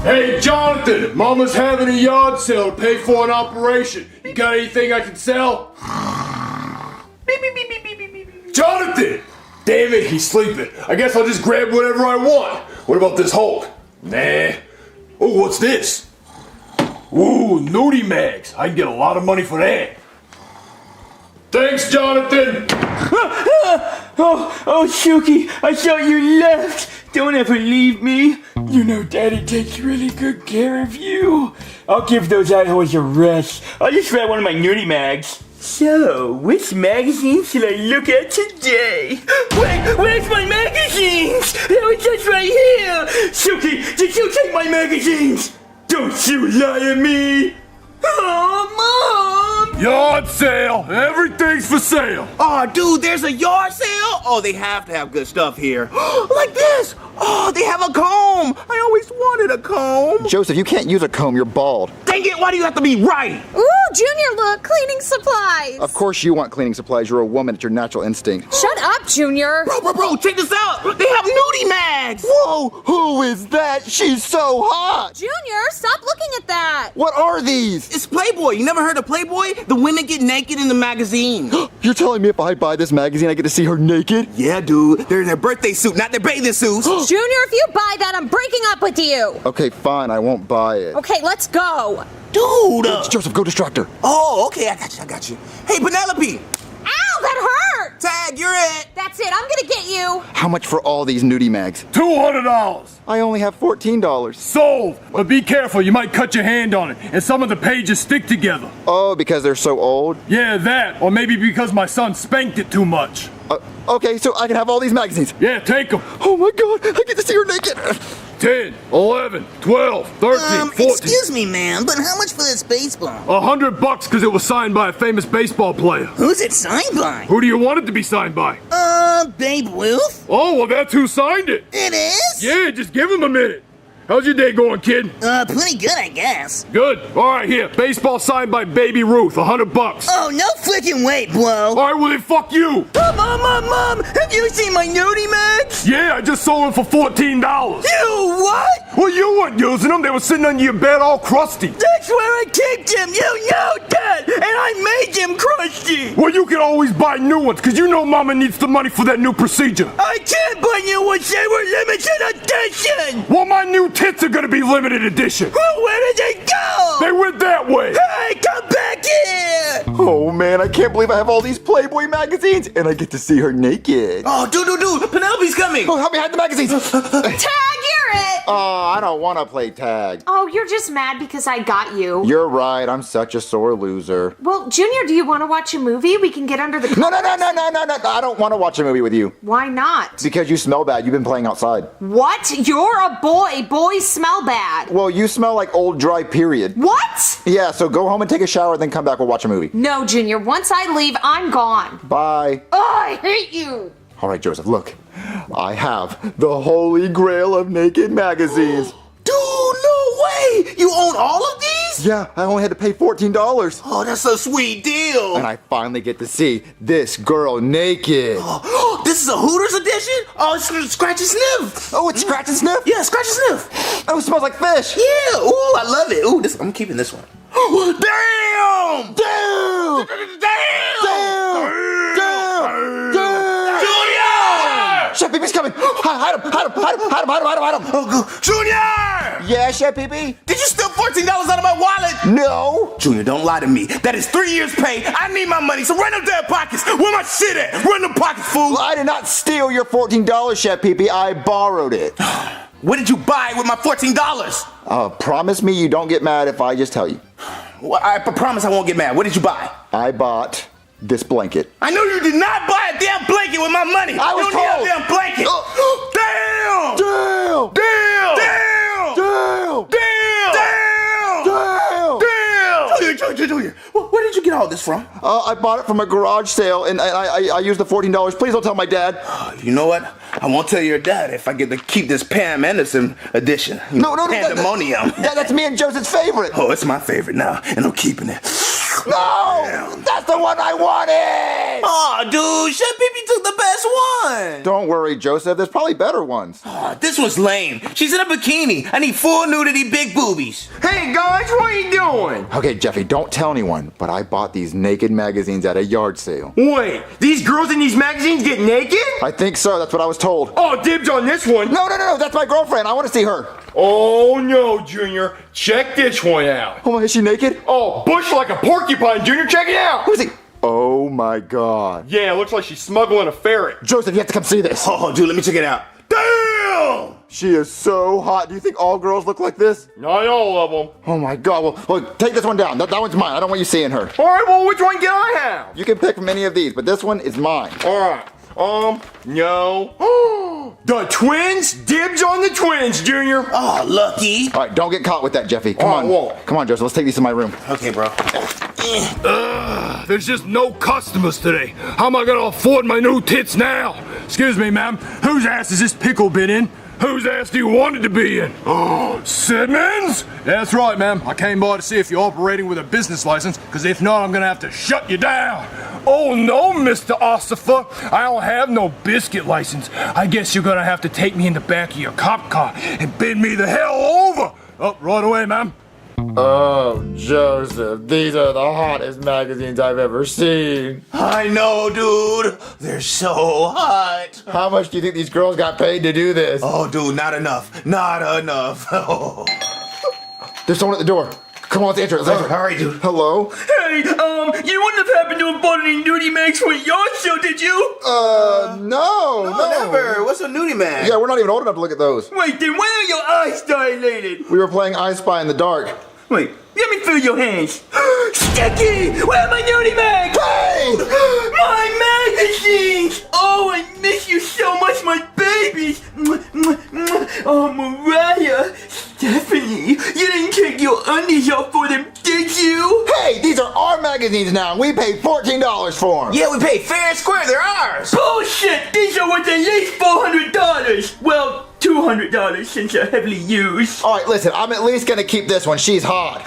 Hey, Jonathan, Mama's having a yard sale to pay for an operation. You got anything I can sell? Jonathan! Damn it, he's sleeping. I guess I'll just grab whatever I want. What about this Hulk? Nah. Oh, what's this? Ooh, nudie mags. I can get a lot of money for that. Thanks, Jonathan! Oh, Shuki, I thought you left. Don't ever leave me. You know Daddy takes really good care of you. I'll give those assholes a rest. I'll just grab one of my nudie mags. So, which magazine should I look at today? Wait, where's my magazines? They were just right here. Shuki, did you take my magazines? Don't you lie to me. Oh, Mom! Yard sale! Everything's for sale! Oh, dude, there's a yard sale? Oh, they have to have good stuff here. Like this! Oh, they have a comb! I always wanted a comb! Joseph, you can't use a comb, you're bald. Dang it, why do you have to be right? Ooh, Junior, look, cleaning supplies. Of course you want cleaning supplies, you're a woman, it's your natural instinct. Shut up, Junior. Bro, check this out! They have nudie mags! Whoa, who is that? She's so hot! Junior, stop looking at that. What are these? It's Playboy. You never heard of Playboy? The women get naked in the magazine. You're telling me if I buy this magazine, I get to see her naked? Yeah, dude. They're in their birthday suit, not their bathing suits. Junior, if you buy that, I'm breaking up with you. Okay, fine, I won't buy it. Okay, let's go. Dude! Joseph, go distract her. Oh, okay, I got you. Hey, Penelope! Ow, that hurt. Tag, you're it! That's it, I'm gonna get you. How much for all these nudie mags? $200! I only have $14. Sold! But be careful, you might cut your hand on it, and some of the pages stick together. Oh, because they're so old? Yeah, that, or maybe because my son spanked it too much. Okay, so I can have all these magazines. Yeah, take them. Oh my god, I get to see her naked. 10, 11, 12, 13, 14. Excuse me, ma'am, but how much for this baseball? $100 because it was signed by a famous baseball player. Who's it signed by? Who do you want it to be signed by? Babe Ruth? Oh, well, that's who signed it. It is? Yeah, just give him a minute. How's your day going, kid? Pretty good, I guess. Good. All right, here. Baseball signed by Baby Ruth, $100. Oh, no freaking way, Blow. All right, well, then fuck you. Mom, have you seen my nudie mags? Yeah, I just sold them for $14. You what? Well, you weren't using them. They were sitting under your bed all crusty. That's where I keep them, you know that! And I made them crusty! Well, you can always buy new ones, because you know Mama needs the money for that new procedure. I can't buy new ones, they were limited edition! Well, my new tits are going to be limited edition. Well, where did they go? They went that way. Hey, come back here! Oh man, I can't believe I have all these Playboy magazines and I get to see her naked. Oh, dude, Penelope's coming! Oh, help me hide the magazines. Tag, you're it. Oh, I don't want to play tag. Oh, you're just mad because I got you. You're right, I'm such a sore loser. Well, Junior, do you want to watch a movie? We can get under the No, I don't want to watch a movie with you. Why not? Because you smell bad, you've been playing outside. What? You're a boy. Boys smell bad. Well, you smell like old dry period. What? Yeah, so go home and take a shower, then come back, we'll watch a movie. No, Junior. Once I leave, I'm gone. Bye. Oh, I hate you. All right, Joseph, look. I have the holy grail of naked magazines. Dude, no way! You own all of these? Yeah, I only had to pay $14. Oh, that's a sweet deal. And I finally get to see this girl naked. Oh, this is a Hooters edition? Oh, it's Scratch and Sniff. Oh, it's Scratch and Sniff? Yeah, Scratch and Sniff. Oh, it smells like fish. Yeah, ooh, I love it. Ooh, I'm keeping this one. Damn! Damn! Junior! Chef Pee-Pee's coming. Hide him. Oh, Junior! Yeah, Chef Pee-Pee? Did you steal $14 out of my wallet? No. Junior, don't lie to me. That is 3 years' pay. I need my money, so run them damn pockets. Where my shit at? Run them pockets, fool. I did not steal your $14, Chef Pee-Pee. I borrowed it. What did you buy with my $14? Promise me you don't get mad if I just tell you. Well, I promise I won't get mad. What did you buy? I bought this blanket. I know you did not buy a damn blanket with my money. I was you don't told. need a damn blanket. Damn! Damn! Damn! Junior, where did you get all this from? I bought it from a garage sale, and I used the $14. Please don't tell my dad. You know what? I won't tell your dad if I get to keep this Pam Anderson edition. No, Pandemonium. That's me and Joseph's favorite. Oh, it's my favorite now, and I'm keeping it. No! That's the one I wanted! Aw, dude, Chef Pee took the best one. Don't worry, Joseph. There's probably better ones. Aw, this one's lame. She's in a bikini. I need full nudity, big boobies. Hey guys, what are you doing? Okay, Jeffy, don't tell anyone, but I bought these naked magazines at a yard sale. Wait, these girls in these magazines get naked? I think so. That's what I was told. Oh, dibs on this one. No, that's my girlfriend. I want to see her. Oh no, Junior. Check this one out. Oh my, is she naked? Oh, bush like a porcupine, Junior. Check it out. Who is he? Oh my God. Yeah, looks like she's smuggling a ferret. Joseph, you have to come see this. Oh, dude, let me check it out. Damn! She is so hot. Do you think all girls look like this? Not all of them. Oh my God. Well, take this one down. That one's mine. I don't want you seeing her. All right, well, which one can I have? You can pick from any of these, but this one is mine. All right. No. The twins? Dibs on the twins, Junior. Oh, lucky. All right, don't get caught with that, Jeffy. Come All on. right, whoa. Come on, Joseph. Let's take these to my room. Okay, bro. There's just no customers today. How am I gonna afford my new tits now? Excuse me, ma'am. Whose ass has this pickle been in? Whose ass do you want it to be in? Oh, Simmons? That's right, ma'am. I came by to see if you're operating with a business license, because if not, I'm gonna have to shut you down. Oh, no, Mr. Ossifer. I don't have no biscuit license. I guess you're gonna have to take me in the back of your cop car and bend me the hell over. Oh, right away, ma'am. Oh, Joseph, these are the hottest magazines I've ever seen. I know, dude. They're so hot. How much do you think these girls got paid to do this? Oh, dude, not enough. Not enough. Oh. There's someone at the door. Come on, let's enter it. Let's enter it. All right, dude. Hello? Hey, you wouldn't have happened to have bought any nudie mags for your show, did you? No. Never. What's a nudie mag? Yeah, we're not even old enough to look at those. Wait, then why are your eyes dilated? We were playing I Spy in the dark. Wait, let me feel your hands. Sticky! Where are my nudie mags? Hey! My magazines! Oh, I miss you so much, my babies! Oh, Mariah, Stephanie, you didn't take your undies off for them, did you? Hey, these are our magazines now, and we paid $14 for them. Yeah, we paid fair and square. They're ours. Bullshit! These are worth at least $400! Well, $200 since they're heavily used. All right, listen, I'm at least gonna keep this one. She's hot.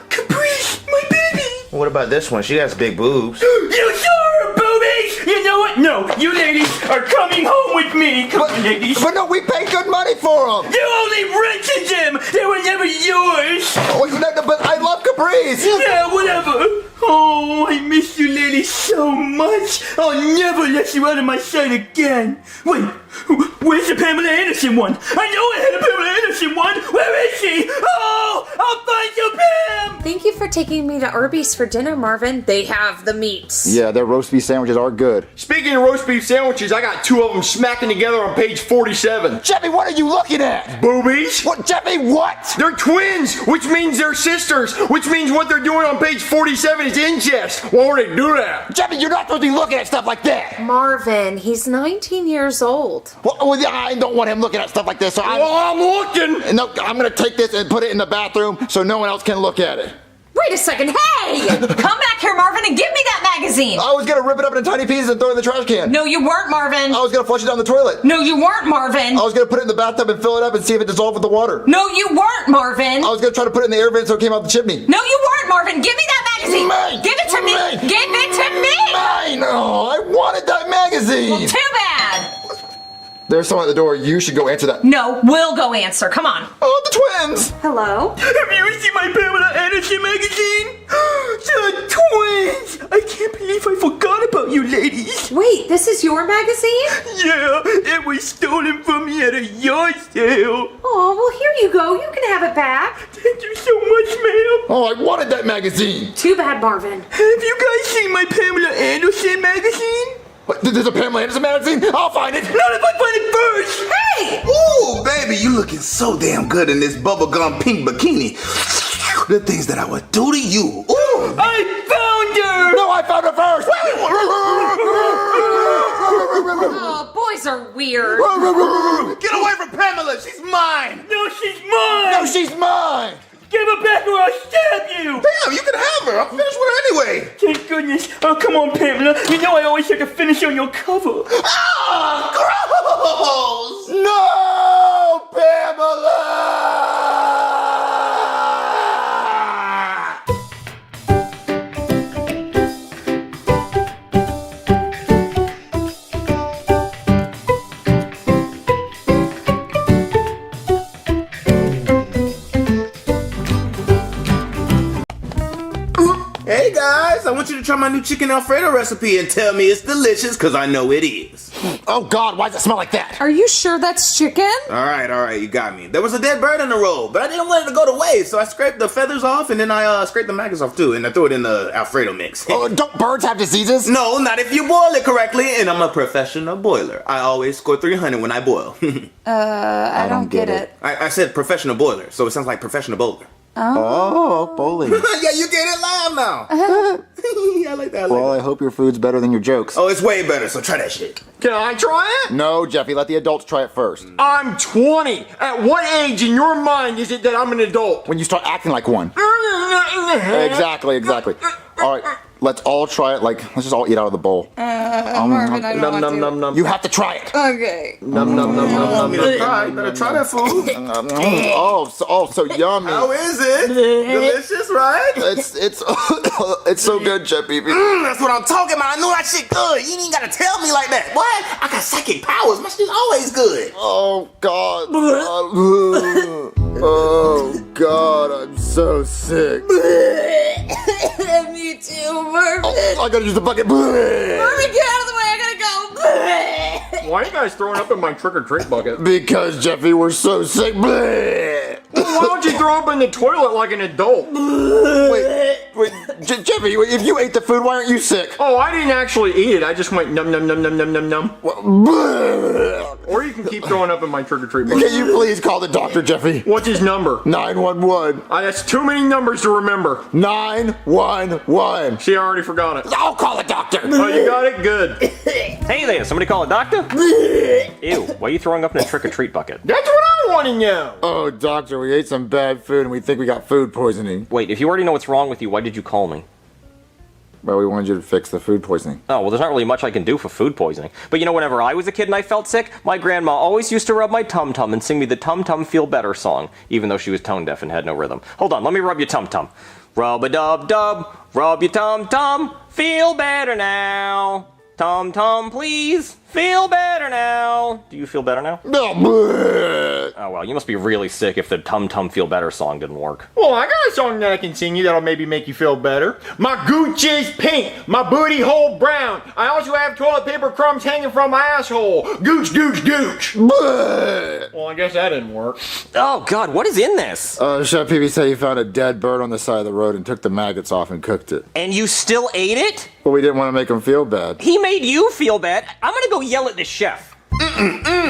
Caprice, my baby! What about this one? She has big boobs. You saw her boobies! You know what? No, you ladies are coming home with me. Come on, ladies. But no, we paid good money for them. You only rented them! They were never yours! Oh, but I love Caprice. Yeah, whatever. Oh, I miss you ladies so much. I'll never let you out of my sight again. Wait, where's the Pamela Anderson one? I know I had a Pamela Anderson one. Where is she? Oh, I'll find you, Pam! Thank you for taking me to Arby's for dinner, Marvin. They have the meats. Yeah, their roast beef sandwiches are good. Speaking of roast beef sandwiches, I got two of them smacking together on page 47. Jeffy, what are you looking at? Boobies? What, Jeffy, what? They're twins, which means they're sisters, which means what they're doing on page 47 is incest. Why would they do that? Jeffy, you're not supposed to be looking at stuff like that. Marvin, he's 19 years old. Well, yeah, I don't want him looking at stuff like this, so I'm looking. No, I'm gonna take this and put it in the bathroom so no one else can look at it. Wait a second, hey! Come back here, Marvin, and give me that magazine! I was gonna rip it up into tiny pieces and throw it in the trash can. No, you weren't, Marvin! I was gonna flush it down the toilet. No, you weren't, Marvin! I was gonna put it in the bathtub and fill it up and see if it dissolved with the water. No, you weren't, Marvin! I was gonna try to put it in the air vent so it came out the chimney. No, you weren't, Marvin! Give me that magazine! Mine! Give it to me! Mine! Give it to me! Mine! Oh, I wanted that magazine! Well, too bad! There's someone at the door. You should go answer that. No, we'll go answer. Come on. Oh, the twins! Hello? Have you seen my Pamela Anderson magazine? The twins! I can't believe I forgot about you ladies. Wait, this is your magazine? Yeah, it was stolen from me at a yard sale. Oh, well, here you go. You can have it back. Thank you so much, ma'am. Oh, I wanted that magazine! Too bad, Marvin. Have you guys seen my Pamela Anderson magazine? What, there's a Pamela Anderson magazine? I'll find it! Not if I find it first! Hey! Ooh, baby, you looking so damn good in this bubblegum pink bikini. The things that I would do to you. Ooh. I found her! No, I found it first! Oh, boys are weird. Get away from Pamela. She's mine. No, she's mine! No, she's mine! Give her back or I'll stab you! Damn, you can have her. I'm finished with her anyway. Thank goodness. Oh, come on, Pamela. You know I always have to finish on your cover. Ah, gross. No, Pamela! guys, I want you to try my new chicken Alfredo recipe and tell me it's delicious, because I know it is. Oh God, why does it smell like that? Are you sure that's chicken? All right, you got me. There was a dead bird in the roll, but I didn't want it to go to waste, so I scraped the feathers off, and then I scraped the maggots off too, and I threw it in the Alfredo mix. Oh, don't birds have diseases? No, not if you boil it correctly, and I'm a professional boiler. I always score 300 when I boil. I don't get it. I said professional boiler, so it sounds like professional bowler. Oh, bowling. Yeah, you get it live now. I like that. Well, I hope your food's better than your jokes. Oh, it's way better, so try that shit. Can I try it? No, Jeffy, let the adults try it first. I'm 20. At what age in your mind is it that I'm an adult? When you start acting like one. Exactly. All right, let's all try it. Let's just all eat out of the bowl. Marvin, I don't want to. You have to try it. Okay. You better try that food. So yummy. How is it? Delicious, right? It's so good, Jeffy. That's what I'm talking about. I know that shit good. You ain't even gotta tell me like that. What? I got psychic powers. My shit's always good. Oh God. Oh God, I'm so sick. Me too, Marvin. I gotta use the bucket. Marvin, get out of the way. I gotta go. Why are you guys throwing up in my trick-or-treat bucket? Because, Jeffy, we're so sick. Why don't you throw up in the toilet like an adult? Wait, Jeffy, if you ate the food, why aren't you sick? Oh, I didn't actually eat it. I just went num num num num num num num. Or you can keep throwing up in my trick-or-treat bucket. Can you please call the doctor, Jeffy? What's his number? 911. That's too many numbers to remember. 911. See, I already forgot it. I'll call a doctor. Oh, you got it? Good. Hey there, somebody call a doctor? Ew, why are you throwing up in a trick-or-treat bucket? That's what I want to know. Oh, doctor, we ate some bad food and we think we got food poisoning. Wait, if you already know what's wrong with you, why did you call me? Well, we wanted you to fix the food poisoning. Oh, well, there's not really much I can do for food poisoning. But you know, whenever I was a kid and I felt sick, my grandma always used to rub my tum-tum and sing me the Tum Tum Feel Better song, even though she was tone-deaf and had no rhythm. Hold on, let me rub your tum-tum. Rub-a-dub-dub, rub your tum-tum, feel better now. Tum-tum, please, feel better now. Do you feel better now? No. Oh, well, you must be really sick if the Tum Tum Feel Better song didn't work. Well, I got a song that I can sing you that'll maybe make you feel better. My gooch is pink, my booty hole brown. I also have toilet paper crumbs hanging from my asshole. Gooch, gooch, gooch. Well, I guess that didn't work. Oh, God, what is in this? Chef Pee said he found a dead bird on the side of the road and took the maggots off and cooked it. And you still ate it? But we didn't want to make him feel bad. He made you feel bad. I'm gonna go yell at the chef.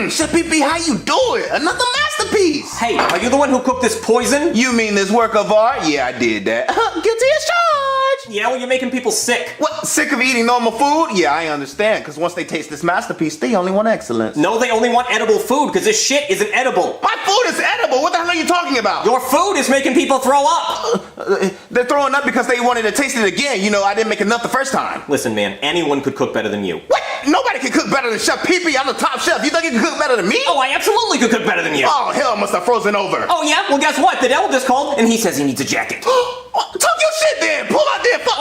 Chef Pee, how you doing? Another masterpiece. Hey, are you the one who cooked this poison? You mean this work of art? Yeah, I did that. Guilty as charged. Yeah, well, you're making people sick. What? Sick of eating normal food? Yeah, I understand. Because once they taste this masterpiece, they only want excellence. No, they only want edible food, because this shit isn't edible. My food is edible. What the hell are you talking about? Your food is making people throw up. They're throwing up because they wanted to taste it again. You know, I didn't make enough the first time. Listen, man, anyone could cook better than you. What? Nobody can cook better than Chef Pee. I'm the top chef. You think you can cook better than me? Oh, I absolutely could cook better than you. Oh, hell must have frozen over. Oh, yeah? Well, guess what? The devil just called, and he says he needs a jacket. Talk your shit then. Pull out there. Fuck,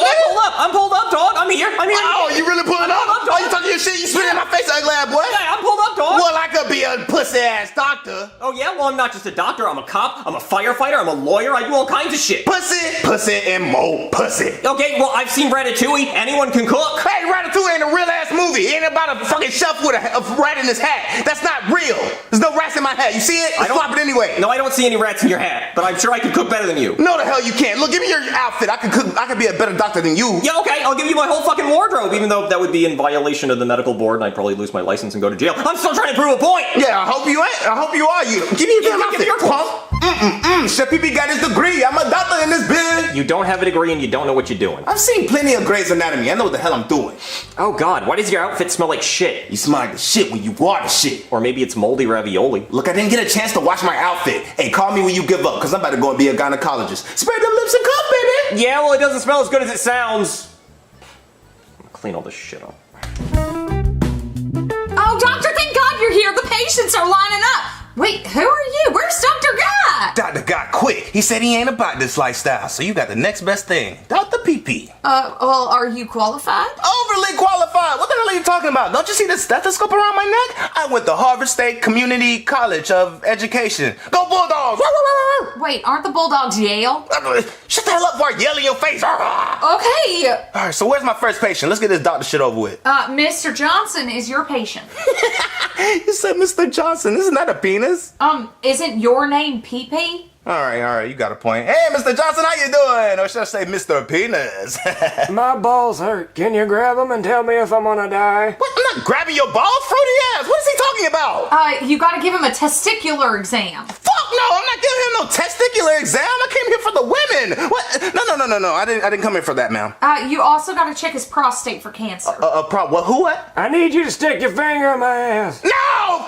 I'm pulled up, dog. I'm here. Oh, you really pulling up? Oh, you talking your shit? You spitting in my face, ugly ass boy? Yeah, I'm pulled up, dog. Well, I could be a pussy ass doctor. Oh, yeah? Well, I'm not just a doctor. I'm a cop. I'm a firefighter. I'm a lawyer. I do all kinds of shit. Pussy, and more pussy. Okay, well, I've seen Ratatouille. Anyone can cook. Hey, Ratatouille ain't a real ass movie. It ain't about a fucking chef with a rat in his hat. That's not real. There's no rats in my hat. You see it? It's flopping anyway. No, I don't see any rats in your hat, but I'm sure I can cook better than you. No, the hell you can't. Look, give me your outfit. I could be a better doctor than you. Yeah, okay, I'll give you my whole fucking wardrobe, even though that would be in violation of the medical board and I'd probably lose my license and go to jail. I'm still trying to prove a point! Yeah, I hope you ain't. I hope you are. You give me your damn outfit. Your clothes. Chef Pee got his degree. I'm a doctor in this biz. You don't have a degree and you don't know what you're doing. I've seen plenty of Grey's Anatomy. I know what the hell I'm doing. Oh God, why does your outfit smell like shit? You smell like the shit when you water shit. Or maybe it's moldy ravioli. Look, I didn't get a chance to wash my outfit. Hey, call me when you give up, because I'm about to go and be a gynecologist. Spray them lips and cup, baby. Yeah, well, it doesn't smell as good as it sounds. Clean all this shit up. Oh, doctor, thank God you're here. The patients are lining up. Wait, who are you? Where's Dr. Guy? Dr. got quick. He said he ain't about this lifestyle, so you got the next best thing. Dr. PP. Well, are you qualified? Overly qualified. What the hell are you talking about? Don't you see the stethoscope around my neck? I went to Harvard State Community College of Education. Go Bulldogs! Wait, aren't the Bulldogs Yale? Shut the hell up before I yell in your face. Okay. All right, so where's my first patient? Let's get this doctor shit over with. Mr. Johnson is your patient. You said Mr. Johnson. Isn't that a penis? Isn't your name PP? All right, you got a point. Hey, Mr. Johnson, how you doing? Or should I say Mr. Penis? My balls hurt. Can you grab them and tell me if I'm gonna die? What? I'm not grabbing your balls, fruity ass. What is he talking about? You gotta give him a testicular exam. Fuck no! I'm not giving him no testicular exam. I came here for the women. What? No. I didn't come here for that, ma'am. You also gotta check his prostate for cancer. What? Who? What? I need you to stick your finger in my ass. No!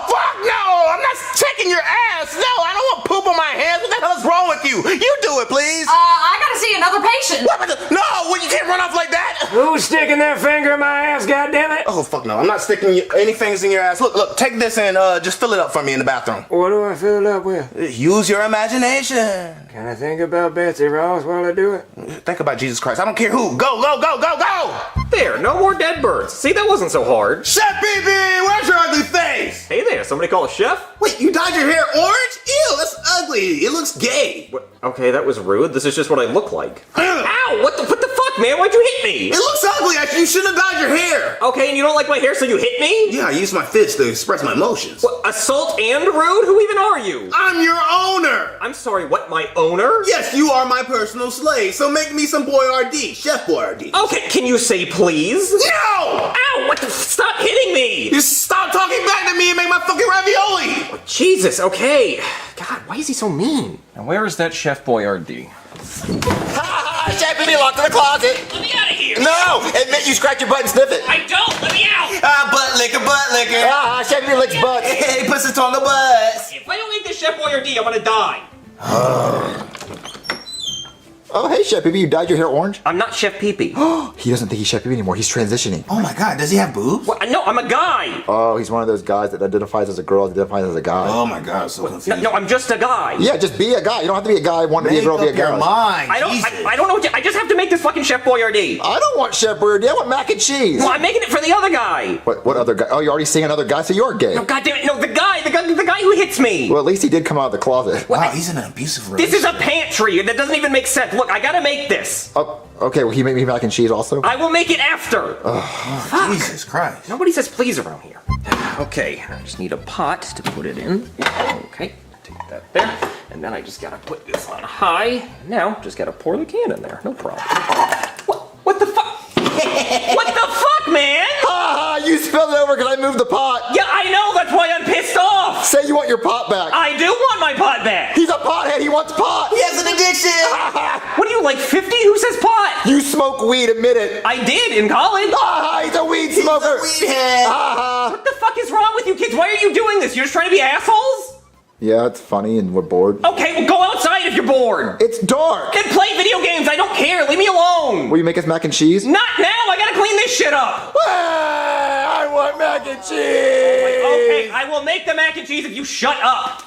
Fuck no! I'm not checking your ass. No, I don't want poop on my hands. What the hell is wrong with you? You do it, please. I gotta see another patient. What? No! Well, you can't run off like that. Who's sticking their finger in my ass, goddammit? Oh fuck no! I'm not sticking any fingers in your ass. Look, take this and just fill it up for me in the bathroom. What do I fill it up with? Use your imagination. Can I think about Betsy Ross while I do it? Think about Jesus Christ. I don't care who. Go! There, no more dead birds. See, that wasn't so hard. Chef BB, where's your ugly face? Hey there, somebody call a chef? Wait, you dyed your hair orange? Ew, that's ugly. It looks gay. What? Okay, that was rude. This is just what I look like. Ow! What the fuck, man? Why'd you hit me? It looks ugly. You shouldn't have dyed your hair. Okay, and you don't like my hair, so you hit me? Yeah, I used my fist to express my emotions. What, assault and rude? Who even are you? I'm your owner. I'm sorry, what, my owner? Yes, you are my personal slave, so make me some Boyardee, Chef Boyardee. Okay, can you say please? No! Ow! What the? Stop hitting me! You stop talking back to me and make my fucking ravioli! Oh, Jesus, okay. God, why is he so mean? Now, where is that Chef Boyardee? Chef, be locked in the closet. Let me out of here! No! Admit you scratch your butt and sniff it. I don't! Let me out! Butt liquor. Chef, be licks butt. Hey, pussy on the butts. If I don't eat this Chef Boyardee, I'm gonna die. Oh, hey, Chef Pee-Pee, you dyed your hair orange? I'm not Chef Pee-Pee. He doesn't think he's Chef Pee-Pee anymore. He's transitioning. Oh my god, does he have boobs? What? No, I'm a guy! Oh, he's one of those guys that identifies as a girl, identifies as a guy. Oh my god, I'm so confused. No, I'm just a guy. Yeah, just be a guy. You don't have to be a guy, want to be a girl, be a girl. Mind. I don't know what I just have to make this fucking Chef Boyardee. I don't want Chef Boyardee. I want mac and cheese. Well, I'm making it for the other guy. What other guy? Oh, you're already seeing another guy, so you're gay. No, goddamn it, no, the guy who hits me. Well, at least he did come out of the closet. Wow, he's in an abusive relationship. This is a pantry. That doesn't even make sense. Look, I gotta make this. Oh, okay. Will he make me mac and cheese also? I will make it after. Oh, Jesus Christ. Nobody says please around here. Okay, I just need a pot to put it in. Okay, take that there. And then I just gotta put this on high. Now, just gotta pour the can in there. No problem. What the fuck? What the fuck, man? You spilled it over because I moved the pot. Yeah, I know. That's why I'm pissed off. Say you want your pot back. I do want my pot back. He's a pothead. He wants pot. He has an addiction. What are you, like 50? Who says pot? You smoke weed. Admit it. I did in college. He's a weed smoker. He's a weed head. What the fuck is wrong with you kids? Why are you doing this? You're just trying to be assholes? Yeah, it's funny and we're bored. Okay, well go outside if you're bored. It's dark. Then play video games. I don't care. Leave me alone. Will you make us mac and cheese? Not now. I gotta clean this shit up. I want mac and cheese. Okay, I will make the mac and cheese if you shut up.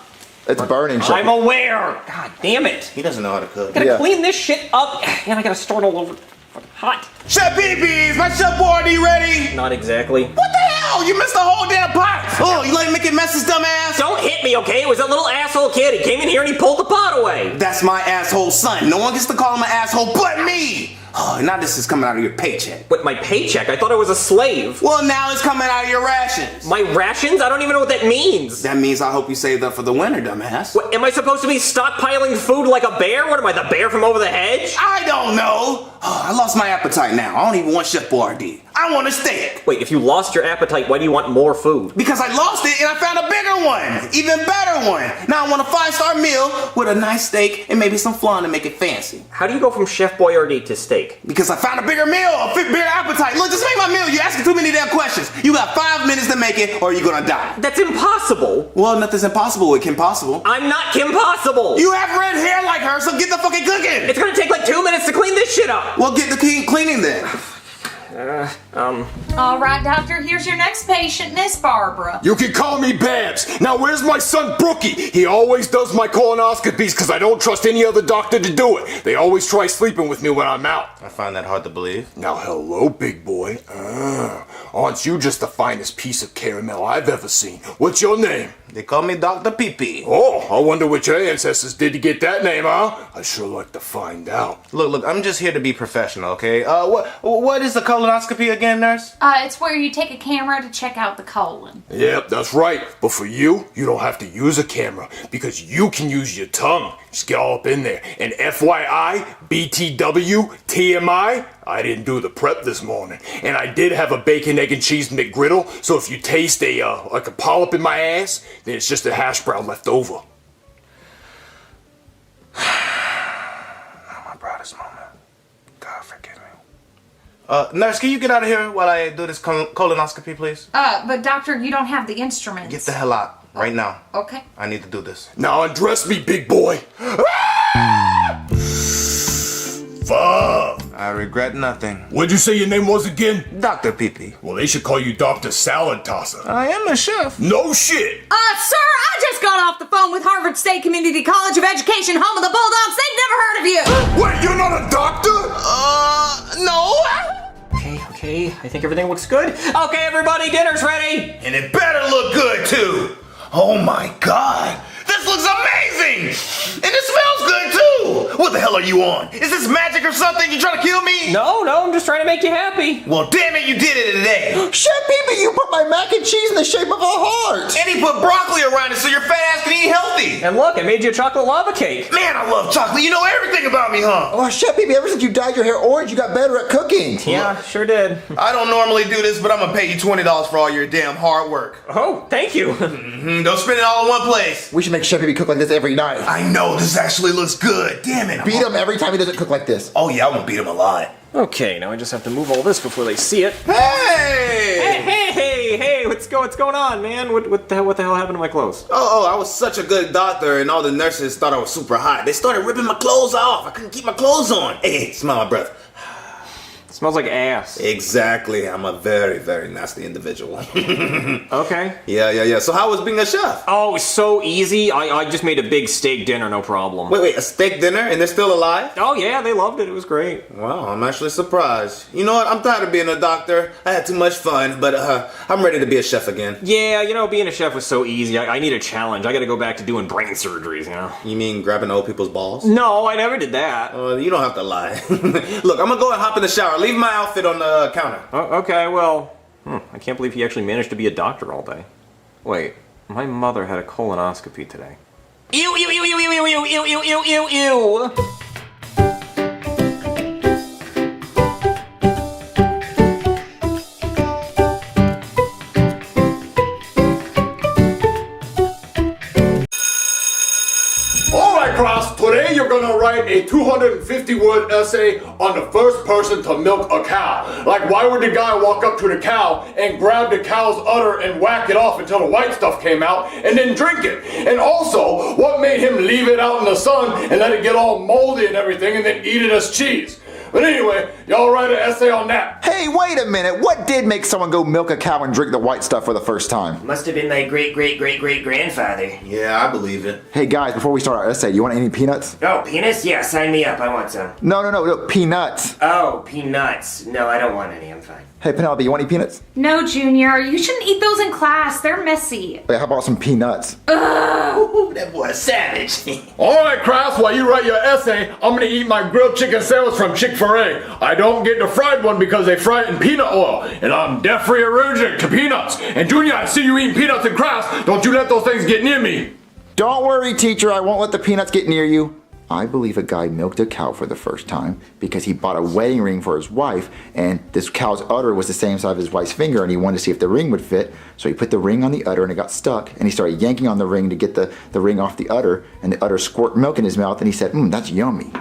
It's burning. I'm aware. God damn it. He doesn't know how to cook. I gotta clean this shit up, and I gotta start all over. Fucking hot. Chef BB, is my Chef Boyardee ready? Not exactly. What the hell? You missed the whole damn pot. Oh, you like making messes, dumbass? Don't hit me, okay? It was a little asshole kid. He came in here and he pulled the pot away. That's my asshole son. No one gets to call him an asshole but me. Oh, now this is coming out of your paycheck. What, my paycheck? I thought I was a slave. Well, now it's coming out of your rations. My rations? I don't even know what that means. That means I hope you saved up for the winter, dumbass. What, am I supposed to be stockpiling food like a bear? What am I, the bear from over the hedge? I don't know. Oh, I lost my appetite now. I don't even want Chef Boyardee. I want a steak. Wait, if you lost your appetite, why do you want more food? Because I lost it and I found a bigger one. Even better one. Now I want a 5-star meal with a nice steak and maybe some flan to make it fancy. How do you go from Chef Boyardee to steak? Because I found a bigger meal, a bigger appetite. Look, just make my meal. You're asking too many damn questions. You got 5 minutes to make it or you're gonna die. That's impossible. Well, nothing's impossible with Kim Possible. I'm not Kim Possible. You have red hair like her, so get the fucking cooking. It's gonna take like 2 minutes to clean this shit up. Well, get the cleaning then. All right, doctor, here's your next patient, Miss Barbara. You can call me Babs. Now where's my son Brookie? He always does my colonoscopies because I don't trust any other doctor to do it. They always try sleeping with me when I'm out. I find that hard to believe. Now hello, big boy. Aren't you just the finest piece of caramel I've ever seen? What's your name? They call me Dr. Pee-Pee. Oh, I wonder what your ancestors did to get that name, huh? I'd sure like to find out. Look, I'm just here to be professional, okay? What is the colonoscopy again, nurse? It's where you take a camera to check out the colon. Yep, that's right. But for you, you don't have to use a camera because you can use your tongue. Just get all up in there. And FYI, BTW, TMI, I didn't do the prep this morning. And I did have a bacon, egg, and cheese McGriddle, so if you taste like a polyp in my ass, then it's just a hash brown left over. Not my proudest moment. God forgive me. Nurse, can you get out of here while I do this colonoscopy, please? But doctor, you don't have the instruments. Get the hell out. Right now. Okay. I need to do this. Now undress me, big boy. Fuck. I regret nothing. What'd you say your name was again? Dr. Pee-Pee. Well, they should call you Dr. Salad Tosser. I am a chef. No shit. Sir, I just got off the phone with Harvard State Community College of Education, home of the Bulldogs. They've never heard of you. Wait, you're not a doctor? No. Okay, I think everything looks good. Okay, everybody, dinner's ready. And it better look good, too. Oh my God. This looks amazing! And it smells good too! What the hell are you on? Is this magic or something? You trying to kill me? No, I'm just trying to make you happy. Well, damn it, you did it today! Chef Pee-Pee, you put my mac and cheese in the shape of a heart. And he put broccoli around it so your fat ass can eat healthy! And look, I made you a chocolate lava cake. Man, I love chocolate. You know everything about me, huh? Oh, Chef Pee-Pee, ever since you dyed your hair orange, you got better at cooking. Yeah, sure did. I don't normally do this, but I'm gonna pay you $20 for all your damn hard work. Oh, thank you. Don't spend it all in one place. We should make Chef Pee-Pee cook like this every night. I know, this actually looks good. Damn it. Beat him every time he doesn't cook like this. Oh yeah, I'm gonna beat him a lot. Okay, now I just have to move all this before they see it. Hey! Hey, what's going on, man? What the hell happened to my clothes? Oh, I was such a good doctor and all the nurses thought I was super hot. They started ripping my clothes off. I couldn't keep my clothes on. Hey, smell my breath. Smells like ass. Exactly. I'm a very, very nasty individual. Okay. Yeah. So how was being a chef? Oh, it's so easy. I just made a big steak dinner, no problem. Wait, a steak dinner and they're still alive? Oh, yeah, they loved it. It was great. Wow, I'm actually surprised. You know what? I'm tired of being a doctor. I had too much fun, but I'm ready to be a chef again. Yeah, being a chef was so easy. I need a challenge. I gotta go back to doing brain surgeries, you know? You mean grabbing old people's balls? No, I never did that. You don't have to lie. Look, I'm gonna go and hop in the shower. Leave my outfit on the counter. Okay, well, I can't believe he actually managed to be a doctor all day. Wait, my mother had a colonoscopy today. Ew. Alright, Cross, today you're gonna write a 250-word essay on the first person to milk a cow. Like, why would the guy walk up to the cow and grab the cow's udder and whack it off until the white stuff came out and then drink it? And also, what made him leave it out in the sun and let it get all moldy and everything and then eat it as cheese? But anyway, y'all write an essay on that. Hey, wait a minute. What did make someone go milk a cow and drink the white stuff for the first time? Must have been my great-great-great-great-grandfather. Yeah, I believe it. Hey, guys, before we start our essay, do you want any peanuts? Oh, peanuts? Yeah, sign me up. I want some. No, peanuts. Oh, peanuts. No, I don't want any. I'm fine. Hey, Penelope, you want any peanuts? No, Junior, you shouldn't eat those in class. They're messy. Wait, how about some peanuts? Ooh, that boy is savage. Alright, Cross, while you write your essay, I'm gonna eat my grilled chicken sandwich from Chick-fil-A. I don't get the fried one because they fry it in peanut oil, and I'm definitely allergic to peanuts. And Junior, I see you eating peanuts in class. Don't you let those things get near me. Don't worry, teacher. I won't let the peanuts get near you. I believe a guy milked a cow for the first time because he bought a wedding ring for his wife, and this cow's udder was the same size as his wife's finger, and he wanted to see if the ring would fit. So he put the ring on the udder and it got stuck, and he started yanking on the ring to get the ring off the udder, and the udder squirted milk in his mouth, and he said, that's yummy.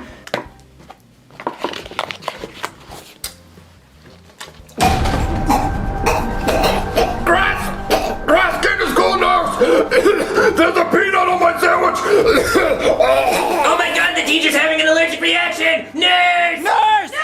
Grass, get this cold nurse! There's a peanut on my sandwich! Oh my god, the teacher's having an allergic reaction! Nurse! Nurse! Nurse!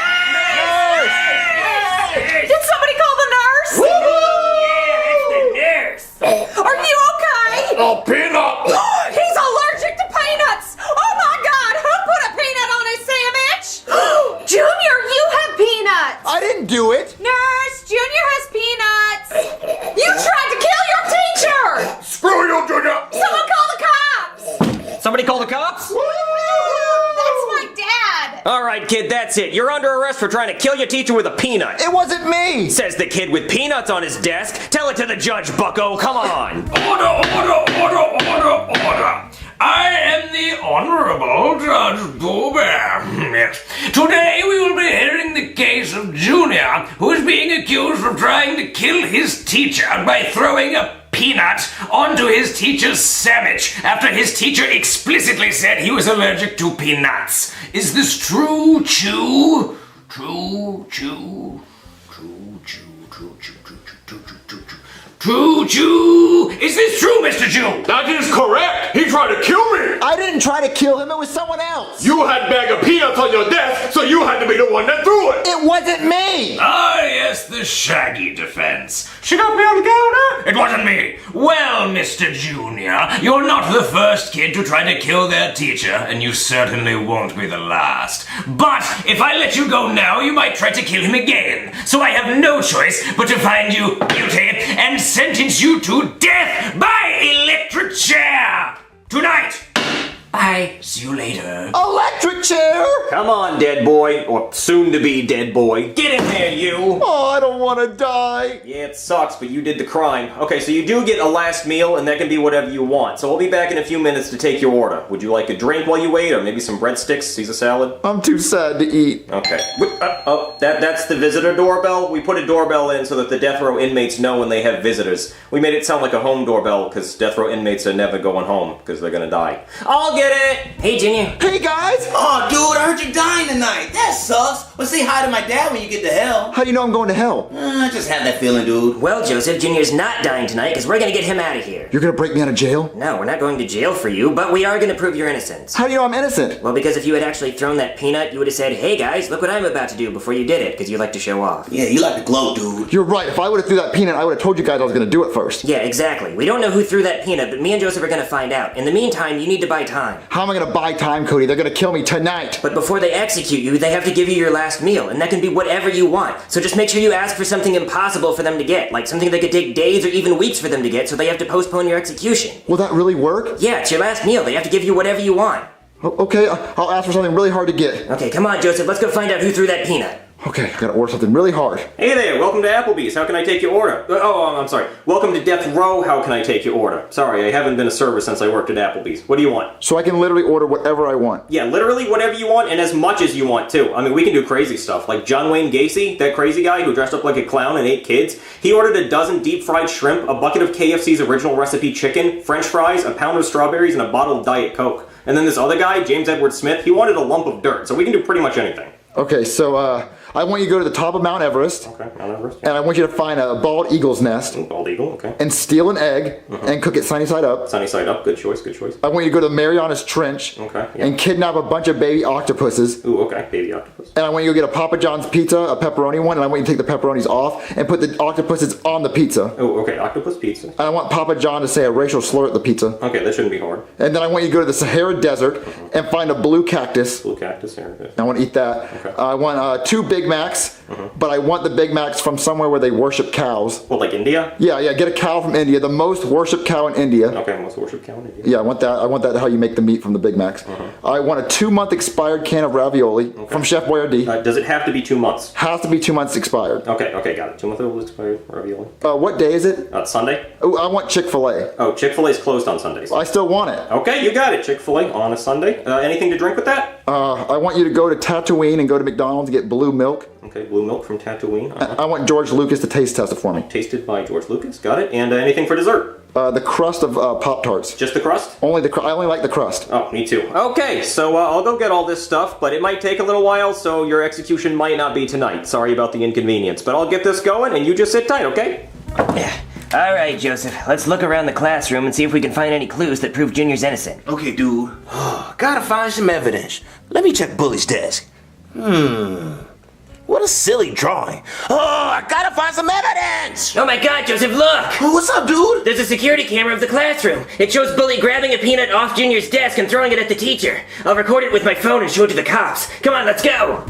Alright, kid, that's it. You're under arrest for trying to kill your teacher with a peanut. It wasn't me! Says the kid with peanuts on his desk. Tell it to the judge, bucko. Come on. Order. I am the Honorable Judge Boober. Yes. Today we will be hearing the case of Junior, who is being accused of trying to kill his teacher by throwing a peanut onto his teacher's sandwich after his teacher explicitly said he was allergic to peanuts. Is this true, Chew? True, Chew. True, Chew. Is this true, Mr. Chew? That is correct. He tried to kill me. I didn't try to kill him, it was someone else. You had a bag of peanuts on your desk, so you had to be the one that threw it. It wasn't me! Ah, yes, the shaggy defense. She got me on the counter. It wasn't me. Well, Mr. Junior, you're not the first kid to try to kill their teacher, and you certainly won't be the last. But if I let you go now, you might try to kill him again. So I have no choice but to find you guilty and sentence you to death by electric chair tonight. Bye. See you later. Electric chair! Come on, dead boy. Or soon-to-be dead boy. Get in there, you. Oh, I don't want to die. Yeah, it sucks, but you did the crime. Okay, so you do get a last meal, and that can be whatever you want. So I'll be back in a few minutes to take your order. Would you like a drink while you wait, or maybe some breadsticks, Caesar salad? I'm too sad to eat. Okay. That's the visitor doorbell. We put a doorbell in so that the death row inmates know when they have visitors. We made it sound like a home doorbell, because death row inmates are never going home, because they're gonna die. I'll get it! Hey, Junior. Hey, guys! Oh, dude, I heard you're dying tonight. That sucks. Well, say hi to my dad when you get to hell. How do you know I'm going to hell? I just have that feeling, dude. Well, Joseph, Junior's not dying tonight because we're gonna get him out of here. You're gonna break me out of jail? No, we're not going to jail for you, but we are gonna prove your innocence. How do you know I'm innocent? Well, because if you had actually thrown that peanut, you would have said, hey guys, look what I'm about to do before you did it, because you like to show off. Yeah, you like to gloat, dude. You're right. If I would have threw that peanut, I would have told you guys I was gonna do it first. Yeah, exactly. We don't know who threw that peanut, but me and Joseph are gonna find out. In the meantime, you need to buy time. How am I gonna buy time, Cody? They're gonna kill me tonight. But before they execute you, they have to give you your last meal, and that can be whatever you want. So just make sure you ask for something impossible for them to get, like something that could take days or even weeks for them to get, so they have to postpone your execution. Will that really work? Yeah, it's your last meal. They have to give you whatever you want. Okay, I'll ask for something really hard to get. Okay, come on, Joseph. Let's go find out who threw that peanut. Okay, I gotta order something really hard. Hey there, welcome to Applebee's. How can I take your order? I'm sorry. Welcome to Death Row. How can I take your order? Sorry, I haven't been a server since I worked at Applebee's. What do you want? So I can literally order whatever I want. Yeah, literally whatever you want and as much as you want too. I mean, we can do crazy stuff. Like John Wayne Gacy, that crazy guy who dressed up like a clown and ate kids. He ordered a dozen deep fried shrimp, a bucket of KFC's original recipe chicken, French fries, a pound of strawberries, and a bottle of Diet Coke. And then this other guy, James Edward Smith, he wanted a lump of dirt. So we can do pretty much anything. Okay, so I want you to go to the top of Mount Everest. Okay, Mount Everest. And I want you to find a bald eagle's nest. Bald eagle, okay. And steal an egg and cook it sunny side up. Sunny side up, good choice, good choice. I want you to go to the Marianas Trench. Okay, yeah. And kidnap a bunch of baby octopuses. Ooh, okay, baby octopus. And I want you to go get a Papa John's pizza, a pepperoni one, and I want you to take the pepperonis off and put the octopuses on the pizza. Oh, okay, octopus pizza. And I want Papa John to say a racial slur at the pizza. Okay, that shouldn't be hard. And then I want you to go to the Sahara Desert and find a blue cactus. Blue cactus, here. I want to eat that. Okay. I want 2 Big Macs, but I want the Big Macs from somewhere where they worship cows. Well, like India? Yeah, get a cow from India, the most worshipped cow in India. Okay, most worshipped cow in India. Yeah, I want that how you make the meat from the Big Macs. I want a 2-month expired can of ravioli from Chef Boyardee. Does it have to be 2 months? Has to be 2 months expired. Okay, got it. 2 months old expired ravioli. What day is it? Sunday? Oh, I want Chick-fil-A. Oh, Chick-fil-A's closed on Sundays. I still want it. Okay, you got it. Chick-fil-A on a Sunday. Anything to drink with that? I want you to go to Tatooine and go to McDonald's and get blue milk. Okay, blue milk from Tatooine. I want George Lucas to taste test it for me. Tasted by George Lucas. Got it. And anything for dessert? The crust of Pop-Tarts. Just the crust? I only like the crust. Oh, me too. Okay, so I'll go get all this stuff, but it might take a little while, so your execution might not be tonight. Sorry about the inconvenience, but I'll get this going, and you just sit tight, okay? Yeah. All right, Joseph. Let's look around the classroom and see if we can find any clues that prove Junior's innocent. Okay, dude. Gotta find some evidence. Let me check Bully's desk. What a silly drawing. Oh, I gotta find some evidence! Oh my god, Joseph, look! Oh, what's up, dude? There's a security camera of the classroom. It shows Bully grabbing a peanut off Junior's desk and throwing it at the teacher. I'll record it with my phone and show it to the cops. Come on, let's go!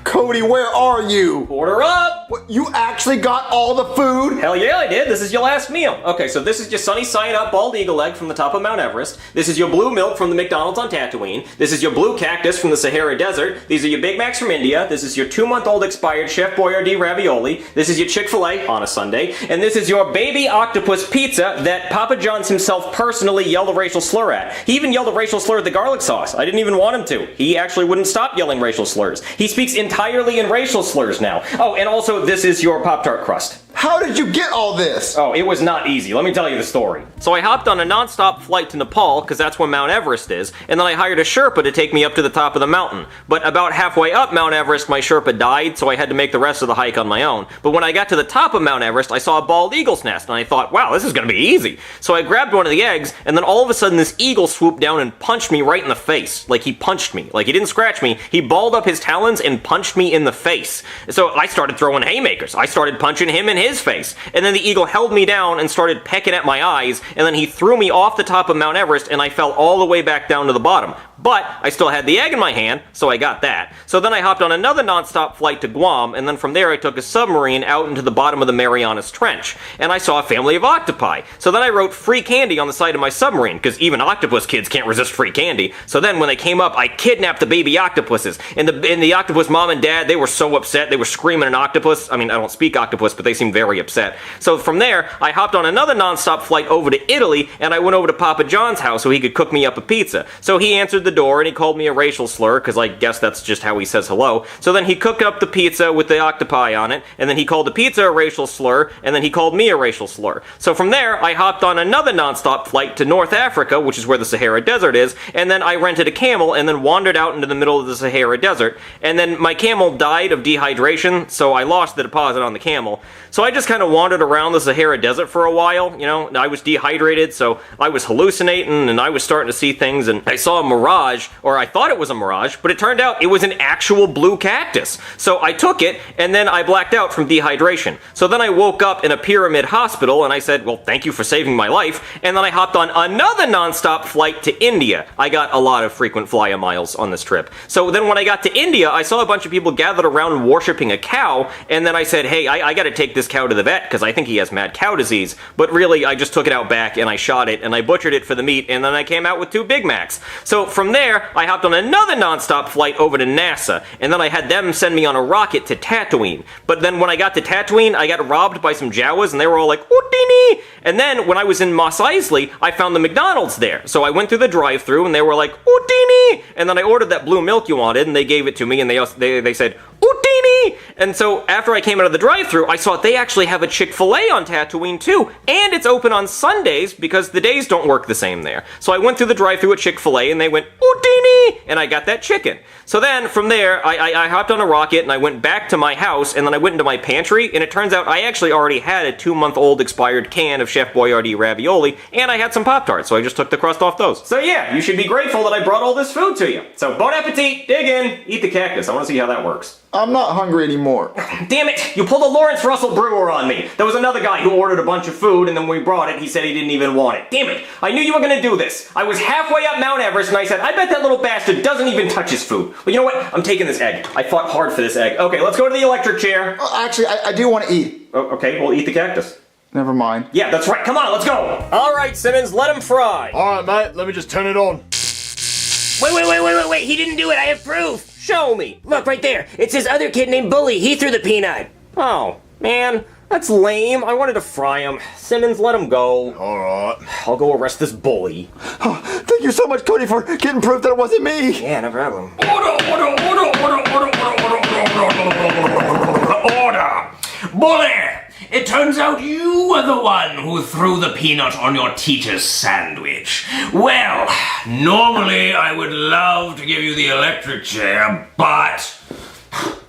Cody, where are you? Order up! What, you actually got all the food? Hell yeah, I did. This is your last meal. Okay, so this is your sunny side up bald eagle egg from the top of Mount Everest. This is your blue milk from the McDonald's on Tatooine. This is your blue cactus from the Sahara Desert. These are your Big Macs from India. This is your 2-month-old expired Chef Boyardee ravioli. This is your Chick-fil-A on a Sunday. And this is your baby octopus pizza that Papa John's himself personally yelled a racial slur at. He even yelled a racial slur at the garlic sauce. I didn't even want him to. He actually wouldn't stop yelling racial slurs. He speaks entirely in racial slurs now. Oh, and also this is your Pop-Tart crust. How did you get all this? Oh, it was not easy. Let me tell you the story. So I hopped on a nonstop flight to Nepal, because that's where Mount Everest is, and then I hired a Sherpa to take me up to the top of the mountain. But about halfway up Mount Everest, my Sherpa died, so I had to make the rest of the hike on my own. But when I got to the top of Mount Everest, I saw a bald eagle's nest, and I thought, wow, this is gonna be easy. So I grabbed one of the eggs, and then all of a sudden this eagle swooped down and punched me right in the face. Like he punched me. Like he didn't scratch me, he balled up his talons and punched me in the face. So I started throwing haymakers. I started punching him in his face. And then the eagle held me down and started pecking at my eyes, and then he threw me off the top of Mount Everest, and I fell all the way back down to the bottom. But I still had the egg in my hand, so I got that. So then I hopped on another nonstop flight to Guam, and then from there I took a submarine out into the bottom of the Marianas Trench, and I saw a family of octopi. So then I wrote free candy on the side of my submarine, because even octopus kids can't resist free candy. So then when they came up, I kidnapped the baby octopuses, and the octopus mom and dad, they were so upset, they were screaming an octopus. I mean, I don't speak octopus, but they seemed very upset. So from there, I hopped on another nonstop flight over to Italy, and I went over to Papa John's house so he could cook me up a pizza. So he answered the door, and he called me a racial slur, because I guess that's just how he says hello. So then he cooked up the pizza with the octopi on it, and then he called the pizza a racial slur, and then he called me a racial slur. So from there, I hopped on another nonstop flight to North Africa, which is where the Sahara Desert is, and then I rented a camel and then wandered out into the middle of the Sahara Desert, and then my camel died of dehydration, so I lost the deposit on the camel. So I just kind of wandered around the Sahara Desert for a while, you know, I was dehydrated, so I was hallucinating, and I was starting to see things, and I saw a mirage, or I thought it was a mirage, but it turned out it was an actual blue cactus. So I took it, and then I blacked out from dehydration. So then I woke up in a pyramid hospital, and I said, well, thank you for saving my life, and then I hopped on another nonstop flight to India. I got a lot of frequent flyer miles on this trip. So then when I got to India, I saw a bunch of people gathered around worshipping a cow, and then I said, hey, I gotta take this cow to the vet, because I think he has mad cow disease. But really, I just took it out back, and I shot it, and I butchered it for the meat, and then I came out with 2 Big Macs. So from there, I hopped on another nonstop flight over to NASA, and then I had them send me on a rocket to Tatooine. But then when I got to Tatooine, I got robbed by some Jawas, and they were all like, Ootini! And then when I was in Mos Eisley, I found the McDonald's there. So I went through the drive-thru, and they were like, Ootini! And then I ordered that blue milk you wanted, and they gave it to me, and they said, Ootini! And so after I came out of the drive-thru, I saw they actually have a Chick-fil-A on Tatooine too, and it's open on Sundays because the days don't work the same there. So I went through the drive-thru at Chick-fil-A, and they went, Ootini! And I got that chicken. So then from there, I hopped on a rocket, and I went back to my house, and then I went into my pantry, and it turns out I actually already had a 2-month-old expired can of Chef Boyardee ravioli, and I had some Pop-Tarts, so I just took the crust off those. So yeah, you should be grateful that I brought all this food to you. So bon appetit, dig in, eat the cactus. I want to see how that works. I'm not hungry anymore. Damn it! You pulled a Lawrence Russell Brewer on me! There was another guy who ordered a bunch of food, and then when we brought it, he said he didn't even want it. Damn it! I knew you were gonna do this! I was halfway up Mount Everest, and I said, I bet that little bastard doesn't even touch his food. But you know what? I'm taking this egg. I fought hard for this egg. Okay, let's go to the electric chair. Actually, I do want to eat. Oh, okay, we'll eat the cactus. Never mind. Yeah, that's right. Come on, let's go! Alright, Simmons, let him fry. Alright, mate, let me just turn it on. Wait, he didn't do it, I have proof! Show me! Look, right there, it's his other kid named Bully, he threw the peanut! Oh, man, that's lame. I wanted to fry him. Simmons, let him go. Alright. I'll go arrest this bully. Oh, thank you so much, Cody, for getting proof that it wasn't me. Yeah, no problem. Order! Bully! It turns out you were the one who threw the peanut on your teacher's sandwich. Well, normally I would love to give you the electric chair, but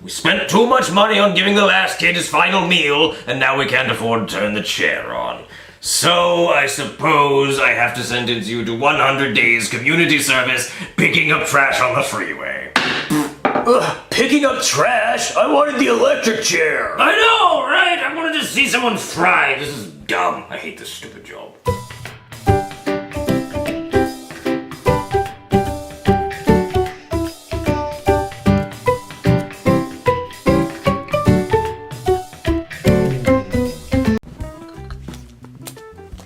we spent too much money on giving the last kid his final meal, and now we can't afford to turn the chair on. So I suppose I have to sentence you to 100 days community service picking up trash on the freeway. Picking up trash? I wanted the electric chair. I know, right? I wanted to see someone fry. This is dumb. I hate this stupid job.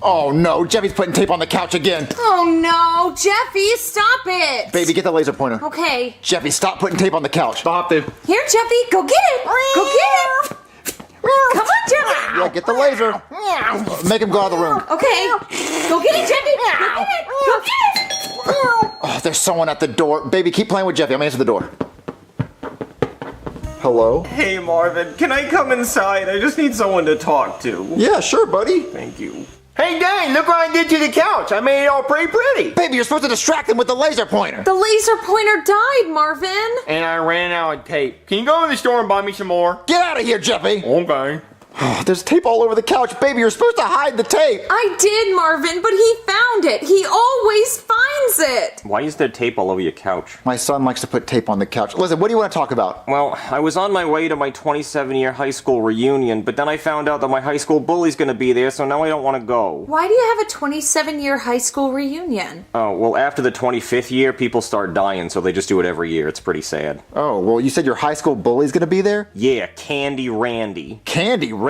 Oh no, Jeffy's putting tape on the couch again. Oh no, Jeffy, stop it! Baby, get the laser pointer. Okay. Jeffy, stop putting tape on the couch. Stop it. Here, Jeffy, go get it! Go get it! Come on, Jeffy! Yeah, get the laser. Make him go out of the room. Okay. Go get it, Jeffy! Go get it! Go get it! Oh, there's someone at the door. Baby, keep playing with Jeffy. I'm gonna answer the door. Hello? Hey Marvin, can I come inside? I just need someone to talk to. Yeah, sure, buddy. Thank you. Hey, Dane, look what I did to the couch. I made it all pretty. Baby, you're supposed to distract him with the laser pointer. The laser pointer died, Marvin! And I ran out of tape. Can you go to the store and buy me some more? Get out of here, Jeffy. Okay. There's tape all over the couch. Baby, you're supposed to hide the tape. I did, Marvin, but he found it. He always finds it. Why is there tape all over your couch? My son likes to put tape on the couch. Listen, what do you want to talk about? Well, I was on my way to my 27-year high school reunion, but then I found out that my high school bully's gonna be there, so now I don't want to go. Why do you have a 27-year high school reunion? Oh, well, after the 25th year, people start dying, so they just do it every year. It's pretty sad. Oh, well, you said your high school bully's gonna be there? Yeah, Candy Randy. Candy Randy?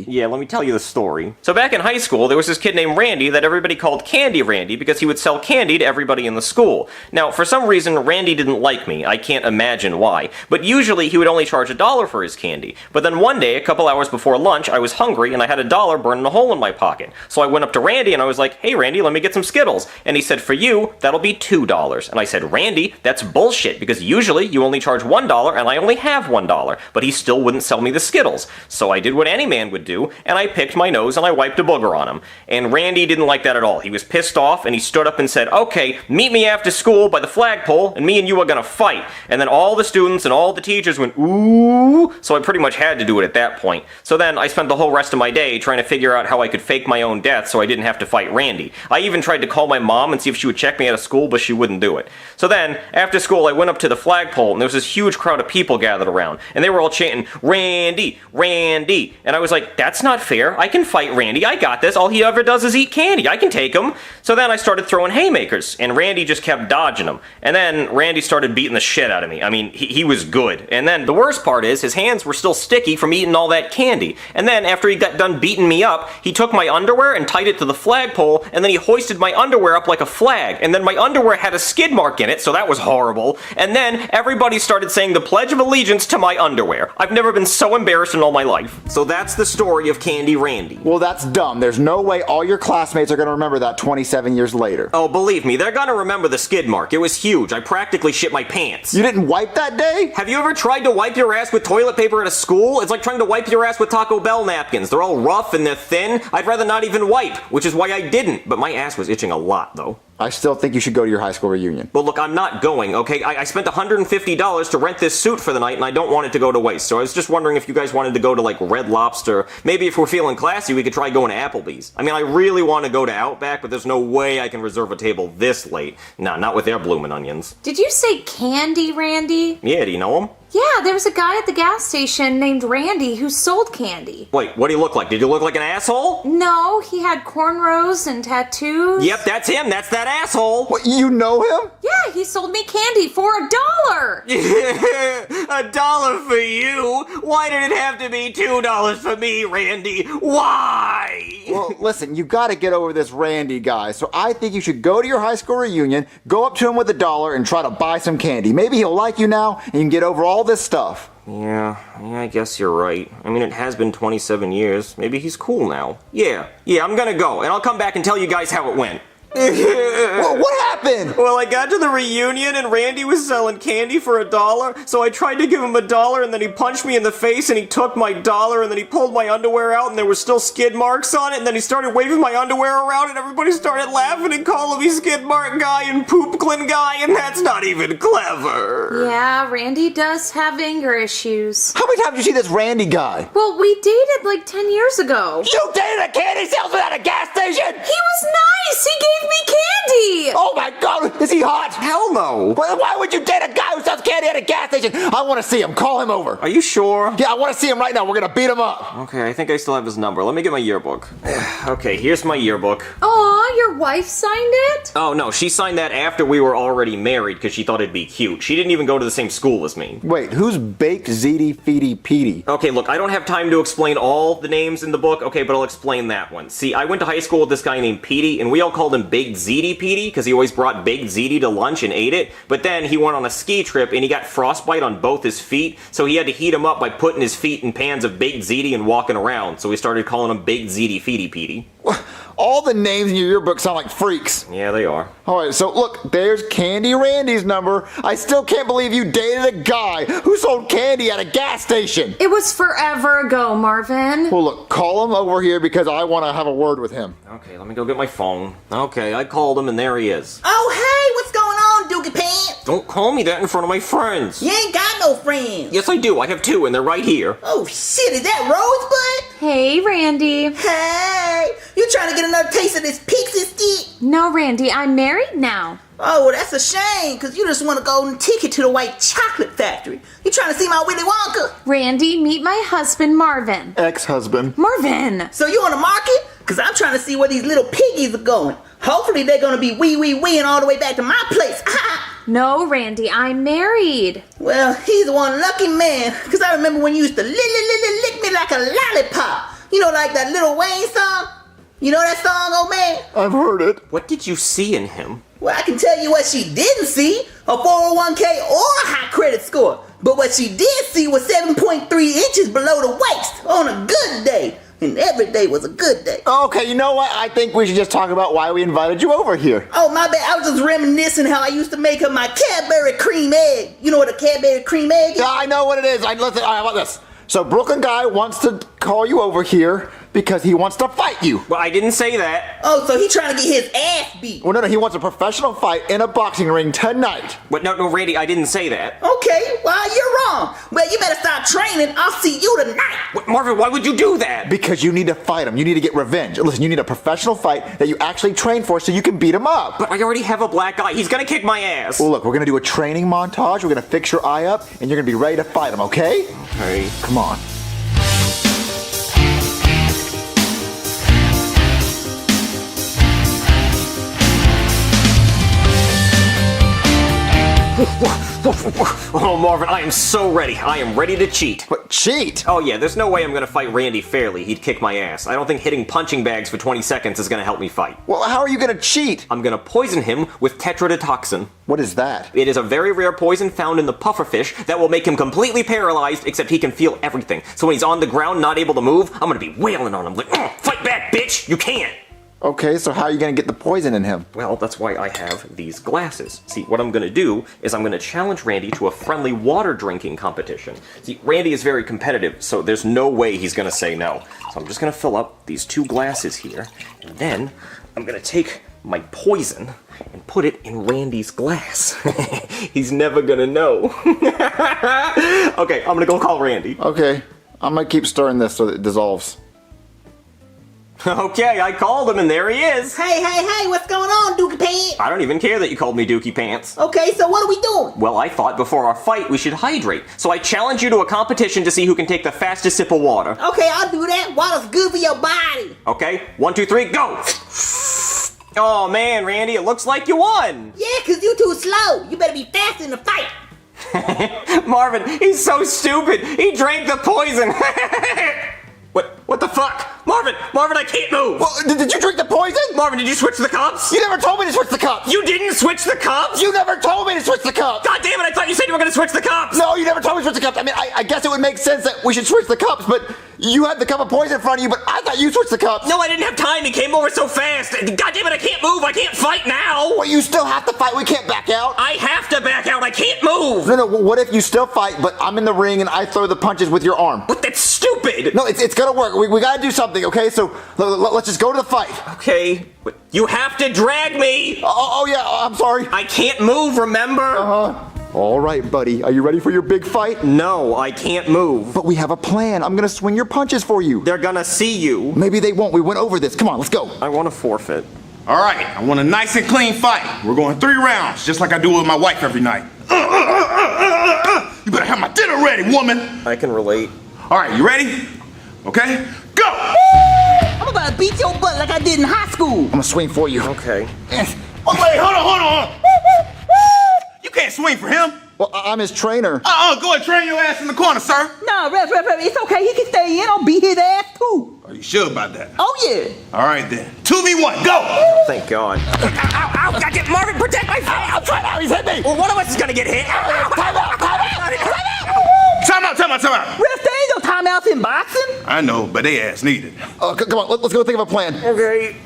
Yeah, let me tell you the story. So back in high school, there was this kid named Randy that everybody called Candy Randy because he would sell candy to everybody in the school. Now, for some reason, Randy didn't like me. I can't imagine why. But usually, he would only charge $1 for his candy. But then one day, a couple hours before lunch, I was hungry and I had $1 burning a hole in my pocket. So I went up to Randy and I was like, hey Randy, let me get some Skittles. And he said, for you, that'll be $2. And I said, Randy, that's bullshit because usually you only charge $1 and I only have $1. But he still wouldn't sell me the Skittles. So I did what any man would do, and I picked my nose and I wiped a booger on him. And Randy didn't like that at all. He was pissed off and he stood up and said, okay, meet me after school by the flagpole and me and you are gonna fight. And then all the students and all the teachers went, ooh, so I pretty much had to do it at that point. So then I spent the whole rest of my day trying to figure out how I could fake my own death so I didn't have to fight Randy. I even tried to call my mom and see if she would check me out of school, but she wouldn't do it. So then, after school, I went up to the flagpole and there was this huge crowd of people gathered around. And they were all chanting, Randy, Randy. And I was like, that's not fair. I can fight Randy. I got this. All he ever does is eat candy. I can take him. So then I started throwing haymakers, and Randy just kept dodging them. And then Randy started beating the shit out of me. I mean, he was good. And then the worst part is his hands were still sticky from eating all that candy. And then after he got done beating me up, he took my underwear and tied it to the flagpole, and then he hoisted my underwear up like a flag. And then my underwear had a skid mark in it, so that was horrible. And then everybody started saying the Pledge of Allegiance to my underwear. I've never been so embarrassed in all my life. So that's the story of Candy Randy. Well, that's dumb. There's no way all your classmates are going to remember that 27 years later. Oh, believe me, they're gonna remember the skid mark. It was huge. I practically shit my pants. You didn't wipe that day? Have you ever tried to wipe your ass with toilet paper at a school? It's like trying to wipe your ass with Taco Bell napkins. They're all rough and they're thin. I'd rather not even wipe, which is why I didn't. But my ass was itching a lot, though. I still think you should go to your high school reunion. Well, look, I'm not going, okay? I spent $150 to rent this suit for the night, and I don't want it to go to waste. So I was just wondering if you guys wanted to go to, like, Red Lobster. Maybe if we're feeling classy, we could try going to Applebee's. I mean, I really want to go to Outback, but there's no way I can reserve a table this late. Nah, not with their bloomin' onions. Did you say Candy Randy? Yeah, do you know him? Yeah, there was a guy at the gas station named Randy who sold candy. Wait, what do you look like? Did you look like an asshole? No, he had cornrows and tattoos. Yep, that's him. That's that asshole. What, you know him? Yeah, he sold me candy for $1. $1 for you? Why did it have to be $2 for me, Randy? Why? Well, listen, you gotta get over this Randy guy, so I think you should go to your high school reunion, go up to him with $1 and try to buy some candy. Maybe he'll like you now, and you can get over all this stuff. Yeah, I guess you're right. I mean, it has been 27 years. Maybe he's cool now. Yeah, I'm gonna go, and I'll come back and tell you guys how it went. What happened? Well, I got to the reunion and Randy was selling candy for $1, so I tried to give him $1 and then he punched me in the face and he took my $1 and then he pulled my underwear out and there were still skid marks on it and then he started waving my underwear around and everybody started laughing and calling me skid mark guy and poopglin guy, and that's not even clever. Yeah, Randy does have anger issues. How many times did you see this Randy guy? Well, we dated like 10 years ago. You dated a candy salesman at a gas station? He was nice! He gave gave me candy! Oh my God, is he hot? Hell no. Why would you date a guy who sells candy at a gas station? I want to see him. Call him over. Are you sure? Yeah, I want to see him right now. We're going to beat him up. Okay, I think I still have his number. Let me get my yearbook. Okay, here's my yearbook. Aw, your wife signed it? Oh no, she signed that after we were already married because she thought it'd be cute. She didn't even go to the same school as me. Wait, who's Baked Ziti Feety Petey? Okay, look, I don't have time to explain all the names in the book, okay, but I'll explain that one. See, I went to high school with this guy named Petey, and we all called him Baked Ziti Petey because he always brought baked ziti to lunch and ate it. But then he went on a ski trip and he got frostbite on both his feet, so he had to heat him up by putting his feet in pans of baked ziti and walking around. So we started calling him Baked Ziti Feety Petey. All the names in your yearbook sound like freaks. Yeah, they are. Alright, so look, there's Candy Randy's number. I still can't believe you dated a guy who sold candy at a gas station. It was forever ago, Marvin. Well, look, call him over here because I want to have a word with him. Okay, let me go get my phone. Okay, I called him and there he is. Oh, hey, what's going on, Dookie Pants? Don't call me that in front of my friends. You ain't got no friends. Yes, I do. I have two and they're right here. Oh, shit, is that Rosebud? Hey, Randy. Hey, you trying to get another taste of this pixie stick? No, Randy, I'm married now. Oh, well, that's a shame, because you just want a golden ticket to the white chocolate factory. You trying to see my Willy Wonka? Randy, meet my husband, Marvin. Ex-husband. Marvin! So you on the market? Because I'm trying to see where these little piggies are going. Hopefully they're going to be wee-wee-weeing all the way back to my place. No, Randy, I'm married. Well, he's one lucky man, because I remember when you used to lick me like a lollipop. You know, like that Lil Wayne song? You know that song, old man? I've heard it. What did you see in him? Well, I can tell you what she didn't see, a 401k or a high credit score. But what she did see was 7.3 inches below the waist on a good day. And every day was a good day. Okay, you know what? I think we should just talk about why we invited you over here. Oh, my bad. I was just reminiscing how I used to make her my Cadbury cream egg. You know what a Cadbury cream egg is? Yeah, I know what it is. Listen, how about this? So Brooklyn guy wants to call you over here because he wants to fight you. Well, I didn't say that. Oh, so he trying to get his ass beat. Well, no, he wants a professional fight in a boxing ring tonight. What? No, Randy, I didn't say that. Okay, well, you're wrong. Well, you better start training. I'll see you tonight. What, Marvin, why would you do that? Because you need to fight him. You need to get revenge. Listen, you need a professional fight that you actually train for so you can beat him up. But I already have a black eye. He's gonna kick my ass. Well, look, we're gonna do a training montage. We're gonna fix your eye up, and you're gonna be ready to fight him, okay? Okay. Come on. Oh, Marvin, I am so ready. I am ready to cheat. What, cheat? Oh, yeah, there's no way I'm gonna fight Randy fairly. He'd kick my ass. I don't think hitting punching bags for 20 seconds is gonna help me fight. Well, how are you gonna cheat? I'm gonna poison him with tetrodotoxin. What is that? It is a very rare poison found in the pufferfish that will make him completely paralyzed, except he can feel everything. So when he's on the ground, not able to move, I'm gonna be wailing on him like, fight back, bitch! You can't! Okay, so how are you gonna get the poison in him? Well, that's why I have these glasses. See, what I'm gonna do is I'm gonna challenge Randy to a friendly water drinking competition. See, Randy is very competitive, so there's no way he's gonna say no. So I'm just gonna fill up these two glasses here, and then I'm gonna take my poison and put it in Randy's glass. He's never gonna know. Okay, I'm gonna go call Randy. Okay, I'm gonna keep stirring this so that it dissolves. Okay, I called him and there he is. Hey, what's going on, Dookie Pants? I don't even care that you called me Dookie Pants. Okay, so what are we doing? Well, I thought before our fight we should hydrate. So I challenge you to a competition to see who can take the fastest sip of water. Okay, I'll do that. Water's good for your body. Okay, 1, 2, 3, go! Oh man, Randy, it looks like you won! Yeah, 'cause you too slow. You better be fast in the fight. Marvin, he's so stupid. He drank the poison. What the fuck? Marvin, I can't move. Well, did you drink the poison? Marvin, did you switch the cups? You never told me to switch the cups. You didn't switch the cups? You never told me to switch the cups. God damn it, I thought you said you were gonna switch the cups. No, you never told me to switch the cups. I mean, I guess it would make sense that we should switch the cups, but you had the cup of poison in front of you, but I thought you switched the cups. No, I didn't have time. He came over so fast. God damn it, I can't move. I can't fight now. Well, you still have to fight. We can't back out. I have to back out. I can't move. No, what if you still fight, but I'm in the ring and I throw the punches with your arm? But that's stupid. No, it's gonna work. We gotta do something, okay? So let's just go to the fight. Okay, but you have to drag me. Oh yeah, I'm sorry. I can't move, remember? All right, buddy. Are you ready for your big fight? No, I can't move. But we have a plan. I'm gonna swing your punches for you. They're gonna see you. Maybe they won't. We went over this. Come on, let's go. I want to forfeit. All right, I want a nice and clean fight. We're going 3 rounds, just like I do with my wife every night. You better have my dinner ready, woman. I can relate. All right, you ready? Okay, go! I'm about to beat your butt like I did in high school. I'm gonna swing for you. Okay. Oh, wait, hold on. You can't swing for him. Well, I'm his trainer. Go and train your ass in the corner, sir. No, ref, it's okay. He can stay in. I'll beat his ass too. Are you sure about that? Oh yeah. All right then. 2v1, go! Thank God. Ow, gotta get Marvin, protect my face! I'm trying out. He's hit me. Well, one of us is gonna get hit. Time out. Time out. Ref, there ain't no timeouts in boxing. I know, but they ass needed. Come on. Let's go think of a plan. Okay.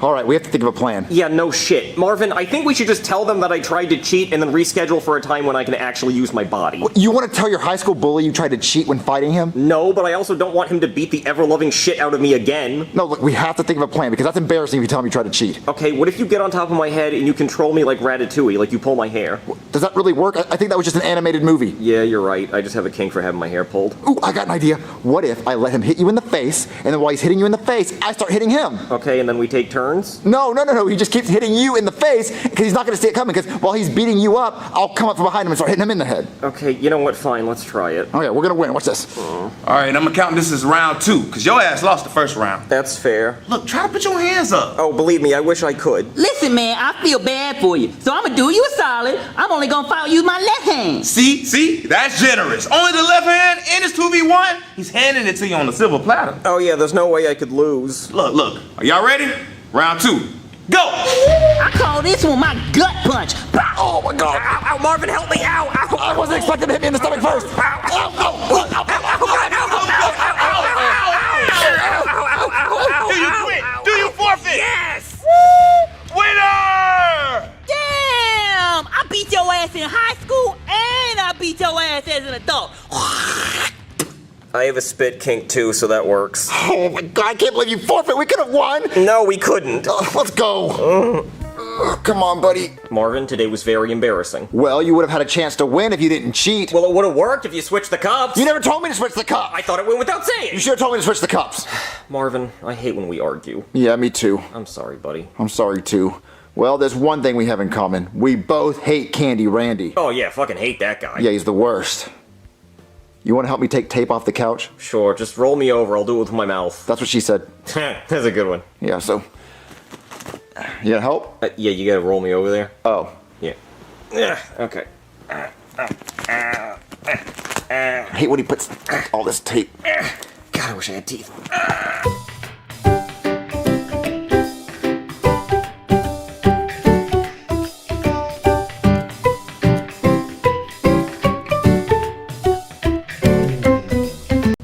All right, we have to think of a plan. Yeah, no shit. Marvin, I think we should just tell them that I tried to cheat and then reschedule for a time when I can actually use my body. You want to tell your high school bully you tried to cheat when fighting him? No, but I also don't want him to beat the ever-loving shit out of me again. No, look, we have to think of a plan because that's embarrassing if you tell him you tried to cheat. Okay, what if you get on top of my head and you control me like Ratatouille, like you pull my hair? Does that really work? I think that was just an animated movie. Yeah, you're right. I just have a kink for having my hair pulled. Ooh, I got an idea. What if I let him hit you in the face, and then while he's hitting you in the face, I start hitting him? Okay, and then we take turns? No. He just keeps hitting you in the face because he's not going to see it coming. Because while he's beating you up, I'll come up from behind him and start hitting him in the head. Okay, you know what? Fine, let's try it. Okay, we're going to win. Watch this. All right, I'm gonna count this as round 2, because your ass lost the first round. That's fair. Look, try to put your hands up. Oh, believe me, I wish I could. Listen, man, I feel bad for you, so I'm gonna do you a solid. I'm only gonna fight you with my left hand. See? That's generous. Only the left hand in his 2v1. He's handing it to you on the silver platter. Oh yeah, there's no way I could lose. Look. Are y'all ready? Round 2. Go! I call this one my gut punch. Oh my God! Ow, Marvin, help me! Ow! I wasn't expecting to hit me in the stomach first. Do you forfeit? Yes! Winner! Damn! I beat your ass in high school and I beat your ass as an adult. I have a spit kink too, so that works. Oh my God! I can't believe you forfeit. We could have won. No, we couldn't. Let's go. Come on, buddy. Marvin, today was very embarrassing. Well, you would have had a chance to win if you didn't cheat. Well, it would have worked if you switched the cups. You never told me to switch the cup. I thought it went without saying. You should have told me to switch the cups. Marvin, I hate when we argue. Yeah, me too. I'm sorry, buddy. I'm sorry too. Well, there's one thing we have in common. We both hate Candy Randy. Oh yeah, fucking hate that guy. Yeah, he's the worst. You want to help me take tape off the couch? Sure, just roll me over. I'll do it with my mouth. That's what she said. That's a good one. Yeah, so... You gotta help? Yeah, you gotta roll me over there. Oh. Yeah. Yeah, okay. I hate when he puts all this tape. God, I wish I had teeth.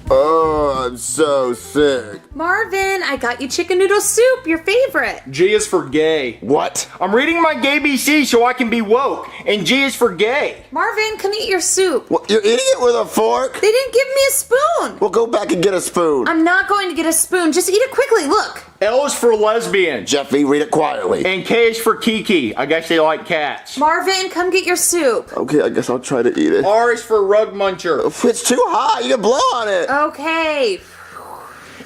Oh, I'm so sick. Marvin, I got you chicken noodle soup, your favorite. G is for gay. What? I'm reading my gay BC so I can be woke, and G is for gay. Marvin, come eat your soup. What, you're eating it with a fork? They didn't give me a spoon. Well, go back and get a spoon. I'm not going to get a spoon. Just eat it quickly. Look. L is for lesbian, Jeffy, read it quietly. and K is for Kiki. I guess they like cats. Marvin, come get your soup. Okay, I guess I'll try to eat it. R is for rug muncher, It's too hot. You can blow on it. Okay.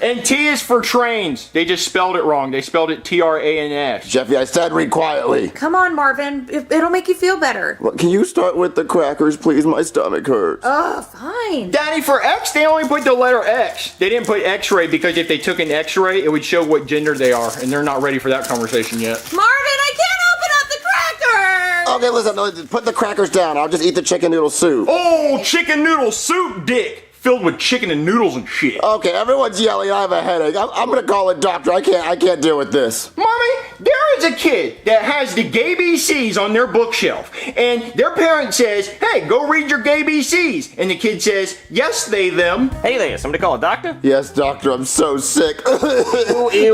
and T is for trains. They just spelled it wrong. They spelled it TRANS. Jeffy, I said read quietly. Come on, Marvin. It'll make you feel better. Look, can you start with the crackers, please? My stomach hurts. Oh, fine. Daddy, for X, they only put the letter X. They didn't put X-ray because if they took an X-ray, it would show what gender they are, and they're not ready for that conversation yet. Marvin, I can't open up the crackers. Okay, listen, put the crackers down. I'll just eat the chicken noodle soup. Oh, chicken noodle soup, dick! Filled with chicken and noodles and shit. Okay, everyone's yelling. I have a headache. I'm gonna call a doctor. I can't deal with this. Mommy, there is a kid that has the gay BCs on their bookshelf, and their parent says, "Hey, go read your gay BCs," and the kid says, "Yes, they, them." Hey there, somebody call a doctor? Yes, doctor, I'm so sick. Ooh, ew.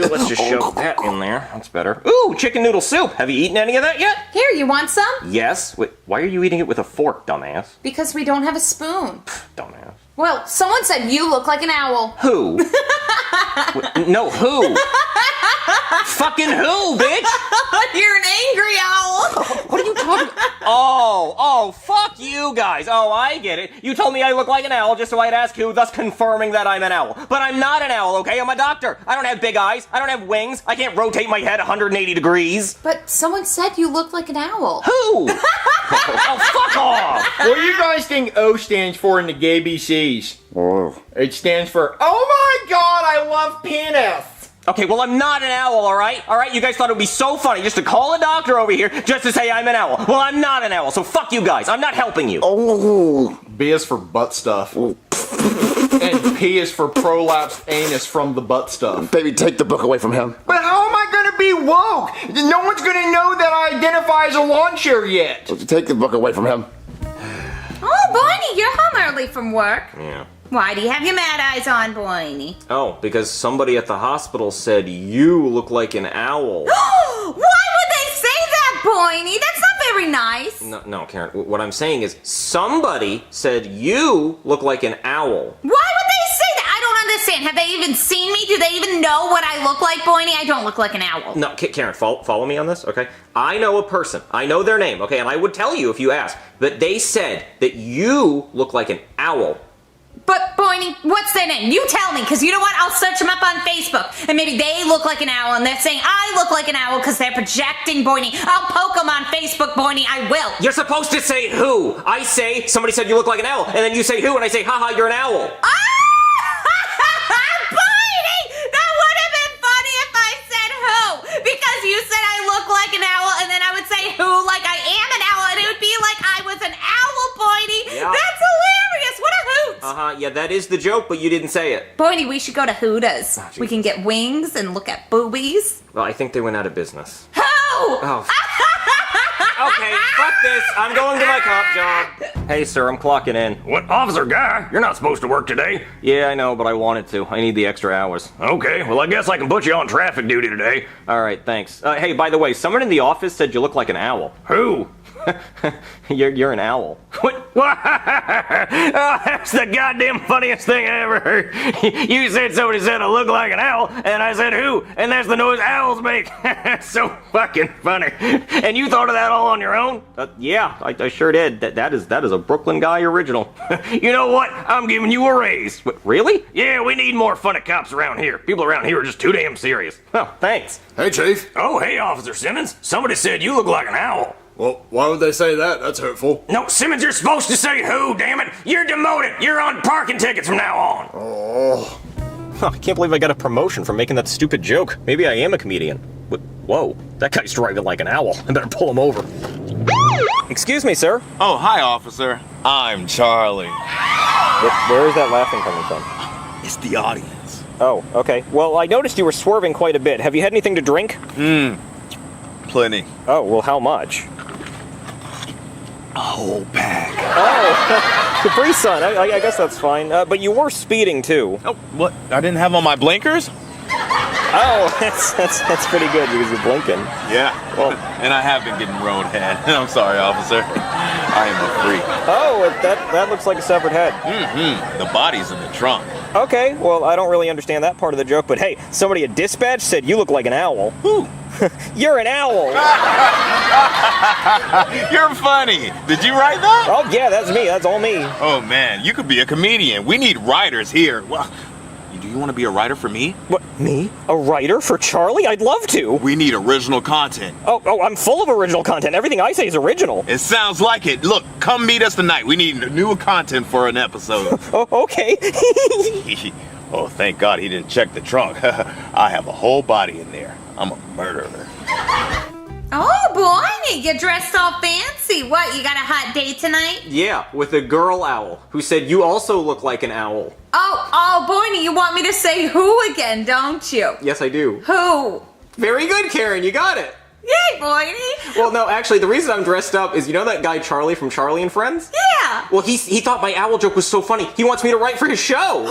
Let's just shove that in there. That's better. Ooh, chicken noodle soup. Have you eaten any of that yet? Here, you want some? Yes. Wait, why are you eating it with a fork, dumbass? Because we don't have a spoon. Dumbass. Well, someone said you look like an owl. Who? No, who? Fucking who, bitch? You're an angry owl. What are you talking about? Oh, fuck you guys. Oh, I get it. You told me I look like an owl just so I'd ask who, thus confirming that I'm an owl. But I'm not an owl, okay? I'm a doctor. I don't have big eyes. I don't have wings. I can't rotate my head 180 degrees. But someone said you look like an owl. Who? Oh, fuck off. What do you guys think O stands for in the ABCs? Oh. It stands for, oh my god, I love penis. Okay, well, I'm not an owl, all right? All right, you guys thought it would be so funny just to call a doctor over here just to say I'm an owl. Well, I'm not an owl, so fuck you guys. I'm not helping you. Oh. B is for butt stuff. And P is for prolapsed anus from the butt stuff. Baby, take the book away from him. But how am I gonna be woke? No one's gonna know that I identify as a lawn chair yet. Take the book away from him. Oh, Boynie, you're home early from work. Yeah. Why do you have your mad eyes on, Boynie? Oh, because somebody at the hospital said you look like an owl. Why would they say that, Boynie? That's not very nice. No, Karen, what I'm saying is somebody said you look like an owl. Why would they say that? I don't understand. Have they even seen me? Do they even know what I look like, Boynie? I don't look like an owl. No, Karen, follow me on this, okay? I know a person. I know their name, okay? And I would tell you if you asked. But they said that you look like an owl. But, Boynie, what's their name? You tell me, because you know what? I'll search them up on Facebook, and maybe they look like an owl, and they're saying I look like an owl because they're projecting, Boynie. I'll poke them on Facebook, Boynie. I will. You're supposed to say who. I say, somebody said you look like an owl, and then you say who, and I say, haha, you're an owl. Boynie! That would have been funny if I said who, because you said I look like an owl, and then I would say who like I am an owl, and it would be like I was an owl, Boynie. Yeah. That's hilarious. What a hoot. Yeah, that is the joke, but you didn't say it. Boynie, we should go to Hooters. We can get wings and look at boobies. Well, I think they went out of business. Who? Oh. Okay, fuck this. I'm going to my cop job. Hey, sir, I'm clocking in. What, Officer Guy? You're not supposed to work today. Yeah, I know, but I wanted to. I need the extra hours. Okay, well, I guess I can put you on traffic duty today. All right, thanks. Hey, by the way, someone in the office said you look like an owl. Who? You're an owl. What? Oh, that's the goddamn funniest thing I ever heard. You said somebody said I look like an owl, and I said who? And that's the noise owls make. So fucking funny. And you thought of that all on your own? Yeah, I sure did. That is a Brooklyn guy original. You know what? I'm giving you a raise. What, really? Yeah, we need more funny cops around here. People around here are just too damn serious. Oh, thanks. Hey, Chief. Oh, hey, Officer Simmons. Somebody said you look like an owl. Well, why would they say that? That's hurtful. No, Simmons, you're supposed to say who, damn it! You're demoted! You're on parking tickets from now on! Oh. I can't believe I got a promotion for making that stupid joke. Maybe I am a comedian. Whoa, that guy's driving like an owl. I better pull him over. Excuse me, sir. Oh, hi, officer. I'm Charlie. Where is that laughing coming from? It's the audience. Oh, okay. Well, I noticed you were swerving quite a bit. Have you had anything to drink? Plenty. Oh, well, how much? A whole bag. Oh, Capri Sun. I guess that's fine. But you were speeding, too. Oh, what? I didn't have on my blinkers? Oh, that's pretty good because you're blinking. Yeah. Well, and I have been getting roadhead. I'm sorry, officer. I am a freak. Oh, that looks like a severed head. The body's in the trunk. Okay, well, I don't really understand that part of the joke, but hey, somebody at dispatch said you look like an owl. Who? You're an owl. You're funny. Did you write that? Oh, yeah, that's me. That's all me. Oh, man, you could be a comedian. We need writers here. Well, do you want to be a writer for me? What, me? A writer for Charlie? I'd love to. We need original content. Oh, I'm full of original content. Everything I say is original. It sounds like it. Look, come meet us tonight. We need new content for an episode. Oh, okay. Oh, thank God he didn't check the trunk. I have a whole body in there. I'm a murderer. Oh, Boynie, you're dressed all fancy. What, you got a hot date tonight? Yeah, with a girl owl who said you also look like an owl. Oh, Boynie, you want me to say who again, don't you? Yes, I do. Who? Very good, Karen. You got it. Yay, Boynie. Well, no, actually, the reason I'm dressed up is, you know that guy Charlie from Charlie and Friends? Yeah. Well, he thought my owl joke was so funny, he wants me to write for his show.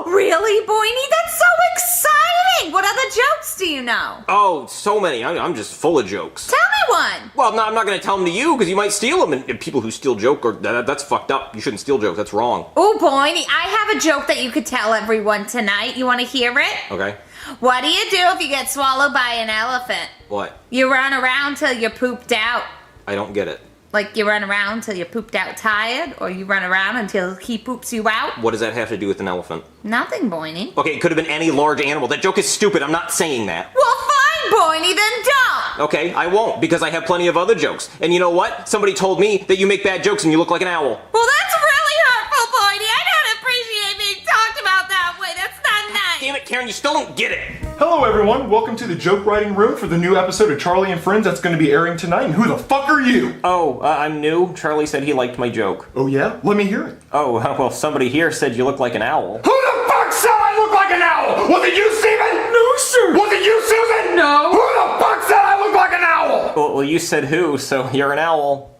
Really, Boynie? That's so exciting. kidding! What other jokes do you know? Oh, so many. I'm just full of jokes. Tell me one! Well, no, I'm not going to tell them to you because you might steal them. And people who steal joke, that's fucked up. You shouldn't steal jokes. That's wrong. Oh, Boiny, I have a joke that you could tell everyone tonight. You want to hear it? Okay. What do you do if you get swallowed by an elephant? What? You run around till you're pooped out. I don't get it. Like you run around till you're pooped out tired, or you run around until he poops you out? What does that have to do with an elephant? Nothing, Boiny. Okay, it could have been any large animal. That joke is stupid. I'm not saying that. Well, fine, Boiny, then don't! Okay, I won't because I have plenty of other jokes. And you know what? Somebody told me that you make bad jokes and you look like an owl. Well, that's really hurtful, Boiny. I don't appreciate being talked about that way. That's not nice. Damn it, Karen, you still don't get it. Hello, everyone. Welcome to the joke writing room for the new episode of Charlie and Friends that's going to be airing tonight. And who the fuck are you? Oh, I'm new. Charlie said he liked my joke. Oh, yeah? Let me hear it. Oh, well, somebody here said you look like an owl. Who the fuck said I look like an owl? Was it you, Steven? No, sir. Was it you, Susan? No. Who the fuck said I look like an owl? Well, you said who, so you're an owl.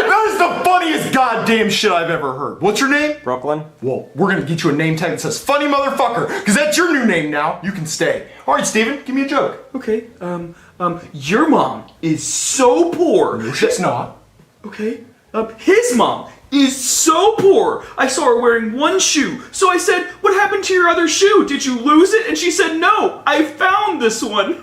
That is the funniest goddamn shit I've ever heard. What's your name? Brooklyn? Well, we're gonna get you a name tag that says funny motherfucker, because that's your new name now. You can stay. Alright, Steven, give me a joke. Okay, your mom is so poor. No, she's not. Okay, his mom is so poor. I saw her wearing one shoe. So I said, what happened to your other shoe? Did you lose it? And she said, no, I found this one.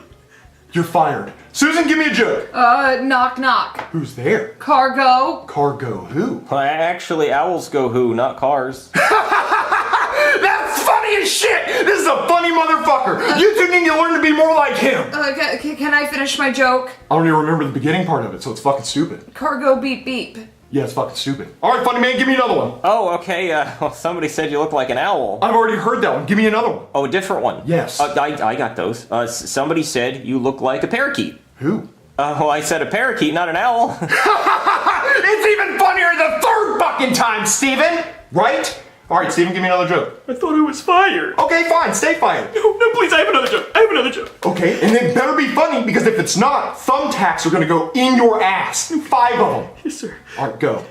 You're fired. Susan, give me a joke. Knock knock. Who's there? Cargo. Cargo who? Well, actually, owls go who, not cars. That's funny as shit! This is a funny motherfucker! You two need to learn to be more like him! Can I finish my joke? I don't even remember the beginning part of it, so it's fucking stupid. Cargo beep beep. Yeah, it's fucking stupid. Alright, funny man, give me another one. Oh, okay, well, somebody said you look like an owl. I've already heard that one. Give me another one. Oh, a different one? Yes. I got those. Somebody said you look like a parakeet. Who? Well, I said a parakeet, not an owl. It's even funnier the third fucking time, Steven! Right? Alright, Steven, give me another joke. I thought I was fired. Okay, fine, stay fired. No, please, I have another joke. Okay, and it better be funny, because if it's not, thumbtacks are gonna go in your ass. 5 of them. Yes, sir. Alright, go.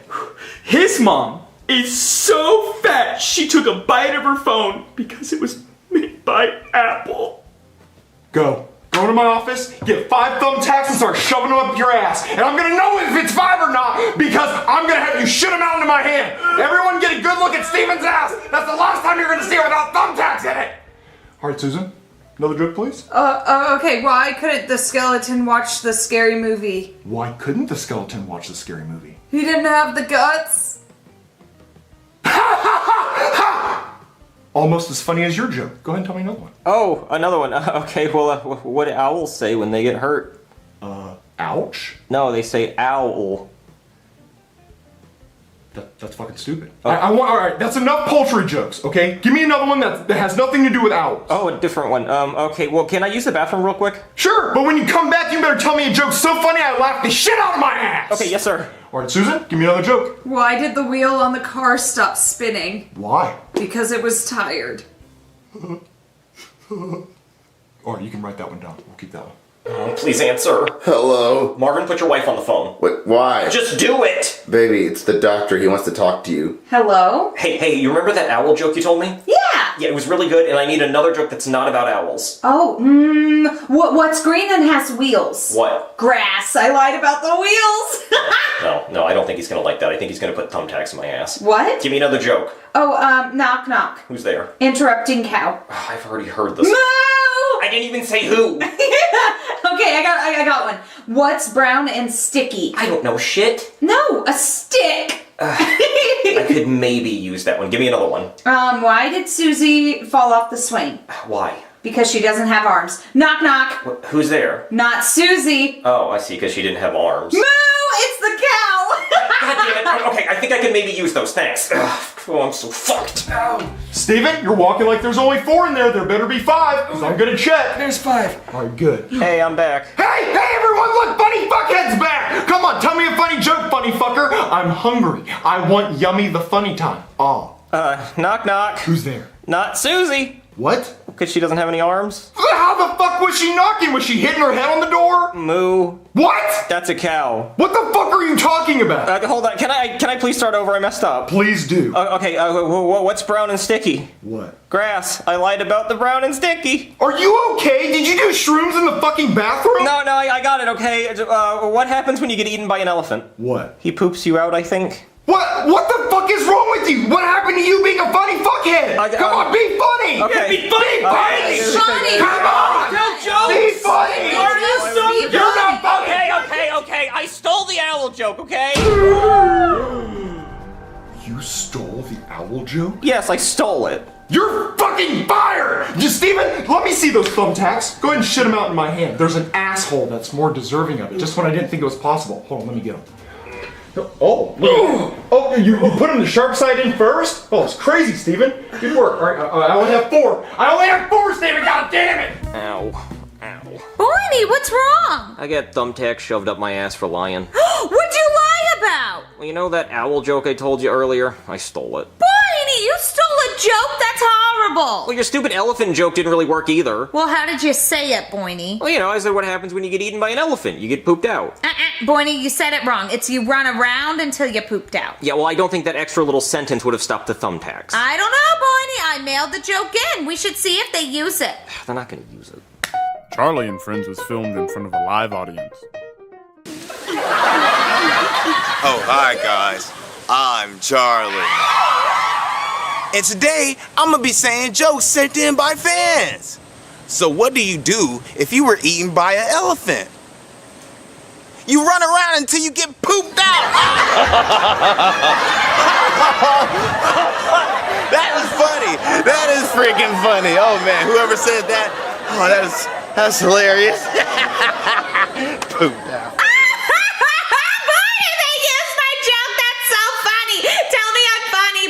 His mom is so fat she took a bite of her phone because it was made by Apple. Go. Go to my office, get 5 thumbtacks and start shoving them up your ass. And I'm gonna know if it's 5 or not because I'm gonna have you shit them out into my hand. Everyone get a good look at Steven's ass. That's the last time you're gonna see it without thumbtacks in it. Alright, Susan. Another joke, please. Okay, why couldn't the skeleton watch the scary movie? Why couldn't the skeleton watch the scary movie? He didn't have the guts. Almost as funny as your joke. Go ahead and tell me another one. Oh, another one. Okay, well, what do owls say when they get hurt? Ouch? No, they say owl. That's fucking stupid. Alright, that's enough poultry jokes, okay? Give me another one that has nothing to do with owls. Oh, a different one. Okay, well, can I use the bathroom real quick? Sure, but when you come back, you better tell me a joke so funny I laugh the shit out of my ass! Okay, yes, sir. Alright, Susan, give me another joke. Why did the wheel on the car stop spinning? Why? Because it was tired. Alright, you can write that one down. We'll keep that one. Please answer. Hello? Marvin, put your wife on the phone. Wait, why? Just do it! Baby, it's the doctor. He wants to talk to you. Hello? Hey, you remember that owl joke you told me? Yeah! Yeah, it was really good, and I need another joke that's not about owls. Oh, what's green and has wheels? What? Grass. I lied about the wheels. No, I don't think he's gonna like that. I think he's gonna put thumbtacks in my ass. What? Give me another joke. Oh, knock knock. Who's there? Interrupting cow. Oh, I've already heard this. Moo! I didn't even say who. Okay, I got one. What's brown and sticky? I don't know shit. No, a stick. I could maybe use that one. Give me another one. Why did Susie fall off the swing? Why? Because she doesn't have arms. Knock knock. Who's there? Not Susie. Oh, I see, because she didn't have arms. Moo! It's the cow. God damn it. Okay, I think I can maybe use those. Thanks. Ugh. Oh, I'm so fucked. Ow. Steven, you're walking like there's only 4 in there. There better be 5, because I'm gonna check. There's 5. Alright, good. Hey, I'm back. Hey, everyone, look, Funny Fuckhead's back! Come on, tell me a funny joke, funny fucker. I'm hungry. I want yummy the funny time. Oh. Knock knock. Who's there? Not Susie. What? Because she doesn't have any arms? How the fuck was she knocking? Was she hitting her head on the door? Moo. What? That's a cow. What the fuck are you talking about? Hold on. Can I please start over? I messed up. Please do. Okay, what's brown and sticky? What? Grass. I lied about the brown and sticky. Are you okay? Did you do shrooms in the fucking bathroom? No, I got it, okay? What happens when you get eaten by an elephant? What? He poops you out, I think. What the fuck is wrong with you? What happened to you being a funny fuckhead? Come on, be funny! Okay. Be funny! Funny! Come on! Tell jokes! Be funny! You're not funny! Okay, I stole the owl joke, okay? You stole the owl joke? Yes, I stole it. You're fucking fired! Just Steven, let me see those thumbtacks. Go ahead and shit them out in my hand. There's an asshole that's more deserving of it, just when I didn't think it was possible. Hold on, let me get them. Oh, you put him the sharp side in first? Oh, it's crazy, Steven. Good work. All right, I only have 4. I only have 4, Steven, god damn it! Ow. Boiny, what's wrong? I got thumbtacks shoved up my ass for lying. What'd you lie about? Well, you know that owl joke I told you earlier? I stole it. Boiny, you stole a joke? That's horrible. Well, your stupid elephant joke didn't really work either. Well, how did you say it, Boiny? Well, you know, I said what happens when you get eaten by an elephant. You get pooped out. Boiny, you said it wrong. It's you run around until you pooped out. Yeah, well, I don't think that extra little sentence would have stopped the thumbtacks. I don't know, Boiny. I mailed the joke in. We should see if they use it. They're not gonna use it. Charlie and Friends was filmed in front of a live audience. Oh, hi guys. I'm Charlie. And today, I'm gonna be saying jokes sent in by fans. So what do you do if you were eaten by an elephant? You run around until you get pooped out. That is funny. That is freaking funny. Oh man, whoever said that, that's hilarious. Pooped out.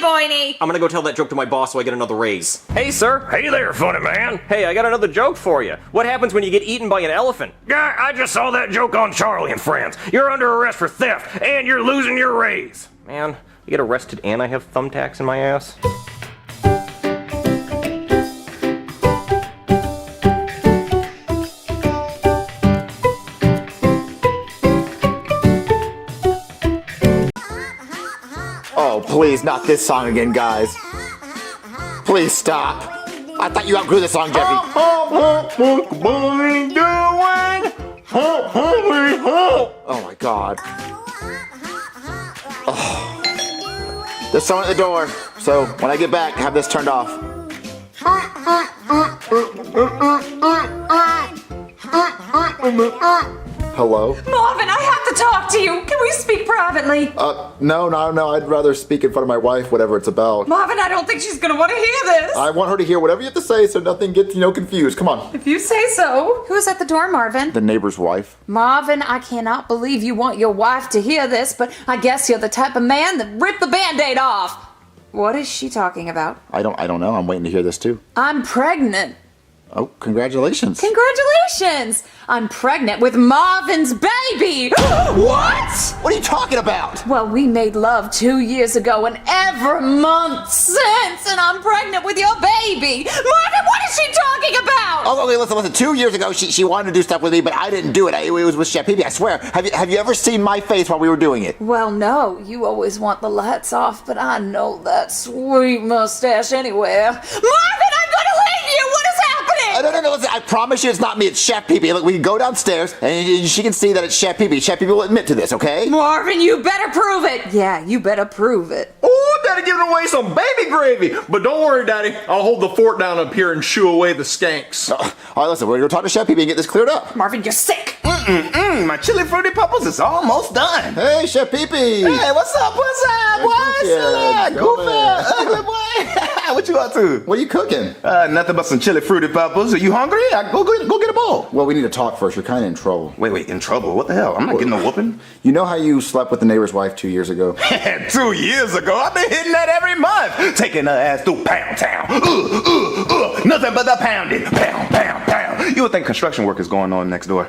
Boiny. I'm gonna go tell that joke to my boss so I get another raise. Hey, sir. Hey there, funny man. Hey, I got another joke for you. What happens when you get eaten by an elephant? Yeah, I just saw that joke on Charlie and Friends. You're under arrest for theft, and you're losing your raise. Man, you get arrested and I have thumbtacks in my ass? Oh, please, not this song again, guys. Please stop. I thought you outgrew the song, Jeffy. Oh my god. Oh. There's someone at the door, so when I get back, have this turned off. Hello? Marvin, I have to talk to you. Can we speak privately? No, I'd rather speak in front of my wife, whatever it's about. Marvin, I don't think she's gonna want to hear this. I want her to hear whatever you have to say so nothing gets, confused. Come on. If you say so. Who's at the door, Marvin? The neighbor's wife. Marvin, I cannot believe you want your wife to hear this, but I guess you're the type of man that ripped the Band-Aid off. What is she talking about? I don't know. I'm waiting to hear this too. I'm pregnant. Oh, congratulations. Congratulations! I'm pregnant with Marvin's baby! What? What are you talking about? Well, we made love 2 years ago and every month since, and I'm pregnant with your baby! Marvin, what is she talking about? Oh, okay, listen. 2 years ago, she wanted to do stuff with me, but I didn't do it. It was with Chef Pee-Pee, I swear. Have you ever seen my face while we were doing it? Well, no. You always want the lights off, but I know that sweet mustache anywhere. Marvin, I'm gonna leave you! What is happening? No, listen, I promise you it's not me, it's Chef Pee-Pee. Look, we can go downstairs, and she can see that it's Chef Pee-Pee. Chef Pee-Pee will admit to this, okay? Marvin, you better prove it! Yeah, you better prove it. Oh, Daddy giving away some baby gravy. But don't worry, Daddy. I'll hold the fort down up here and shoo away the skanks. All right, listen, we're going to go talk to Chef Pee-Pee and get this cleared up. Marvin, you're sick! My chili fruity pupples is almost done. Hey, Chef Pee-Pee. Hey, what's up, boy? Goofy, ugly boy. What you up to? What are you cooking? Nothing but some chili fruity pupples. Are you hungry? Go get a bowl. Well, we need to talk first. You're kind of in trouble. Wait, in trouble? What the hell? I'm not getting no whooping. You know how you slept with the neighbor's wife 2 years ago? 2 years ago? I've been hitting that every month. Taking her ass through Pound Town. Nothing but the pounding. Pound. You would think construction work is going on next door.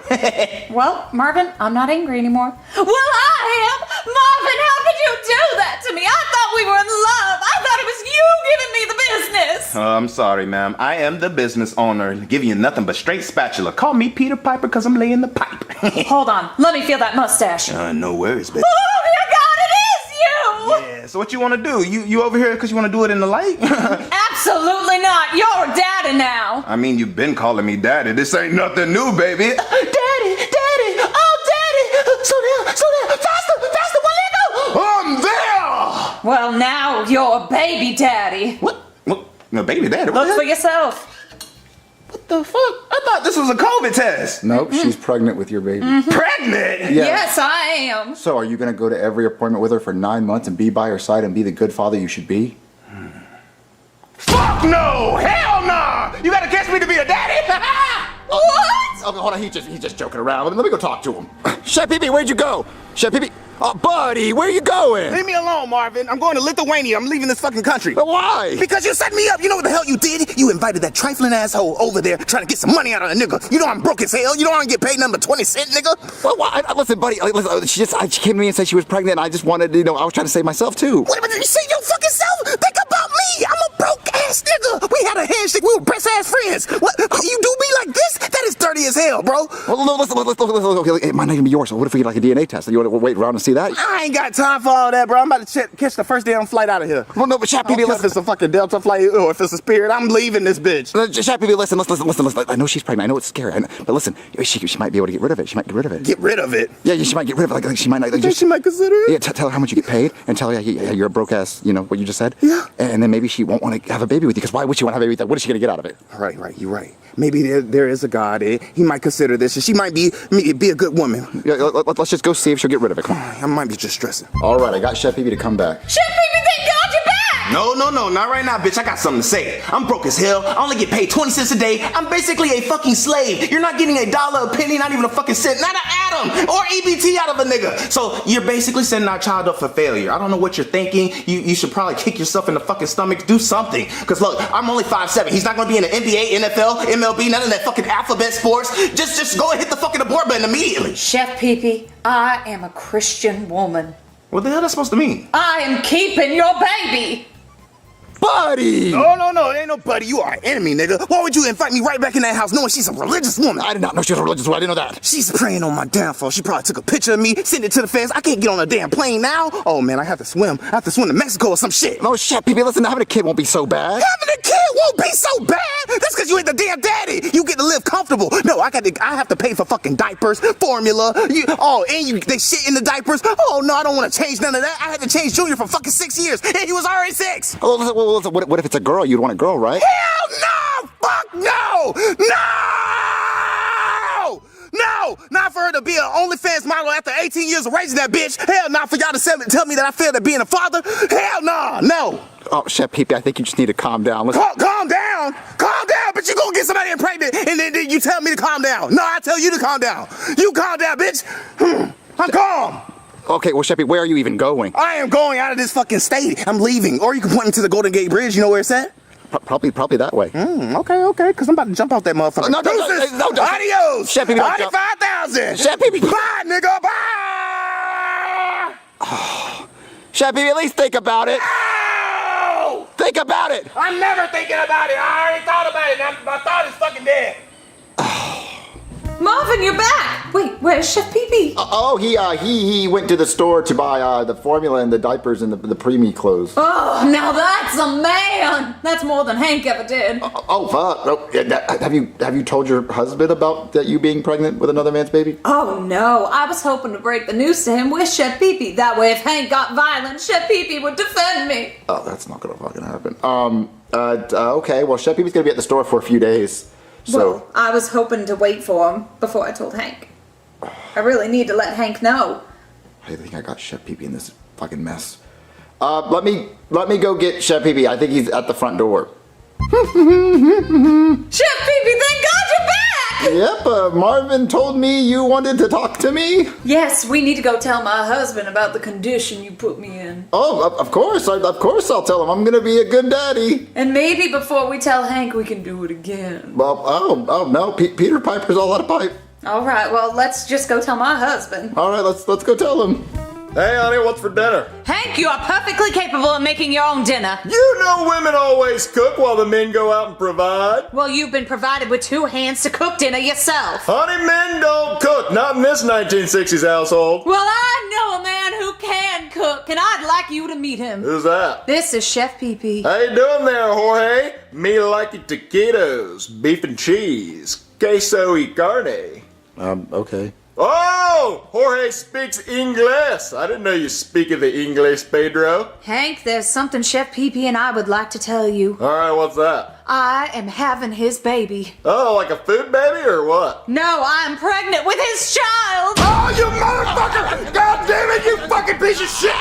Well, Marvin, I'm not angry anymore. Well, I am! Marvin, how could you do that to me? I thought we were in love. I thought it was you giving me the business. I'm sorry, ma'am. I am the business owner. Give you nothing but straight spatula. Call me Peter Piper because I'm laying the pipe. Hold on. Let me feel that mustache. No worries, baby. Oh my God, it is you! Yeah, so what you want to do? You over here because you want to do it in the light? Absolutely not. You're daddy now. I mean, you've been calling me daddy. This ain't nothing new, baby. Daddy, daddy, oh daddy! So there, faster, one leg go! I'm there! Well, now you're baby daddy. What? No, baby daddy? Look for yourself. What the fuck? I thought this was a COVID test. Nope, she's pregnant with your baby. Pregnant? Yeah. Yes, I am. So are you gonna go to every appointment with her for 9 months and be by her side and be the good father you should be? Fuck no! Hell nah! You gotta catch me to be a daddy? What? Oh, hold on, he's just joking around. Let me go talk to him. Chef Pee-Pee, where'd you go? Chef Pee-Pee, oh, buddy, where you going? Leave me alone, Marvin. I'm going to Lithuania. I'm leaving this fucking country. But why? Because you set me up. You know what the hell you did? You invited that trifling asshole over there trying to get some money out of a nigga. You know I'm broke as hell. You know I don't get paid nothing but 20 cents, nigga. Well, why? Listen, buddy, listen, she came to me and said she was pregnant, and I just wanted, I was trying to save myself, too. What about you say your fucking self? Think about me. I'm a broke ass nigga. We had a handshake. We were best ass friends. What? You do me like this? That is dirty as hell, bro. Well, no, listen, it might not even be yours, so what if we get like a DNA test? You want to wait around and see that? I ain't got time for all that, bro. I'm about to catch the first damn flight out of here. Well, no, but Chef Pee-Pee, If it's a fucking Delta flight or if it's a Spirit, I'm leaving this bitch. Chef Pee-Pee, listen. I know she's pregnant. I know it's scary, but listen, she might be able to get rid of it. She might get rid of it. Get rid of it? Yeah, she might get rid of it. Like she might not. She might consider it? Yeah, tell her how much you get paid, and tell her you're a broke ass. You know what you just said. Yeah. And then maybe she won't want to have a baby with you, because why would she want to have a baby with that? What is she gonna get out of it? Right. You're right. Maybe there is a God. He might consider this, and she might be a good woman. Yeah, let's just go see if she'll get rid of it. Come on. I might be just stressing. All right, I got Chef Pee-Pee to come back. Chef Pee-Pee, thank God you're back! No, not right now, bitch. I got something to say. I'm broke as hell. I only get paid 20 cents a day. I'm basically a fucking slave. You're not getting a dollar, a penny, not even a fucking cent, not an atom or EBT out of a nigga. So you're basically setting our child up for failure. I don't know what you're thinking. You should probably kick yourself in the fucking stomach. Do something. Because look, I'm only 5'7". He's not going to be in the NBA, NFL, MLB, none of that fucking alphabet sports. Just go and hit the fucking abort button immediately. Chef Pee-Pee, I am a Christian woman. What the hell that's supposed to mean? I am keeping your baby. Buddy! No, it ain't no buddy. You are an enemy, nigga. Why would you invite me right back in that house knowing she's a religious woman? I did not know she was a religious woman. I didn't know that. She's praying on my downfall. She probably took a picture of me, sent it to the fans. I can't get on a damn plane now. Oh, man, I have to swim. I have to swim to Mexico or some shit. No, Chef Pee-Pee, listen, having a kid won't be so bad. Having a kid won't be so bad. That's because you ain't the damn daddy. You get to live comfortable. No, I have to pay for fucking diapers, formula. They shit in the diapers. Oh, no, I don't want to change none of that. I had to change Junior for fucking 6 years, and he was already 6. Well, listen, what if it's a girl? You'd want a girl, right? Hell no! Fuck no! No! Not for her to be an OnlyFans model after 18 years of raising that bitch. Hell no! For y'all to tell me that I failed at being a father. Hell no! Oh, Chef Pee-Pee, I think you just need to calm down. Calm down, but you gonna get somebody impregnated and then you tell me to calm down. No, I tell you to calm down. You calm down, bitch. I'm calm. Okay, well, Chef Pee-Pee, where are you even going? I am going out of this fucking state. I'm leaving. Or you can point me to the Golden Gate Bridge. You know where it's at? Probably that way. Okay, because I'm about to jump out that motherfucker. No, adios. Chef Pee-Pee, 95,000. Chef Pee-Pee. Bye, nigga. Bye. Chef Pee-Pee, at least think about it. No! Think about it. I'm never thinking about it. I already thought about it. And my thought is fucking dead. Marvin, you're back. Wait, where's Chef Pee-Pee? He went to the store to buy the formula and the diapers and the preemie clothes. Oh, now that's a man. That's more than Hank ever did. Fuck. Have you told your husband about that you being pregnant with another man's baby? Oh no, I was hoping to break the news to him with Chef Pee-Pee. That way if Hank got violent, Chef Pee-Pee would defend me. Oh, that's not gonna fucking happen. Okay, well, Chef Pee-Pee's gonna be at the store for a few days. So well, I was hoping to wait for him before I told Hank. I really need to let Hank know. I think I got Chef Pee-Pee in this fucking mess. Let me go get Chef Pee-Pee. I think he's at the front door. Chef Pee-Pee, thank God you're back! Yep, Marvin told me you wanted to talk to me. Yes, we need to go tell my husband about the condition you put me in. Oh, of course I'll tell him. I'm gonna be a good daddy. And maybe before we tell Hank, we can do it again. Well, no, Peter Piper's all out of pipe. All right, well, let's just go tell my husband. All right, let's go tell him. Hey, honey, what's for dinner? Hank, you are perfectly capable of making your own dinner. You know women always cook while the men go out and provide. Well, you've been provided with 2 hands to cook dinner yourself. Honey, men don't cook, not in this 1960s household. Well, I know a man who can cook, and I'd like you to meet him. Who's that? This is Chef Pee-Pee. How you doing there, Jorge? Me like it taquitos, beef and cheese, queso y carne. Okay. Oh, Jorge speaks English. I didn't know you speak of the English, Pedro. Hank, there's something Chef Pee-Pee and I would like to tell you. All right, what's that? I am having his baby. Oh, like a food baby or what? No, I'm pregnant with his child. Oh, you motherfucker! God damn it, you fucking piece of shit!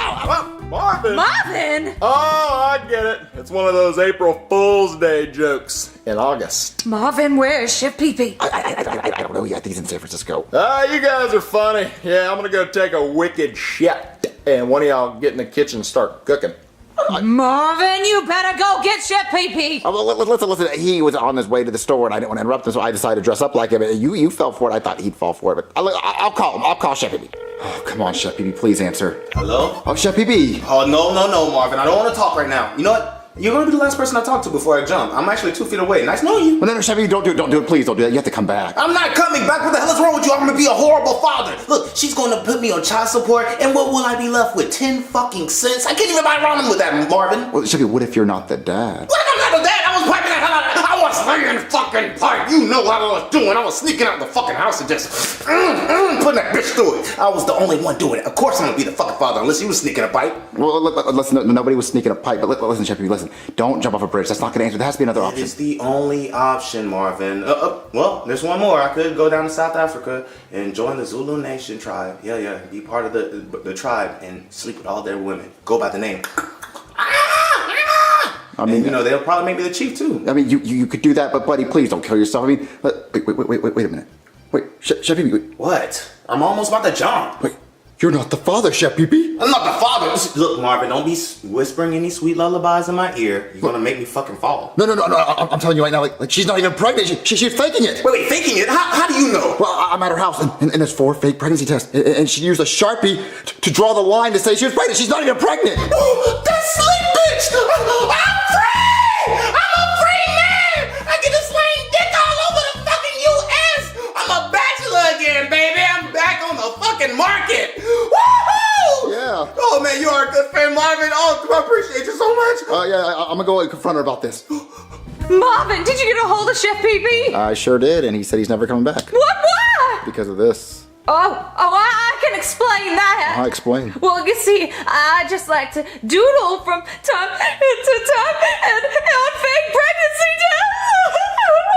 Marvin? Marvin? Oh, I get it. It's one of those April Fool's Day jokes in August. Marvin, where is Chef Pee-Pee? I don't know yet. I think he's in San Francisco. You guys are funny. Yeah, I'm gonna go take a wicked shit, and one of y'all get in the kitchen and start cooking. Marvin, you better go get Chef Pee-Pee. Listen. He was on his way to the store, and I didn't want to interrupt him, so I decided to dress up like him. You fell for it. I thought he'd fall for it, but I'll call him. I'll call Chef Pee-Pee. Oh, come on, Chef Pee-Pee, please answer. Hello? Oh, Chef Pee-Pee. Oh, no, Marvin. I don't want to talk right now. You know what? You're going to be the last person I talk to before I jump. I'm actually 2 feet away. Nice knowing you. No, Chef Pee-Pee, don't do it. Please don't do that. You have to come back. I'm not coming back. What the hell is wrong with you? I'm going to be a horrible father. Look, she's going to put me on child support, and what will I be left with? 10 fucking cents? I can't even buy ramen with that, Marvin. Well, Chef Pee-Pee, what if you're not the dad? What if I'm not the dad? I was piping the hell out of it. I was laying fucking pipe. You know what I was doing. I was sneaking out the fucking house and just putting that bitch through it. I was the only one doing it. Of course I'm going to be the fucking father unless you was sneaking a pipe. Well, listen, nobody was sneaking a pipe, but listen, Chef Pee-Pee, listen. Don't jump off a bridge. That's not going to answer. There has to be another option. It's the only option, Marvin. Well, there's one more. I could go down to South Africa and join the Zulu Nation tribe. Yeah. Be part of the tribe and sleep with all their women. Go by the name. I mean, and, they'll probably make me the chief too. I mean, you could do that, but buddy, please don't kill yourself. I mean, wait a minute. Wait, Chef Pee-Pee. What? I'm almost about to jump. Wait, you're not the father, Chef Pee-Pee. I'm not the father. Look, Marvin, don't be whispering any sweet lullabies in my ear. You're gonna make me fucking fall. No. I'm telling you right now, like she's not even pregnant. She's faking it. Wait, faking it? How do you know? Well, I'm at her house, and there's 4 fake pregnancy tests, and she used a Sharpie to draw the line to say she was pregnant. She's not even pregnant. Oh, that slick bitch! I'm free! I'm a free man! I get to sling dick all over the fucking U.S. I'm a bachelor again, baby. I'm back on the fucking market. Woohoo! Yeah. Oh man, you are a good friend, Marvin. Oh, I appreciate you so much. Yeah, I'm gonna go and confront her about this. Marvin, did you get a hold of Chef Pee-Pee? I sure did, and he said he's never coming back. What? Because of this. I can explain that. I'll explain. Well, you see, I just like to doodle from time to time and on fake pregnancy tests.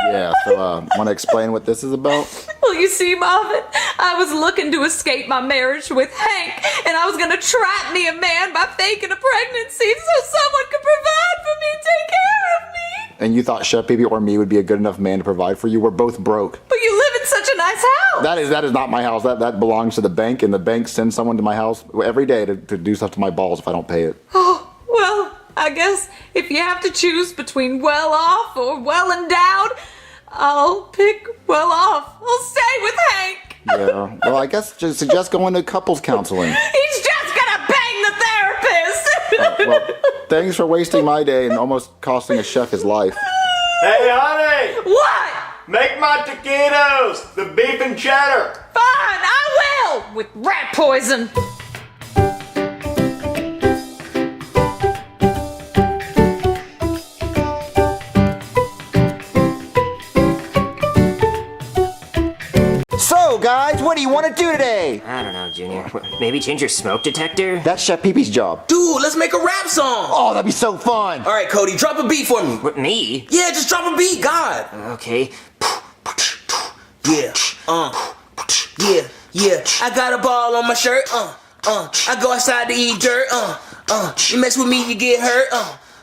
Yeah, so want to explain what this is about? Well, you see, Marvin, I was looking to escape my marriage with Hank, and I was gonna trap me a man by faking a pregnancy so someone could provide for me and take care of me. And you thought Chef Pee-Pee or me would be a good enough man to provide for you? We're both broke. But you live in such a nice house. That is not my house. That belongs to the bank, and the bank sends someone to my house every day to do stuff to my balls if I don't pay it. Oh, well, I guess if you have to choose between well off or well endowed, I'll pick well off. I'll stay with Hank. Yeah, well, I guess just suggest going to couples counseling. He's just gonna bang the therapist. Well, thanks for wasting my day and almost costing a chef his life. Hey, honey! What? Make my taquitos, the beef and cheddar. Fine, I will, with rat poison. So, guys, what do you want to do today? I don't know, Junior. Maybe change your smoke detector? That's Chef Pee-Pee's job. Dude, let's make a rap song. Oh, that'd be so fun. All right, Cody, drop a beat for me. What, me? Yeah, just drop a beat, God. Okay. Yeah, yeah. I got a ball on my shirt, I go outside to eat dirt, you mess with me, you get hurt,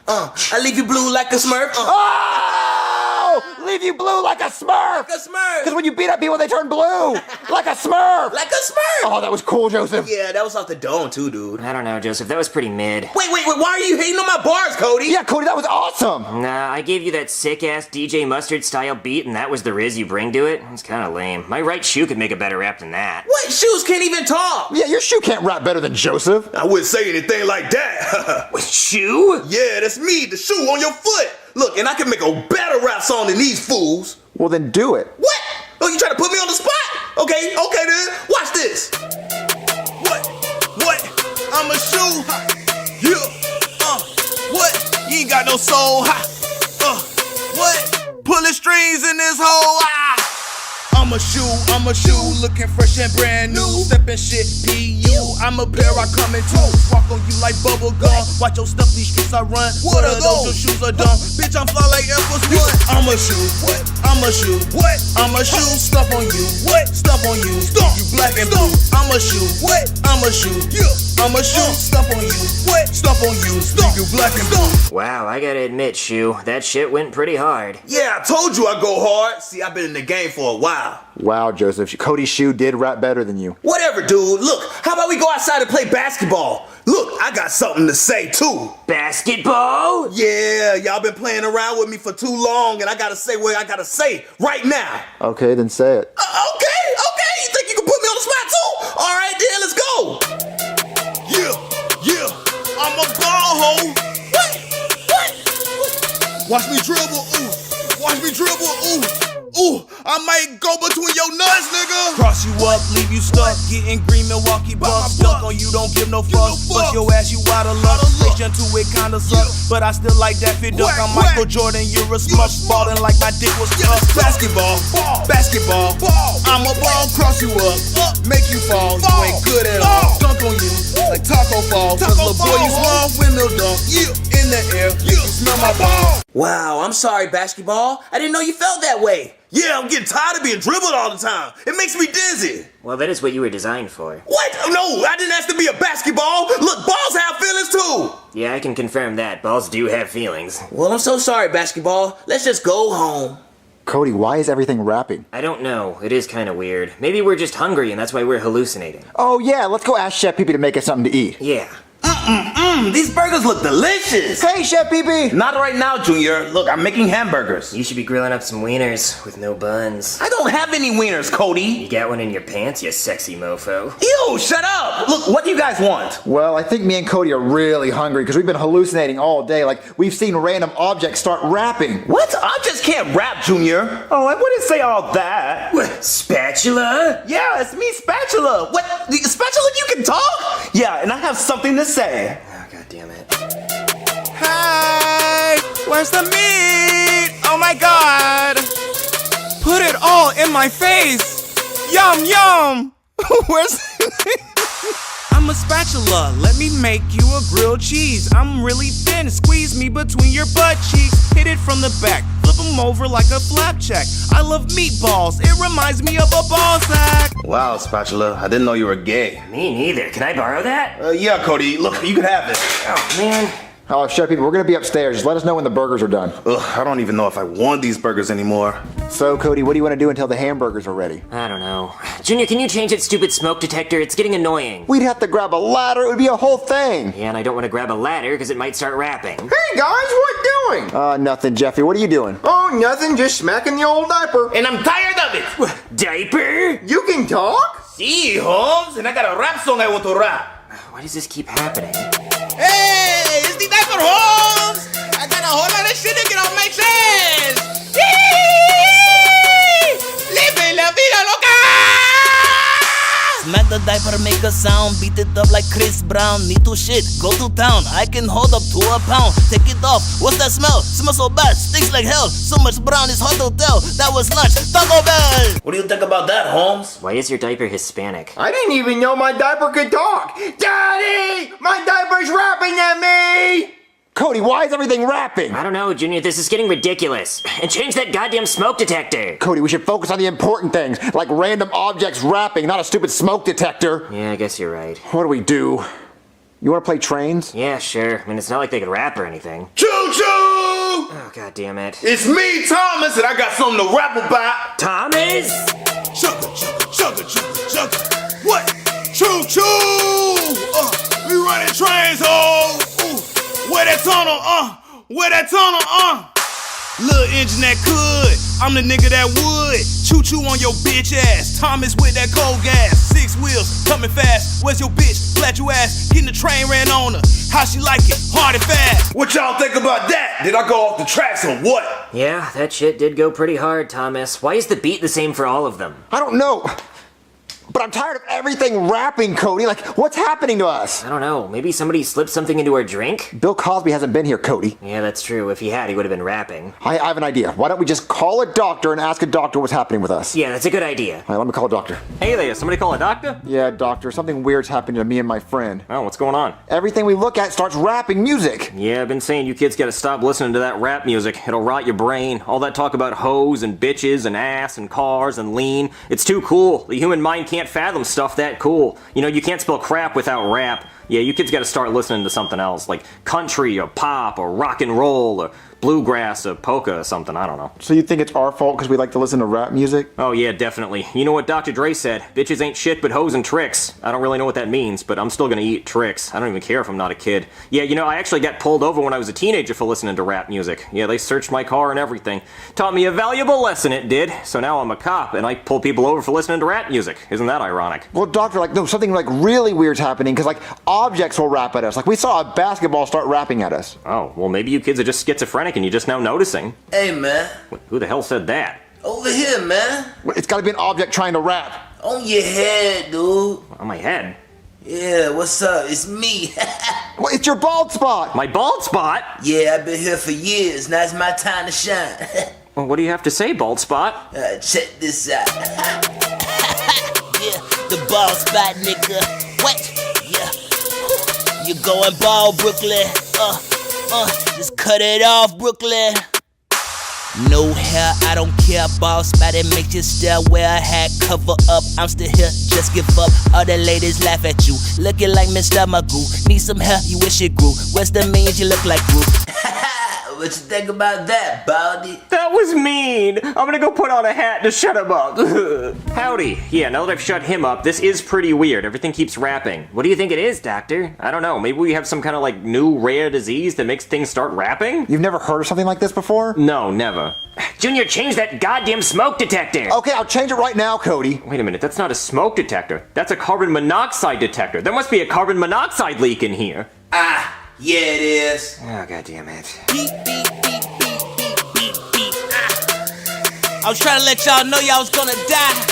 I leave you blue like a Smurf, Oh! believe you blew like a Smurf! Like a Smurf! Because when you beat up people, they turn blue! Like a Smurf! Like a Smurf! Oh, that was cool, Joseph. Yeah, that was off the dome too, dude. I don't know, Joseph. That was pretty mid. Wait, why are you hating on my bars, Cody? Yeah, Cody, that was awesome! Nah, I gave you that sick-ass DJ Mustard style beat, and that was the riz you bring to it. It's kind of lame. My right shoe could make a better rap than that. What? Shoes can't even talk! Yeah, your shoe can't rap better than Joseph. I wouldn't say anything like that. With shoe? Yeah, that's me, the shoe on your foot. Look, and I can make a better rap song than these fools. Well, then do it. What? Oh, you trying to put me on the spot? Okay then. Watch this. What? I'm a shoe. Yeah. What? You ain't got no soul. What? Pulling strings in this hole. I'm a shoe, looking fresh and brand new. Steppin' shit, PU. I'm a pair, I come in two. Walk on you like bubble gum. Watch your stuff, these streets I run. What are those? Your shoes are dumb. Bitch, I'm fly like Air Force One. I'm a shoe. What? I'm a shoe. What? I'm a shoe. Stuff on you. What? Stuff on you. Stomp. You black and blue. I'm a shoe. What? I'm a shoe. Yeah. I'm a shoe. Stuff on you. What? Stuff on you. Stomp. You black and blue. Wow, I gotta admit, Shoe, that shit went pretty hard. Yeah, I told you I go hard. See, I've been in the game for a while. Wow, Joseph, Cody's shoe did rap better than you. Whatever, dude. Look, how about we go outside and play basketball? Look, I got something to say, too. Basketball? Yeah, y'all been playing around with me for too long, and I gotta say what I gotta say right now. Okay, then say it. Okay. You think you can put me on the spot, too? All right, then, let's go. Yeah. I'm a ball hoe. What? Watch me dribble, ooh, I might go between your nuts, nigga. Cross you up, leave you stuck. Getting green Milwaukee Bucks. Dunk on you, don't give no fuck. Bust your ass, you out of luck. Station 2, it kinda sucks. But I still like that fit duck. I'm Michael Jordan, you're a smush. Ballin' like my dick was tough. Basketball. I'm a ball, cross you up. Make you fall, you ain't good at all. Dunk on you, like taco fall. Cause little boy, you small, windmill dunk. In the air, you smell my ball. Wow, I'm sorry, basketball. I didn't know you felt that way. Yeah, I'm getting tired of being dribbled all the time. It makes me dizzy. Well, that is what you were designed for. What? No, I didn't ask to be a basketball. Look, balls have feelings too. Yeah, I can confirm that. Balls do have feelings. Well, I'm so sorry, basketball. Let's just go home. Cody, why is everything rapping? I don't know. It is kind of weird. Maybe we're just hungry and that's why we're hallucinating. Oh yeah, let's go ask Chef Pee-Pee to make us something to eat. Yeah. These burgers look delicious. Hey, Chef Pee-Pee. Not right now, Junior. Look, I'm making hamburgers. You should be grilling up some wieners with no buns. I don't have any wieners, Cody. You got one in your pants, you sexy mofo. Ew, shut up. Look, what do you guys want? Well, I think me and Cody are really hungry because we've been hallucinating all day. Like, we've seen random objects start rapping. What? I just can't rap, Junior. Oh, I wouldn't say all that. What, spatula? Yeah, it's me, Spatula. What? Spatula, you can talk? Yeah, and I have something to say. Oh, God damn it. Hey, where's the meat? Oh my god! Put it all in my face! Yum! Where's I'm a spatula, let me make you a grilled cheese. I'm really thin, squeeze me between your butt cheeks. Hit it from the back, flip them over like a flapjack. I love meatballs, it reminds me of a ball sack. Wow, Spatula, I didn't know you were gay. Me neither. Can I borrow that? Yeah, Cody, look, you can have it. Oh, man. Oh, Chef Pee-Pee, we're gonna be upstairs. Just let us know when the burgers are done. Ugh, I don't even know if I want these burgers anymore. So, Cody, what do you want to do until the hamburgers are ready? I don't know. Junior, can you change that stupid smoke detector? It's getting annoying. We'd have to grab a ladder. It would be a whole thing. Yeah, and I don't want to grab a ladder because it might start rapping. Hey guys, what doing? Nothing, Jeffy. What are you doing? Oh, nothing, just smacking the old diaper. And I'm tired of it. Diaper? You can talk? See, Holmes, and I got a rap song I want to rap. Why does this keep happening? Hey, it's the diaper Holmes! I got a whole lot of shit that can all make sense! Live la vida loca! Smack the diaper, make a sound, beat it up like Chris Brown. Need to shit, go to town. I can hold up to a pound. Take it off, what's that smell? Smells so bad, stinks like hell. So much brown, it's hard to tell. That was lunch, Taco Bell. What do you think about that, Holmes? Why is your diaper Hispanic? I didn't even know my diaper could talk. Daddy, my diaper's rapping at me. Cody, why is everything rapping? I don't know, Junior. This is getting ridiculous. And change that goddamn smoke detector. Cody, we should focus on the important things, like random objects rapping, not a stupid smoke detector. Yeah, I guess you're right. What do we do? You want to play trains? Yeah, sure. I mean, it's not like they could rap or anything. Choo-choo! Oh, God damn it. It's me, Thomas, and I got something to rap about. Thomas? Chugga. What? Choo choo! We running trains, where that tunnel, Little engine that could, I'm the nigga that would. Choo choo on your bitch ass. Thomas with that cold gas. 6 wheels, coming fast. Where's your bitch? Flat your ass. Getting the train ran on her. How she like it? Hard and fast. What y'all think about that? Did I go off the tracks or what? Yeah, that shit did go pretty hard, Thomas. Why is the beat the same for all of them? I don't know. But I'm tired of everything rapping, Cody. Like, what's happening to us? I don't know. Maybe somebody slipped something into our drink? Bill Cosby hasn't been here, Cody. Yeah, that's true. If he had, he would have been rapping. I have an idea. Why don't we just call a doctor and ask a doctor what's happening with us? Yeah, that's a good idea. All right, let me call a doctor. Hey there, somebody call a doctor? Yeah, doctor. Something weird's happening to me and my friend. Oh, what's going on? Everything we look at starts rapping music. Yeah, I've been saying you kids gotta stop listening to that rap music. It'll rot your brain. All that talk about hoes and bitches and ass and cars and lean. It's too cool. The human mind can't fathom stuff that cool. You know, you can't spell crap without rap. Yeah, you kids gotta start listening to something else, like country or pop or rock and roll or bluegrass or polka or something, I don't know. So you think it's our fault because we like to listen to rap music? Oh yeah, definitely. You know what Dr. Dre said? Bitches ain't shit but hoes and tricks. I don't really know what that means, but I'm still gonna eat tricks. I don't even care if I'm not a kid. Yeah, you know, I actually got pulled over when I was a teenager for listening to rap music. Yeah, they searched my car and everything. Taught me a valuable lesson, it did. So now I'm a cop and I pull people over for listening to rap music. Isn't that ironic? Well, doctor, like, no, something like really weird's happening because like objects will rap at us. Like we saw a basketball start rapping at us. Oh, well maybe you kids are just schizophrenic and you're just now noticing. Hey, man. Who the hell said that? Over here, man. It's gotta be an object trying to rap. On your head, dude. On my head? Yeah, what's up? It's me. Well, it's your bald spot. My bald spot? Yeah, I've been here for years. Now it's my time to shine. Well, what do you have to say, bald spot? Check this out. Yeah, the bald spot, nigga. What? Yeah. You going bald, Brooklyn? Just cut it off, Brooklyn. No hair, I don't care. Bald spot, it makes you stare. Wear a hat, cover up. I'm still here, just give up. All the ladies laugh at you. Looking like Mr. Magoo. Need some hair, you wish it grew. What's the means you look like Groot? What you think about that, Baldy? That was mean. I'm gonna go put on a hat to shut him up. Howdy. Yeah, now that I've shut him up, this is pretty weird. Everything keeps rapping. What do you think it is, Doctor? I don't know. Maybe we have some kind of like new rare disease that makes things start rapping? You've never heard of something like this before? No, never. Junior, change that goddamn smoke detector. Okay, I'll change it right now, Cody. Wait a minute, that's not a smoke detector. That's a carbon monoxide detector. There must be a carbon monoxide leak in here. Ah, yeah it is. Oh, god damn it. Beep, beep, beep, beep, beep, beep, beep. I was trying to let y'all know y'all was gonna die.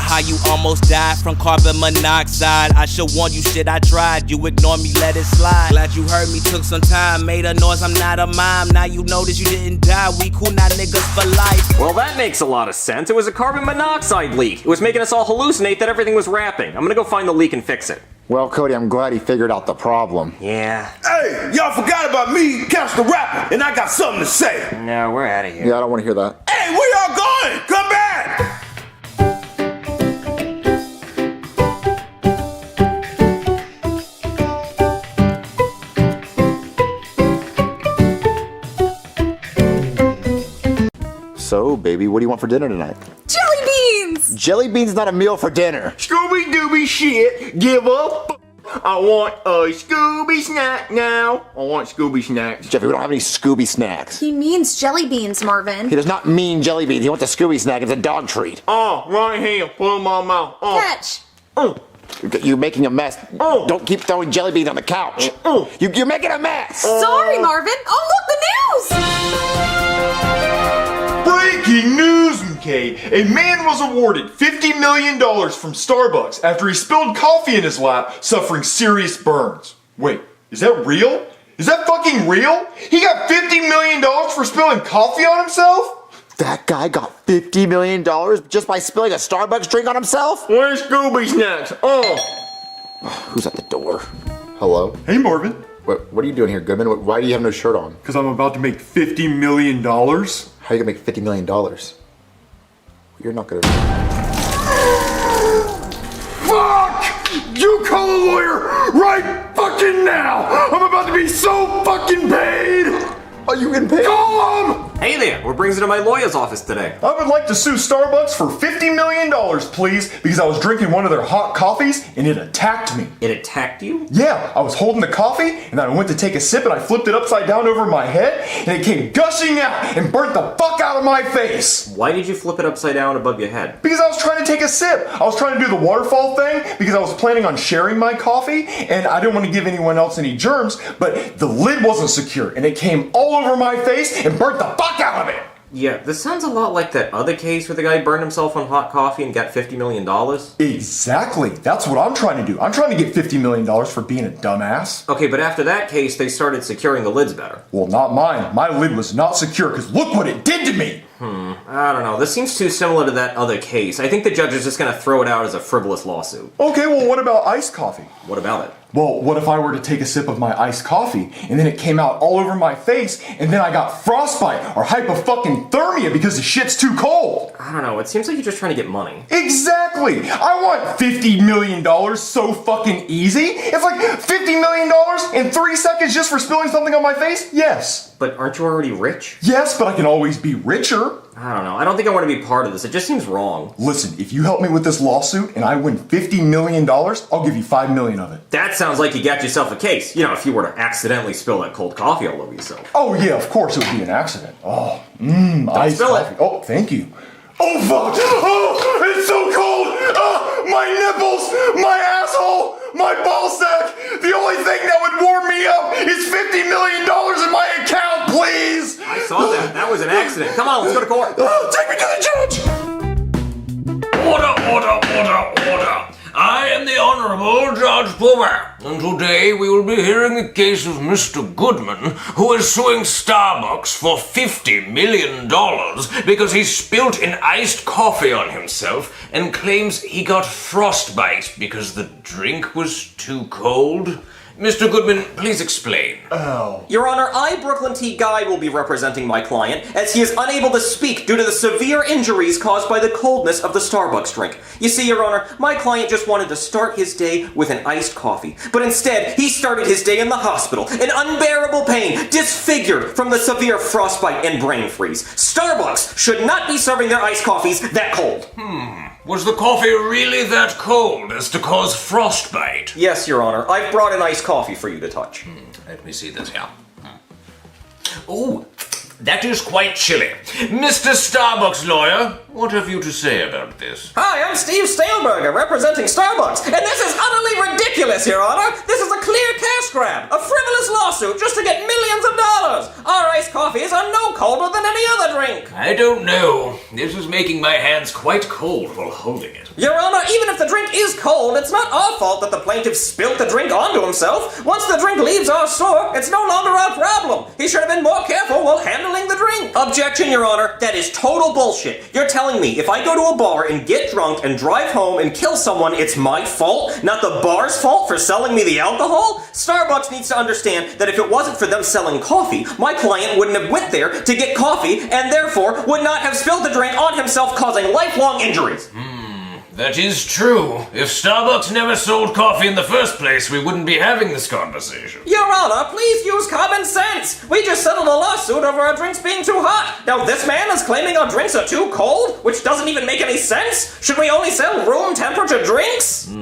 Ha, you almost died from carbon monoxide. I should warn you, shit, I tried. You ignore me, let it slide. Glad you heard me, took some time. Made a noise, I'm not a mime. Now you notice you didn't die. We cool, not niggas for life. Well, that makes a lot of sense. It was a carbon monoxide leak. It was making us all hallucinate that everything was rapping. I'm gonna go find the leak and fix it. Well, Cody, I'm glad he figured out the problem. Yeah. Hey, y'all forgot about me, Couch the Rapper, and I got something to say. No, we're out of here. Yeah, I don't want to hear that. Hey, where y'all going? Come back! So, baby, what do you want for dinner tonight? Jelly beans! Jelly beans not a meal for dinner. Scooby Dooby shit, give up. I want a Scooby snack now. I want Scooby snacks. Jeffy, we don't have any Scooby snacks. He means jelly beans, Marvin. He does not mean jelly beans. He wants a Scooby snack. It's a dog treat. Oh, right here, put 'em in my mouth. Catch! You're making a mess. Don't keep throwing jelly beans on the couch. You're making a mess. Sorry, Marvin. Oh, look, the news! Breaking news, McKay. A man was awarded $50 million from Starbucks after he spilled coffee in his lap, suffering serious burns. Wait, is that real? Is that fucking real? He got $50 million for spilling coffee on himself? That guy got $50 million just by spilling a Starbucks drink on himself? Where's Scooby snacks? Who's at the door? Hello? Hey, Marvin. What are you doing here, Goodman? Why do you have no shirt on? Because I'm about to make $50 million. How are you gonna make $50 million? You're not gonna... Fuck! You call a lawyer right fucking now! I'm about to be so fucking paid! Are you getting paid? Call him! Hey there, what brings you to my lawyer's office today? I would like to sue Starbucks for $50 million, please, because I was drinking one of their hot coffees and it attacked me. It attacked you? Yeah, I was holding the coffee and then I went to take a sip and I flipped it upside down over my head and it came gushing out and burnt the fuck out of my face. Why did you flip it upside down above your head? Because I was trying to take a sip. I was trying to do the waterfall thing because I was planning on sharing my coffee and I didn't want to give anyone else any germs, but the lid wasn't secure and it came all over my face and burnt the fuck out of it. Yeah, this sounds a lot like that other case where the guy burned himself on hot coffee and got $50 million. Exactly. That's what I'm trying to do. I'm trying to get $50 million for being a dumbass. Okay, but after that case, they started securing the lids better. Well, not mine. My lid was not secure because look what it did to me. I don't know. This seems too similar to that other case. I think the judge is just going to throw it out as a frivolous lawsuit. Okay, well, what about iced coffee? What about it? Well, what if I were to take a sip of my iced coffee and then it came out all over my face and then I got frostbite or hypothermia because the shit's too cold? I don't know. It seems like you're just trying to get money. Exactly! I want $50 million so fucking easy. It's like $50 million in 3 seconds just for spilling something on my face? Yes. But aren't you already rich? Yes, but I can always be richer. I don't know. I don't think I want to be part of this. It just seems wrong. Listen, if you help me with this lawsuit and I win $50 million, I'll give you $5 million of it. That sounds like you got yourself a case. You know, if you were to accidentally spill that cold coffee all over yourself. Oh yeah, of course it would be an accident. Oh, iced coffee. Oh, thank you. Oh fuck! Oh, it's so cold! Oh, my nipples, my asshole, my ball sack. The only thing that would warm me up is $50 million in my account, please. I saw that. That was an accident. Come on, let's go to court. Take me to the judge. Order. I am the Honorable Judge Plummer, and today we will be hearing the case of Mr. Goodman, who is suing Starbucks for $50 million because he spilt an iced coffee on himself and claims he got frostbite because the drink was too cold. Mr. Goodman, please explain. Your Honor, I, Brooklyn T. Guy, will be representing my client, as he is unable to speak due to the severe injuries caused by the coldness of the Starbucks drink. You see, Your Honor, my client just wanted to start his day with an iced coffee, but instead, he started his day in the hospital, in unbearable pain, disfigured from the severe frostbite and brain freeze. Starbucks should not be serving their iced coffees that cold. Was the coffee really that cold as to cause frostbite? Yes, Your Honor. I've brought an iced coffee for you to touch. Let me see this here. Oh, that is quite chilly. Mr. Starbucks lawyer, what have you to say about this? Hi, I'm Steve Staleberger, representing Starbucks, and this is utterly ridiculous, Your Honor. This is a clear cash grab, a frivolous lawsuit just to get millions of dollars. Our iced coffees are no colder than any other drink. I don't know. This is making my hands quite cold while holding it. Your Honor, even if the drink is cold, it's not our fault that the plaintiff spilt the drink onto himself. Once the drink leaves our store, it's no longer our problem. He should have been more careful while handling the drink. Objection, Your Honor. That is total bullshit. You're telling me if I go to a bar and get drunk and drive home and kill someone, it's my fault, not the bar's fault for selling me the alcohol? Starbucks needs to understand that if it wasn't for them selling coffee, my client wouldn't have went there to get coffee and therefore would not have spilled the drink on himself, causing lifelong injuries. That is true. If Starbucks never sold coffee in the first place, we wouldn't be having this conversation. Your Honor, please use common sense. We just settled a lawsuit over our drinks being too hot. Now this man is claiming our drinks are too cold, which doesn't even make any sense. Should we only sell room temperature drinks?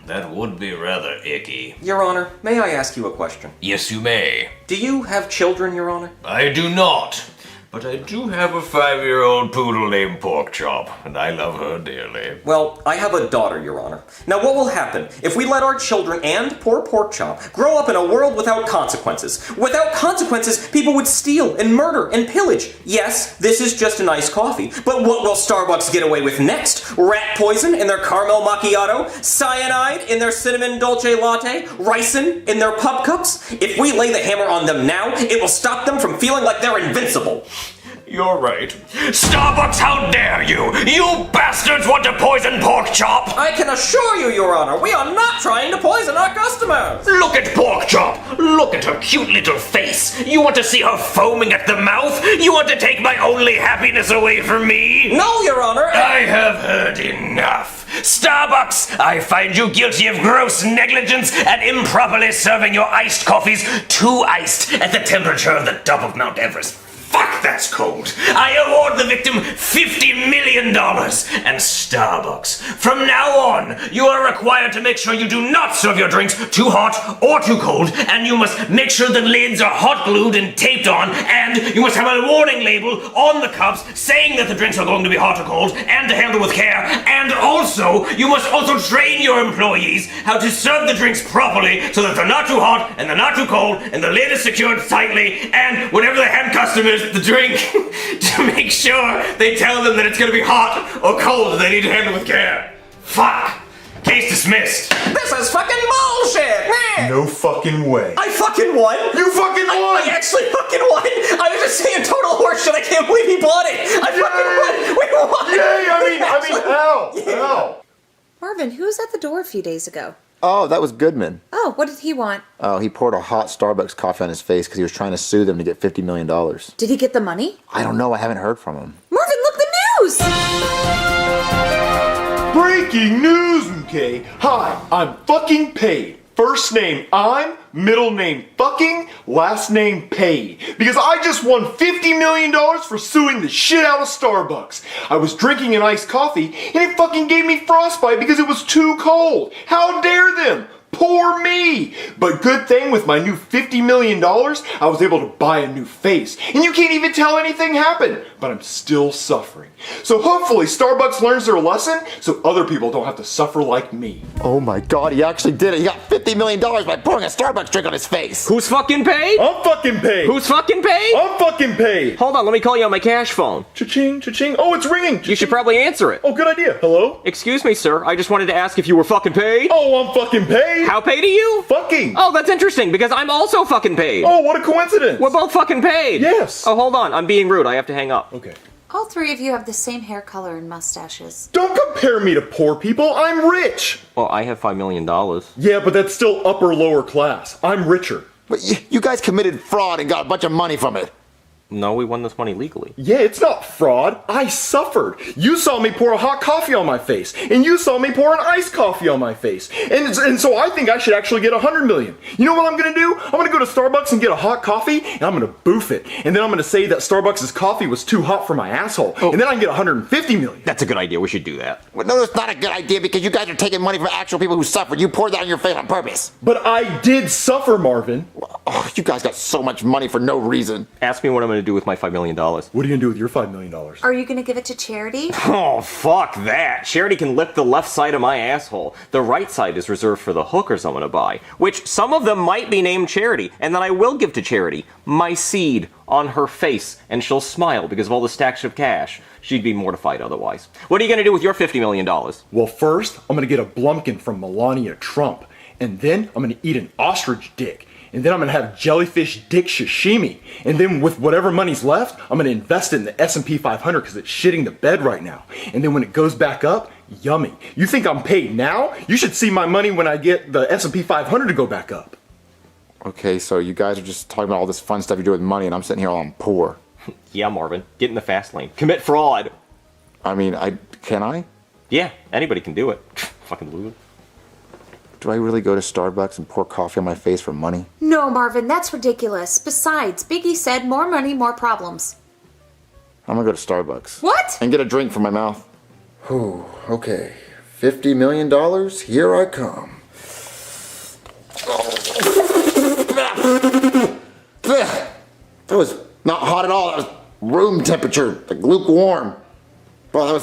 That would be rather icky. Your Honor, may I ask you a question? Yes, you may. Do you have children, Your Honor? I do not. But I do have a 5-year-old poodle named Porkchop, and I love her dearly. Well, I have a daughter, Your Honor. Now what will happen if we let our children and poor Porkchop grow up in a world without consequences? Without consequences, people would steal and murder and pillage. Yes, this is just an iced coffee, but what will Starbucks get away with next? Rat poison in their caramel macchiato? Cyanide in their cinnamon dolce latte? Ricin in their pub cups? If we lay the hammer on them now, it will stop them from feeling like they're invincible. You're right. Starbucks, how dare you! You bastards want to poison Porkchop! I can assure you, Your Honor, we are not trying to poison our customers! Look at Porkchop! Look at her cute little face! You want to see her foaming at the mouth? You want to take my only happiness away from me? No, Your Honor! I have heard enough. Starbucks, I find you guilty of gross negligence and improperly serving your iced coffees too iced at the temperature of the top of Mount Everest. Fuck, that's cold. I award the victim $50 million. And Starbucks, from now on, you are required to make sure you do not serve your drinks too hot or too cold, and you must make sure the lids are hot glued and taped on, and you must have a warning label on the cups saying that the drinks are going to be hot or cold and to handle with care, and also, you must also train your employees how to serve the drinks properly so that they're not too hot and they're not too cold and the lid is secured tightly, and whenever they hand customers the drink, to make sure they tell them that it's gonna be hot or cold and they need to handle with care. Fuck! Case dismissed. This is fucking bullshit, man! No fucking way. I fucking won! You fucking won! I actually fucking won! I was just saying total horseshit, I can't believe he bought it! I fucking won! We won! Yay! I mean, hell! Marvin, who was at the door a few days ago? Oh, that was Goodman. Oh, what did he want? Oh, he poured a hot Starbucks coffee on his face because he was trying to sue them to get $50 million. Did he get the money? I don't know. I haven't heard from him. Marvin, look the news! Breaking news, okay? Hi, I'm fucking paid. First name I'm, middle name fucking, last name paid. Because I just won $50 million for suing the shit out of Starbucks. I was drinking an iced coffee and it fucking gave me frostbite because it was too cold. How dare them? Poor me! But good thing with my new $50 million, I was able to buy a new face. And you can't even tell anything happened, but I'm still suffering. So hopefully Starbucks learns their lesson so other people don't have to suffer like me. Oh my god, he actually did it. He got $50 million by pouring a Starbucks drink on his face. Who's fucking paid? I'm fucking paid! Who's fucking paid? I'm fucking paid! Hold on, let me call you on my cash phone. Cha-ching, cha-ching. Oh, it's ringing! You should probably answer it. Oh, good idea. Hello? Excuse me, sir. I just wanted to ask if you were fucking paid. Oh, I'm fucking paid! How paid are you? Fucking! Oh, that's interesting because I'm also fucking paid. Oh, what a coincidence! We're both fucking paid. Yes! Oh, hold on. I'm being rude. I have to hang up. Okay. All three of you have the same hair color and mustaches. Don't compare me to poor people. I'm rich! Well, I have $5 million. Yeah, but that's still upper lower class. I'm richer. But you guys committed fraud and got a bunch of money from it. No, we won this money legally. Yeah, it's not fraud. I suffered. You saw me pour a hot coffee on my face, and you saw me pour an iced coffee on my face. And so I think I should actually get $100 million. You know what I'm gonna do? I'm gonna go to Starbucks and get a hot coffee, and I'm gonna boof it. And then I'm gonna say that Starbucks' coffee was too hot for my asshole. Oh. And then I can get $150 million. That's a good idea. We should do that. Well, no, that's not a good idea because you guys are taking money from actual people who suffered. You poured that on your face on purpose. But I did suffer, Marvin. Oh, you guys got so much money for no reason. Ask me what I'm going to do with my $5 million. What are you gonna do with your $5 million? Are you gonna give it to charity? Oh, fuck that. Charity can lick the left side of my asshole. The right side is reserved for the hookers I'm going to buy, which some of them might be named Charity, and then I will give to Charity my seed on her face, and she'll smile because of all the stacks of cash. She'd be mortified otherwise. What are you going to do with your $50 million? Well, first, I'm gonna get a Blumpkin from Melania Trump, and then I'm gonna eat an ostrich dick. And then I'm gonna have jellyfish dick sashimi. And then with whatever money's left, I'm gonna invest it in the S&P 500 because it's shitting the bed right now. And then when it goes back up, yummy. You think I'm paid now? You should see my money when I get the S&P 500 to go back up. Okay, so you guys are just talking about all this fun stuff you do with money, and I'm sitting here all I'm poor. Yeah, Marvin. Get in the fast lane. Commit fraud. I mean, can I? Yeah, anybody can do it. Fucking loser. Do I really go to Starbucks and pour coffee on my face for money? No, Marvin, that's ridiculous. Besides, Biggie said more money, more problems. I'm gonna go to Starbucks. What? And get a drink for my mouth. Whew, okay. $50 million, here I come. That was not hot at all. That was room temperature, like lukewarm. Well,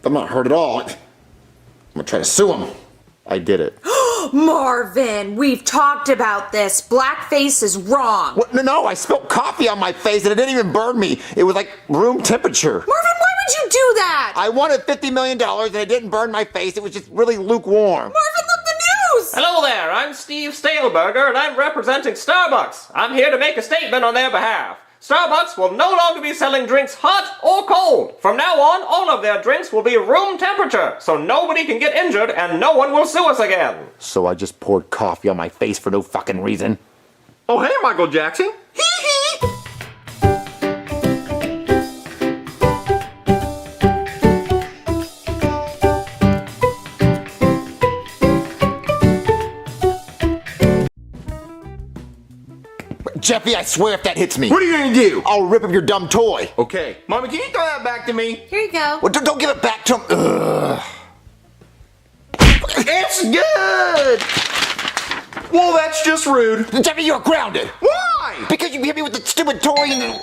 I'm not hurt at all. I'm gonna try to sue him. I did it. Marvin, we've talked about this. Blackface is wrong. What? No, I spilled coffee on my face and it didn't even burn me. It was like room temperature. Marvin, why would you do that? I wanted $50 million and it didn't burn my face. It was just really lukewarm. Marvin, look the news! Hello there, I'm Steve Staleberger and I'm representing Starbucks. I'm here to make a statement on their behalf. Starbucks will no longer be selling drinks hot or cold. From now on, all of their drinks will be room temperature, so nobody can get injured and no one will sue us again. So I just poured coffee on my face for no fucking reason. Oh, hey, Michael Jackson. Jeffy, I swear if that hits me. What are you gonna do? I'll rip up your dumb toy. Okay. Mommy, can you throw that back to me? Here you go. Well, don't give it back to him. Ugh. It's good! Well, that's just rude. Jeffy, you're grounded. Why? Because you hit me with the stupid toy and...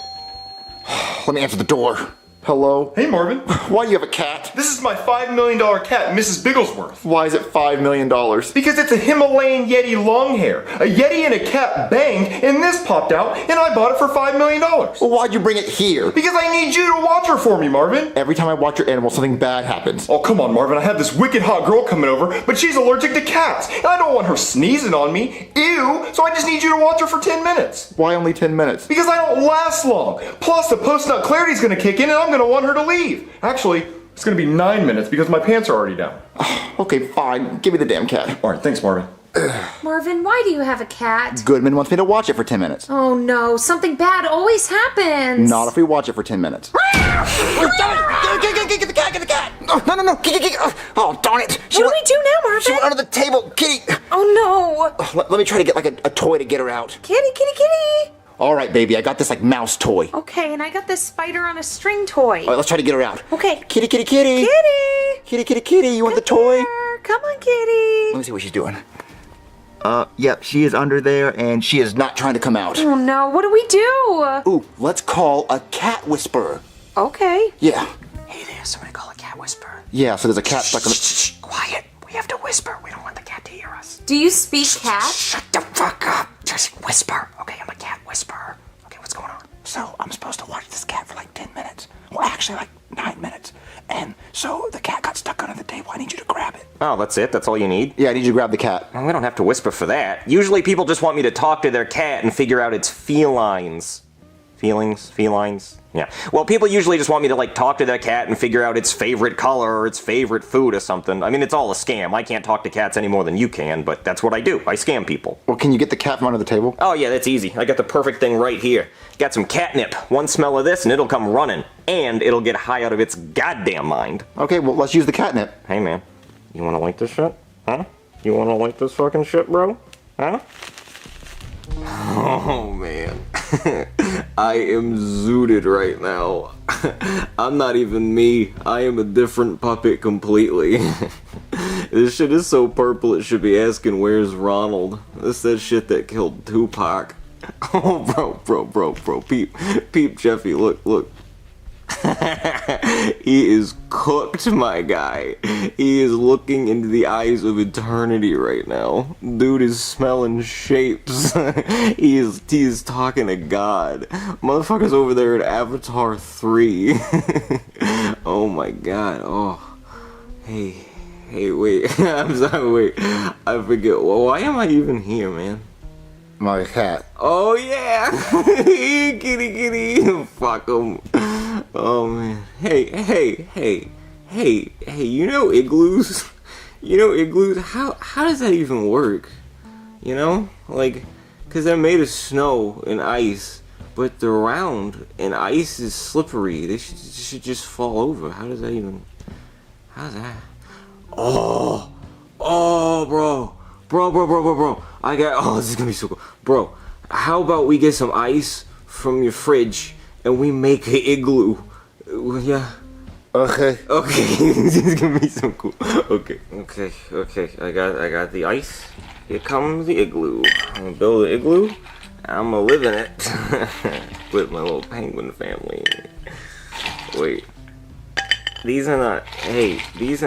Let me answer the door. Hello? Hey, Marvin. Why do you have a cat? This is my $5 million cat, Mrs. Bigglesworth. Why is it $5 million? Because it's a Himalayan Yeti long hair. A Yeti and a cat banged, and this popped out, and I bought it for $5 million. Well, why'd you bring it here? Because I need you to watch her for me, Marvin. Every time I watch your animal, something bad happens. Oh, come on, Marvin. I have this wicked hot girl coming over, but she's allergic to cats, and I don't want her sneezing on me. Ew! So I just need you to watch her for 10 minutes. Why only 10 minutes? Because I don't last long. Plus, the post-nut clarity's gonna kick in, and I'm gonna want her to leave. Actually, it's gonna be 9 minutes because my pants are already down. Okay, fine. Give me the damn cat. All right, thanks, Marvin. Marvin, why do you have a cat? Goodman wants me to watch it for 10 minutes. Oh no, something bad always happens. Not if we watch it for 10 minutes. Get the cat, get the cat! No. Oh, darn it. What do we do now, Marvin? She went under the table. Kitty! Oh no. Let me try to get like a toy to get her out. Kitty. All right, baby, I got this like mouse toy. Okay, and I got this spider on a string toy. All right, let's try to get her out. Okay. Kitty. Kitty. Kitty, you want the toy? Here. Come on, Kitty. Let me see what she's doing. Yep, she is under there and she is not trying to come out. Oh no, what do we do? Ooh, let's call a cat whisperer. Okay. Yeah. Hey there, somebody call a cat whisperer. Yeah, so there's a cat stuck on the... Shh, quiet. We have to whisper. We don't want the cat to hear us. Do you speak cat? Shut the fuck up. Just whisper. Okay, I'm a cat whisperer. Okay, what's going on? So, I'm supposed to watch this cat for like 10 minutes. Well, actually like 9 minutes. And so the cat got stuck under the table. I need you to grab it. Oh, that's it? That's all you need? Yeah, I need you to grab the cat. Well, we don't have to whisper for that. Usually people just want me to talk to their cat and figure out its felines. Felines? Yeah. Well, people usually just want me to, like, talk to their cat and figure out its favorite color or its favorite food or something. I mean, it's all a scam. I can't talk to cats any more than you can, but that's what I do. I scam people. Well, can you get the cat from under the table? Oh, yeah, that's easy. I got the perfect thing right here. Got some catnip. One smell of this and it'll come running. And it'll get high out of its goddamn mind. Okay, well, let's use the catnip. Hey, man. You wanna light this shit? Huh? You wanna light this fucking shit, bro? Huh? Oh, man. I am zooted right now. I'm not even me. I am a different puppet completely. This shit is so purple it should be asking where's Ronald. This that shit that killed Tupac. Oh, bro. Peep, Jeffy, look. He is cooked, my guy. He is looking into the eyes of eternity right now. Dude is smelling shapes. He is talking to God. Motherfucker's over there at Avatar 3. Oh my god. Oh. Hey, wait. I'm sorry, wait. I forget. Why am I even here, man? My cat. Oh yeah! Kitty. Fuck him. Oh man. Hey, you know igloos? How does that even work? You know? Like, cause they're made of snow and ice, but they're round and ice is slippery. They should just fall over. How's that? Oh, bro. This is gonna be so cool. Bro, how about we get some ice from your fridge and we make an igloo? Yeah. Okay. This is gonna be so cool. Okay. I got the ice. Here comes the igloo. I'm gonna build an igloo. I'm gonna live in it with my little penguin family. Wait. These are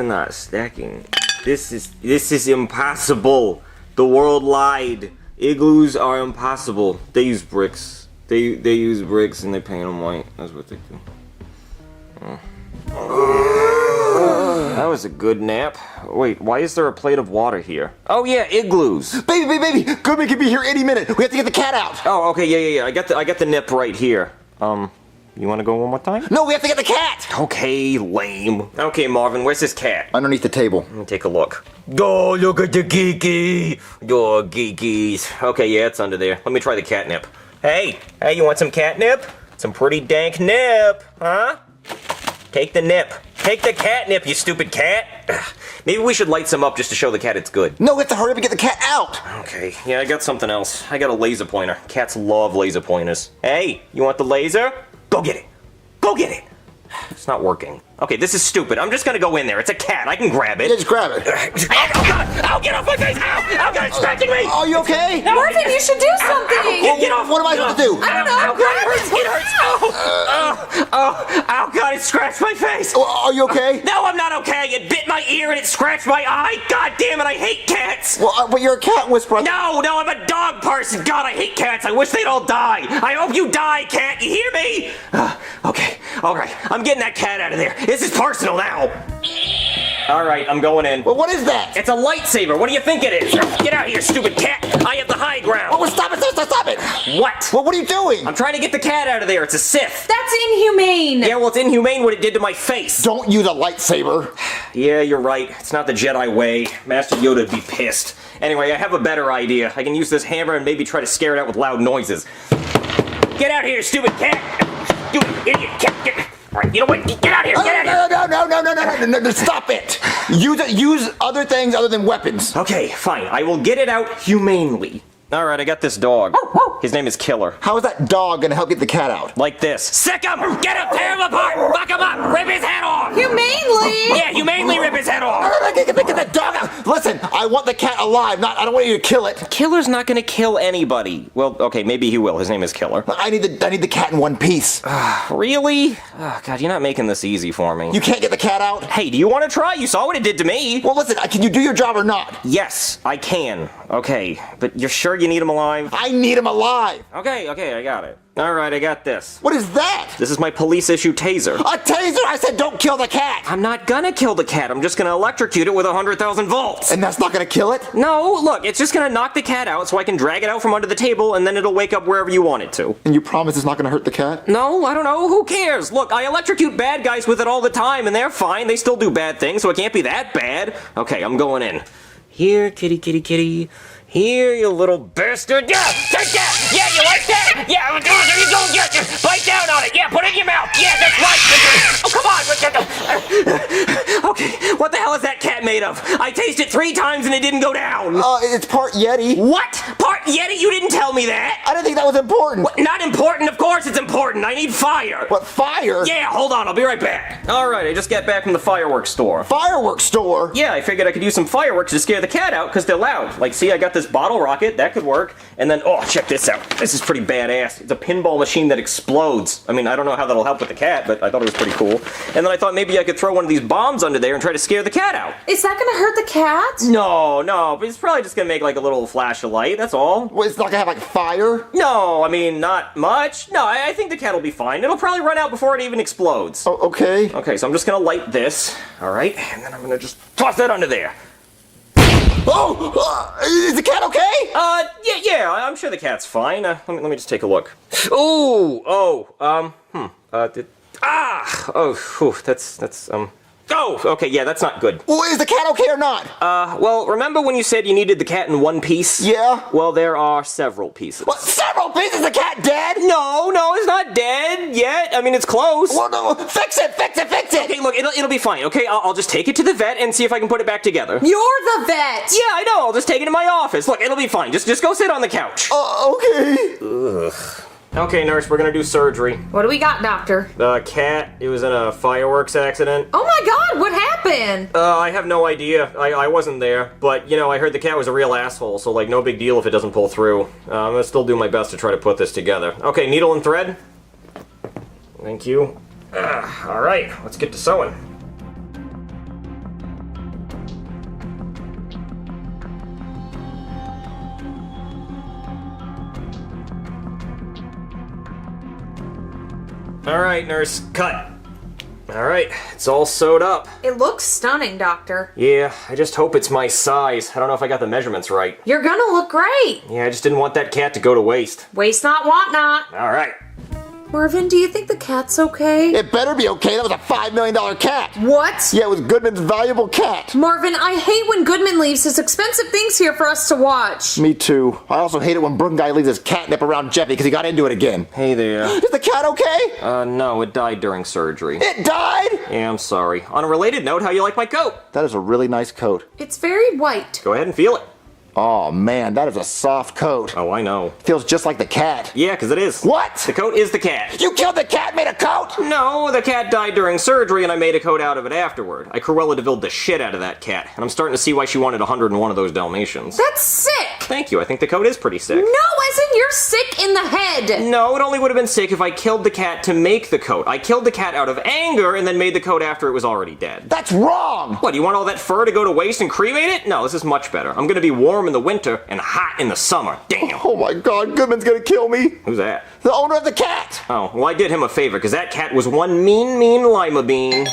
not stacking. This is impossible. The world lied. Igloos are impossible. They use bricks. They use bricks and they paint them white. That's what they do. That was a good nap. Wait, why is there a plate of water here? Oh yeah, igloos. Baby, Goodman can be here any minute. We have to get the cat out. Oh, okay, yeah. I got the nip right here. You want to go one more time? No, we have to get the cat. Okay, lame. Okay, Marvin, where's this cat? Underneath the table. Let me take a look. Go look at the geeky. Your geekies. Okay, yeah, it's under there. Let me try the catnip. Hey, you want some catnip? Some pretty dank nip, huh? Take the nip. Take the catnip, you stupid cat. Maybe we should light some up just to show the cat it's good. No, we have to hurry up and get the cat out. Okay, yeah, I got something else. I got a laser pointer. Cats love laser pointers. Hey, you want the laser? Go get it. Go get it. It's not working. Okay, this is stupid. I'm just gonna go in there. It's a cat. I can grab it. Yeah, just grab it. Oh, God! Ow, get off my face! Ow! Ow, God, it's scratching me! Are you okay? Marvin, you should do something. Get off! What am I supposed to do? I don't know. Ow, God, it hurts! It hurts! Ow, God, it scratched my face! Are you okay? No, I'm not okay! It bit my ear and it scratched my eye! God damn it, I hate cats! Well, but you're a cat whisperer. No, I'm a dog person! God, I hate cats! I wish they'd all die! I hope you die, cat! You hear me? Okay, alright. I'm getting that cat out of there. This is personal now! Alright, I'm going in. Well, what is that? It's a lightsaber. What do you think it is? Get out of here, stupid cat! I have the high ground! Oh, stop it! Stop it! What? Well, what are you doing? I'm trying to get the cat out of there. It's a Sith. That's inhumane. Yeah, well, it's inhumane what it did to my face. Don't use a lightsaber. Yeah, you're right. It's not the Jedi way. Master Yoda would be pissed. Anyway, I have a better idea. I can use this hammer and maybe try to scare it out with loud noises. Get out here, stupid cat! Stupid idiot cat! Alright, you know what? Get out here! Get out here! No, stop it! Use other things other than weapons. Okay, fine. I will get it out humanely. Alright, I got this dog. His name is Killer. How is that dog gonna help get the cat out? Like this. Sick him! Get him! Tear him apart! Fuck him up! Rip his head off! Humanely? Yeah, humanely rip his head off! Get the dog out! Listen, I want the cat alive, I don't want you to kill it. Killer's not gonna kill anybody. Well, okay, maybe he will. His name is Killer. I need the cat in one piece. Really? Oh, God, you're not making this easy for me. You can't get the cat out? Hey, do you want to try? You saw what it did to me. Well, listen, can you do your job or not? Yes, I can. Okay, but you're sure you need him alive? I need him alive. Okay, I got it. Alright, I got this. What is that? This is my police-issue taser. A taser? I said don't kill the cat. I'm not gonna kill the cat. I'm just gonna electrocute it with 100,000 volts. And that's not gonna kill it? No, look, it's just gonna knock the cat out so I can drag it out from under the table and then it'll wake up wherever you want it to. And you promise it's not gonna hurt the cat? No, I don't know. Who cares? Look, I electrocute bad guys with it all the time and they're fine. They still do bad things, so it can't be that bad. Okay, I'm going in. Here, kitty, kitty, kitty. Here, you little bastard. Yeah, take that. Yeah, you like that? Yeah, there you go. Yeah, bite down on it. Yeah, put it in your mouth. Yeah, that's right. Oh, come on. Okay, what the hell is that cat made of? I tasted 3 times and it didn't go down. It's part Yeti. What? Part Yeti? You didn't tell me that. I didn't think that was important. What? Not important? Of course it's important. I need fire. What, fire? Yeah, hold on. I'll be right back. All right, I just got back from the fireworks store. Fireworks store? Yeah, I figured I could use some fireworks to scare the cat out because they're loud. Like, see, I got this bottle rocket. That could work. And then, oh, check this out. This is pretty badass. It's a pinball machine that explodes. I mean, I don't know how that'll help with the cat, but I thought it was pretty cool. And then I thought maybe I could throw one of these bombs under there and try to scare the cat out. Is that gonna hurt the cat? No, but it's probably just gonna make like a little flash of light, that's all. Well, it's not gonna have like fire? No, I mean, not much. No, I think the cat will be fine. It'll probably run out before it even explodes. Oh, okay. Okay, so I'm just gonna light this, alright? And then I'm gonna just toss that under there. Oh! Is the cat okay? Yeah, I'm sure the cat's fine. Let me just take a look. Oh, okay, yeah, that's not good. Well, is the cat okay or not? Well, remember when you said you needed the cat in one piece? Yeah. Well, there are several pieces. What, several pieces? The cat dead? No, it's not dead yet. I mean, it's close. Well, no, fix it! Okay, look, it'll be fine, okay? I'll just take it to the vet and see if I can put it back together. You're the vet! Yeah, I know, I'll just take it to my office. Look, it'll be fine. Just go sit on the couch. Okay. Ugh. Okay, nurse, we're gonna do surgery. What do we got, doctor? The cat, it was in a fireworks accident. Oh my god, what happened? I have no idea. I wasn't there, but, you know, I heard the cat was a real asshole, so, like, no big deal if it doesn't pull through. I'm gonna still do my best to try to put this together. Okay, needle and thread. Thank you. Alright, let's get to sewing. Alright, nurse, cut. Alright, it's all sewed up. It looks stunning, doctor. Yeah, I just hope it's my size. I don't know if I got the measurements right. You're gonna look great. Yeah, I just didn't want that cat to go to waste. Waste not, want not. Alright. Marvin, do you think the cat's okay? It better be okay. That was a $5 million cat. What? Yeah, it was Goodman's valuable cat. Marvin, I hate when Goodman leaves his expensive things here for us to watch. Me too. I also hate it when Brooke guy leaves his catnip around Jeffy because he got into it again. Hey there. Is the cat okay? No, it died during surgery. It died? Yeah, I'm sorry. On a related note, how you like my coat? That is a really nice coat. It's very white. Go ahead and feel it. Oh man, that is a soft coat. Oh, I know. Feels just like the cat. Yeah, 'cause it is. What? The coat is the cat. You killed the cat, made a coat? No, the cat died during surgery and I made a coat out of it afterward. I Cruella de Vil the shit out of that cat, and I'm starting to see why she wanted 101 of those Dalmatians. That's sick! Thank you, I think the coat is pretty sick. No, as in you're sick in the head! No, it only would have been sick if I killed the cat to make the coat. I killed the cat out of anger and then made the coat after it was already dead. That's wrong! What, you want all that fur to go to waste and cremate it? No, this is much better. I'm gonna be warm in the winter and hot in the summer. Damn. Oh my god, Goodman's gonna kill me. Who's that? The owner of the cat. Oh, well, I did him a favor, because that cat was one mean lima bean.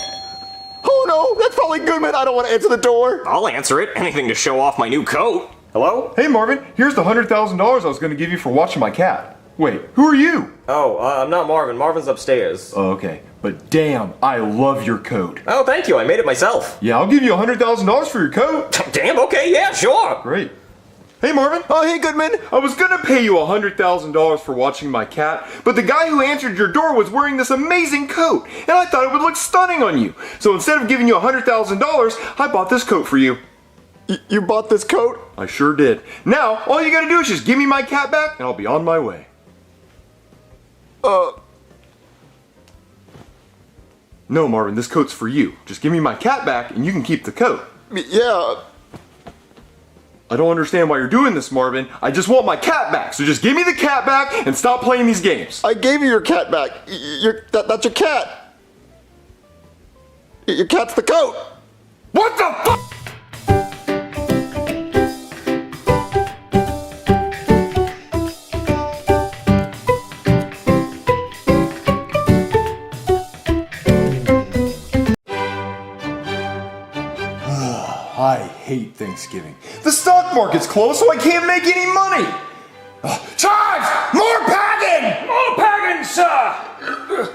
Oh no, that's probably Goodman. I don't want to answer the door. I'll answer it. Anything to show off my new coat. Hello? Hey Marvin, here's the $100,000 I was going to give you for watching my cat. Wait, who are you? Oh, I'm not Marvin. Marvin's upstairs. Oh, okay. But damn, I love your coat. Oh, thank you. I made it myself. Yeah, I'll give you $100,000 for your coat. Damn, okay, yeah, sure. Great. Hey Marvin. Oh, hey Goodman. I was gonna pay you $100,000 for watching my cat, but the guy who answered your door was wearing this amazing coat, and I thought it would look stunning on you. So instead of giving you $100,000, I bought this coat for you. You bought this coat? I sure did. Now, all you gotta do is just give me my cat back, and I'll be on my way. No, Marvin, this coat's for you. Just give me my cat back, and you can keep the coat. Yeah. I don't understand why you're doing this, Marvin. I just want my cat back, so just give me the cat back and stop playing these games. I gave you your cat back. That's your cat. Your cat's the coat. What the fuck? I hate Thanksgiving. The stock market's closed, so I can't make any money. Chives! More pagging! More pagging, sir!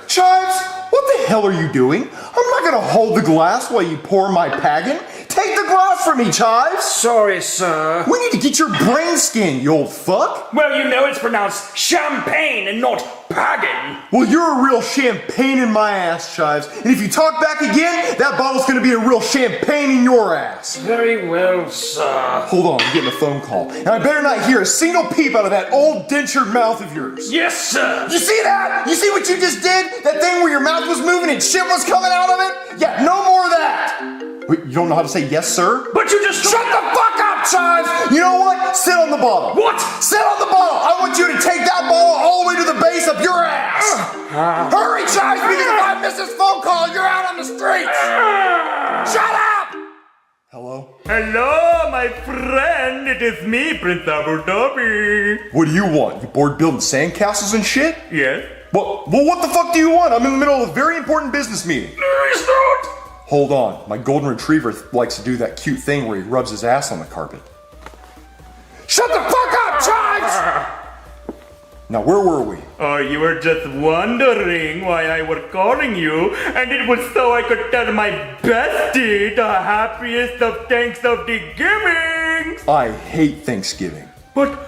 Chives, what the hell are you doing? I'm not gonna hold the glass while you pour my pagging. Take the glass from me, Chives! Sorry, sir. We need to get your brain skinned, you old fuck! Well, you know it's pronounced champagne and not pagging. Well, you're a real champagne in my ass, Chives. And if you talk back again, that bottle's gonna be a real champagne in your ass. Very well, sir. Hold on, I'm getting a phone call. And I better not hear a single peep out of that old dentured mouth of yours. Yes, sir. You see that? You see what you just did? That thing where your mouth was moving and shit was coming out of it? Yeah, no more of that. Wait, you don't know how to say yes, sir? But you just... Shut the fuck up, Chives! You know what? Sit on the bottle. What? Sit on the bottle! I want you to take that bottle all the way to the base of your ass! Hurry, Chives, because if I miss this phone call, you're out on the streets! Shut up! Hello? Hello, my friend. It is me, Prince Abu Dhabi. What do you want? You bored building sandcastles and shit? Yes? Well, what the fuck do you want? I'm in the middle of a very important business meeting. No, he's not. Hold on, my golden retriever likes to do that cute thing where he rubs his ass on the carpet. Shut the fuck up, Chives! Now, where were we? Oh, you were just wondering why I was calling you, and it was so I could tell my bestie the happiest of thanks of the givings. I hate Thanksgiving. But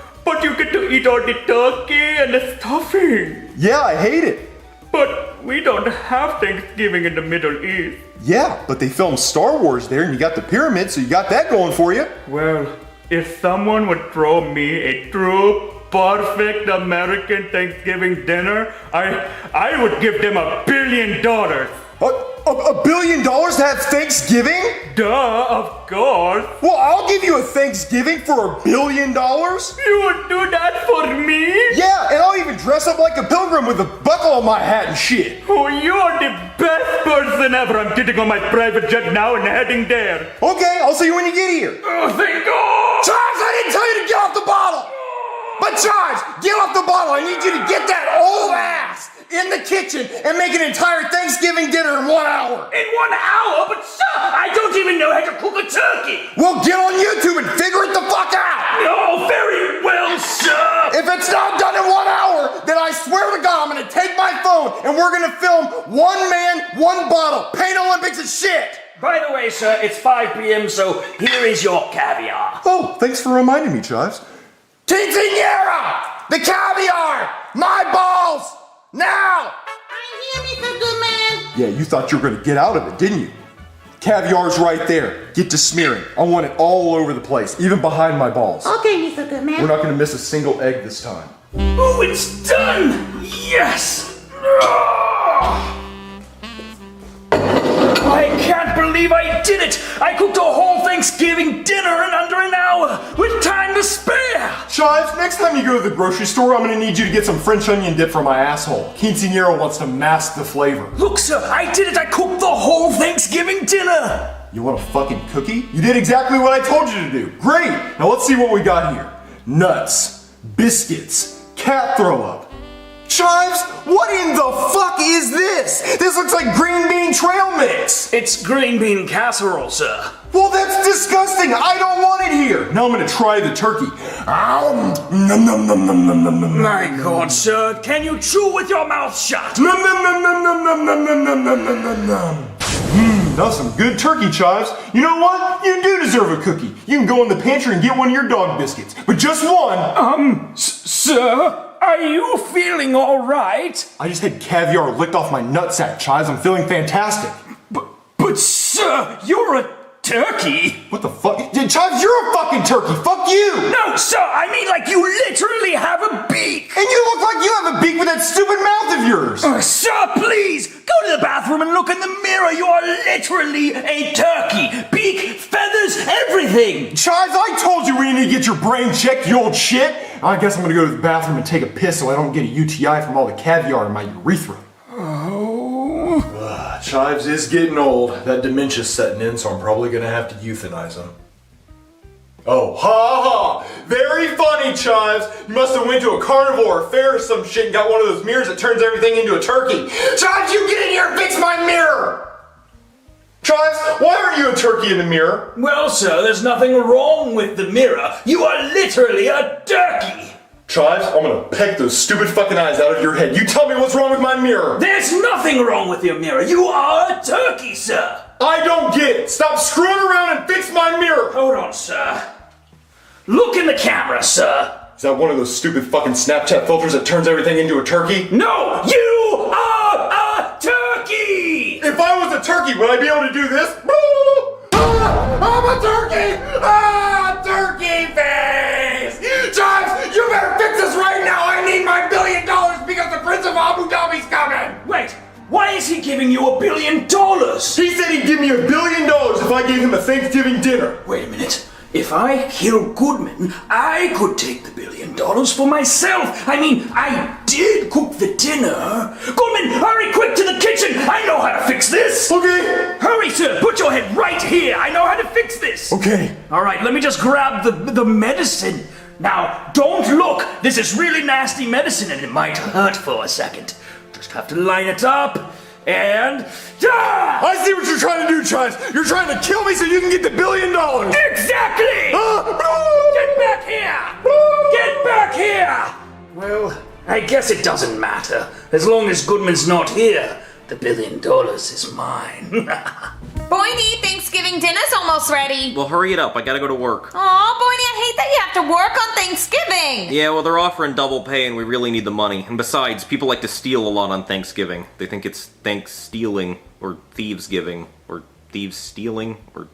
you get to eat all the turkey and the stuffing. Yeah, I hate it. But we don't have Thanksgiving in the Middle East. Yeah, but they filmed Star Wars there and you got the pyramid, so you got that going for you. Well, if someone would throw me a true, perfect American Thanksgiving dinner, I would give them $1 billion. $1 billion to have Thanksgiving? Duh, of course. Well, I'll give you a Thanksgiving for $1 billion. You would do that for me? Yeah, and I'll even dress up like a pilgrim with a buckle on my hat and shit. Oh, you are the best person ever. I'm getting on my private jet now and heading there. Okay, I'll see you when you get here. Oh, thank God. Chives, I didn't tell you to get off the bottle. But Chives, get off the bottle. I need you to get that old ass in the kitchen and make an entire Thanksgiving dinner in 1 hour. In 1 hour? But sir, I don't even know how to cook a turkey. Well, get on YouTube and figure it the fuck out. No, very well, sir. If it's not done in 1 hour, then I swear to God I'm gonna take my phone and we're gonna film one man, one bottle. Paint Olympics and shit! By the way, sir, it's 5 p.m., so here is your caviar. Oh, thanks for reminding me, Chives. Quinceañera! The caviar! My balls! Now! I'm here, Mr. Goodman. Yeah, you thought you were gonna get out of it, didn't you? Caviar's right there. Get to smearing. I want it all over the place, even behind my balls. Okay, Mr. Goodman. We're not gonna miss a single egg this time. Oh, it's done! Yes! I can't believe I did it! I cooked a whole Thanksgiving dinner in under an hour, with time to spare! Chives, next time you go to the grocery store, I'm gonna need you to get some French onion dip for my asshole. Quinceañera wants to mask the flavor. Look, sir, I did it! I cooked the whole Thanksgiving dinner! You want a fucking cookie? You did exactly what I told you to do. Great! Now let's see what we got here. Nuts, biscuits, cat throw up. Chives, what in the fuck is this? This looks like green bean trail mix. It's green bean casserole, sir. Well, that's disgusting. I don't want it here. Now I'm gonna try the turkey. Nom, nom, nom, nom, nom, nom, nom. My God, sir, can you chew with your mouth shut? Nom, nom, nom, nom, nom, nom, nom, nom, nom, nom, nom, nom, nom. That's some good turkey, Chives. You know what? You do deserve a cookie. You can go in the pantry and get one of your dog biscuits, but just one. Sir? Are you feeling all right? I just had caviar licked off my nutsack, Chives. I'm feeling fantastic. But sir, you're a turkey. What the fuck? Yeah, Chives, you're a fucking turkey. Fuck you. No, sir, I mean like you literally have a beak. And you look like you have a beak with that stupid mouth of yours. Sir, please, go to the bathroom and look in the mirror. You are literally a turkey. Beak, feathers, everything. Chives, I told you we need to get your brain checked, you old shit. I guess I'm gonna go to the bathroom and take a piss so I don't get a UTI from all the caviar in my urethra. Chives is getting old. That dementia's setting in, so I'm probably gonna have to euthanize him. Oh, ha ha! Very funny, Chives! You must have went to a carnivore or fair or some shit and got one of those mirrors that turns everything into a turkey. Chives, you get in here and fix my mirror! Chives, why aren't you a turkey in the mirror? Well, sir, there's nothing wrong with the mirror. You are literally a turkey. Chives, I'm gonna peck those stupid fucking eyes out of your head. You tell me what's wrong with my mirror. There's nothing wrong with your mirror. You are a turkey, sir. I don't get it. Stop screwing around and fix my mirror. Hold on, sir. Look in the camera, sir. Is that one of those stupid fucking Snapchat filters that turns everything into a turkey? No, you are a turkey. If I was a turkey, would I be able to do this? I'm a turkey! Turkey face! Chives, you better fix this right now! I need my $1 billion because the Prince of Abu Dhabi's coming! Wait, why is he giving you $1 billion? He said he'd give me $1 billion if I gave him a Thanksgiving dinner. Wait a minute. If I kill Goodman, I could take the $1 billion for myself. I mean, I did cook the dinner. Goodman, hurry quick to the kitchen. I know how to fix this. Okay. Hurry, sir. Put your head right here. I know how to fix this. Okay. All right, let me just grab the medicine. Now, don't look. This is really nasty medicine and it might hurt for a second. Just have to line it up. And I see what you're trying to do, Chives. You're trying to kill me so you can get the $1 billion. Exactly! Get back here! Get back here! Well, I guess it doesn't matter. As long as Goodman's not here, the $1 billion is mine. Boydie, Thanksgiving dinner's almost ready. Well, hurry it up. I gotta go to work. Aw, Boydie, I hate that you have to work on Thanksgiving. Yeah, well, they're offering double pay and we really need the money. And besides, people like to steal a lot on Thanksgiving. They think it's thanks-stealing, or thieves-giving, or thieves-stealing, or...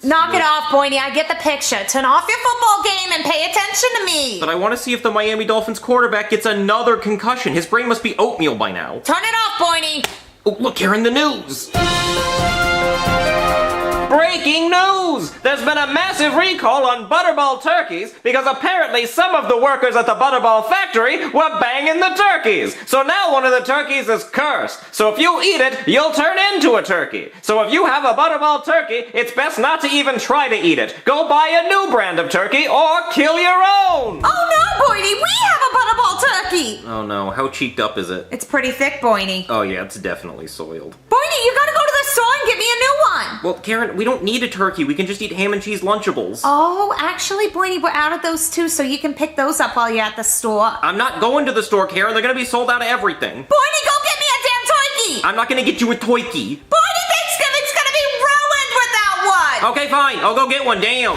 Knock it off, Boydie. I get the picture. Turn off your football game and pay attention to me. But I want to see if the Miami Dolphins quarterback gets another concussion. His brain must be oatmeal by now. Turn it off, Boydie. Oh, look, here in the news. Breaking news! There's been a massive recall on Butterball turkeys because apparently some of the workers at the Butterball factory were banging the turkeys. So now one of the turkeys is cursed. So if you eat it, you'll turn into a turkey. So if you have a Butterball turkey, it's best not to even try to eat it. Go buy a new brand of turkey or kill your own! Oh no, Boydie! We have a Butterball turkey! Oh no, how cheeked up is it? It's pretty thick, Boydie. Oh yeah, it's definitely soiled. Boydie, you gotta go to the store and get me a new one! Well, Karen, we don't need a turkey. We can just eat ham and cheese Lunchables. Oh, actually, Boydie, we're out of those too, so you can pick those up while you're at the store. I'm not going to the store, Karen. They're gonna be sold out of everything. Boydie, go get me a damn toiki! I'm not gonna get you a toiki. Boydie Thanksgiving's gonna be ruined without one! Okay, fine. I'll go get one. Damn.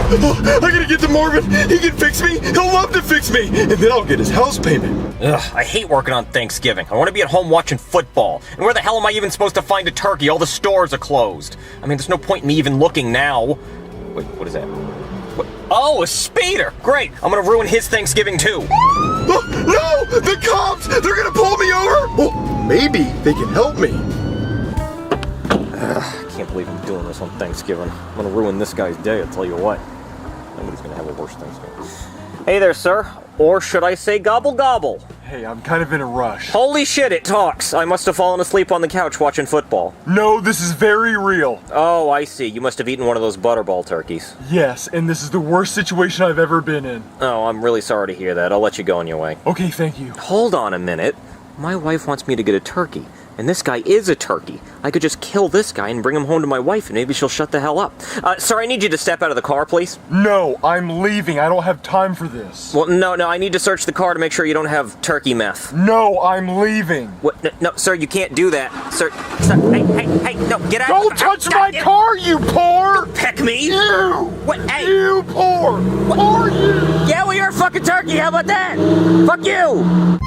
I gotta get to Marvin. He can fix me. He'll love to fix me. And then I'll get his house payment. Ugh, I hate working on Thanksgiving. I want to be at home watching football. And where the hell am I even supposed to find a turkey? All the stores are closed. I mean, there's no point in me even looking now. Wait, what is that? What? Oh, a speeder! Great! I'm gonna ruin his Thanksgiving too. Oh, no! The cops! They're gonna pull me over! Well, maybe they can help me. I can't believe I'm doing this on Thanksgiving. I'm gonna ruin this guy's day, I'll tell you what. Nobody's gonna have a worse Thanksgiving. Hey there, sir. Or should I say gobble gobble? Hey, I'm kind of in a rush. Holy shit, it talks. I must have fallen asleep on the couch watching football. No, this is very real. Oh, I see. You must have eaten one of those butterball turkeys. Yes, and this is the worst situation I've ever been in. Oh, I'm really sorry to hear that. I'll let you go on your way. Okay, thank you. Hold on a minute. My wife wants me to get a turkey. And this guy is a turkey. I could just kill this guy and bring him home to my wife and maybe she'll shut the hell up. Sir, I need you to step out of the car, please. No, I'm leaving. I don't have time for this. Well, no, I need to search the car to make sure you don't have turkey meth. No, I'm leaving. What? No, sir, you can't do that. Sir, hey, no, get out. Don't touch my car, you poor! Peck me. You! What? Hey! You poor! Poor you! Yeah, well, you're a fucking turkey. How about that? Fuck you!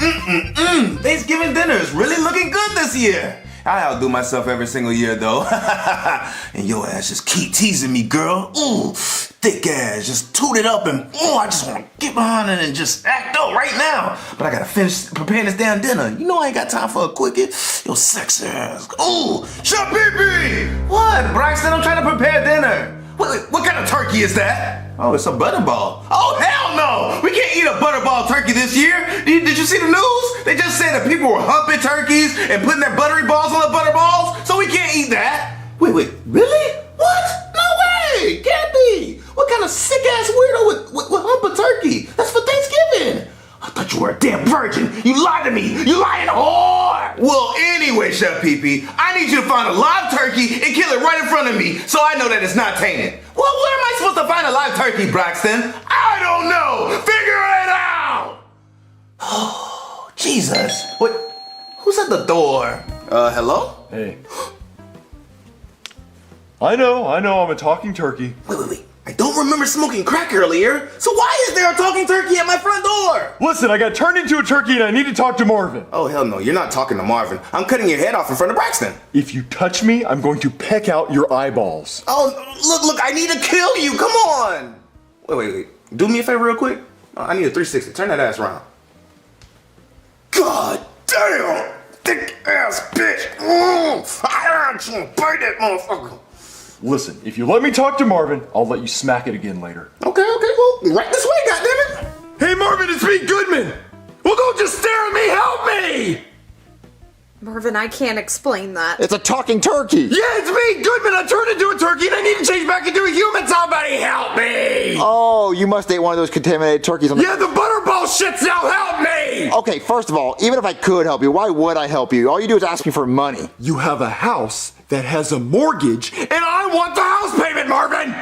Thanksgiving dinner is really looking good this year. I outdo myself every single year, though. And your ass just keep teasing me, girl. Ooh, thick ass, just toot it up and I just want to get behind it and just act up right now. But I gotta finish preparing this damn dinner. You know I ain't got time for a quickie. Yo, sexy ass. Ooh, shut pee-pee! What, Braxton? I'm trying to prepare dinner. What kind of turkey is that? Oh, it's a butterball. Oh, hell no! We can't eat a butterball turkey this year. Did you see the news? They just said that people were humping turkeys and putting their buttery balls on the butterballs, so we can't eat that. Wait, really? What? No way! Can't be! What kind of sick-ass weirdo would hump a turkey? That's for Thanksgiving. I thought you were a damn virgin. You lied to me. You lying whore. Well, anyway, Chef Pee-Pee, I need you to find a live turkey and kill it right in front of me so I know that it's not tainted. Well, where am I supposed to find a live turkey, Braxton? I don't know. Figure it out. Oh, Jesus. What? Who's at the door? Hello? Hey. I know, I'm a talking turkey. Wait. I don't remember smoking crack earlier, so why is there a talking turkey at my front door? Listen, I got turned into a turkey and I need to talk to Marvin. Oh, hell no, you're not talking to Marvin. I'm cutting your head off in front of Braxton. If you touch me, I'm going to peck out your eyeballs. Oh, look, I need to kill you, come on. Wait. Do me a favor real quick. I need a 360, turn that ass around. God damn, thick ass bitch. I just want to bite that motherfucker. Listen, if you let me talk to Marvin, I'll let you smack it again later. Okay, well, right this way, goddammit. Hey Marvin, it's me, Goodman! Well, don't just stare at me, help me! Marvin, I can't explain that. It's a talking turkey! Yeah, it's me, Goodman! I turned into a turkey and I need to change back into a human! Somebody help me! Oh, you must ate one of those contaminated turkeys on the... Yeah, the butterball shit's out, help me! Okay, first of all, even if I could help you, why would I help you? All you do is ask me for money. You have a house that has a mortgage, and I want the house payment, Marvin!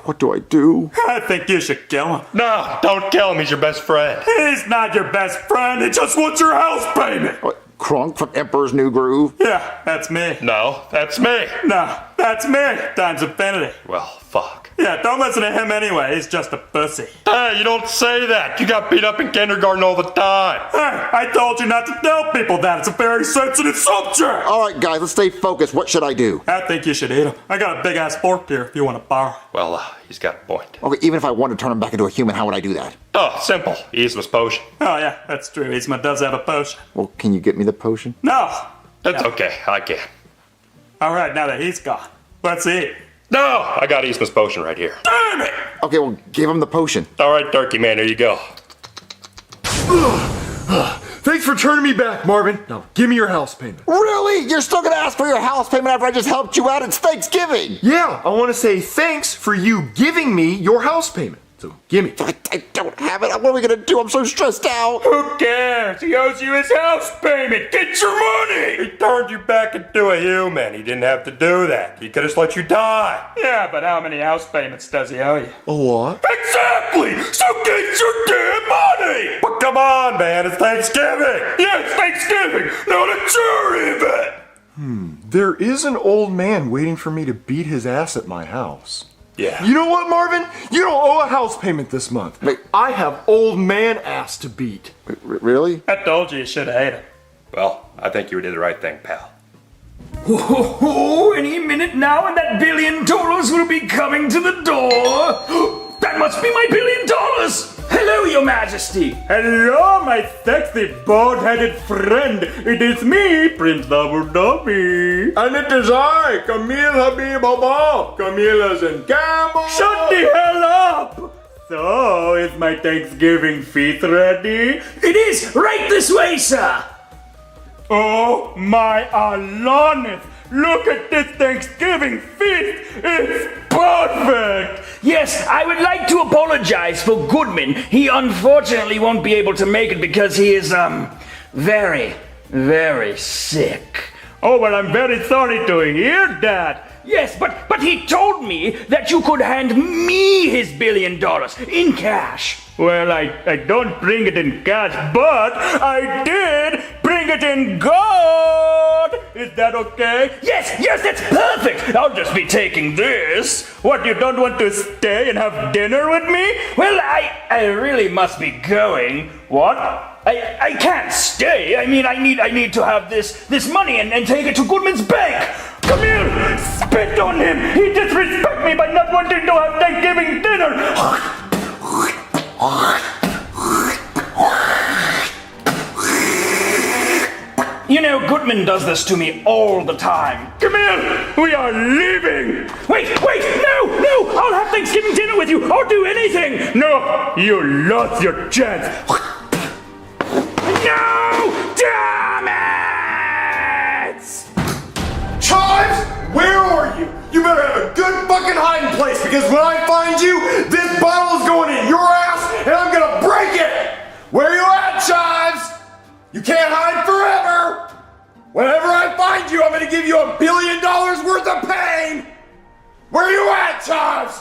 What do I do? I think you should kill him. No, don't kill him. He's your best friend. He's not your best friend. He just wants your house payment. What, Crunk from Emperor's New Groove? Yeah, that's me. No, that's me. No, that's me. Times infinity. Well, fuck. Yeah, don't listen to him anyway. He's just a pussy. Hey, you don't say that. You got beat up in kindergarten all the time. Hey, I told you not to tell people that. It's a very sensitive subject. All right, guys, let's stay focused. What should I do? I think you should eat him. I got a big-ass fork here if you want to borrow. Well, he's got a point. Okay, even if I wanted to turn him back into a human, how would I do that? Oh, simple. Eastman's potion. Oh, yeah, that's true. Eastman does have a potion. Well, can you get me the potion? No. That's okay. I can. All right, now that he's gone, let's eat. No, I got Eastman's potion right here. Damn it! Okay, well, give him the potion. All right, Turkey Man, here you go. Thanks for turning me back, Marvin. Now, give me your house payment. Really? You're still gonna ask for your house payment after I just helped you out? It's Thanksgiving! Yeah, I want to say thanks for you giving me your house payment. So gimme. I don't have it. What are we gonna do? I'm so stressed out. Who cares? He owes you his house payment. Get your money! He turned you back into a human. He didn't have to do that. He could have let you die. Yeah, but how many house payments does he owe you? A what? Exactly! So get your damn money! But come on, man. It's Thanksgiving. Yes, Thanksgiving, not a jury event! There is an old man waiting for me to beat his ass at my house. Yeah. You know what, Marvin? You don't owe a house payment this month. Wait. I have old man ass to beat. Really? I told you should have hated him. Well, I think you did the right thing, pal. Oh, any minute now and that $1 billion will be coming to the door. That must be my $1 billion! Hello, your majesty! Hello, my sexy bald-headed friend! It is me, Prince Abu Dhabi! And it is I, Camille Habib Abab, Camillus and Campbell. Shut the hell up! So, is my Thanksgiving feast ready? It is! Right this way, sir! Oh my Alanis! Look at this Thanksgiving feast! It's perfect! Yes, I would like to apologize for Goodman. He unfortunately won't be able to make it because he is, very, very sick. Oh, well, I'm very sorry to hear that. Yes, but he told me that you could hand me his $1 billion in cash. Well, I don't bring it in cash, but I did bring it in gold. Is that okay? Yes, that's perfect. I'll just be taking this. What, you don't want to stay and have dinner with me? Well, I really must be going. What? I can't stay. I mean, I need to have this money and take it to Goodman's bank. Come here! Spit on him! He disrespected me by not wanting to have Thanksgiving dinner! You know, Goodman does this to me all the time. Come here! We are leaving! Wait! No! I'll have Thanksgiving dinner with you! I'll do anything! No! You lost your chance! No! Damn it! Chives, where are you? You better have a good fucking hiding place because when I find you, this bottle is going in your ass and I'm gonna break it! Where you at, Chives? You can't hide forever! Whenever I find you, I'm gonna give you $1 billion worth of pain! Where you at, Chives?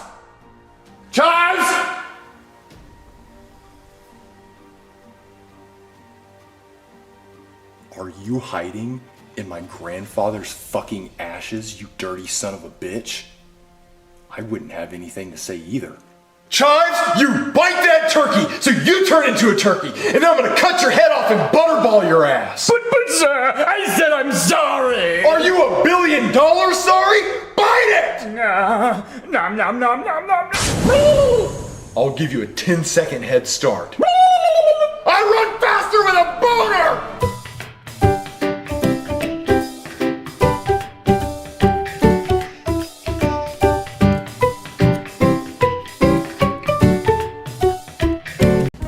Chives? Are you hiding in my grandfather's fucking ashes, you dirty son of a bitch? I wouldn't have anything to say either. Chives, you bite that turkey, so you turn into a turkey, and then I'm gonna cut your head off and butterball your ass. But sir, I said I'm sorry. Are you $1 billion sorry? Bite it! Nom. I'll give you a 10-second head start. I run faster with a boner!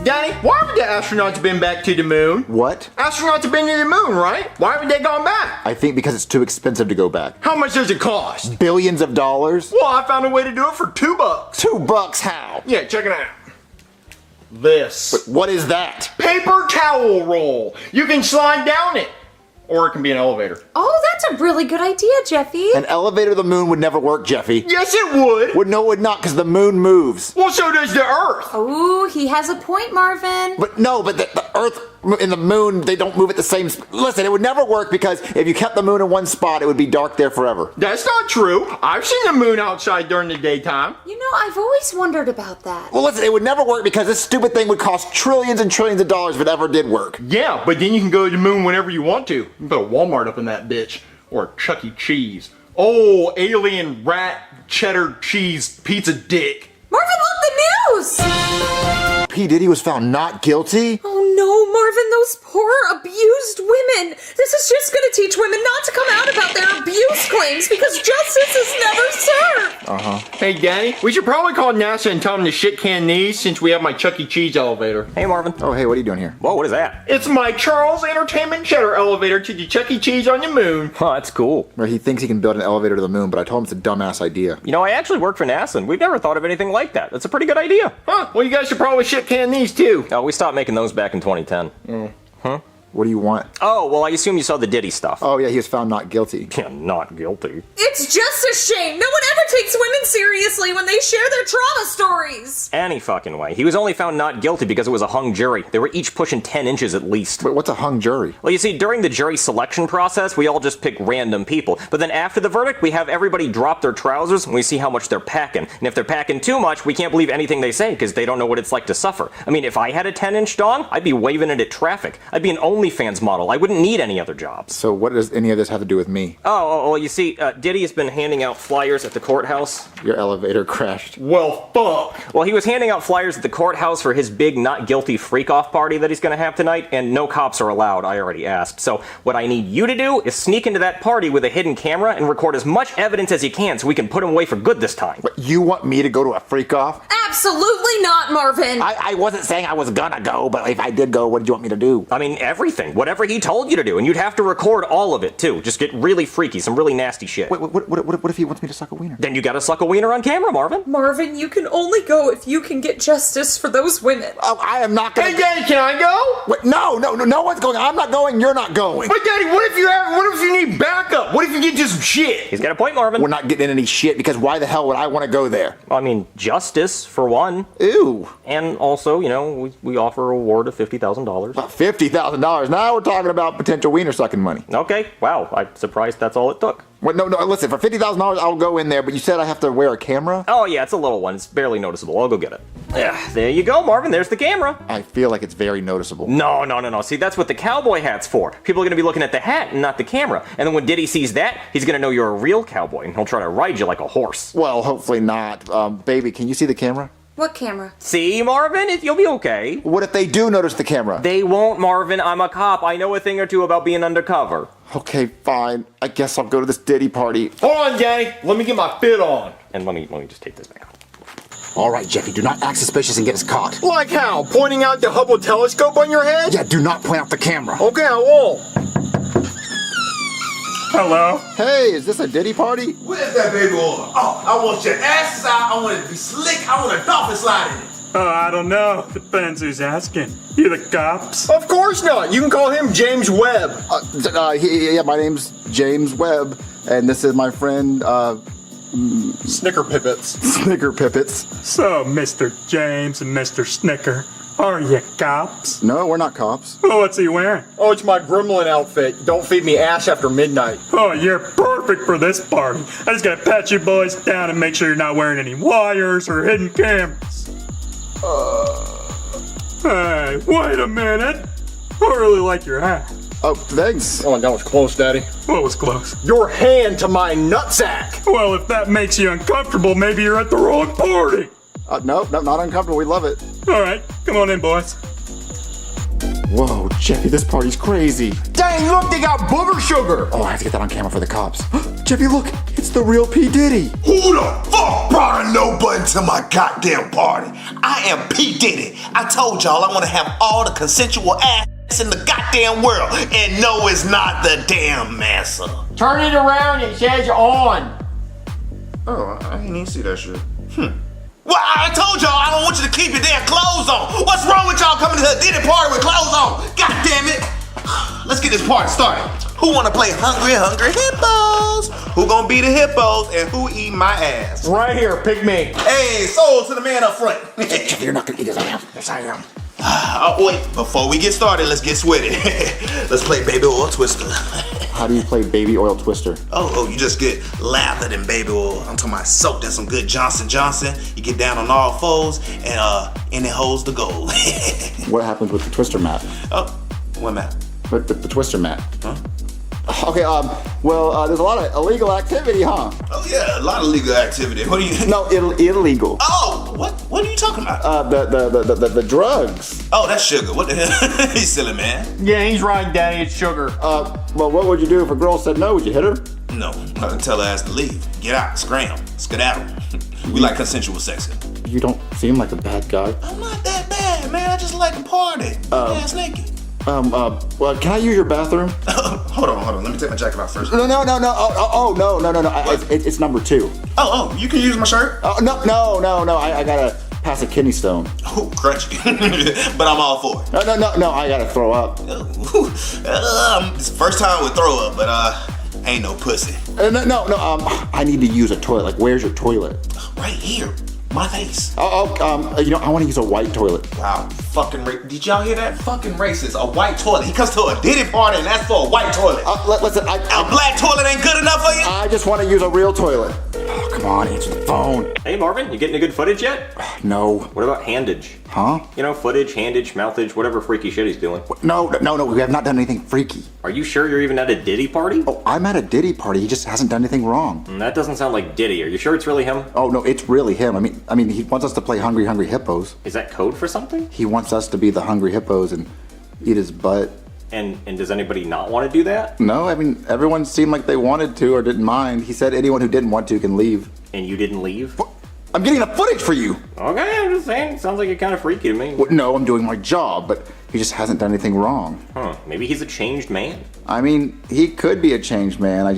Daddy, why haven't the astronauts been back to the moon? What? Astronauts have been to the moon, right? Why haven't they gone back? I think because it's too expensive to go back. How much does it cost? Billions of dollars? Well, I found a way to do it for $2. $2 how? Yeah, check it out. This. What is that? Paper towel roll. You can slide down it. Or it can be an elevator. Oh, that's a really good idea, Jeffy. An elevator to the moon would never work, Jeffy. Yes, it would. No, it would not, because the moon moves. Well, so does the Earth. Oh, he has a point, Marvin. But the Earth and the moon, they don't move at the same Listen, it would never work because if you kept the moon in one spot, it would be dark there forever. That's not true. I've seen the moon outside during the daytime. You know, I've always wondered about that. Well, listen, it would never work because this stupid thing would cost trillions and trillions of dollars if it ever did work. Yeah, but then you can go to the moon whenever you want to. You can put a Walmart up in that bitch. Or a Chuck E. Cheese. Oh, alien rat cheddar cheese pizza dick. Marvin, look, the news! P. Diddy was found not guilty? Oh no, Marvin, those poor, abused women. This is just gonna teach women not to come out about their abuse claims because justice is never served. Hey, Danny, we should probably call NASA and tell them to shit can these since we have my Chuck E. Cheese elevator. Hey, Marvin. Oh, hey, what are you doing here? Whoa, what is that? It's my Charles Entertainment Cheddar elevator to the Chuck E. Cheese on the moon. Oh, that's cool. Well, he thinks he can build an elevator to the moon, but I told him it's a dumbass idea. You know, I actually work for NASA, and we've never thought of anything like that. That's a pretty good idea. Huh, well, you guys should probably shit can these too. Oh, we stopped making those back in 2010. Huh? What do you want? Oh, well, I assume you saw the Diddy stuff. Oh, yeah, he was found not guilty. Yeah, not guilty. It's just a shame. No one ever takes women seriously when they share their trauma stories. Any fucking way. He was only found not guilty because it was a hung jury. They were each pushing 10 inches at least. Wait, what's a hung jury? Well, you see, during the jury selection process, we all just pick random people. But then after the verdict, we have everybody drop their trousers and we see how much they're packing. And if they're packing too much, we can't believe anything they say because they don't know what it's like to suffer. I mean, if I had a 10-inch dong, I'd be waving it at traffic. I'd be an OnlyFans model. I wouldn't need any other jobs. So what does any of this have to do with me? Oh, well, you see, Diddy has been handing out flyers at the courthouse. Your elevator crashed. Well, fuck. Well, he was handing out flyers at the courthouse for his big not guilty freak-off party that he's going to have tonight, and no cops are allowed, I already asked. So what I need you to do is sneak into that party with a hidden camera and record as much evidence as you can so we can put him away for good this time. What, you want me to go to a freak-off? Absolutely not, Marvin. I wasn't saying I was gonna go, but if I did go, what did you want me to do? I mean, everything. Whatever he told you to do, and you'd have to record all of it, too. Just get really freaky, some really nasty shit. Wait, what if he wants me to suck a wiener? Then you gotta suck a wiener on camera, Marvin. Marvin, you can only go if you can get justice for those women. Oh, I am not gonna... Hey, Daddy, can I go? Wait, no one's going. I'm not going, you're not going. But Daddy, what if you need backup? What if you get just some shit? He's got a point, Marvin. We're not getting any shit because why the hell would I want to go there? I mean, justice, for one. Ew. And also, you know, we offer a reward of $50,000. $50,000? Now we're talking about potential wiener sucking money. Okay, wow, I'm surprised that's all it took. What, no, listen, for $50,000 I'll go in there, but you said I have to wear a camera? Oh yeah, it's a little one, it's barely noticeable, I'll go get it. Yeah, there you go, Marvin, there's the camera. I feel like it's very noticeable. No, see, that's what the cowboy hat's for. People are gonna be looking at the hat and not the camera. And then when Diddy sees that, he's gonna know you're a real cowboy, and he'll try to ride you like a horse. Well, hopefully not. Baby, can you see the camera? What camera? See, Marvin, you'll be okay. What if they do notice the camera? They won't, Marvin, I'm a cop. I know a thing or two about being undercover. Okay, fine. I guess I'll go to this Diddy party. Hold on, Daddy. Let me get my fit on. And let me just take this back off. All right, Jeffy, do not act suspicious and get us caught. Like how? Pointing out the Hubble telescope on your head? Yeah, do not point out the camera. Okay, I won't. Hello? Hey, is this a Diddy party? Where's that baby oil? Oh, I want your asses out. I want it to be slick. I want a dolphin slide in it. I don't know. Depends who's asking. You the cops? Of course not. You can call him James Webb. Yeah, my name's James Webb, and this is my friend, Snicker Pippets. Snicker Pippets. So, Mr. James and Mr. Snicker, are you cops? No, we're not cops. Oh, what's he wearing? Oh, it's my gremlin outfit. Don't feed me ash after midnight. Oh, you're perfect for this party. I just gotta pat you boys down and make sure you're not wearing any wires or hidden cameras. Hey, wait a minute. I really like your hat. Oh, thanks. Oh, that was close, Daddy. What was close? Your hand to my nutsack. Well, if that makes you uncomfortable, maybe you're at the wrong party. No, not uncomfortable. We love it. All right, come on in, boys. Whoa, Jeffy, this party's crazy. Dang, look, they got booger sugar. Oh, I have to get that on camera for the cops. Jeffy, look, it's the real P. Diddy. Who the fuck brought a no button to my goddamn party? I am P. Diddy. I told y'all I want to have all the consensual ass in the goddamn world. And no, it's not the damn massa. Turn it around, it says on. Oh, I didn't even see that shit. Well, I told y'all I don't want you to keep your damn clothes on. What's wrong with y'all coming to a Diddy party with clothes on? God damn it. Let's get this party started. Who wanna play Hungry Hippos? Who gonna be the hippos and who eat my ass? Right here, pick me. Hey, sold to the man up front. You're not gonna eat this. I am. Yes, I am. Oh, wait, before we get started, let's get sweaty. Let's play Baby Oil Twister. How do you play Baby Oil Twister? Oh, you just get lathered in baby oil. I'm talking about soaked in some good Johnson Johnson. You get down on all fours and it holds the gold. What happens with the Twister mat? Oh, what mat? The Twister mat. Huh? Okay, there's a lot of illegal activity, huh? Oh yeah, a lot of legal activity. What do you? No, illegal. Oh, what are you talking about? The drugs. Oh, that's Sugar. What the hell? He's silly, man. Yeah, he's right, Daddy. It's Sugar. Well, what would you do if a girl said no? Would you hit her? No, I'd tell her ass to leave. Get out, scram, skedaddle. We like consensual sex. You don't seem like a bad guy. I'm not that bad, man. I just like to party. Ass naked. Well, can I use your bathroom? Hold on. Let me take my jacket off first. No. No. It's number 2. Oh, you can use my shirt? Oh, no. I gotta pass a kidney stone. Oh, crunchy. But I'm all for it. No, I gotta throw up. It's the first time with throw up, but ain't no pussy. I need to use a toilet. Like, where's your toilet? Right here. My face. I want to use a white toilet. Wow, fucking did y'all hear that? Fucking racist. A white toilet. He comes to a Diddy party and that's for a white toilet. Listen, a black toilet ain't good enough for you? I just want to use a real toilet. Oh, come on, answer the phone. Hey Marvin, you getting a good footage yet? No. What about handage? Huh? You know, footage, handage, mouthage, whatever freaky shit he's doing. No, we have not done anything freaky. Are you sure you're even at a Diddy party? Oh, I'm at a Diddy party. He just hasn't done anything wrong. That doesn't sound like Diddy. Are you sure it's really him? Oh, no, it's really him. I mean, he wants us to play Hungry Hungry Hippos. Is that code for something? He wants us to be the Hungry Hippos and eat his butt. And does anybody not want to do that? No, I mean, everyone seemed like they wanted to or didn't mind. He said anyone who didn't want to can leave. And you didn't leave? I'm getting the footage for you. Okay, I'm just saying. Sounds like you're kind of freaky to me. Well, no, I'm doing my job, but he just hasn't done anything wrong. Maybe he's a changed man. I mean, he could be a changed man.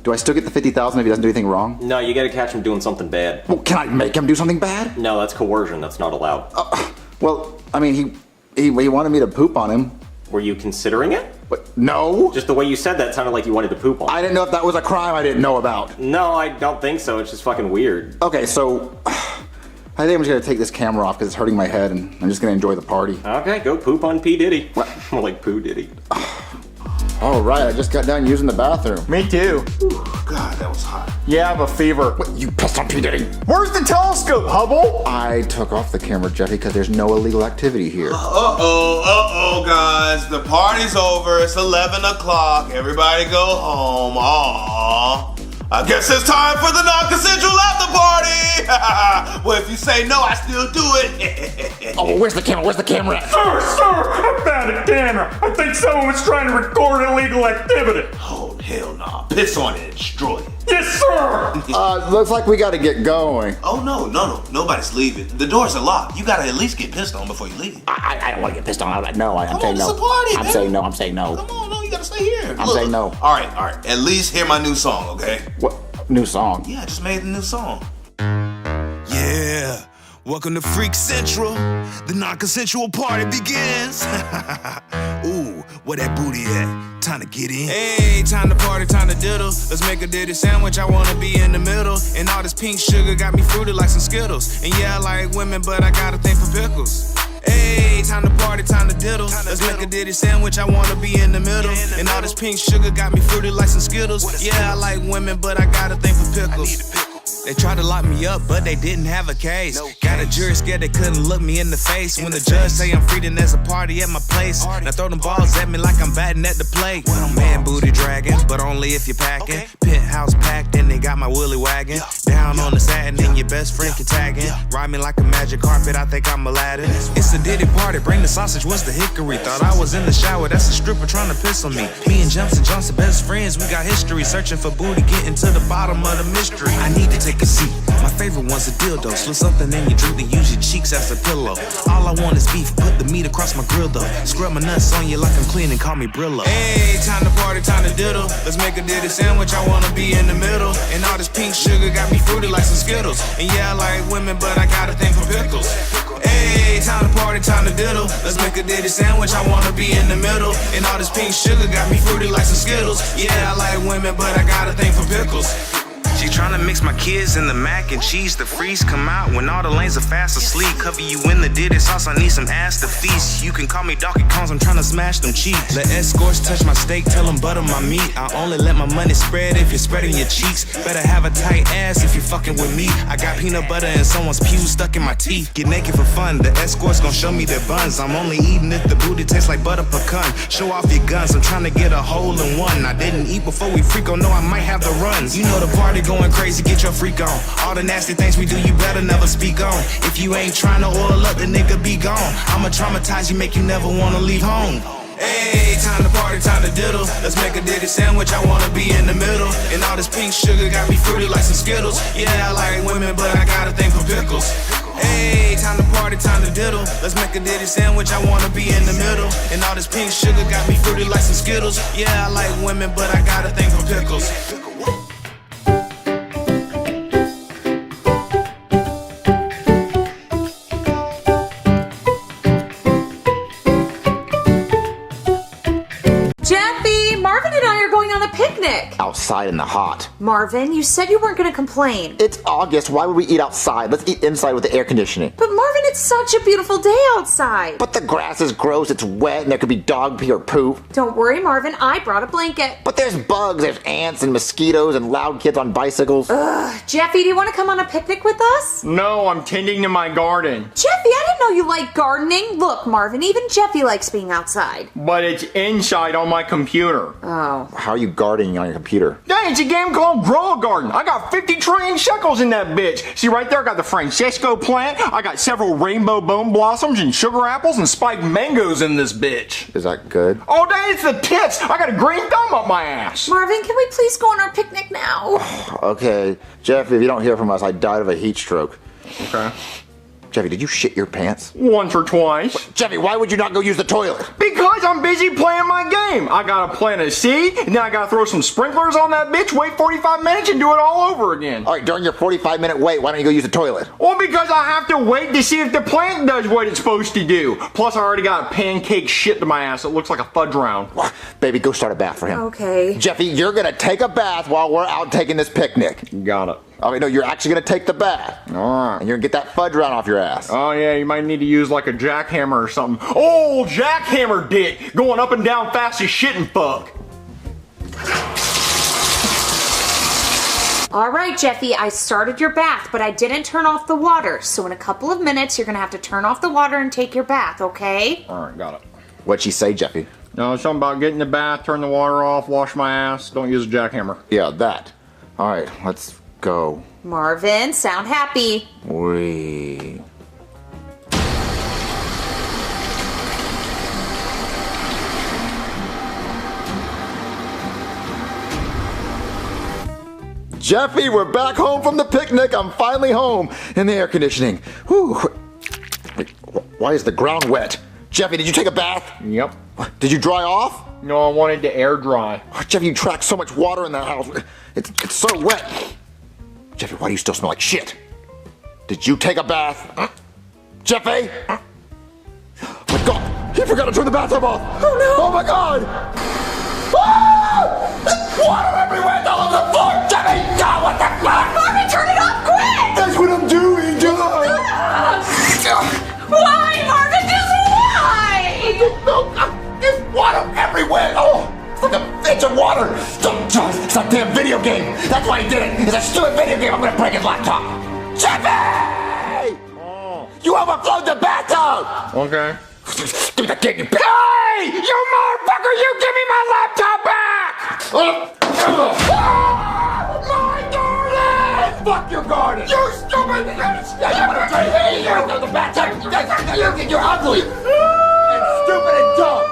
Do I still get the $50,000 if he doesn't do anything wrong? No, you gotta catch him doing something bad. Well, can I make him do something bad? No, that's coercion. That's not allowed. Well, I mean, he wanted me to poop on him. Were you considering it? But no. Just the way you said that sounded like you wanted to poop on him. I didn't know if that was a crime I didn't know about. No, I don't think so. It's just fucking weird. Okay, so I think I'm just gonna take this camera off because it's hurting my head and I'm just gonna enjoy the party. Okay, go poop on P. Diddy. More like Poo Diddy. Alright, I just got done using the bathroom. Me too. God, that was hot. Yeah, I have a fever. What, you pissed on P. Diddy? Where's the telescope, Hubble? I took off the camera, Jeffy, because there's no illegal activity here. Uh-oh, guys. The party's over. It's 11 o'clock. Everybody go home. Aww. I guess it's time for the non-consensual after party. Well, if you say no, I still do it. Oh, where's the camera? Where's the camera at? Sir, I found a camera. I think someone was trying to record illegal activity. Oh, hell nah. Piss on it and destroy it. Yes, sir. Looks like we gotta get going. Oh, no. Nobody's leaving. The doors are locked. You gotta at least get pissed on before you leave. I don't want to get pissed on. No, I'm Come saying on, no. it's a party, I'm man. saying no. Come on, no, you gotta stay here. I'm saying no. All right. At least hear my new song, okay? What? New song? Yeah, I just made a new song. Yeah. Welcome to Freak Central. The non-consensual party begins. Ooh, where that booty at? Time to get in. Hey, time to party, time to diddle. Let's make a Diddy sandwich, I wanna be in the middle. And all this pink sugar got me fruity like some Skittles. And yeah, I like women, but I got a thing for pickles. Hey, time to party, time to diddle. Let's make a Diddy sandwich, I wanna be in the middle. And all this pink sugar got me fruity like some Skittles. Yeah, I like women, but I got a thing for pickles. They tried to lock me up, but they didn't have a case. Got a jury scared they couldn't look me in the face. When the judge say I'm free, then there's a party at my place. Now throw them balls at me like I'm batting at the plate. Man booty dragging, but only if you're packing. Penthouse packed, and they got my willy wagging. Down on the satin, and your best friend can tag in. Ride me like a magic carpet, I think I'm Aladdin. It's a Diddy party, bring the sausage, what's the hickory? Thought I was in the shower, that's a stripper trying to piss on me. Me and Johnson, best friends, we got history. Searching for booty, getting to the bottom of the mystery. I need to take a seat. My favorite one's a dildo. Slip something in your drink and use your cheeks as a pillow. All I want is beef, put the meat across my grill though. Scrub my nuts on you like I'm clean and call me Brillo. Hey, time to party, time to diddle. Let's make a Diddy sandwich, I wanna be in the middle. And all this pink sugar got me fruity like some Skittles. And yeah, I like women, but I got a thing for pickles. Hey, time to party, time to diddle. Let's make a Diddy sandwich, I wanna be in the middle. And all this pink sugar got me fruity like some Skittles. Yeah, I like women, but I got a thing for pickles. She tryna mix my kids in the mac and cheese. The freeze come out when all the lanes are fast asleep. Cover you in the Diddy sauce, I need some ass to feast. You can call me Donkey Kongs, I'm tryna smash them cheeks. Let escorts touch my steak, tell them butter my meat. I only let my money spread if you're spreading your cheeks. Better have a tight ass if you're fucking with me. I got peanut butter and someone's pew stuck in my teeth. Get naked for fun, the escorts gon' show me their buns. I'm only eating if the booty tastes like butter pecan. Show off your guns, I'm tryna get a hole in one. I didn't eat before we freak, oh no, I might have the runs. You know the party gon' going crazy, get your freak on. All the nasty things we do, you better never speak on. If you ain't trying to oil up, the nigga be gone. I'ma traumatize you, make you never wanna leave home. Hey, time to party, time to diddle. Let's make a ditty sandwich, I wanna be in the middle. And all this pink sugar got me fruity like some Skittles. Yeah, I like women, but I got a thing for pickles. Hey, time to party, time to diddle. Let's make a ditty sandwich, I wanna be in the middle. And all this pink sugar got me fruity like some Skittles. Yeah, I like women, but I got a thing for pickles. Jeffy, Marvin and I are going on a picnic. Outside in the hot. Marvin, you said you weren't going to complain. It's August. Why would we eat outside? Let's eat inside with the air conditioning. But Marvin, it's such a beautiful day outside. But the grass is gross. It's wet and there could be dog pee or poop. Don't worry, Marvin. I brought a blanket. But there's bugs, there's ants and mosquitoes and loud kids on bicycles. Ugh. Jeffy, do you want to come on a picnic with us? No, I'm tending to my garden. Jeffy, I didn't know you liked gardening. Look, Marvin, even Jeffy likes being outside. But it's inside on my computer. Oh. How are you gardening on your computer? Dang, it's a game called Grow a Garden. I got 50 trillion shekels in that bitch. See right there, I got the Francesco plant. I got several rainbow bone blossoms and sugar apples and spiked mangoes in this bitch. Is that good? Oh, dang, it's the tits. I got a green thumb up my ass. Marvin, can we please go on our picnic now? Okay. Jeff, if you don't hear from us, I died of a heat stroke. Okay. Jeffy, did you shit your pants? Once or twice. Jeffy, why would you not go use the toilet? Because I'm busy playing my game. I gotta plant a seed, and then I gotta throw some sprinklers on that bitch, wait 45 minutes, and do it all over again. Alright, during your 45-minute wait, why don't you go use the toilet? Well, because I have to wait to see if the plant does what it's supposed to do. Plus, I already got a pancake shit to my ass. It looks like a fudge round. Baby, go start a bath for him. Okay. Jeffy, you're gonna take a bath while we're out taking this picnic. Got it. Oh, wait, no, you're actually gonna take the bath. Alright. And you're gonna get that fudge round off your ass. Oh, yeah, you might need to use like a jackhammer or something. Oh, jackhammer dick! Going up and down fast as shit and fuck. All right, Jeffy, I started your bath, but I didn't turn off the water. So in a couple of minutes, you're gonna have to turn off the water and take your bath, okay? Alright, got it. What'd she say, Jeffy? No, something about getting in the bath, turn the water off, wash my ass, don't use a jackhammer. Yeah, that. Alright, let's go. Marvin, sound happy. We. Jeffy, we're back home from the picnic. I'm finally home in the air conditioning. Whew. Wait, why is the ground wet? Jeffy, did you take a bath? Yep. Did you dry off? No, I wanted to air dry. Jeffy, you track so much water in that house. It's so wet. Jeffy, why do you still smell like shit? Did you take a bath? Jeffy? Oh my God, he forgot to turn the bathtub off. Oh no. Oh my God. Ah! Water everywhere, it's all over the floor. Jeffy, God, what the fuck? Marvin, turn it off quick! That's what I'm doing, John. Why, Marvin, just why? There's water everywhere. Oh, it's like a fish of water. John, it's that damn video game. That's why he did it. It's a stupid video game. I'm gonna break his laptop. Jeffy! Oh. You overflowed the bathtub. Okay. Give me that game, you bitch. Hey! You motherfucker! You give me my laptop back! My garden! Fuck your garden! You stupid! You go to the bathtub! You're ugly! And stupid and dumb!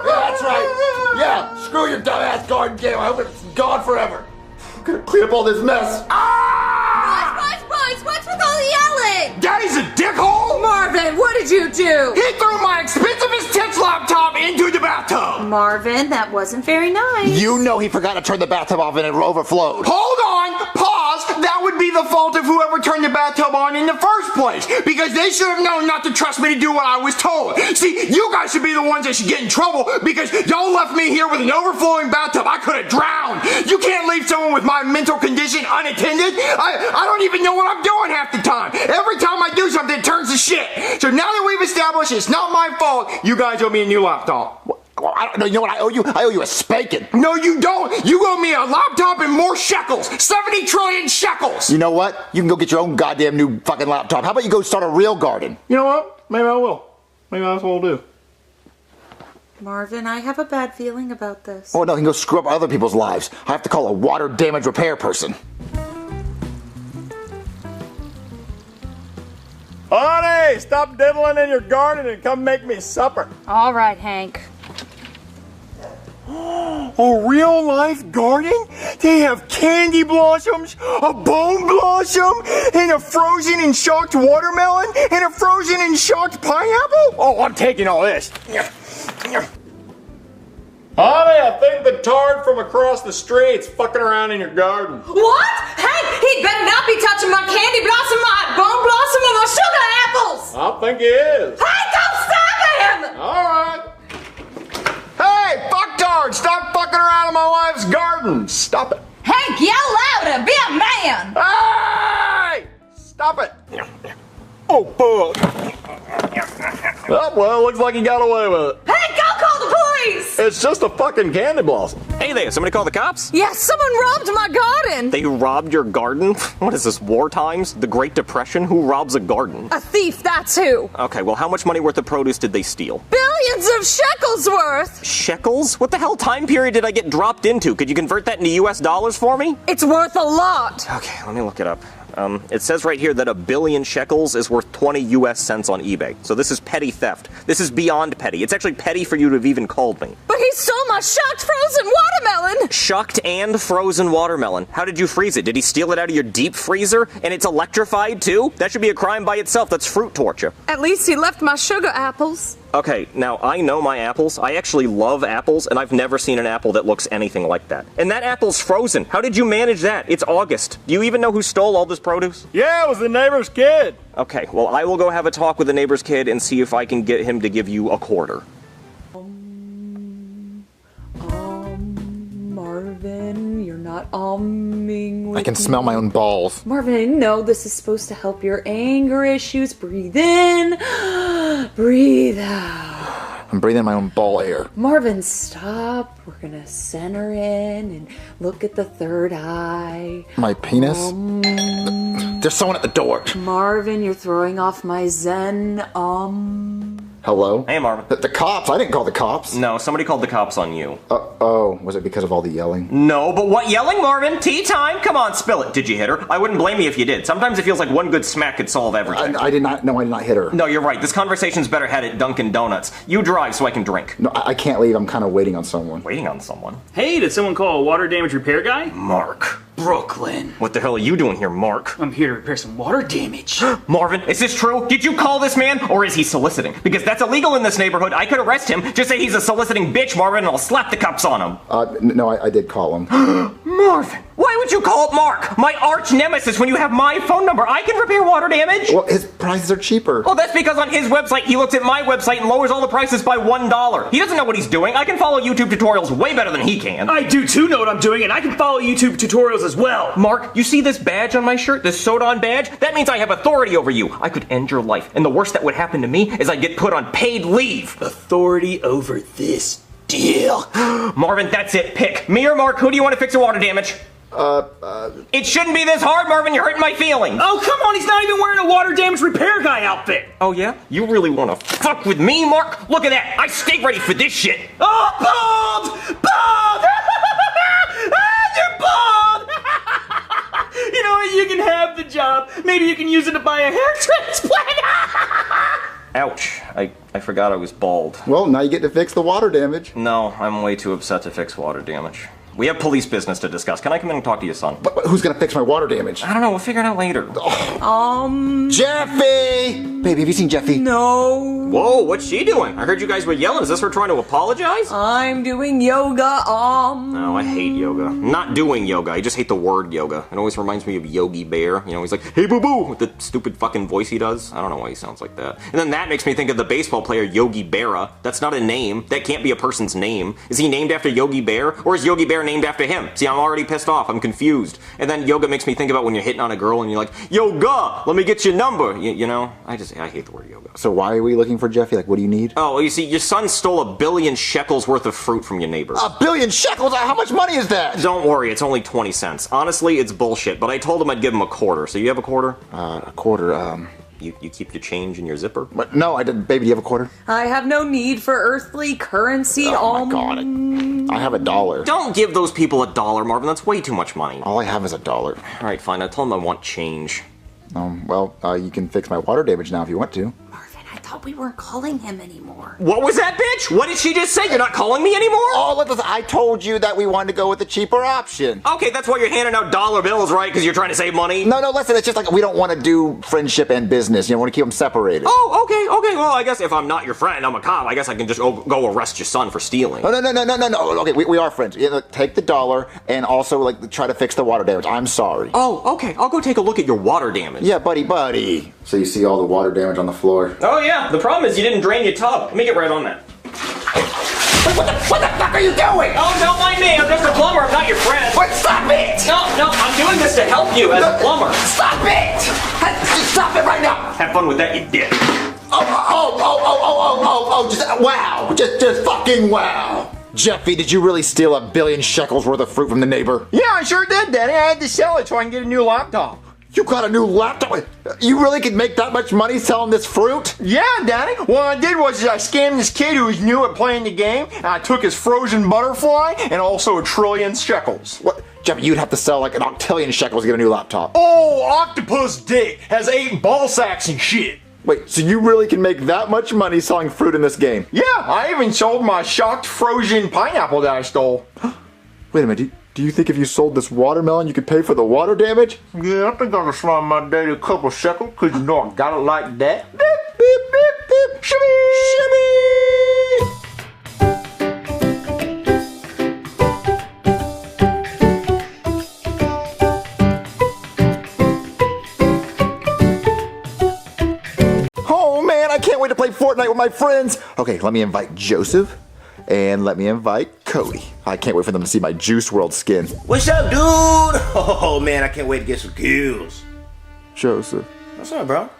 Yeah, that's right! Yeah, screw your dumbass garden game. I hope it's gone forever. I'm gonna clean up all this mess. Boys, what's with all the yelling? Daddy's a dickhole! Marvin, what did you do? He threw my expensivest tits laptop into the bathtub! Marvin, that wasn't very nice. You know he forgot to turn the bathtub off and it overflowed. Hold on! Pause! That would be the fault of whoever turned the bathtub on in the first place, because they should have known not to trust me to do what I was told. See, you guys should be the ones that should get in trouble, because y'all left me here with an overflowing bathtub. I could have drowned. You can't leave someone with my mental condition unattended. I don't even know what I'm doing half the time. Every time I do something, it turns to shit. So now that we've established it's not my fault, you guys owe me a new laptop. Well, I don't know. You know what I owe you? I owe you a spanking. No, you don't. You owe me a laptop and more shekels. 70 trillion shekels. You know what? You can go get your own goddamn new fucking laptop. How about you go start a real garden? You know what? Maybe I will. Maybe that's what I'll do. Marvin, I have a bad feeling about this. Oh no, he can go screw up other people's lives. I have to call a water damage repair person. Honey, stop diddling in your garden and come make me supper. All right, Hank. A real life garden? They have candy blossoms, a bone blossom, and a frozen and shocked watermelon, and a frozen and shocked pineapple? Oh, I'm taking all this. Honey, I think the tard from across the street's fucking around in your garden. What? Hank, he'd better not be touching my candy blossom, my bone blossom, or my sugar apples! I think he is. Hank, don't stop him! Alright. Hey, fucktard, stop fucking around in my wife's garden. Stop it. Hank, yell louder, be a man! Hey! Stop it. Oh, fuck. Oh, well, looks like he got away with it. Hank, go call the police! It's just a fucking candy blossom. Hey there, somebody call the cops? Yes, someone robbed my garden! They robbed your garden? What is this, war times? The Great Depression? Who robs a garden? A thief, that's who! Okay, well, how much money worth of produce did they steal? Billions of shekels worth! Shekels? What the hell time period did I get dropped into? Could you convert that into US dollars for me? It's worth a lot! Okay, let me look it up. It says right here that 1 billion shekels is worth 20 US cents on eBay. So this is petty theft. This is beyond petty. It's actually petty for you to have even called me. But he stole my shocked frozen watermelon! Shucked and frozen watermelon. How did you freeze it? Did he steal it out of your deep freezer? And it's electrified too? That should be a crime by itself. That's fruit torture. At least he left my sugar apples. Okay, now I know my apples. I actually love apples, and I've never seen an apple that looks anything like that. And that apple's frozen. How did you manage that? It's August. Do you even know who stole all this produce? Yeah, it was the neighbor's kid. Okay, well, I will go have a talk with the neighbor's kid and see if I can get him to give you a quarter. Marvin, you're not umming with I can smell my own balls. Marvin, no, this is supposed to help your anger issues. Breathe in, breathe out. I'm breathing my own ball air. Marvin, stop. We're gonna center in and look at the third eye. My penis? There's someone at the door. Marvin, you're throwing off my zen. Hello? Hey, Marvin. The cops? I didn't call the cops. No, somebody called the cops on you. Oh, was it because of all the yelling? No, but what yelling, Marvin? Tea time? Come on, spill it. Did you hit her? I wouldn't blame you if you did. Sometimes it feels like one good smack could solve everything. I did not hit her. No, you're right. This conversation's better had at Dunkin' Donuts. You drive so I can drink. No, I can't leave. I'm kind of waiting on someone. Waiting on someone? Hey, did someone call a water damage repair guy? Mark. Brooklyn. What the hell are you doing here, Mark? I'm here to repair some water damage. Marvin, is this true? Did you call this man, or is he soliciting? Because that's illegal in this neighborhood. I could arrest him. Just say he's a soliciting bitch, Marvin, and I'll slap the cops on him. No, I did call him. Marvin, why would you call up Mark? My arch nemesis when you have my phone number. I can repair water damage. Well, his prices are cheaper. Well, that's because on his website, he looks at my website and lowers all the prices by $1. He doesn't know what he's doing. I can follow YouTube tutorials way better than he can. I do too know what I'm doing, and I can follow YouTube tutorials as well. Mark, you see this badge on my shirt? This soda-on badge? That means I have authority over you. I could end your life. And the worst that would happen to me is I'd get put on paid leave. Authority over this deal. Marvin, that's it. Pick. Me or Mark, who do you want to fix your water damage? It shouldn't be this hard, Marvin. You're hurting my feelings. Oh, come on. He's not even wearing a water damage repair guy outfit. Oh, yeah? You really want to fuck with me, Mark? Look at that. I stay ready for this shit. Oh, bald! Bald! You're bald! You know what? You can have the job. Maybe you can use it to buy a hair transplant. Ouch. I forgot I was bald. Well, now you get to fix the water damage. No, I'm way too upset to fix water damage. We have police business to discuss. Can I come in and talk to your son? But who's gonna fix my water damage? I don't know. We'll figure it out later. Jeffy! Baby, have you seen Jeffy? No. Whoa, what's she doing? I heard you guys were yelling. Is this her trying to apologize? I'm doing yoga. No, I hate yoga. I'm not doing yoga. I just hate the word yoga. It always reminds me of Yogi Bear. You know, he's like, hey, boo-boo, with the stupid fucking voice he does. I don't know why he sounds like that. And then that makes me think of the baseball player Yogi Berra. That's not a name. That can't be a person's name. Is he named after Yogi Bear? Or is Yogi Bear named after him? See, I'm already pissed off. I'm confused. And then yoga makes me think about when you're hitting on a girl and you're like, yoga, let me get your number. You know, I hate the word yoga. So why are we looking for Jeffy? Like, what do you need? Oh, you see, your son stole 1 billion shekels worth of fruit from your neighbor. 1 billion shekels? How much money is that? Don't worry, it's only 20 cents. Honestly, it's bullshit, but I told him I'd give him a quarter. So you have a quarter? A quarter, You keep your change in your zipper? But no, I didn't. Baby, do you have a quarter? I have no need for earthly currency. Oh my God, I have $1. Don't give those people $1, Marvin. That's way too much money. All I have is $1. All right, fine. I tell them I want change. Well, you can fix my water damage now if you want to. I thought we weren't calling him anymore. What was that, bitch? What did she just say? You're not calling me anymore? Oh, listen, I told you that we wanted to go with the cheaper option. Okay, that's why you're handing out dollar bills, right? Because you're trying to save money? No, listen, it's just like we don't want to do friendship and business. You know, we want to keep them separated. Oh, okay. Well, I guess if I'm not your friend, I'm a cop. I guess I can just go arrest your son for stealing. Oh, no. Okay, we are friends. You know, take the $1 and also, like, try to fix the water damage. I'm sorry. Oh, okay. I'll go take a look at your water damage. Yeah, buddy. So you see all the water damage on the floor? Oh, yeah. The problem is you didn't drain your tub. Let me get right on that. What the fuck are you doing? Oh, don't mind me. I'm just a plumber. I'm not your friend. But stop it! No, I'm doing this to help you as a plumber. Stop it! Stop it right now! Have fun with that, you dick. Just fucking wow. Jeffy, did you really steal $1 billion shekels worth of fruit from the neighbor? Yeah, I sure did, Daddy. I had to sell it so I can get a new laptop. You got a new laptop? You really could make that much money selling this fruit? Yeah, Daddy. What I did was I scammed this kid who was new at playing the game, and I took his frozen butterfly and also 1 trillion shekels. What? Jeffy, you'd have to sell like an octillion shekels to get a new laptop. Oh, octopus dick has 8 ball sacks and shit. Wait, so you really can make that much money selling fruit in this game? Yeah, I even sold my shocked frozen pineapple that I stole. Wait a minute, do you think if you sold this watermelon you could pay for the water damage? Yeah, I think I can slide my daddy a couple shekels, because you know I got it like that. Beep, beep, beep, beep, shimmy, shimmy! Oh man, I can't wait to play Fortnite with my friends. Okay, let me invite Joseph and let me invite Cody. I can't wait for them to see my Juice WRLD skin. What's up, dude? Oh man, I can't wait to get some kills. Joseph, What's up, bro?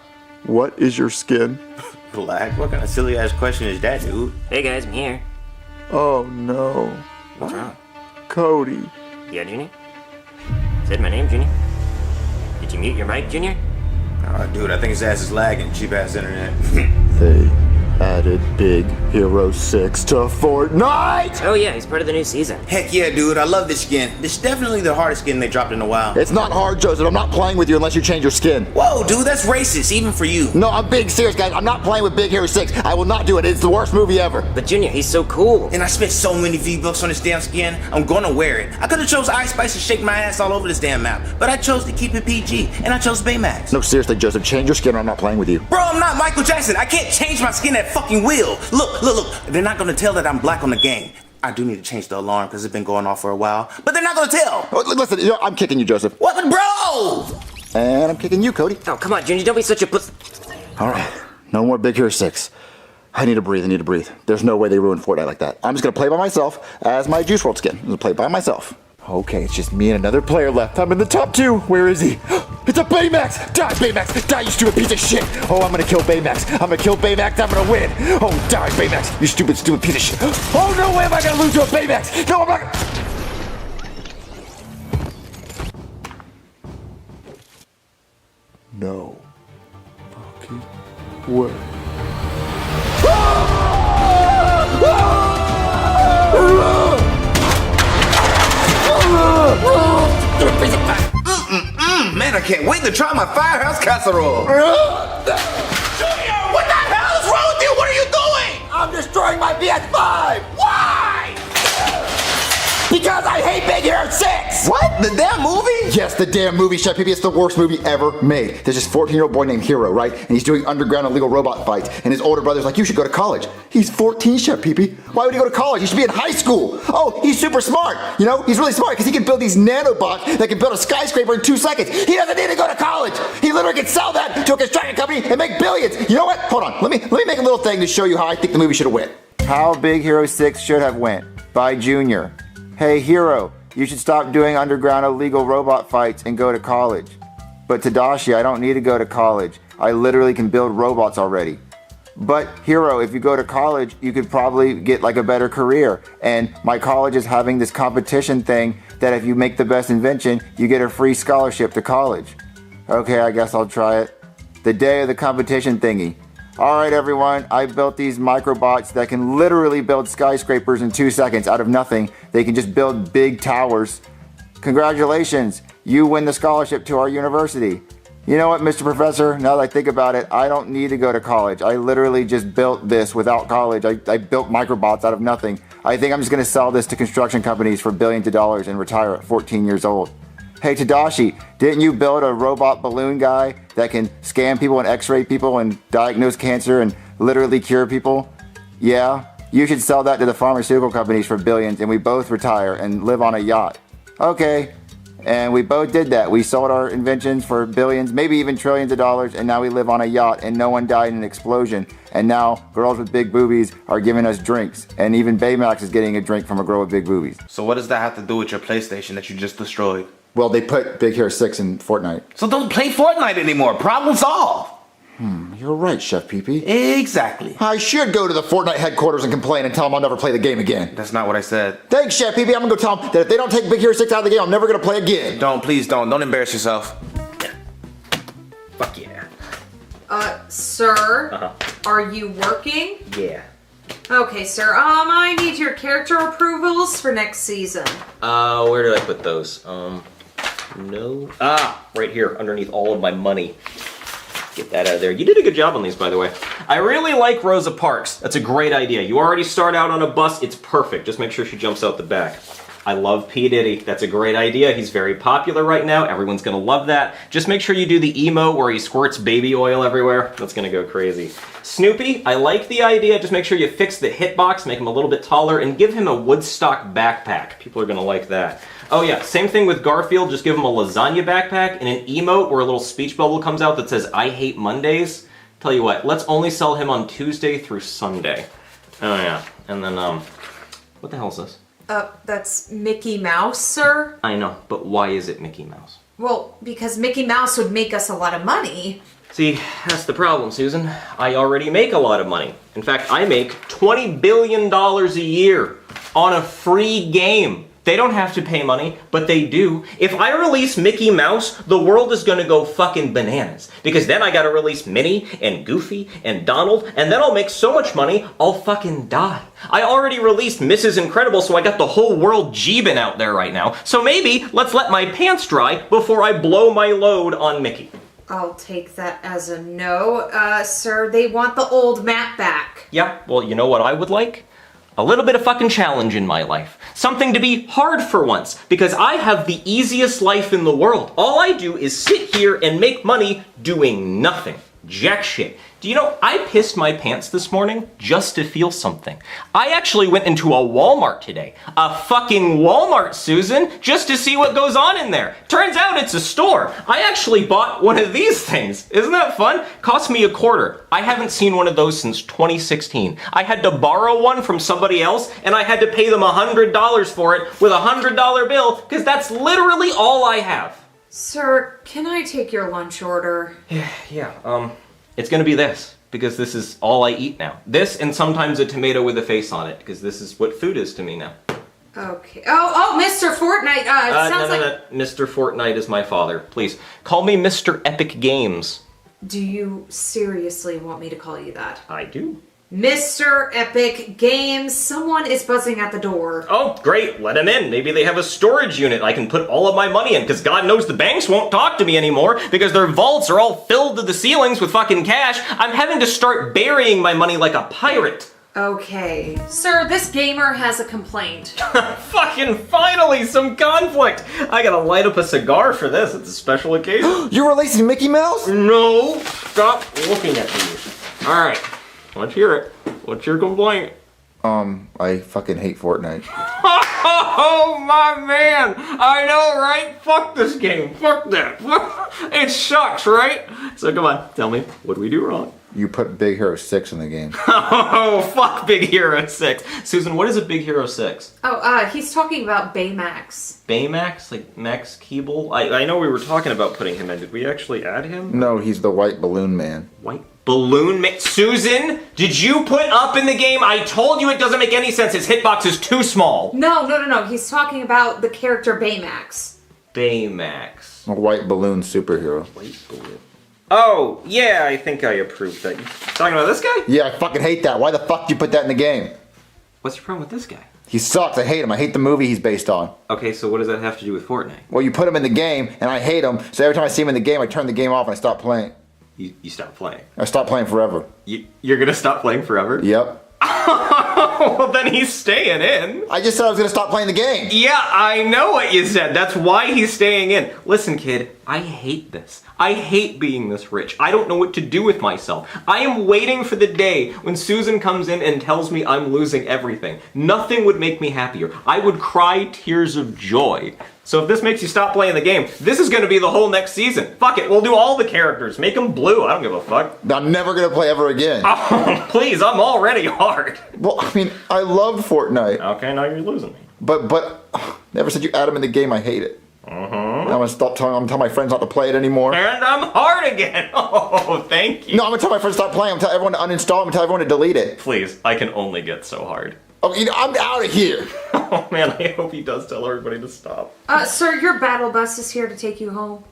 what is your skin? Black? What kind of silly ass question is that, dude? Hey guys, I'm here. Oh no. What's wrong? Cody. Yeah, Junior? Said my name, Junior. Did you mute your mic, Junior? Oh, dude, I think his ass is lagging. Cheap ass internet. They added Big Hero 6 to Fortnite! Oh yeah, he's part of the new season. Heck yeah, dude. I love this skin. This is definitely the hardest skin they dropped in a while. It's not hard, Joseph. I'm not playing with you unless you change your skin. Whoa, dude, that's racist, even for you. No, I'm being serious, guys. I'm not playing with Big Hero 6. I will not do it. It's the worst movie ever. But Junior, he's so cool. And I spent so many V-Bucks on this damn skin, I'm gonna wear it. I could've chose Ice Spice and shake my ass all over this damn map, but I chose to keep it PG, and I chose Baymax. No, seriously, Joseph. Change your skin or I'm not playing with you. Bro, I'm not Michael Jackson. I can't change my skin at fucking will. Look. They're not gonna tell that I'm black on the game. I do need to change the alarm because it's been going off for a while, but they're not gonna tell. Oh, listen, I'm kicking you, Joseph. What, bro? And I'm kicking you, Cody. Oh, come on, Junior, don't be such a puss. All right, no more Big Hero 6. I need to breathe. There's no way they ruined Fortnite like that. I'm just gonna play by myself as my Juice WRLD skin. I'm gonna play by myself. Okay, it's just me and another player left. I'm in the top 2. Where is he? It's a Baymax! Die, Baymax! Die, you stupid piece of shit! Oh, I'm gonna kill Baymax. I'm gonna win! Oh, die, Baymax! You stupid piece of shit! Oh, no way am I gonna lose to a Baymax! No, I'm not gonna... No fucking way. Man, I can't wait to try my firehouse casserole. Junior, what the hell is wrong with you? What are you doing? I'm destroying my PS5! Why? Because I hate Big Hero 6! What? The damn movie? Yes, the damn movie, Chef Pee-Pee. It's the worst movie ever made. There's this 14-year-old boy named Hero, right? And he's doing underground illegal robot fights. And his older brother's like, you should go to college. He's 14, Chef Pee-Pee. Why would he go to college? He should be in high school. Oh, he's super smart. You know, he's really smart because he can build these nanobots that can build a skyscraper in 2 seconds. He doesn't need to go to college. He literally can sell that to a construction company and make billions. You know what? Hold on. Let me make a little thing to show you how I think the movie should have went. How Big Hero 6 should have went by Junior. Hey, Hero, you should stop doing underground illegal robot fights and go to college. But Tadashi, I don't need to go to college. I literally can build robots already. But Hero, if you go to college, you could probably get like a better career. And my college is having this competition thing that if you make the best invention, you get a free scholarship to college. Okay, I guess I'll try it. the day of the competition thingy. Alright everyone, I built these microbots that can literally build skyscrapers in 2 seconds out of nothing. They can just build big towers. Congratulations, you win the scholarship to our university. You know what, Mr. Professor, now that I think about it, I don't need to go to college. I literally just built this without college. I built microbots out of nothing. I think I'm just gonna sell this to construction companies for billions of dollars and retire at 14 years old. Hey Tadashi, didn't you build a robot balloon guy that can scan people and x-ray people and diagnose cancer and literally cure people? Yeah, you should sell that to the pharmaceutical companies for billions and we both retire and live on a yacht. Okay, and we both did that. We sold our inventions for billions, maybe even trillions of dollars, and now we live on a yacht and no one died in an explosion. And now girls with big boobies are giving us drinks, and even Baymax is getting a drink from a girl with big boobies. So what does that have to do with your PlayStation that you just destroyed? Well, they put Big Hero 6 in Fortnite. So don't play Fortnite anymore. Problem solved. You're right, Chef Pee-Pee. Exactly. I should go to the Fortnite headquarters and complain and tell them I'll never play the game again. That's not what I said. Thanks, Chef Pee-Pee. I'm gonna go tell them that if they don't take Big Hero 6 out of the game, I'm never gonna play again. Don't, please don't. Don't embarrass yourself. Fuck yeah. Sir, are you working? Yeah. Okay, sir. I need your character approvals for next season. Where did I put those? No. Right here, underneath all of my money. Get that out of there. You did a good job on these, by the way. I really like Rosa Parks. That's a great idea. You already start out on a bus. It's perfect. Just make sure she jumps out the back. I love P. Diddy. That's a great idea. He's very popular right now. Everyone's gonna love that. Just make sure you do the emo where he squirts baby oil everywhere. That's gonna go crazy. Snoopy, I like the idea. Just make sure you fix the hitbox, make him a little bit taller, and give him a Woodstock backpack. People are gonna like that. Oh yeah, same thing with Garfield. Just give him a lasagna backpack and an emote where a little speech bubble comes out that says, I hate Mondays. Tell you what, let's only sell him on Tuesday through Sunday. Oh yeah, and then, what the hell is this? That's Mickey Mouse, sir? I know, but why is it Mickey Mouse? Well, because Mickey Mouse would make us a lot of money. See, that's the problem, Susan. I already make a lot of money. In fact, I make $20 billion a year on a free game. They don't have to pay money, but they do. If I release Mickey Mouse, the world is gonna go fucking bananas. Because then I gotta release Minnie and Goofy and Donald, and then I'll make so much money, I'll fucking die. I already released Mrs. Incredible, so I got the whole world jeebin' out there right now. So maybe let's let my pants dry before I blow my load on Mickey. I'll take that as a no. Sir, they want the old map back. Yeah, well, you know what I would like? A little bit of fucking challenge in my life. Something to be hard for once, because I have the easiest life in the world. All I do is sit here and make money doing nothing. Jack shit. Do you know, I pissed my pants this morning just to feel something. I actually went into a Walmart today. A fucking Walmart, Susan, just to see what goes on in there. Turns out it's a store. I actually bought one of these things. Isn't that fun? Cost me $0.25. I haven't seen one of those since 2016. I had to borrow one from somebody else, and I had to pay them $100 for it with a $100 bill, because that's literally all I have. Sir, can I take your lunch order? Yeah, it's gonna be this, because this is all I eat now. This and sometimes a tomato with a face on it, because this is what food is to me now. Okay. Oh, Mr. Fortnite, No. Mr. Fortnite is my father. Please, call me Mr. Epic Games. Do you seriously want me to call you that? I do. Mr. Epic Games, someone is buzzing at the door. Oh, great, let him in. Maybe they have a storage unit I can put all of my money in, because God knows the banks won't talk to me anymore, because their vaults are all filled to the ceilings with fucking cash. I'm having to start burying my money like a pirate. Okay. Sir, this gamer has a complaint. Fucking finally, some conflict. I gotta light up a cigar for this. It's a special occasion. You're releasing Mickey Mouse? No, stop looking at me. All right. Let's hear it. What's your complaint? I fucking hate Fortnite. Oh, my man. I know, right? Fuck this game. Fuck that. It sucks, right? So come on, tell me, what do we do wrong? You put Big Hero 6 in the game. Oh, fuck Big Hero 6. Susan, what is a Big Hero 6? Oh, he's talking about Baymax. Baymax? Like Max Keeble? I know we were talking about putting him in. Did we actually add him? No, he's the white balloon man. White balloon man? Susan, did you put up in the game? I told you it doesn't make any sense. His hitbox is too small. No. He's talking about the character Baymax. Baymax. A white balloon superhero. White balloon. Oh, yeah, I think I approved that. You talking about this guy? Yeah, I fucking hate that. Why the fuck did you put that in the game? What's your problem with this guy? He sucks. I hate him. I hate the movie he's based on. Okay, so what does that have to do with Fortnite? Well, you put him in the game, and I hate him, so every time I see him in the game, I turn the game off and I stop playing. You stop playing? I stop playing forever. You're gonna stop playing forever? Yep. Well, then he's staying in. I just said I was gonna stop playing the game. Yeah, I know what you said. That's why he's staying in. Listen, kid, I hate this. I hate being this rich. I don't know what to do with myself. I am waiting for the day when Susan comes in and tells me I'm losing everything. Nothing would make me happier. I would cry tears of joy. So if this makes you stop playing the game, this is gonna be the whole next season. Fuck it, we'll do all the characters. Make them blue, I don't give a fuck. I'm never gonna play ever again. Oh, please, I'm already hard. Well, I mean, I love Fortnite. Okay, now you're losing me. But, ever since you add him in the game, I hate it. I'm gonna stop telling. I'm telling my friends not to play it anymore. And I'm hard again. Oh, thank you. No, I'm gonna tell my friends to stop playing. I'm gonna tell everyone to uninstall. I'm gonna tell everyone to delete it. Please, I can only get so hard. Oh, I'm out of here. Oh man, I hope he does tell everybody to stop. Sir, your battle bus is here to take you home.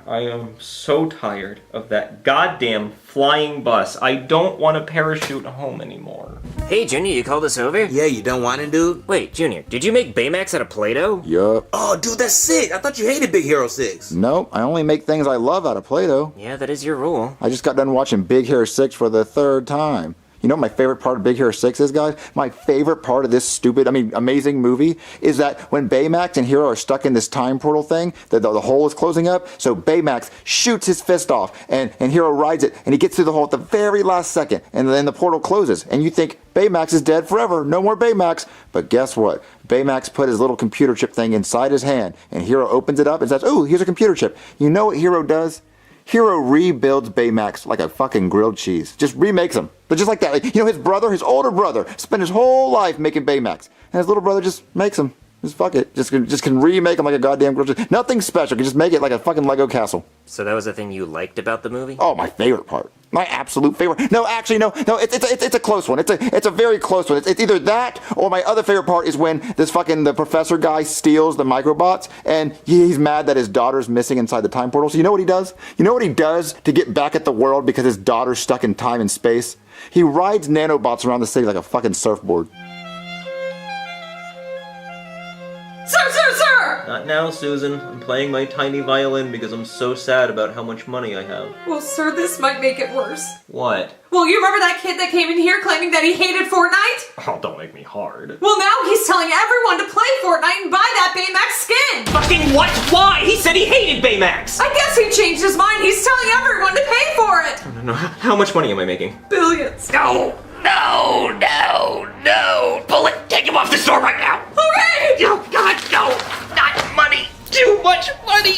I am so tired of that goddamn flying bus. I don't want to parachute home anymore. Hey, Junior, you called us over? Yeah, you done whining, dude? Wait, Junior, did you make Baymax out of Play-Doh? Yup. Oh, dude, that's sick. I thought you hated Big Hero 6. Nope, I only make things I love out of Play-Doh. Yeah, that is your rule. I just got done watching Big Hero 6 for the 3rd time. You know what my favorite part of Big Hero 6 is, guys? My favorite part of this amazing movie is that when Baymax and Hero are stuck in this time portal thing, the hole is closing up, so Baymax shoots his fist off, and Hero rides it, and he gets through the hole at the very last second, and then the portal closes, and you think Baymax is dead forever, no more Baymax. But guess what? Baymax put his little computer chip thing inside his hand, and Hero opens it up and says, "Ooh, here's a computer chip." You know what Hero does? Hero rebuilds Baymax like a fucking grilled cheese. Just remakes him. But just like that. Like, you know, his brother, his older brother, spent his whole life making Baymax. And his little brother just makes him. Just fuck it. Just can remake him like a goddamn grilled cheese. Nothing special. Can just make it like a fucking Lego castle. So that was the thing you liked about the movie? Oh, my favorite part. My absolute favorite. No, actually, no. It's a close one. It's a very close one. It's either that or my other favorite part is when the professor guy steals the microbots and he's mad that his daughter's missing inside the time portal. So you know what he does? You know what he does to get back at the world because his daughter's stuck in time and space? He rides nanobots around the city like a fucking surfboard. Sir! Not now, Susan. I'm playing my tiny violin because I'm so sad about how much money I have. Well, sir, this might make it worse. What? Well, you remember that kid that came in here claiming that he hated Fortnite? Oh, don't make me hard. Well, now he's telling everyone to play Fortnite and buy that Baymax skin! Fucking what? Why? He said he hated Baymax! I guess he changed his mind. He's telling everyone to pay for it! No. How much money am I making? Billions. No! Pull it! Take him off the store right now! Okay! Oh, God, no! Not money! Too much money!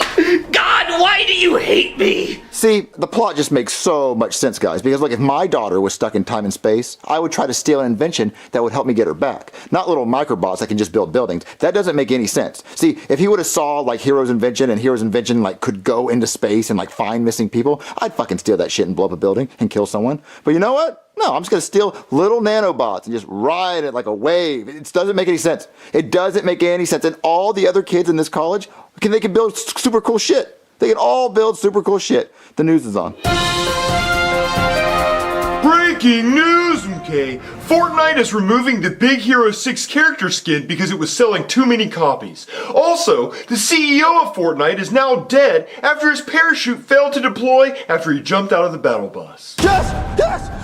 God, why do you hate me? See, the plot just makes so much sense, guys, because look, if my daughter was stuck in time and space, I would try to steal an invention that would help me get her back. Not little microbots that can just build buildings. That doesn't make any sense. See, if he would have saw, like, Hero's invention, and Hero's invention, like, could go into space and, like, find missing people, I'd fucking steal that shit and blow up a building and kill someone. But you know what? No, I'm just gonna steal little nanobots and just ride it like a wave. It doesn't make any sense. It doesn't make any sense. And all the other kids in this college, they can build super cool shit. They can all build super cool shit. The news is on. Breaking news, okay? Fortnite is removing the Big Hero 6 character skin because it was selling too many copies. Also, the CEO of Fortnite is now dead after his parachute failed to deploy after he jumped out of the battle bus. Yes!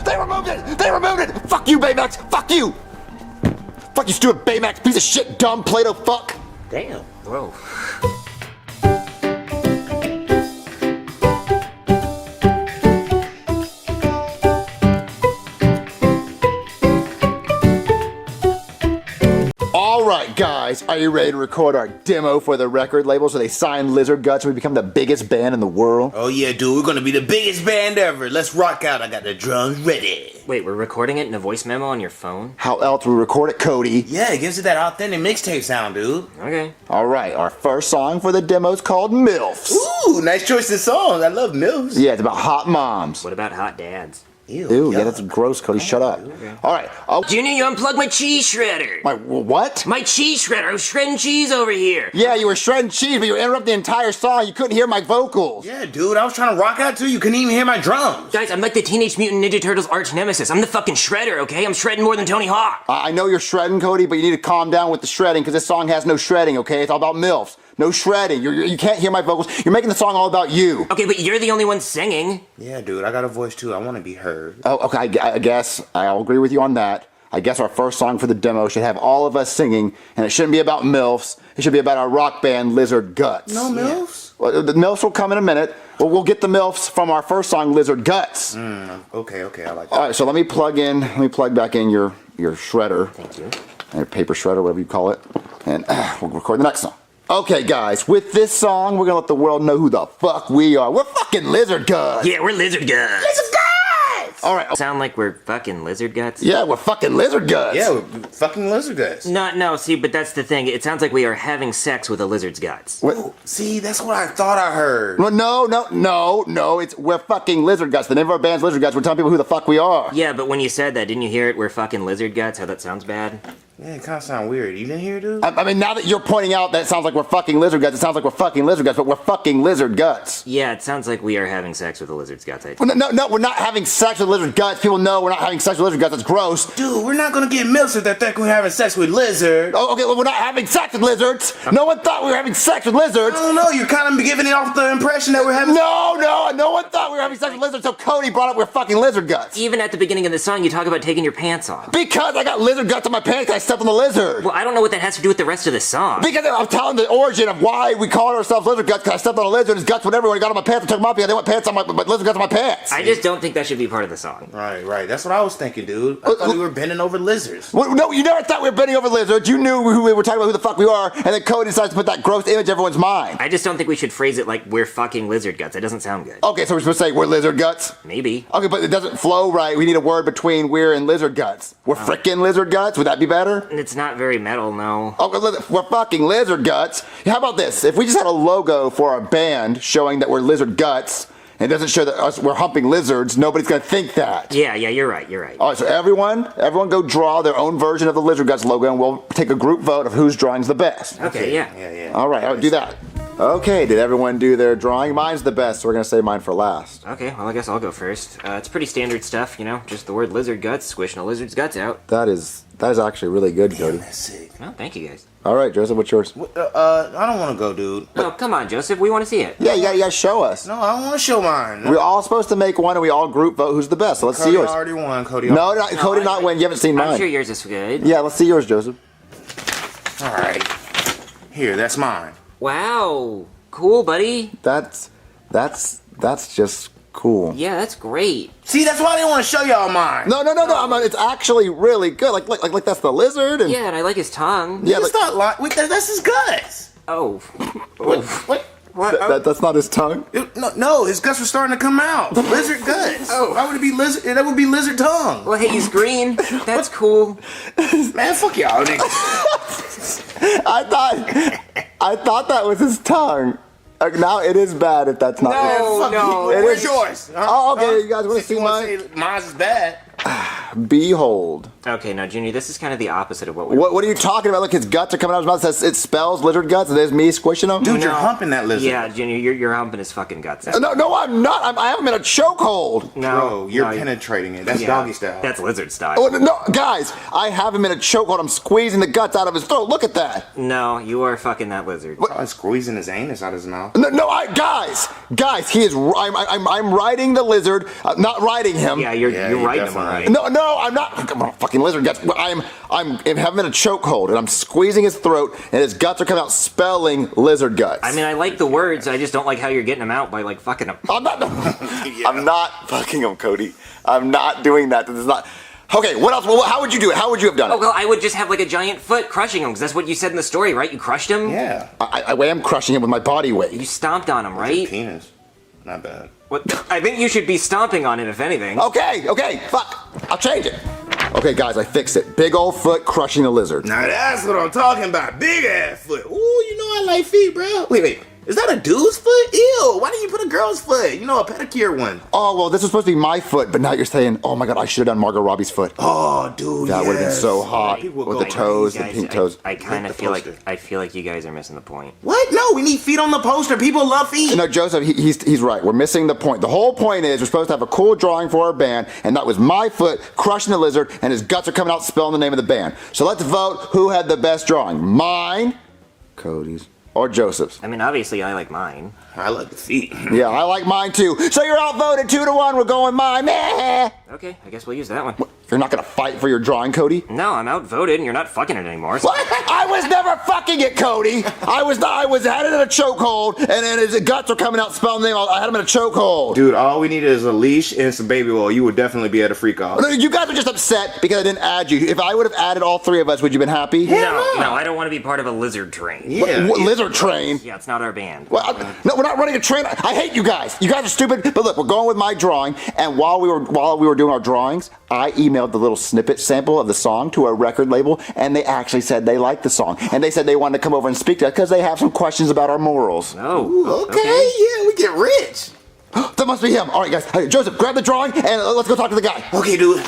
They removed it! They removed it! Fuck you, Baymax! Fuck you! Fuck you, stupid Baymax, piece of shit, dumb Play-Doh fuck! Damn. Whoa. Alright guys, are you ready to record our demo for the record label so they sign Lizard Guts and we become the biggest band in the world? Oh yeah, dude, we're gonna be the biggest band ever. Let's rock out. I got the drums ready. Wait, we're recording it in a voice memo on your phone? How else we record it, Cody? Yeah, it gives it that authentic mixtape sound, dude. Okay. Alright, our first song for the demo is called MILFs. Ooh, nice choice of songs. I love MILFs. Yeah, it's about hot moms. What about hot dads? Ew, yeah, that's gross, Cody. Shut up. All right. Junior, you unplugged my cheese shredder. My what? My cheese shredder. I was shredding cheese over here. Yeah, you were shredding cheese, but you interrupted the entire song. You couldn't hear my vocals. Yeah, dude, I was trying to rock out too. You couldn't even hear my drums. Guys, I'm like the Teenage Mutant Ninja Turtles arch nemesis. I'm the fucking shredder, okay? I'm shredding more than Tony Hawk. I know you're shredding, Cody, but you need to calm down with the shredding because this song has no shredding, okay? It's all about MILFs. No shredding. You can't hear my vocals. You're making the song all about you. Okay, but you're the only one singing. Yeah, dude, I got a voice too. I want to be heard. Oh, okay, I guess I'll agree with you on that. I guess our first song for the demo should have all of us singing, and it shouldn't be about MILFs. It should be about our rock band, Lizard Guts. No MILFs? Well, the MILFs will come in a minute. Well, we'll get the MILFs from our first song, Lizard Guts. Okay, I like that. All right, so let me plug back in your shredder. Thank you. Your paper shredder, whatever you call it. And we'll record the next song. Okay, guys, with this song, we're gonna let the world know who the fuck we are. We're fucking Lizard Guts. Yeah, we're Lizard Guts. Lizard Guts! All right. Sound like we're fucking Lizard Guts? Yeah, we're fucking Lizard Guts. Yeah, we're fucking Lizard Guts. No, see, but that's the thing. It sounds like we are having sex with a lizard's guts. What? See, that's what I thought I heard. Well, no. It's we're fucking Lizard Guts. The name of our band's Lizard Guts. We're telling people who the fuck we are. Yeah, but when you said that, didn't you hear it? We're fucking Lizard Guts? How that sounds bad? Yeah, it kind of sound weird. You didn't hear it, dude? I mean, now that you're pointing out that it sounds like we're fucking Lizard Guts, it sounds like we're fucking Lizard Guts, but we're fucking Lizard Guts. Yeah, it sounds like we are having sex with a lizard's guts. Well, no, we're not having sex with Lizard Guts. People know we're not having sex with Lizard Guts. That's gross. Dude, we're not gonna get milks if they think we're having sex with lizards. Oh, okay, well, we're not having sex with lizards. No one thought we were having sex with lizards. I don't know, you're kind of giving it off the impression that we're having... No one thought we were having sex with lizards, so Cody brought up we're fucking Lizard Guts. Even at the beginning of the song, you talk about taking your pants off. Because I got Lizard Guts on my pants and I stepped on the lizard. Well, I don't know what that has to do with the rest of the song. Because I'm telling the origin of why we call ourselves Lizard Guts, because I stepped on a lizard, his guts went everywhere, he got on my pants and took them off, because they went pants on my Lizard Guts on my pants. I just don't think that should be part of the song. Right. That's what I was thinking, dude. I thought we were bending over lizards. Well, no, you never thought we were bending over lizards. You knew who we were talking about, who the fuck we are, and then Cody decides to put that gross image in everyone's mind. I just don't think we should phrase it like we're fucking lizard guts. It doesn't sound good. Okay, so we're supposed to say we're Lizard Guts? Maybe. Okay, but it doesn't flow right. We need a word between we're and Lizard Guts. We're frickin' Lizard Guts? Would that be better? It's not very metal, no. Okay, we're fucking Lizard Guts. How about this? If we just had a logo for our band showing that we're Lizard Guts, and it doesn't show that we're humping lizards, nobody's gonna think that. Yeah, you're right. All right, so everyone go draw their own version of the Lizard Guts logo, and we'll take a group vote of whose drawing's the best. Okay, yeah. All right, I'll do that. Okay, did everyone do their drawing? Mine's the best, so we're gonna say mine for last. Okay, well, I guess I'll go first. It's pretty standard stuff, just the word lizard guts, squishing a lizard's guts out. That is actually really good, Cody. That's sick. Well, thank you guys. All right, Joseph, what's yours? I don't want to go, dude. Oh, come on, Joseph. We want to see it. Yeah, you gotta show us. No, I don't want to show mine. We're all supposed to make one, and we all group vote who's the best. So let's see yours. Cody already won. Cody not win. You haven't seen mine. I'm sure yours is good. Yeah, let's see yours, Joseph. All right. Here, that's mine. Wow. Cool, buddy. That's just cool. Yeah, that's great. See, that's why I didn't want to show y'all mine. No. It's actually really good. Like that's the lizard. And yeah, and I like his tongue. Yeah, it's not like that's his guts. Oh. What? That's not his tongue. No, his guts were starting to come out. Lizard guts. Oh, why would it be lizard? That would be lizard tongue. Well, hey, he's green. That's cool. Man, fuck y'all, nigga. I thought that was his tongue. Now it is bad if that's not. No. Where's yours? Oh, okay. You guys want to see mine? Mine's is bad. Behold. Okay, now, Junior, this is kind of the opposite of what we're... What are you talking about? Look, his guts are coming out of his mouth. It spells lizard guts, and there's me squishing them. Dude, you're humping that lizard. Yeah, Junior, you're humping his fucking guts. No, I'm not. I have him in a chokehold. No, bro, you're penetrating it. That's doggy style. That's lizard style. Oh, no, guys, I have him in a chokehold. I'm squeezing the guts out of his throat. Look at that. No, you are fucking that lizard. I'm squeezing his anus out of his mouth. Guys, he is. I'm riding the lizard, not riding him. Yeah, you're riding him, right? No, I'm not. Fucking lizard guts. I'm having him in a chokehold, and I'm squeezing his throat, and his guts are coming out spelling lizard guts. I mean, I like the words. I just don't like how you're getting them out by fucking them. I'm not fucking him, Cody. I'm not doing that. This is not. Okay, what else? Well, how would you do it? How would you have done it? Oh, well, I would just have a giant foot crushing him, because that's what you said in the story, right? You crushed him? Yeah. I am crushing him with my body weight. You stomped on him, right? Penis. Not bad. What? I think you should be stomping on it, if anything. Okay, fuck. I'll change it. Okay, guys, I fixed it. Big old foot crushing the lizard. Now that's what I'm talking about. Big ass foot. Ooh, I like feet, bro. Wait. Is that a dude's foot? Ew, why didn't you put a girl's foot? You know, a pedicure one. Oh, well, this was supposed to be my foot, but now you're saying, oh my god, I should have done Margot Robbie's foot. Oh, dude, that would have been so hot with the toes, the pink toes. I kind of feel like you guys are missing the point. What? No, we need feet on the poster. People love feet. No, Joseph, he's right. We're missing the point. The whole point is we're supposed to have a cool drawing for our band, and that was my foot crushing the lizard, and his guts are coming out spelling the name of the band. So let's vote who had the best drawing. Mine, Cody's, or Joseph's. I mean, obviously, I like mine. I like the feet. Yeah, I like mine too. So you're outvoted 2-1. We're going mine. Meh. Okay, I guess we'll use that one. You're not gonna fight for your drawing, Cody? No, I'm outvoted, and you're not fucking it anymore. So. What? I was never fucking it, Cody. I was had it in a chokehold, and then his guts were coming out spelling the name. I had him in a chokehold. Dude, all we needed is a leash and some baby oil. You would definitely be at a freak off. You guys are just upset because I didn't add you. If I would have added all three of us, would you have been happy? No, I don't want to be part of a lizard train. Yeah. What lizard train? Yeah, it's not our band. Well, no, we're not running a train. I hate you guys. You guys are stupid. But look, we're going with my drawing. And while we were doing our drawings, I emailed the little snippet sample of the song to a record label, and they actually said they liked the song, and they said they wanted to come over and speak to us because they have some questions about our morals. Oh, okay. Yeah, we get rich. That must be him. All right, guys. Hey, Joseph, grab the drawing and let's go talk to the guy. Okay, dude.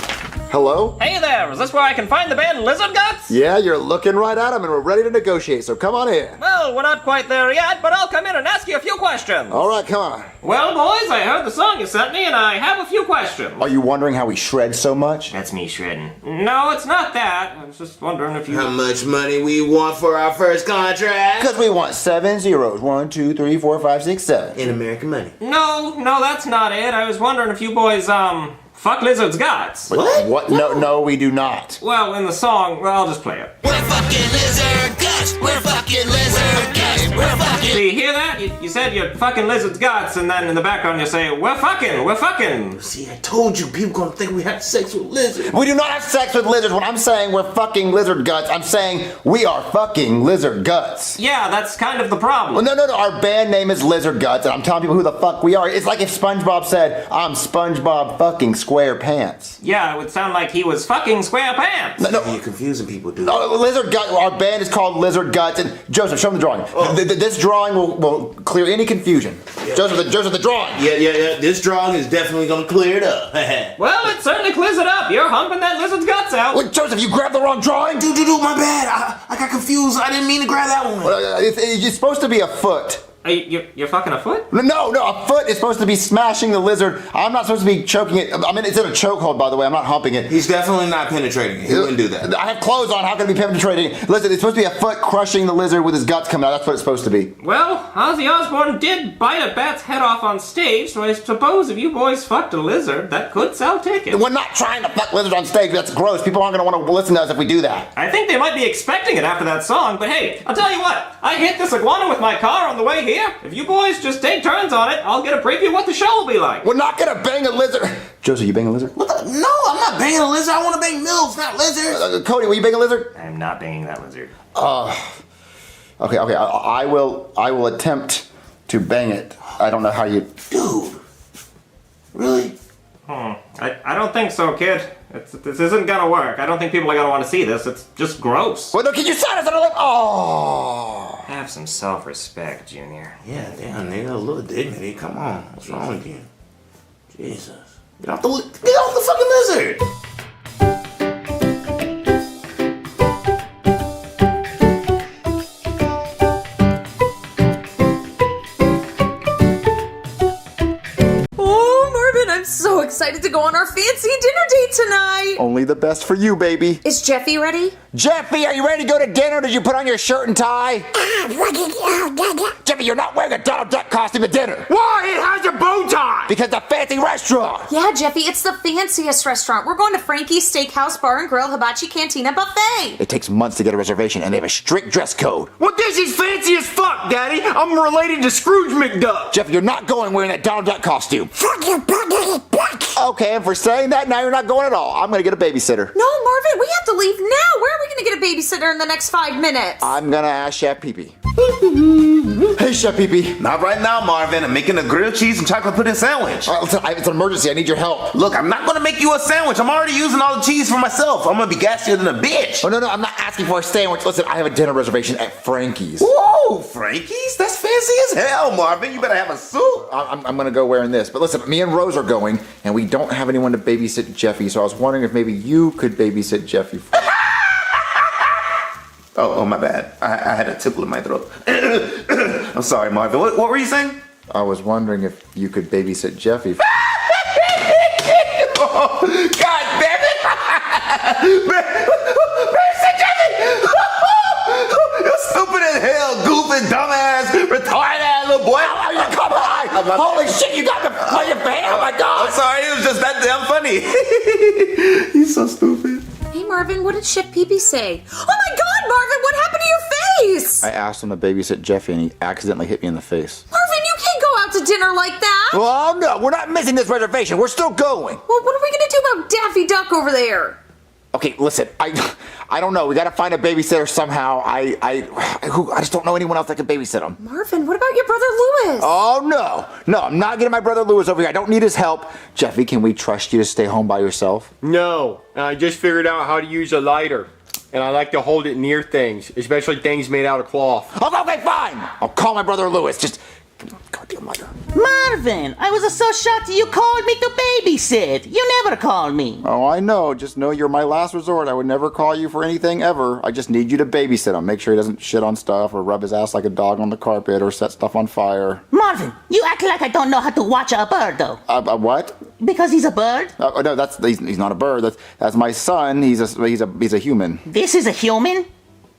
Hello? Hey there, is this where I can find the band Lizard Guts? Yeah, you're looking right at him, and we're ready to negotiate, so come on in. Well, we're not quite there yet, but I'll come in and ask you a few questions. All right, come on. Well, boys, I heard the song you sent me, and I have a few questions. Are you wondering how we shred so much? That's me shredding. No, it's not that. I was just wondering if you... How much money we want for our first contract? Because we want 7 zeros. 1, 2, 3, 4, 5, 6, 7. In American money. No, that's not it. I was wondering if you boys, fuck lizards' guts. What? No, we do not. Well, in the song, I'll just play it. We're fucking lizard guts. We're fucking lizard guts. We're fucking. So you hear that? You said you're fucking lizards' guts, and then in the background you say, we're fucking. See, I told you, people gonna think we have sex with lizards. We do not have sex with lizards. When I'm saying we're fucking lizard guts, I'm saying we are fucking lizard guts. Yeah, that's kind of the problem. Well, no. Our band name is Lizard Guts, and I'm telling people who the fuck we are. It's like if SpongeBob said, I'm SpongeBob fucking SquarePants. Yeah, it would sound like he was fucking SquarePants. No. You're confusing people, dude. Lizard Guts. Our band is called Lizard Guts, and Joseph, show them the drawing. This drawing will clear any confusion. Yeah. Joseph, the drawing. Yeah. This drawing is definitely gonna clear it up. Well, it certainly clears it up. You're humping that lizard's guts out. Wait, Joseph, you grabbed the wrong drawing? Dude, my bad. I got confused. I didn't mean to grab that one. It's supposed to be a foot. You're fucking a foot? No, a foot is supposed to be smashing the lizard. I'm not supposed to be choking it. I mean, it's in a chokehold, by the way. I'm not humping it. He's definitely not penetrating it. He wouldn't do that. I have clothes on. How can it be penetrating? Listen, it's supposed to be a foot crushing the lizard with his guts coming out. That's what it's supposed to be. Well, Ozzy Osbourne did bite a bat's head off on stage, so I suppose if you boys fucked a lizard, that could sell tickets. We're not trying to fuck lizards on stage. That's gross. People aren't going to want to listen to us if we do that. I think they might be expecting it after that song, but hey, I'll tell you what. I hit this iguana with my car on the way here. If you boys just take turns on it, I'll get a preview of what the show will be like. We're not gonna bang a lizard. Joseph, you bang a lizard? No, I'm not banging a lizard. I want to bang milfs, not lizards. Cody, will you bang a lizard? I'm not banging that lizard. Okay. I will attempt to bang it. I don't know how you. Dude, really? I don't think so, kid. This isn't gonna work. I don't think people are gonna want to see this. It's just gross. Well, no, can you sign us on a lip? Oh. Have some self-respect, Junior. Yeah, damn, nigga, a little dignity. Come on, what's wrong with you? Jesus, get off the fucking lizard. I'm so excited to go on our fancy dinner date tonight. Only the best for you, baby. Is Jeffy ready? Jeffy, are you ready to go to dinner? Did you put on your shirt and tie? Jeffy, you're not wearing a Donald Duck costume at dinner. Why? It has a bow tie. Because it's a fancy restaurant. Yeah, Jeffy, it's the fanciest restaurant. We're going to Frankie's Steakhouse Bar and Grill Hibachi Cantina Buffet. It takes months to get a reservation, and they have a strict dress code. Well, this is fancy as fuck, Daddy. I'm related to Scrooge McDuck. Jeffy, you're not going wearing that Donald Duck costume. Fuck your Okay, and for saying that, now you're not going at all. I'm going to get a babysitter. No, Marvin, we have to leave now. Where are we going to get a babysitter in the next 5 minutes? I'm going to ask Chef Pee-Pee. Hey, Chef Pee-Pee. Not right now, Marvin. I'm making a grilled cheese and chocolate pudding sandwich. Listen, it's an emergency. I need your help. Look, I'm not going to make you a sandwich. I'm already using all the cheese for myself. I'm going to be gassier than a bitch. Oh, no, I'm not asking for a sandwich. Listen, I have a dinner reservation at Frankie's. Whoa, Frankie's? That's fancy. fancy as hell, Marvin. You better have a suit. I'm gonna go wearing this. But listen, me and Rose are going, and we don't have anyone to babysit Jeffy, so I was wondering if maybe you could babysit Jeffy. Oh, my bad. I had a tickle in my throat. I'm sorry, Marvin. What were you saying? I was wondering if you could babysit Jeffy. Oh, God damn it! Babysit Jeffy! You're stupid as hell, goofy, dumbass, retarded ass little boy. Come on! Holy shit, you got to play your band! Oh my God! I'm sorry, it was just that damn funny. He's so stupid. Hey Marvin, what did Chef Pee-Pee say? Oh my God, Marvin, what happened to your face? I asked him to babysit Jeffy, and he accidentally hit me in the face. Marvin, you can't go out to dinner like that. Oh no, we're not missing this reservation. We're still going. Well, what are we gonna do about Daffy Duck over there? Okay, listen, I don't know. We gotta find a babysitter somehow. I just don't know anyone else that can babysit him. Marvin, what about your brother Louis? Oh no, I'm not getting my brother Louis over here. I don't need his help. Jeffy, can we trust you to stay home by yourself? No, I just figured out how to use a lighter. And I like to hold it near things, especially things made out of cloth. Okay, fine. I'll call my brother Louis. Just goddamn lighter. Marvin, I was so shocked you called me to babysit. You never called me. Oh, I know. Just know you're my last resort. I would never call you for anything ever. I just need you to babysit him. Make sure he doesn't shit on stuff or rub his ass like a dog on the carpet or set stuff on fire. Marvin, you act like I don't know how to watch a bird, though. What? Because he's a bird? Oh no, he's not a bird. That's my son. He's a human. This is a human?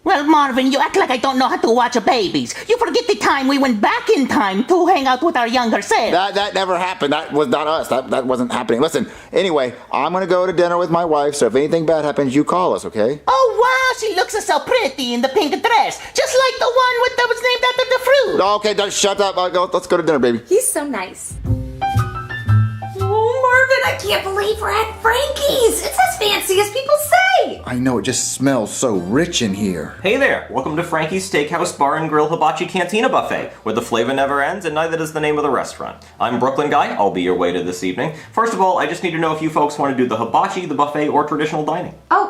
Well, Marvin, you act like I don't know how to watch babies. You forget the time we went back in time to hang out with our younger self. That never happened. That was not us. That wasn't happening. Listen, anyway, I'm gonna go to dinner with my wife, so if anything bad happens, you call us, okay? Oh, wow, she looks so pretty in the pink dress. Just like the one that was named after the fruit. Okay, don't shut up. Let's go to dinner, baby. He's so nice. Oh, Marvin, I can't believe we're at Frankie's. It's as fancy as people say. I know, it just smells so rich in here. Hey there, welcome to Frankie's Steakhouse Bar and Grill Hibachi Cantina Buffet, where the flavor never ends and neither does the name of the restaurant. I'm Brooklyn Guy, I'll be your waiter this evening. First of all, I just need to know if you folks want to do the hibachi, the buffet, or traditional dining. Oh,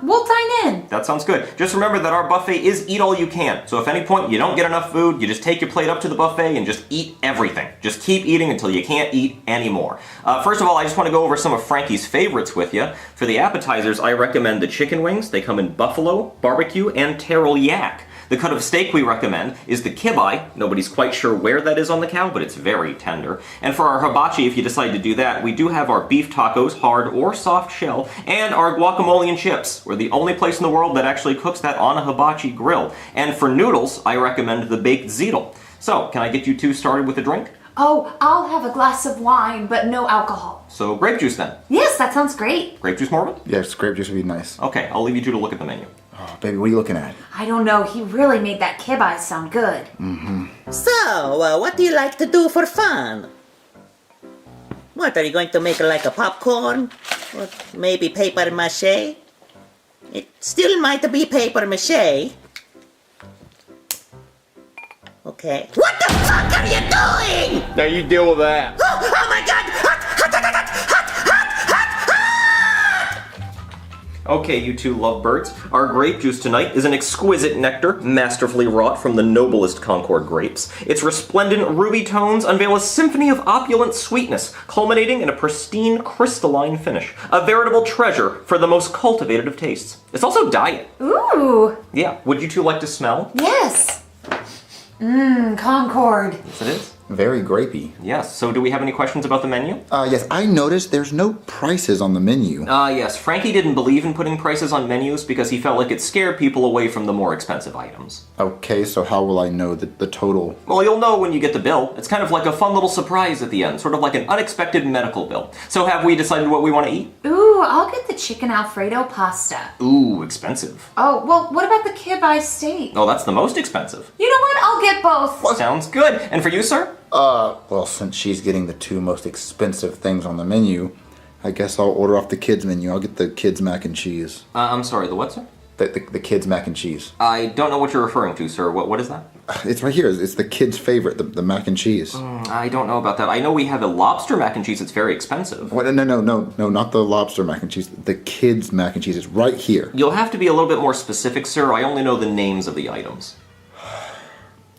we'll dine in. That sounds good. Just remember that our buffet is eat all you can, so if at any point you don't get enough food, you just take your plate up to the buffet and just eat everything. Just keep eating until you can't eat anymore. First of all, I just want to go over some of Frankie's favorites with you. For the appetizers, I recommend the chicken wings. They come in buffalo, barbecue, and terrell yak. The cut of steak we recommend is the kibeye. Nobody's quite sure where that is on the cow, but it's very tender. And for our hibachi, if you decide to do that, we do have our beef tacos, hard or soft shell, and our guacamole and chips. We're the only place in the world that actually cooks that on a hibachi grill. And for noodles, I recommend the baked ziti. So, can I get you two started with a drink? Oh, I'll have a glass of wine, but no alcohol. So, grape juice then. Yes, that sounds great. Grape juice, Marvin? Yes, grape juice would be nice. Okay, I'll leave you two to look at the menu. Oh, baby, what are you looking at? I don't know, he really made that kibeye sound good. Mm-hmm. So, what do you like to do for fun? What, are you going to make like a popcorn? Or maybe paper mache? It still might be paper mache. Okay. What the fuck are you doing? Now you deal with that. Oh my God! Okay, you two lovebirds. Our grape juice tonight is an exquisite nectar, masterfully wrought from the noblest Concord grapes. Its resplendent ruby tones unveil a symphony of opulent sweetness, culminating in a pristine crystalline finish. A veritable treasure for the most cultivated of tastes. It's also diet. Ooh. Yeah, would you two like to smell? Yes. Concord. Yes, it is. Very grapey. Yes, so do we have any questions about the menu? Yes, I noticed there's no prices on the menu. Yes, Frankie didn't believe in putting prices on menus because he felt like it scared people away from the more expensive items. Okay, so how will I know the total? Well, you'll know when you get the bill. It's kind of like a fun little surprise at the end, sort of like an unexpected medical bill. So have we decided what we want to eat? Ooh, I'll get the chicken Alfredo pasta. Ooh, expensive. Oh, well, what about the kibeye steak? Oh, that's the most expensive. You know what? I'll get both. Sounds good. And for you, sir? Well, since she's getting the two most expensive things on the menu, I guess I'll order off the kids' menu. I'll get the kids' mac and cheese. I'm sorry, the what, sir? The kids' mac and cheese. I don't know what you're referring to, sir. What is that? It's right here. It's the kids' favorite, the mac and cheese. I don't know about that. I know we have a lobster mac and cheese. It's very expensive. What? No, not the lobster mac and cheese. The kids' mac and cheese is right here. You'll have to be a little bit more specific, sir. I only know the names of the items.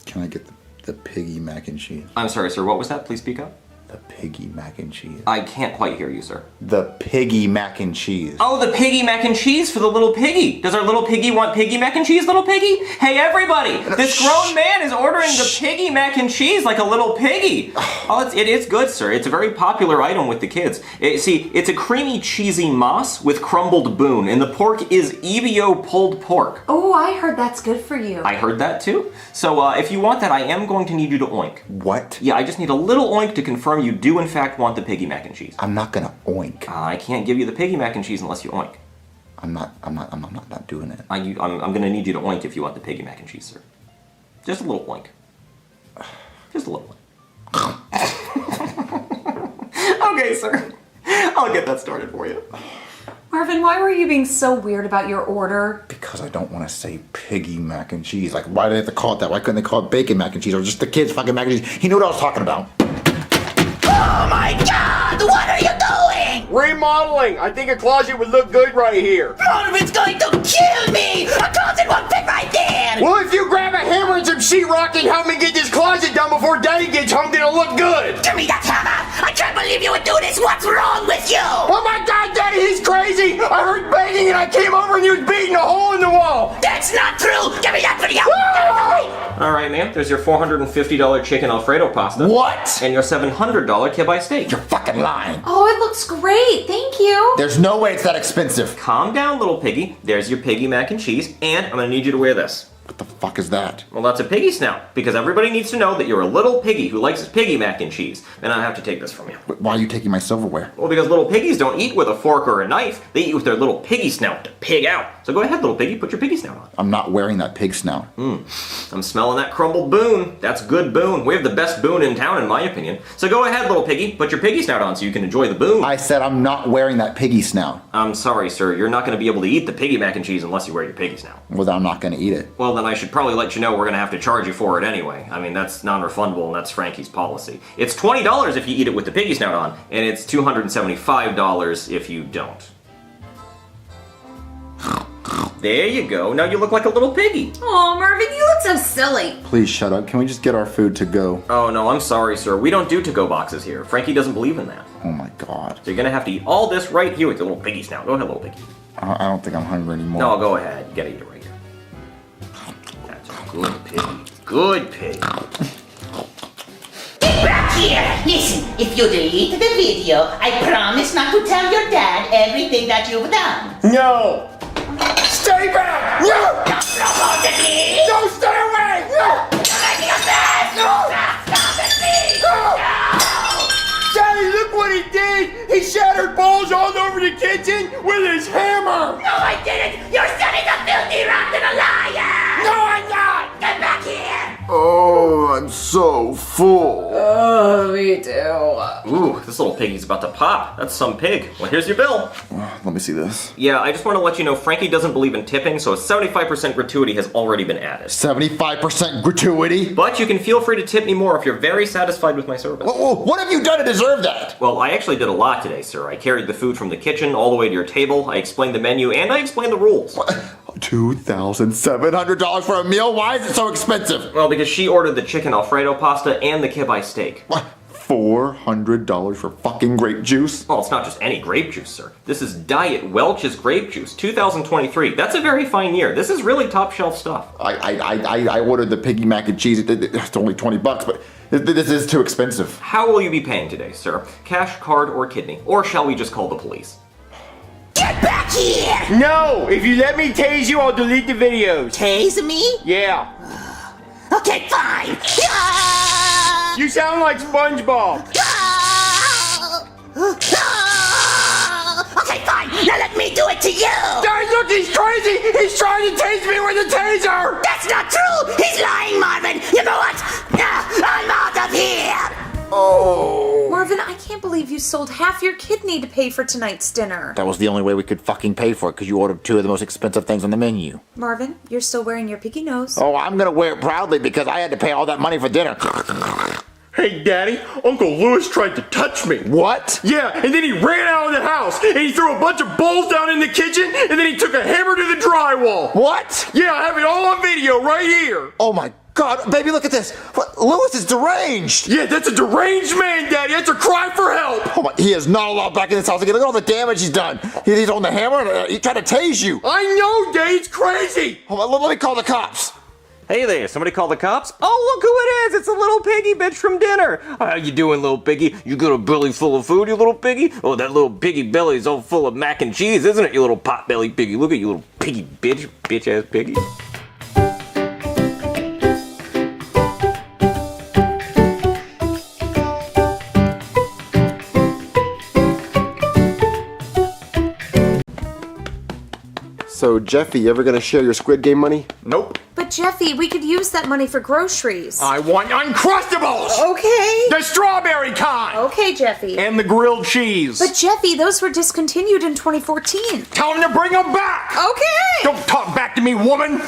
Can I get The piggy mac and cheese. I'm sorry, sir, what was that? Please speak up. The piggy mac and cheese. I can't quite hear you, sir. The piggy mac and cheese. Oh, the piggy mac and cheese for the little piggy. Does our little piggy want piggy mac and cheese, little piggy? Hey, everybody! This grown man is ordering the piggy mac and cheese like a little piggy. Oh, it is good, sir. It's a very popular item with the kids. See, it's a creamy, cheesy moss with crumbled boon, and the pork is EBO pulled pork. Oh, I heard that's good for you. I heard that too. So if you want that, I am going to need you to oink. What? Yeah, I just need a little oink to confirm you do in fact want the piggy mac and cheese. I'm not gonna oink. I can't give you the piggy mac and cheese unless you oink. I'm not doing it. I'm gonna need you to oink if you want the piggy mac and cheese, sir. Just a little oink. Just a little oink. Okay, sir. I'll get that started for you. Marvin, why were you being so weird about your order? Because I don't want to say piggy mac and cheese. Like, why do they have to call it that? Why couldn't they call it bacon mac and cheese or just the kids fucking mac and cheese? He knew what I was talking about. Oh my God! What are you doing? Remodeling. I think a closet would look good right here. Marvin's going to kill me! A closet won't fit right there! Well, if you grab a hammer and some sheetrock and help me get this closet done before Daddy gets home, then it'll look good. Give me that hammer! I can't believe you would do this! What's wrong with you? Oh my God, Daddy, he's crazy! I heard banging and I came over and he was beating a hole in the wall! That's not true! Give me that video! All right, ma'am. There's your $450 chicken Alfredo pasta. What? And your $700 kibbe steak. You're fucking lying. Oh, it looks great. Thank you. There's no way it's that expensive. Calm down, little piggy. There's your piggy mac and cheese, and I'm gonna need you to wear this. What the fuck is that? Well, that's a piggy snout, because everybody needs to know that you're a little piggy who likes his piggy mac and cheese. And I have to take this from you. Why are you taking my silverware? Well, because little piggies don't eat with a fork or a knife. They eat with their little piggy snout to pig out. So go ahead, little piggy, put your piggy snout on. I'm not wearing that pig snout. I'm smelling that crumbled boon. That's good boon. We have the best boon in town, in my opinion. So go ahead, little piggy, put your piggy snout on so you can enjoy the boon. I said I'm not wearing that piggy snout. I'm sorry, sir. You're not going to be able to eat the piggy mac and cheese unless you wear your piggy snout. Well, then I'm not going to eat it. Well, then I should probably let you know we're going to have to charge you for it anyway. I mean, that's non-refundable, and that's Frankie's policy. It's $20 if you eat it with the piggy snout on, and it's $275 if you don't. There you go. Now you look like a little piggy. Oh, Marvin, you look so silly. Please shut up. Can we just get our food to go? Oh, no, I'm sorry, sir. We don't do to-go boxes here. Frankie doesn't believe in that. Oh my God. So you're going to have to eat all this right here with your little piggy snout. Go ahead, little piggy. I don't think I'm hungry anymore. No, go ahead. You gotta eat it right here. That's a good pig. Good pig. Get back here! Listen, if you delete the video, I promise not to tell your dad everything that you've done. No! Stay back! No! Stop at me! No, stay away! No! You're making a mess! No! Stop at me! No! Daddy, look what he did! He shattered balls all over the kitchen with his hammer! No, I didn't! Your son is a filthy, rotten liar! No, I'm not! Get back here! Oh, I'm so full. Oh, me too. Ooh, this little piggy's about to pop. That's some pig. Well, here's your bill. Let me see this. Yeah, I just want to let you know Frankie doesn't believe in tipping, so a 75% gratuity has already been added. 75% gratuity? But you can feel free to tip me more if you're very satisfied with my service. What have you done to deserve that? Well, I actually did a lot today, sir. I carried the food from the kitchen all the way to your table, I explained the menu, and I explained the rules. $2,700 for a meal? Why is it so expensive? Well, because she ordered the chicken Alfredo pasta and the kibbe steak. What? $400 for fucking grape juice? Well, it's not just any grape juice, sir. This is Diet Welch's Grape Juice, 2023. That's a very fine year. This is really top shelf stuff. I ordered the piggy mac and cheese. It's only $20, but this is too expensive. How will you be paying today, sir? Cash, card, or kidney? Or shall we just call the police? Get back here! No! If you let me tase you, I'll delete the videos. Tase me? Yeah. Okay, fine. You sound like SpongeBob. Okay, fine. Now let me do it to you. Guys, look, he's crazy. He's trying to tase me with a taser. That's not true. He's lying, Marvin. You know what? I'm out of here. Oh. Marvin, I can't believe you sold half your kidney to pay for tonight's dinner. That was the only way we could fucking pay for it, because you ordered two of the most expensive things on the menu. Marvin, you're still wearing your piggy nose. Oh, I'm gonna wear it proudly because I had to pay all that money for dinner. Hey, Daddy, Uncle Lewis tried to touch me. What? Yeah, and then he ran out of the house, and he threw a bunch of bowls down in the kitchen, and then he took a hammer to the drywall. What? Yeah, I have it all on video right here. Oh my God, baby, look at this. What? Lewis is deranged. Yeah, that's a deranged man, Daddy. That's a cry for help. Oh my, he is not allowed back in this house again. Look at all the damage he's done. He's on the hammer and he tried to tase you. I know, Daddy. It's crazy. Hold on, let me call the cops. Hey there, somebody call the cops? Oh, look who it is! It's a little piggy bitch from dinner! How you doing, little piggy? You got a belly full of food, you little piggy? Oh, that little piggy belly is all full of mac and cheese, isn't it, you little pot-belly piggy? Look at you, little piggy bitch, bitch-ass piggy. So, Jeffy, you ever gonna share your Squid Game money? Nope. But Jeffy, we could use that money for groceries. I want Uncrustables! Okay. The strawberry kind! Okay, Jeffy. And the grilled cheese. But Jeffy, those were discontinued in 2014. Tell them to bring them back! Okay! Don't talk back to me, woman!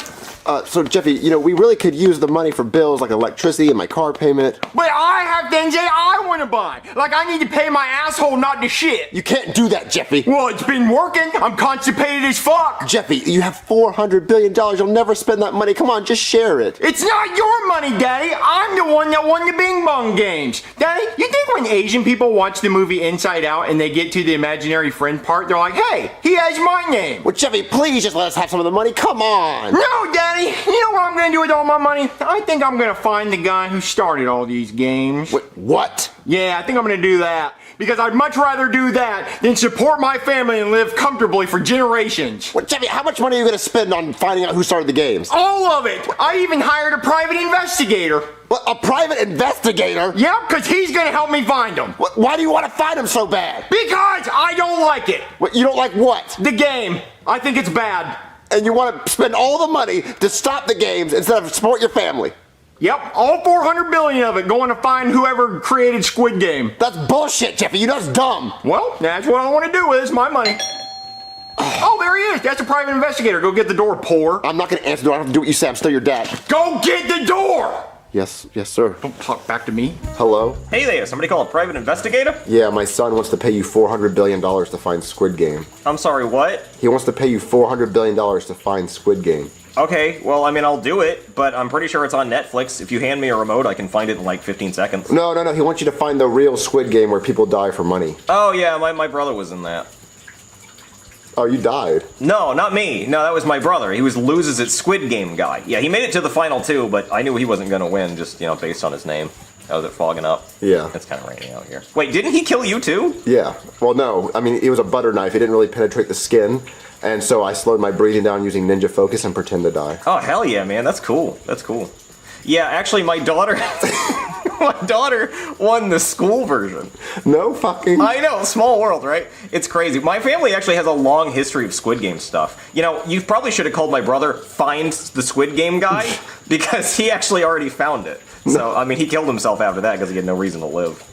So Jeffy, we really could use the money for bills like electricity and my car payment. But I have things that I want to buy. Like I need to pay my asshole not to shit. You can't do that, Jeffy. Well, it's been working. I'm constipated as fuck. Jeffy, you have $400 billion. You'll never spend that money. Come on, just share it. It's not your money, Daddy. I'm the one that won the Bing Bong games. Daddy, you think when Asian people watch the movie Inside Out and they get to the imaginary friend part, they're like, hey, he has my name. Well, Jeffy, please just let us have some of the money. Come on. No, Daddy. You know what I'm going to do with all my money? I think I'm going to find the guy who started all these games. What? Yeah, I think I'm going to do that. Because I'd much rather do that than support my family and live comfortably for generations. Well, Jeffy, how much money are you going to spend on finding out who started the games? All of it. I even hired a private investigator. What, a private investigator? Yep, because he's going to help me find them. Why do you want to find them so bad? Because I don't like it. What, you don't like what? The game. I think it's bad. And you want to spend all the money to stop the games instead of support your family? Yep, all 400 billion of it going to find whoever created Squid Game. That's bullshit, Jeffy. You know it's dumb. Well, that's what I want to do with it. It's my money. Oh, there he is. That's a private investigator. Go get the door, poor. I'm not going to answer the door. I don't have to do what you say. I'm still your dad. Go get the door! Yes, sir. Don't talk back to me. Hello? Hey there, somebody call a private investigator? Yeah, my son wants to pay you $400 billion to find Squid Game. I'm sorry, what? He wants to pay you $400 billion to find Squid Game. Okay, well, I mean, I'll do it, but I'm pretty sure it's on Netflix. If you hand me a remote, I can find it in like 15 seconds. No. He wants you to find the real Squid Game where people die for money. Oh, yeah, my brother was in that. Oh, you died? No, not me. No, that was my brother. He was loses at Squid Game guy. Yeah, he made it to the final two, but I knew he wasn't going to win, just, based on his name. Oh, is it fogging up? Yeah. It's kind of raining out here. Wait, didn't he kill you too? Yeah. Well, no. I mean, it was a butter knife. It didn't really penetrate the skin. And so I slowed my breathing down using Ninja Focus and pretend to die. Oh, hell yeah, man. That's cool. That's cool. Yeah, actually, my daughter... my daughter won the school version. No fucking... I know, small world, right? It's crazy. My family actually has a long history of Squid Game stuff. You probably should have called my brother Find the Squid Game Guy, because he actually already found it. So, I mean, he killed himself after that because he had no reason to live.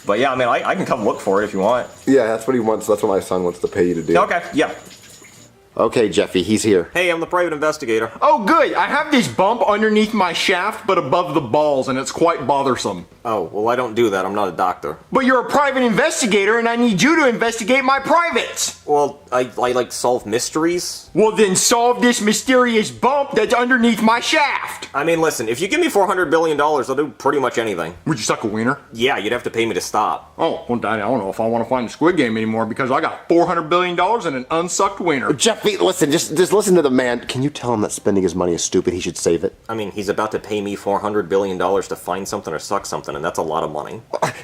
But yeah, I mean, I can come look for it if you want. Yeah, that's what he wants. That's what my son wants to pay you to do. Okay, yeah. Okay, Jeffy, he's here. Hey, I'm the private investigator. Oh, good. I have this bump underneath my shaft, but above the balls, and it's quite bothersome. Oh, well, I don't do that. I'm not a doctor. But you're a private investigator, and I need you to investigate my privates. Well, I like solve mysteries. Well, then solve this mysterious bump that's underneath my shaft. I mean, listen, if you give me $400 billion, I'll do pretty much anything. Would you suck a wiener? Yeah, you'd have to pay me to stop. Oh, well, Daddy, I don't know if I want to find the Squid Game anymore because I got $400 billion and an unsucked wiener. Jeffy, listen, just listen to the man. Can you tell him that spending his money is stupid? He should save it. I mean, he's about to pay me $400 billion to find something or suck something, and that's a lot of money.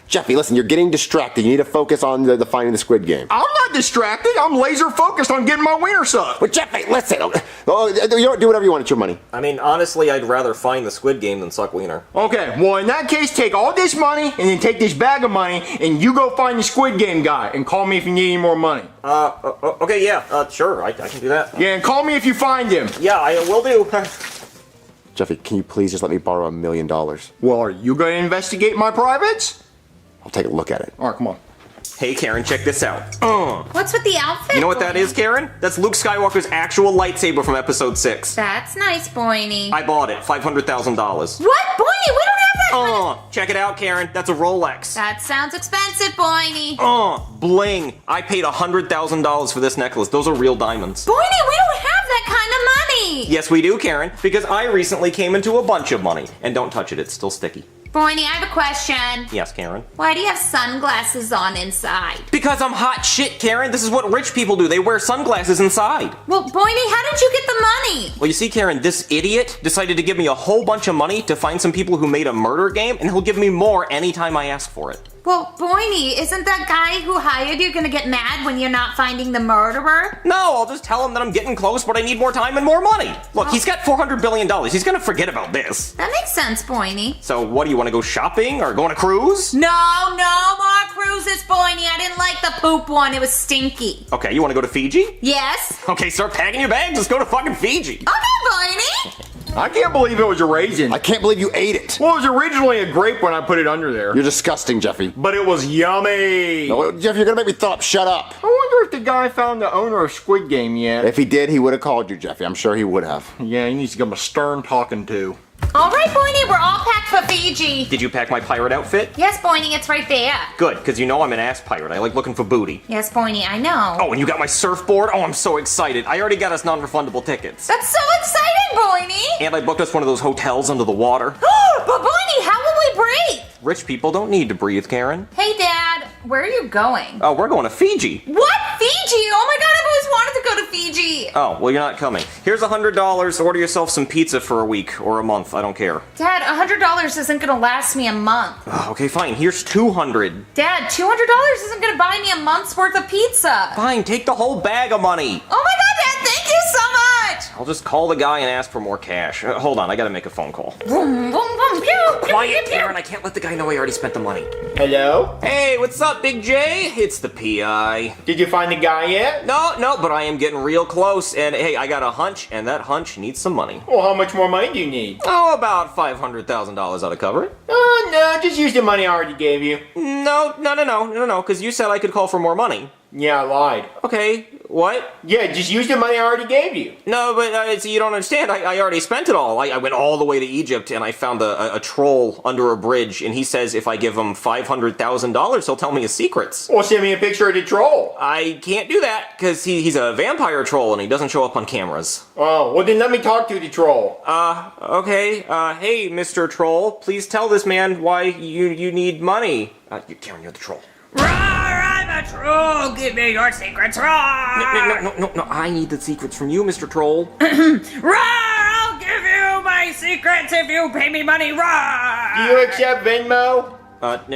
Jeffy, listen, you're getting distracted. You need to focus on the finding the Squid Game. I'm not distracted. I'm laser focused on getting my wiener sucked. But Jeffy, listen. You do whatever you want. It's your money. I mean, honestly, I'd rather find the Squid Game than suck wiener. Okay, well, in that case, take all this money and then take this bag of money and you go find the Squid Game guy and call me if you need any more money. Okay, yeah, sure, I can do that. Yeah, and call me if you find him. Yeah, I will do. Jeffy, can you please just let me borrow $1 million? Well, are you going to investigate my privates? I'll take a look at it. All right, come on. Hey, Karen, check this out. What's with the outfit? You know what that is, Karen? That's Luke Skywalker's actual lightsaber from Episode 6. That's nice, Boiny. I bought it, $500,000. What? Boiny, we don't have that. Check it out, Karen. That's a Rolex. That sounds expensive, Boiny. Bling. I paid $100,000 for this necklace. Those are real diamonds. Boiny, we don't have that kind of money. money. Yes, we do, Karen, because I recently came into a bunch of money. And don't touch it, it's still sticky. Boiny, I have a question. Yes, Karen. Why do you have sunglasses on inside? Because I'm hot shit, Karen. This is what rich people do. They wear sunglasses inside. Well, Boiny, how did you get the money? Well, you see, Karen, this idiot decided to give me a whole bunch of money to find some people who made a murder game, and he'll give me more anytime I ask for it. Well, Boiny, isn't that guy who hired you gonna get mad when you're not finding the murderer? No, I'll just tell him that I'm getting close, but I need more time and more money. Look, he's got $400 billion. He's gonna forget about this. That makes sense, Boiny. So what, do you want to go shopping or go on a cruise? No more cruises, Boiny. I didn't like the poop one. It was stinky. Okay, you want to go to Fiji? Yes? Okay, start packing your bags. Let's go to fucking Fiji. Okay, Boiny. I can't believe it was a raisin. I can't believe you ate it. Well, it was originally a grape when I put it under there. You're disgusting, Jeffy. But it was yummy. No, Jeff, you're gonna make me throw up. Shut up. I wonder if the guy found the owner of Squid Game yet. If he did, he would have called you, Jeffy. I'm sure he would have. Yeah, he needs to give him a stern talking to. All right, Boiny, we're all packed for Fiji. Did you pack my pirate outfit? Yes, Boiny, it's right there. Good, because you know I'm an ass pirate. I like looking for booty. Yes, Boiny, I know. Oh, and you got my surfboard? Oh, I'm so excited. I already got us non-refundable tickets. That's so exciting, Boiny. And I booked us one of those hotels under the water. But Boiny, how will we breathe? Rich people don't need to breathe, Karen. Hey, Dad, where are you going? Oh, we're going to Fiji. What? Fiji? Oh my God, I've always wanted to go to Fiji. Oh, well, you're not coming. Here's $100. Order yourself some pizza for a week or a month. I don't care. Dad, $100 isn't gonna last me a month. Okay, fine. Here's $200. Dad, $200 isn't gonna buy me a month's worth of pizza. Fine, take the whole bag of money. Oh my God, Dad, thank you so much. I'll just call the guy and ask for more cash. Hold on, I gotta make a phone call. Vroom, vroom, vroom, pew, pew, Quiet, pew, pew. Karen. I can't let the guy know I already spent the money. Hello? Hey, what's up, Big J? It's the PI. Did you find the guy yet? No, but I am getting real close. And hey, I got a hunch, and that hunch needs some money. Well, how much more money do you need? Oh, about $500,000 ought to cover it. Oh, no, just use the money I already gave you. No, because you said I could call for more money. Yeah, I lied. Okay, what? Yeah, just use the money I already gave you. No, but so you don't understand. I already spent it all. I went all the way to Egypt, and I found a troll under a bridge, and he says if I give him $500,000, he'll tell me his secrets. Well, send me a picture of the troll. I can't do that, because he's a vampire troll, and he doesn't show up on cameras. Oh, well then let me talk to the troll. Okay. Hey, Mr. Troll, please tell this man why you need money. Karen, you're the troll. I'm a troll. Give me your secrets, roar. No, I need the secrets from you, Mr. Troll. Roar! I'll give you my secrets if you pay me money, roar. Do you accept Venmo?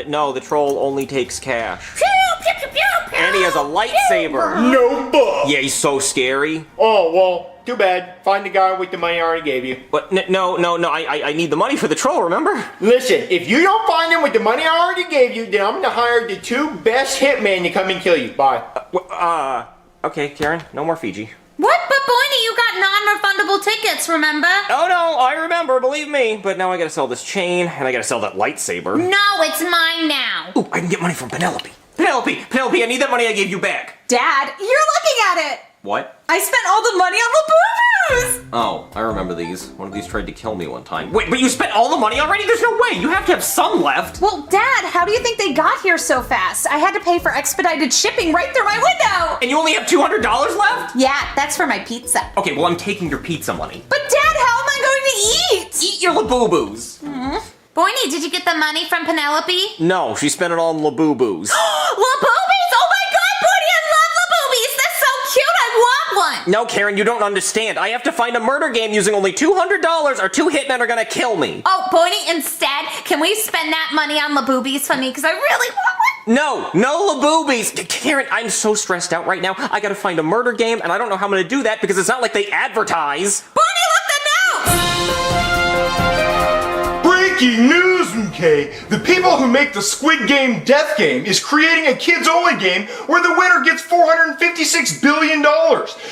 No, the troll only takes cash. Pew, pew, pew, pew, pew. And he has a lightsaber. No bull. Yeah, he's so scary. Oh, well, too bad. Find the guy with the money I already gave you. But no, I need the money for the troll, remember? Listen, if you don't find him with the money I already gave you, then I'm gonna hire the 2 best hitmen to come and kill you. Bye. Okay, Karen, no more Fiji. What? But Boiny, you got non-refundable tickets, remember? Oh no, I remember, believe me. But now I gotta sell this chain, and I gotta sell that lightsaber. No, it's mine now. Ooh, I can get money from Penelope. Penelope, I need that money I gave you back. Dad, you're looking at it. What? I spent all the money on Labubu's. Oh, I remember these. One of these tried to kill me one time. Wait, but you spent all the money already? There's no way! You have to have some left! Well, Dad, how do you think they got here so fast? I had to pay for expedited shipping right through my window! And you only have $200 left? Yeah, that's for my pizza. Okay, well, I'm taking your pizza money. But Dad, how am I going to eat? Eat your Labubu's! Boiny, did you get the money from Penelope? No, she spent it on Labubu's. Laboobies! Oh my God, Boiny, I love Laboobies! That's so cute, I want one! No, Karen, you don't understand. I have to find a murder game using only $200 or 2 hitmen are gonna kill me. Oh, Boiny, instead, can we spend that money on Laboobies for me? Because I really want one. No Laboobies! Karen, I'm so stressed out right now. I gotta find a murder game, and I don't know how I'm gonna do that because it's not like they advertise. Boiny, look the news! Breaking news, MK! The people who make the Squid Game Death Game is creating a kids-only game where the winner gets $456 billion.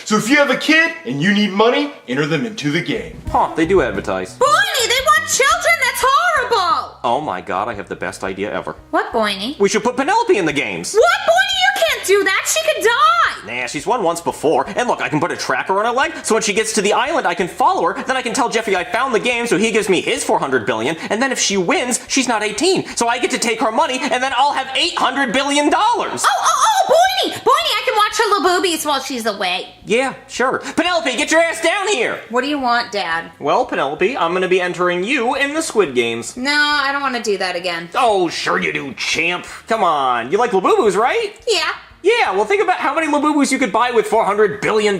So if you have a kid and you need money, enter them into the game. Huh, they do advertise. Boiny, they want children? That's horrible! Oh my God, I have the best idea ever. What, Boiny? We should put Penelope in the games. What, Boiny? You can't do that! She could die! Nah, she's won once before. And look, I can put a tracker on her leg, so when she gets to the island, I can follow her. Then I can tell Jeffy I found the game, so he gives me his $400 billion. And then if she wins, she's not 18. So I get to take her money, and then I'll have $800 billion. Oh, Boiny! Boiny, I can watch her Laboobies while she's away. Yeah, sure. Penelope, get your ass down here! What do you want, Dad? Well, Penelope, I'm gonna be entering you in the Squid Games. No, I don't want to do that again. Oh, sure you do, champ. Come on. You like Labubu's, right? Yeah. Yeah, well think about how many Labubus you could buy with $400 billion.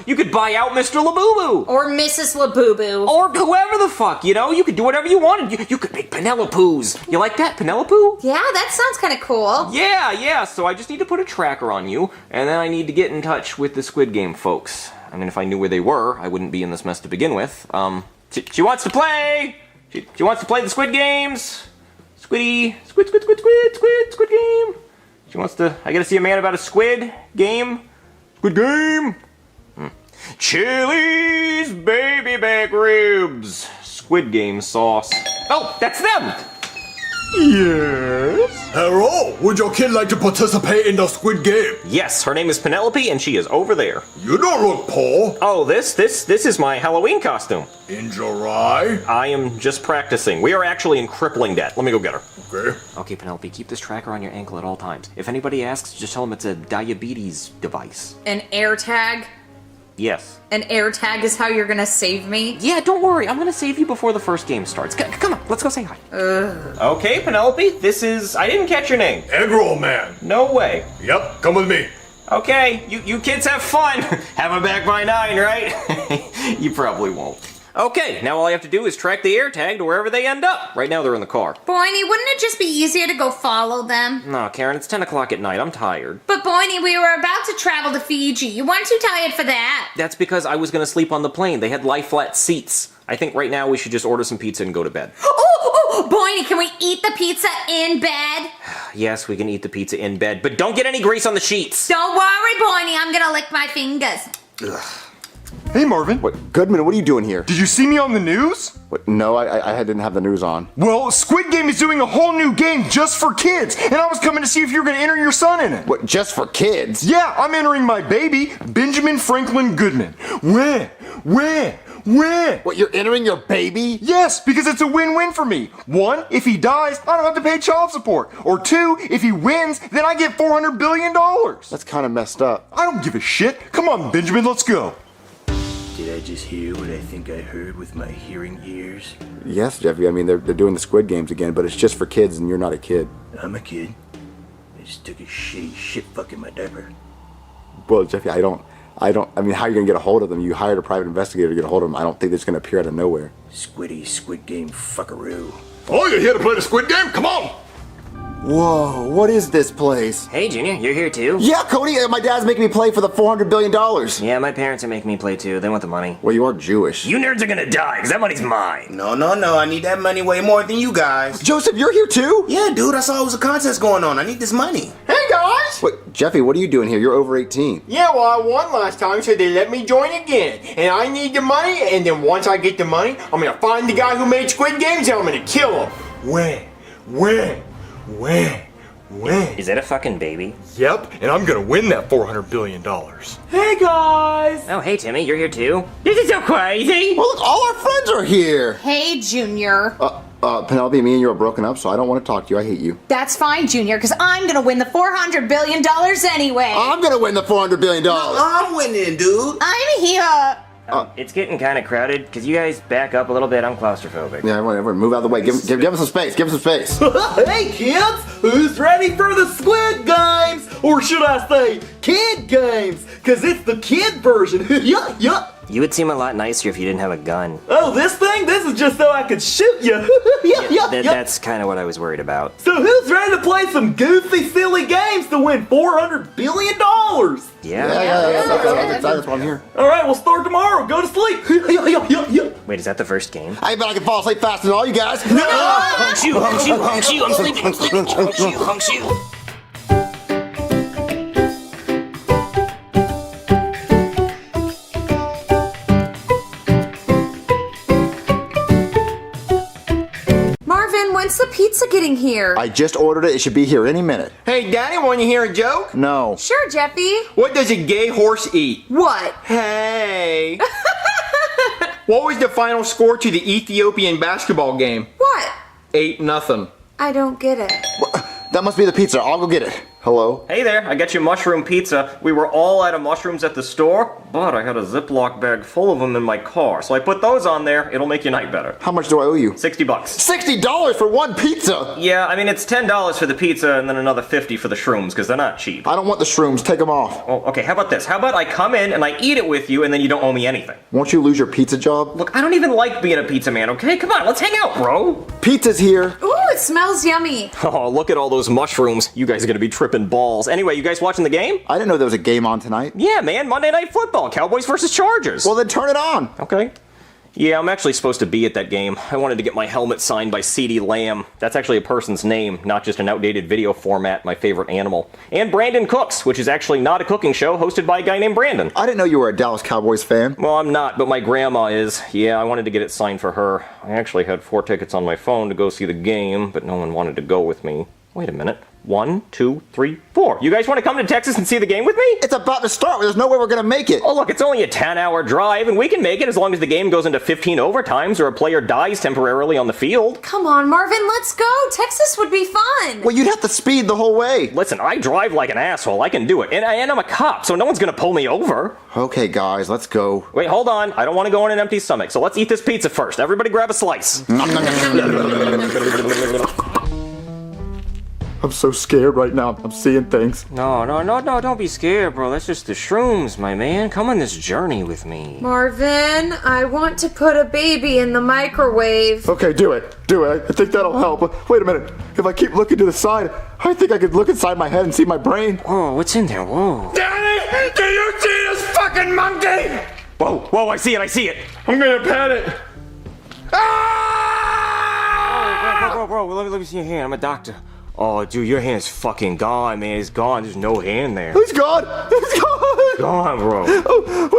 You could buy out Mr. Labubu. Or Mrs. Labubu. Or whoever the fuck, you know? You could do whatever you wanted. You could make Penelope's. You like that, Penelope? Yeah, that sounds kind of cool. Yeah, so I just need to put a tracker on you, and then I need to get in touch with the Squid Game folks. I mean, if I knew where they were, I wouldn't be in this mess to begin with. She wants to play! She wants to play the Squid Games! Squid Game! She wants to... I gotta see a man about a squid game. Squid game! Chili's baby back ribs. Squid Game sauce. Oh, that's them! Yes? Hello, would your kid like to participate in the Squid Game? Yes, her name is Penelope and she is over there. You don't look poor. Oh, this is my Halloween costume. Enjoy. I am just practicing. We are actually in crippling debt. Let me go get her. Okay. Okay, Penelope, keep this tracker on your ankle at all times. If anybody asks, just tell them it's a diabetes device. An air tag? Yes. An air tag is how you're gonna save me? Yeah, don't worry. I'm gonna save you before the first game starts. Come on, let's go say hi. Ugh. Okay, Penelope, this is... I didn't catch your name. Eggroll Man. No way. Yep, come with me. Okay, you kids have fun. Have them back by 9, right? You probably won't. Okay, now all I have to do is track the air tag to wherever they end up. Right now they're in the car. Boiny, wouldn't it just be easier to go follow them? No, Karen, it's 10 o'clock at night. I'm tired. But Boiny, we were about to travel to Fiji. You weren't too tired for that. That's because I was gonna sleep on the plane. They had lie-flat seats. I think right now we should just order some pizza and go to bed. Oh, Boiny, can we eat the pizza in bed? Yes, we can eat the pizza in bed, but don't get any grease on the sheets. Don't worry, Boiny, I'm gonna lick my fingers. Ugh. Hey, Marvin. What, Goodman, what are you doing here? Did you see me on the news? What, no, I didn't have the news on. Well, Squid Game is doing a whole new game just for kids, and I was coming to see if you were going to enter your son in it. What, just for kids? Yeah, I'm entering my baby, Benjamin Franklin Goodman. When? What, you're entering your baby? Yes, because it's a win-win for me. 1, if he dies, I don't have to pay child support. Or 2, if he wins, then I get $400 billion. That's kind of messed up. I don't give a shit. Come on, Benjamin, let's go. Did I just hear what I think I heard with my hearing ears? Yes, Jeffy. I mean, they're doing the Squid Games again, but it's just for kids, and you're not a kid. I'm a kid. I just took a shitty shit fucking my diaper. Well, Jeffy, I mean, how are you going to get a hold of them? You hired a private investigator to get a hold of them. I don't think it's going to appear out of nowhere. Squid Game fuckaroo. Oh, you're here to play the Squid Game? Come on! Whoa, what is this place? Hey, Junior, you're here too? Yeah, Cody, my dad's making me play for the $400 billion. Yeah, my parents are making me play too. They want the money. Well, you are Jewish. You nerds are gonna die, because that money's mine. No, I need that money way more than you guys. Joseph, you're here too? Yeah, dude, I saw it was a contest going on. I need this money. Hey, guys! Wait, Jeffy, what are you doing here? You're over 18. Yeah, well, I won last time, so they let me join again. And I need the money, and then once I get the money, I'm gonna find the guy who made Squid Games, and I'm gonna kill him. When? Is that a fucking baby? Yep, and I'm gonna win that $400 billion. Hey guys! Oh, hey Timmy, you're here too? This is so crazy! Well, look, all our friends are here. Hey, Junior. Penelope, me and you are broken up, so I don't want to talk to you. I hate you. That's fine, Junior, because I'm gonna win the $400 billion anyway. I'm gonna win the $400 billion. No, I'm winning, dude. I'm here. It's getting kind of crowded. Could you guys back up a little bit? I'm claustrophobic. Yeah, everyone move out of the way. Give us some space. Give us some space. Hey kids, who's ready for the Squid Games? Or should I say, Kid Games? Cause it's the kid version. Yup. You would seem a lot nicer if you didn't have a gun. Oh, this thing? This is just so I could shoot you. That's kind of what I was worried about. So who's ready to play some goofy, silly games to win $400 billion? Yeah. That's why I'm here. All right, we'll start tomorrow. Go to sleep. Wait, is that the first game? I bet I can fall asleep faster than all you guys. Hunk shoe, I'm sleeping, hunk shoe. When's the pizza getting here? I just ordered it. It should be here any minute. Hey, Daddy, want to hear a joke? No. Sure, Jeffy. What does a gay horse eat? What? Hey. What was the final score to the Ethiopian basketball game? What? 8-0. I don't get it. That must be the pizza. I'll go get it. Hello? Hey there, I got you mushroom pizza. We were all out of mushrooms at the store, but I had a Ziploc bag full of them in my car. So I put those on there. It'll make your night better. How much do I owe you? $60. $60 for one pizza? Yeah, I mean, it's $10 for the pizza and then another $50 for the shrooms, because they're not cheap. I don't want the shrooms. Take them off. Oh, okay, how about this? How about I come in and I eat it with you and then you don't owe me anything? Won't you lose your pizza job? Look, I don't even like being a pizza man, okay? Come on, let's hang out, bro. Pizza's here. Ooh, it smells yummy. Oh, look at all those mushrooms. You guys are gonna be tripping balls. Anyway, you guys watching the game? I didn't know there was a game on tonight. Yeah, man, Monday Night Football. Cowboys versus Chargers. Well, then turn it on. Okay. Yeah, I'm actually supposed to be at that game. I wanted to get my helmet signed by C.D. Lamb. That's actually a person's name, not just an outdated video format, my favorite animal. And Brandon Cooks, which is actually not a cooking show hosted by a guy named Brandon. I didn't know you were a Dallas Cowboys fan. Well, I'm not, but my grandma is. Yeah, I wanted to get it signed for her. I actually had 4 tickets on my phone to go see the game, but no one wanted to go with me. Wait a minute. 1, 2, 3, 4. You guys want to come to Texas and see the game with me? It's about to start. There's no way we're going to make it. Oh, look, it's only a 10-hour drive, and we can make it as long as the game goes into 15 overtimes or a player dies temporarily on the field. Come on, Marvin, let's go. Texas would be fun. Well, you'd have to speed the whole way. Listen, I drive like an asshole. I can do it. And I'm a cop, so no one's going to pull me over. Okay, guys, let's go. Wait, hold on. I don't want to go on an empty stomach, so let's eat this pizza first. Everybody grab a slice. I'm so scared right now. I'm seeing things. No, don't be scared, bro. That's just the shrooms, my man. Come on this journey with me. Marvin, I want to put a baby in the microwave. Okay, do it. Do it. I think that'll help. Wait a minute. If I keep looking to the side, I think I could look inside my head and see my brain. Whoa, what's in there? Whoa. Daddy, do you see this fucking monkey? Whoa, I see it. I'm gonna pet it. Ah! Bro, let me see your hand. I'm a doctor. Oh, dude, your hand's fucking gone, man. It's gone. There's no hand there. He's gone. He's gone. Gone, bro. Oh,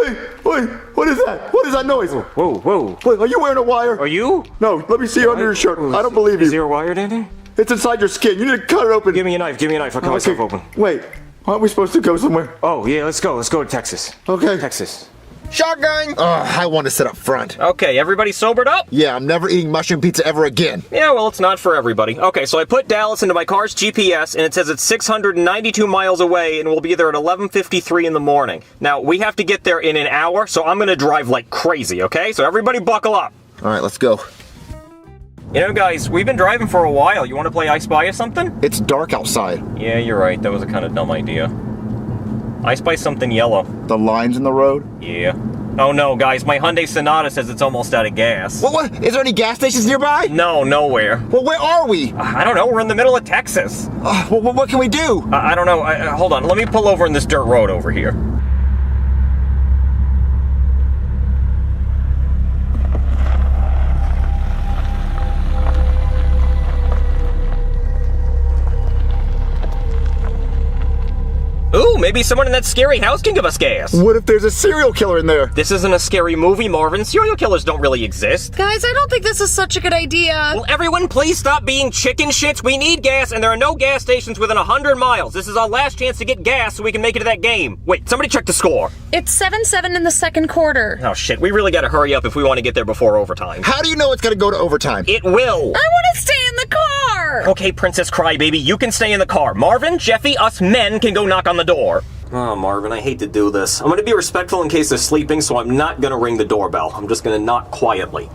wait. What is that? What is that noise? Whoa. Wait, are you wearing a wire? Are you? No, let me see you under your shirt. I don't believe you. Is there a wire in there? It's inside your skin. You need to cut it open. Give me a knife. I'll cut myself open. Wait, aren't we supposed to go somewhere? Oh, yeah, let's go. Let's go to Texas. Okay. Texas. Shotgun! I want to sit up front. Okay, everybody sobered up? Yeah, I'm never eating mushroom pizza ever again. Yeah, well, it's not for everybody. Okay, so I put Dallas into my car's GPS, and it says it's 692 miles away, and we'll be there at 11:53 in the morning. Now, we have to get there in an hour, so I'm gonna drive like crazy, okay? So everybody buckle up. All right, let's go. You know, guys, we've been driving for a while. You want to play I Spy or something? It's dark outside. Yeah, you're right. That was a kind of dumb idea. I Spy something yellow. The lines in the road? Yeah. Oh no, guys, my Hyundai Sonata says it's almost out of gas. What? Is there any gas stations nearby? No, nowhere. Well, where are we? I don't know, we're in the middle of Texas. Well, what can we do? I don't know, hold on, let me pull over in this dirt road over here. Ooh, maybe someone in that scary house can give us gas. What if there's a serial killer in there? This isn't a scary movie, Marvin. Serial killers don't really exist. Guys, I don't think this is such a good idea. Well, everyone, please stop being chicken shits. We need gas, and there are no gas stations within 100 miles. This is our last chance to get gas so we can make it to that game. Wait, somebody check the score. It's 7-7 in the second quarter. Oh, shit. We really gotta hurry up if we want to get there before overtime. How do you know it's gonna go to overtime? It will. I want to stay in the car. Okay, Princess Crybaby, you can stay in the car. Marvin, Jeffy, us men can go knock on the door. Oh, Marvin, I hate to do this. I'm gonna be respectful in case they're sleeping, so I'm not gonna ring the doorbell. I'm just gonna knock quietly.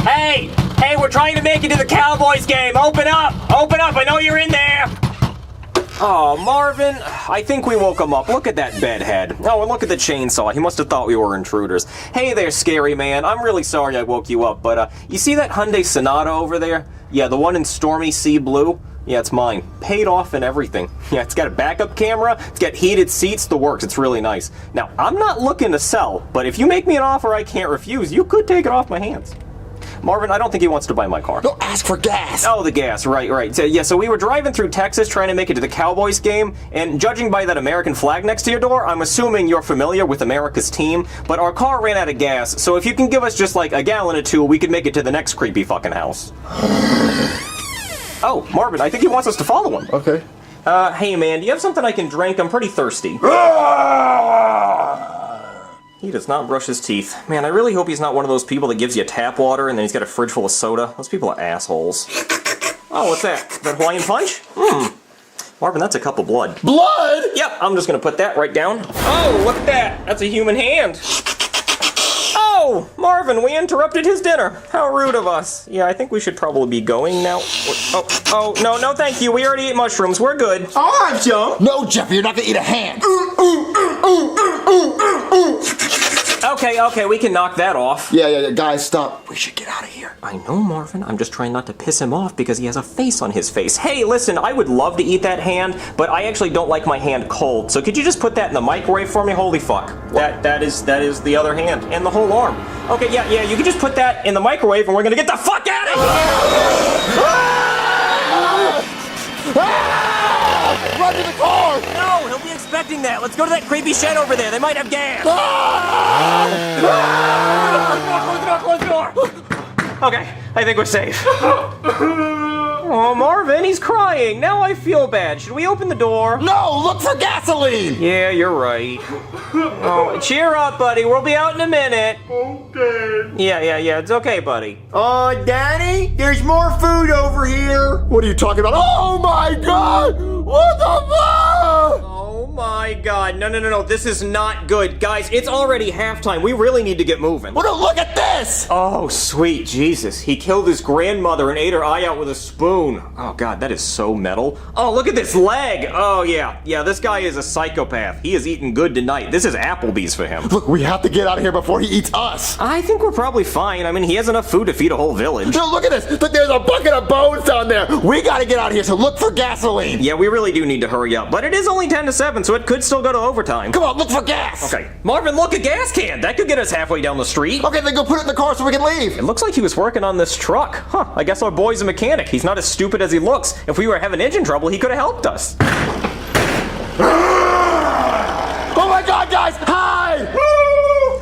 Hey, we're trying to make it to the Cowboys game. Open up, I know you're in there. Oh, Marvin, I think we woke him up. Look at that bedhead. Oh, and look at the chainsaw. He must have thought we were intruders. Hey there, scary man. I'm really sorry I woke you up, but you see that Hyundai Sonata over there? Yeah, the one in stormy sea blue? Yeah, it's mine. Paid off and everything. Yeah, it's got a backup camera, it's got heated seats, the works. It's really nice. Now, I'm not looking to sell, but if you make me an offer I can't refuse, you could take it off my hands. Marvin, I don't think he wants to buy my car. No, ask for gas. Oh, the gas, right. So we were driving through Texas trying to make it to the Cowboys game, and judging by that American flag next to your door, I'm assuming you're familiar with America's team, but our car ran out of gas, so if you can give us just like a gallon or two, we could make it to the next creepy fucking house. Oh, Marvin, I think he wants us to follow him. Okay. Hey man, do you have something I can drink? I'm pretty thirsty. He does not brush his teeth. Man, I really hope he's not one of those people that gives you tap water and then he's got a fridge full of soda. Those people are assholes. Oh, what's that? That Hawaiian Punch? Marvin, that's a cup of blood. Blood? Yep, I'm just gonna put that right down. Oh, look at that. That's a human hand. Oh, Marvin, we interrupted his dinner. How rude of us. Yeah, I think we should probably be going now. Oh, no, thank you. We already ate mushrooms. We're good. I'll have some. No, Jeffy, you're not gonna eat a hand. Okay, we can knock that off. Yeah, guys, stop. We should get out of here. I know, Marvin. I'm just trying not to piss him off because he has a face on his face. Hey, listen, I would love to eat that hand, but I actually don't like my hand cold. So could you just put that in the microwave for me? Holy fuck. That is the other hand and the whole arm. Okay, yeah, you can just put that in the microwave and we're gonna get the fuck out of here! Run to the car! No, he'll be expecting that. Let's go to that creepy shed over there. They might have gas. Close the door. Okay, I think we're safe. Oh, Marvin, he's crying. Now I feel bad. Should we open the door? No, look for gasoline! Yeah, you're right. Oh, cheer up, buddy. We'll be out in a minute. Okay. Yeah, it's okay, buddy. Daddy, there's more food over here. What are you talking about? Oh my God! What the fuck? Oh my God, no, this is not good. Guys, it's already halftime. We really need to get moving. Well, no, look at this! Oh, sweet Jesus. He killed his grandmother and ate her eye out with a spoon. Oh God, that is so metal. Oh, look at this leg. Oh yeah, this guy is a psychopath. He is eating good tonight. This is Applebee's for him. Look, we have to get out of here before he eats us. I think we're probably fine. I mean, he has enough food to feed a whole village. No, look at this. Look, there's a bucket of bones down there. We gotta get out of here, so look for gasoline. Yeah, we really do need to hurry up. But it is only 10 to 7, so it could still go to overtime. Come on, look for gas. Okay. Marvin, look, a gas can. That could get us halfway down the street. Okay, then go put it in the car so we can leave. It looks like he was working on this truck. Huh, I guess our boy's a mechanic. He's not as stupid as he looks. If we were having engine trouble, he could have helped us. Oh my God, guys, hide!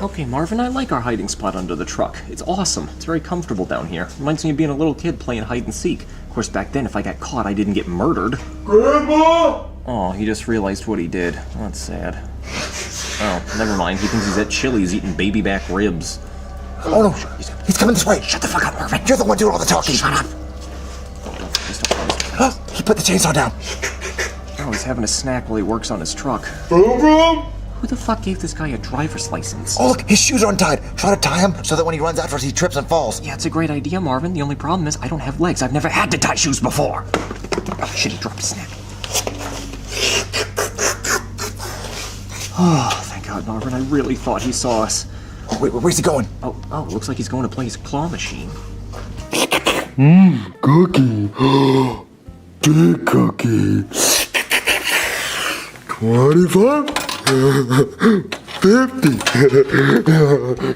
Okay, Marvin, I like our hiding spot under the truck. It's awesome. It's very comfortable down here. Reminds me of being a little kid playing hide and seek. Of course, back then, if I got caught, I didn't get murdered. Grandma! Oh, he just realized what he did. Oh, that's sad. Oh, never mind. He thinks he's at Chili's eating baby back ribs. Oh no, he's coming this way. Shut the fuck up, Marvin. You're the one doing all the talking. Shut up. He put the chainsaw down. Oh, he's having a snack while he works on his truck. Vroom, vroom. Who the fuck gave this guy a driver's license? Oh, look, his shoes are untied. Try to tie him so that when he runs after us, he trips and falls. Yeah, it's a great idea, Marvin. The only problem is I don't have legs. I've never had to tie shoes before. Oh, shit, he dropped his snack. Oh, thank God, Marvin. I really thought he saw us. Oh, wait, where's he going? Oh, looks like he's going to play his claw machine. Cookie. Big cookie. 25? 50.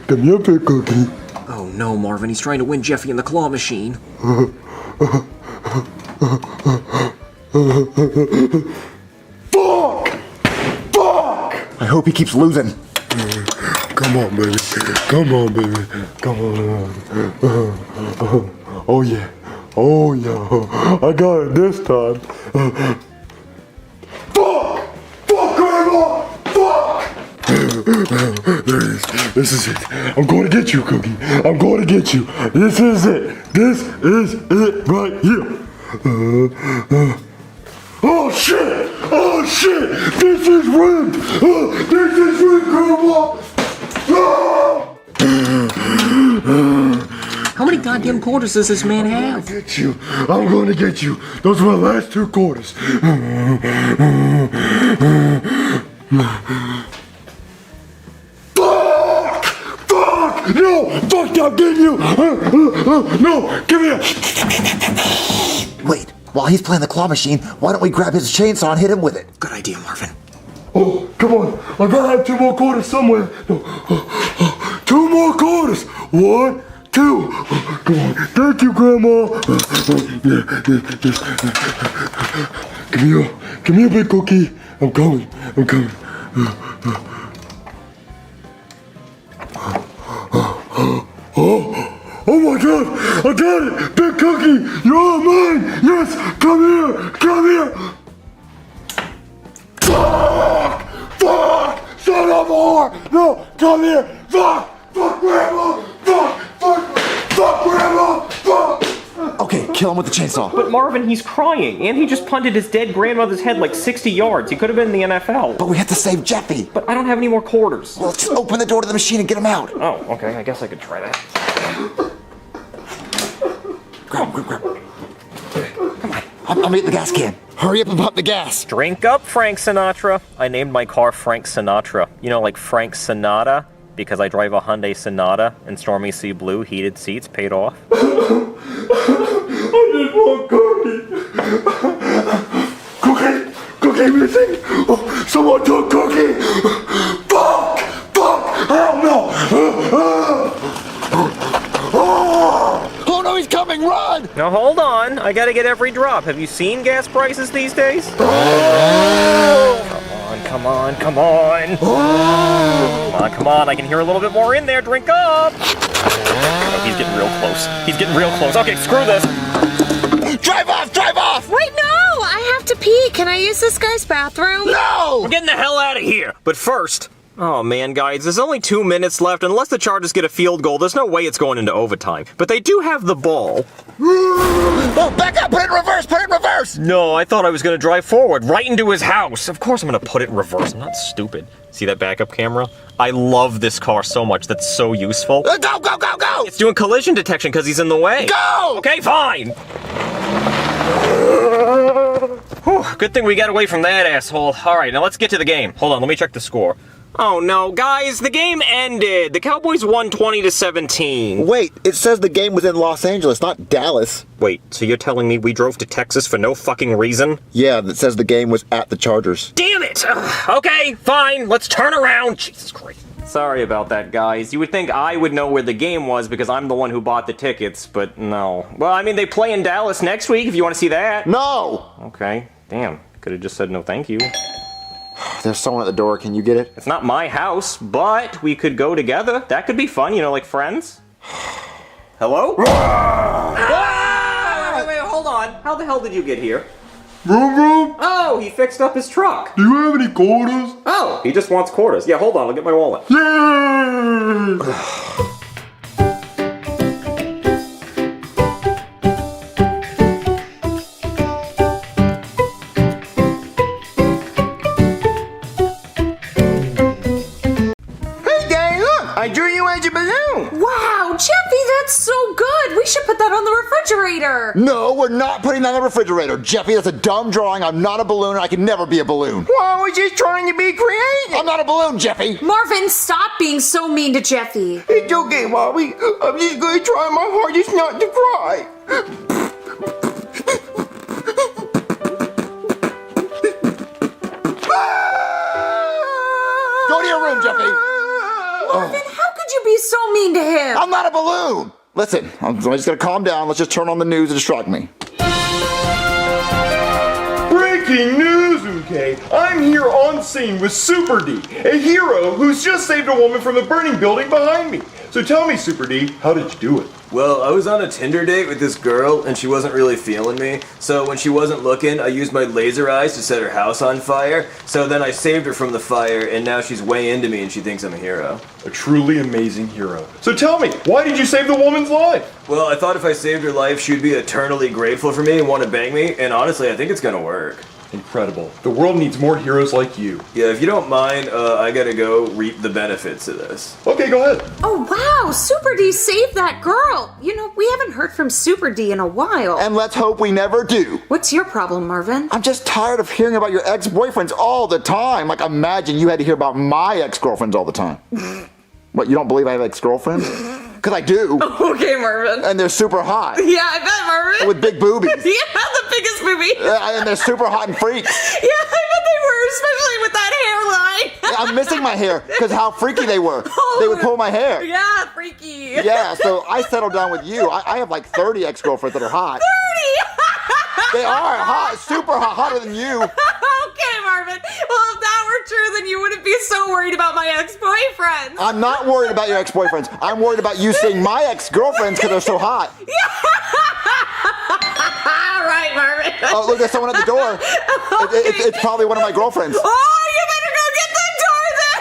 Give me a big cookie. Oh no, Marvin. He's trying to win Jeffy in the claw machine. Fuck! I hope he keeps losing. Come on, baby. Come on, baby. Come on. Oh, yeah. I got it this time. Fuck! Fuck, Grandma! Fuck! There it is. This is it. I'm going to get you, Cookie. I'm going to get you. This is it. This is it right here. Oh, shit! Oh, shit! This is rigged! This is rigged, Grandma! How many goddamn quarters does this man have? I'm going to get you. Those are my last 2 quarters. Fuck! No! Fuck, I'm getting you! No! Give me a... Wait, while he's playing the claw machine, why don't we grab his chainsaw and hit him with it? Good idea, Marvin. Oh, come on. I gotta have 2 more quarters somewhere. No. 2 more quarters. 1, 2. Come on. Thank you, Grandma. Give me a big cookie. I'm coming. Oh my God! I got it! Big cookie! You're mine! Yes! Come here! Fuck! Say no more! No! Come here! Fuck! Fuck, Grandma! Fuck, Grandma! Fuck! Okay, kill him with the chainsaw. But Marvin, he's crying, and he just punted his dead grandmother's head like 60 yards. He could have been in the NFL. But we have to save Jeffy. But I don't have any more quarters. Well, just open the door to the machine and get him out. Oh, okay, I guess I could try that. Grab. Come on. I'm at the gas can. Hurry up and pump the gas. Drink up, Frank Sinatra. I named my car Frank Sinatra. You know, like Frank Sonata, because I drive a Hyundai Sonata in Stormy Sea Blue, heated seats, paid off. I just want cookie. Cookie missing. Oh, someone took cookie. Fuck. Hell no. Oh no, he's coming, run! Now hold on, I gotta get every drop. Have you seen gas prices these days? Come on. Come on, I can hear a little bit more in there. Drink up! Oh, he's getting real close. Okay, screw this. Drive off! Wait, no! I have to pee. Can I use this guy's bathroom? No! We're getting the hell out of here. But first, oh man, guys, there's only 2 minutes left. Unless the Chargers get a field goal, there's no way it's going into overtime. But they do have the ball. Oh, back up! Put it in reverse! No, I thought I was gonna drive forward, right into his house. Of course I'm gonna put it in reverse. I'm not stupid. See that backup camera? I love this car so much. That's so useful. Go! It's doing collision detection because he's in the way. Go! Okay, fine. Whew, good thing we got away from that asshole. All right, now let's get to the game. Hold on, let me check the score. Oh no, guys, the game ended. The Cowboys won 20-17. Wait, it says the game was in Los Angeles, not Dallas. Wait, so you're telling me we drove to Texas for no fucking reason? Yeah, that says the game was at the Chargers. Damn it! Okay, fine, let's turn around. Jesus Christ. Sorry about that, guys. You would think I would know where the game was because I'm the one who bought the tickets, but no. Well, I mean, they play in Dallas next week if you want to see that. No! Okay, damn. Could have just said no thank you. There's someone at the door, can you get it? It's not my house, but we could go together. That could be fun, you know, like friends. Hello? Wait, hold on. How the hell did you get here? Vroom. Oh, he fixed up his truck. Do you have any quarters? Oh, he just wants quarters. Yeah, hold on, I'll get my wallet. Yay! I drew you as a balloon. Wow, Jeffy, that's so good. We should put that on the refrigerator. No, we're not putting that in the refrigerator. Jeffy, that's a dumb drawing. I'm not a balloon, and I can never be a balloon. Well, I was just trying to be creative. I'm not a balloon, Jeffy. Marvin, stop being so mean to Jeffy. It's okay, Bobby. I'm just going to try my hardest not to cry. Go to your room, Jeffy. Marvin, how could you be so mean to him? I'm not a balloon. Listen, I'm just gonna calm down. Let's just turn on the news to distract me. Breaking news, okay? I'm here on scene with Super D, a hero who's just saved a woman from the burning building behind me. So tell me, Super D, how did you do it? Well, I was on a Tinder date with this girl, and she wasn't really feeling me. So when she wasn't looking, I used my laser eyes to set her house on fire. So then I saved her from the fire, and now she's way into me, and she thinks I'm a hero. A truly amazing hero. So tell me, why did you save the woman's life? Well, I thought if I saved her life, she'd be eternally grateful for me and want to bang me, and honestly, I think it's gonna work. Incredible. The world needs more heroes like you. Yeah, if you don't mind, I gotta go reap the benefits of this. Okay, go ahead. Oh, wow, Super D saved that girl. You know, we haven't heard from Super D in a while. And let's hope we never do. What's your problem, Marvin? I'm just tired of hearing about your ex-boyfriends all the time. Like, imagine you had to hear about my ex-girlfriends all the time. What, you don't believe I have ex-girlfriends? Because I do. Okay, Marvin. And they're super hot. Yeah, I bet, Marvin. With big boobies. Yeah, the biggest boobies. And they're super hot and freaks. Yeah, I bet they were, especially with that hairline. I'm missing my hair because how freaky they were. They would pull my hair. Yeah, freaky. Yeah, so I settled down with you. I have like 30 ex-girlfriends that are hot. 30? They are hot, super hot, hotter than you. Okay, Marvin. Well, if that were true, then you wouldn't be so worried about my ex-boyfriends. I'm not worried about your ex-boyfriends. I'm worried about you seeing my ex-girlfriends because they're so hot. All right, Marvin. Oh, look, there's someone at the door. It's probably one of my girlfriends. Oh, you better go get the door then.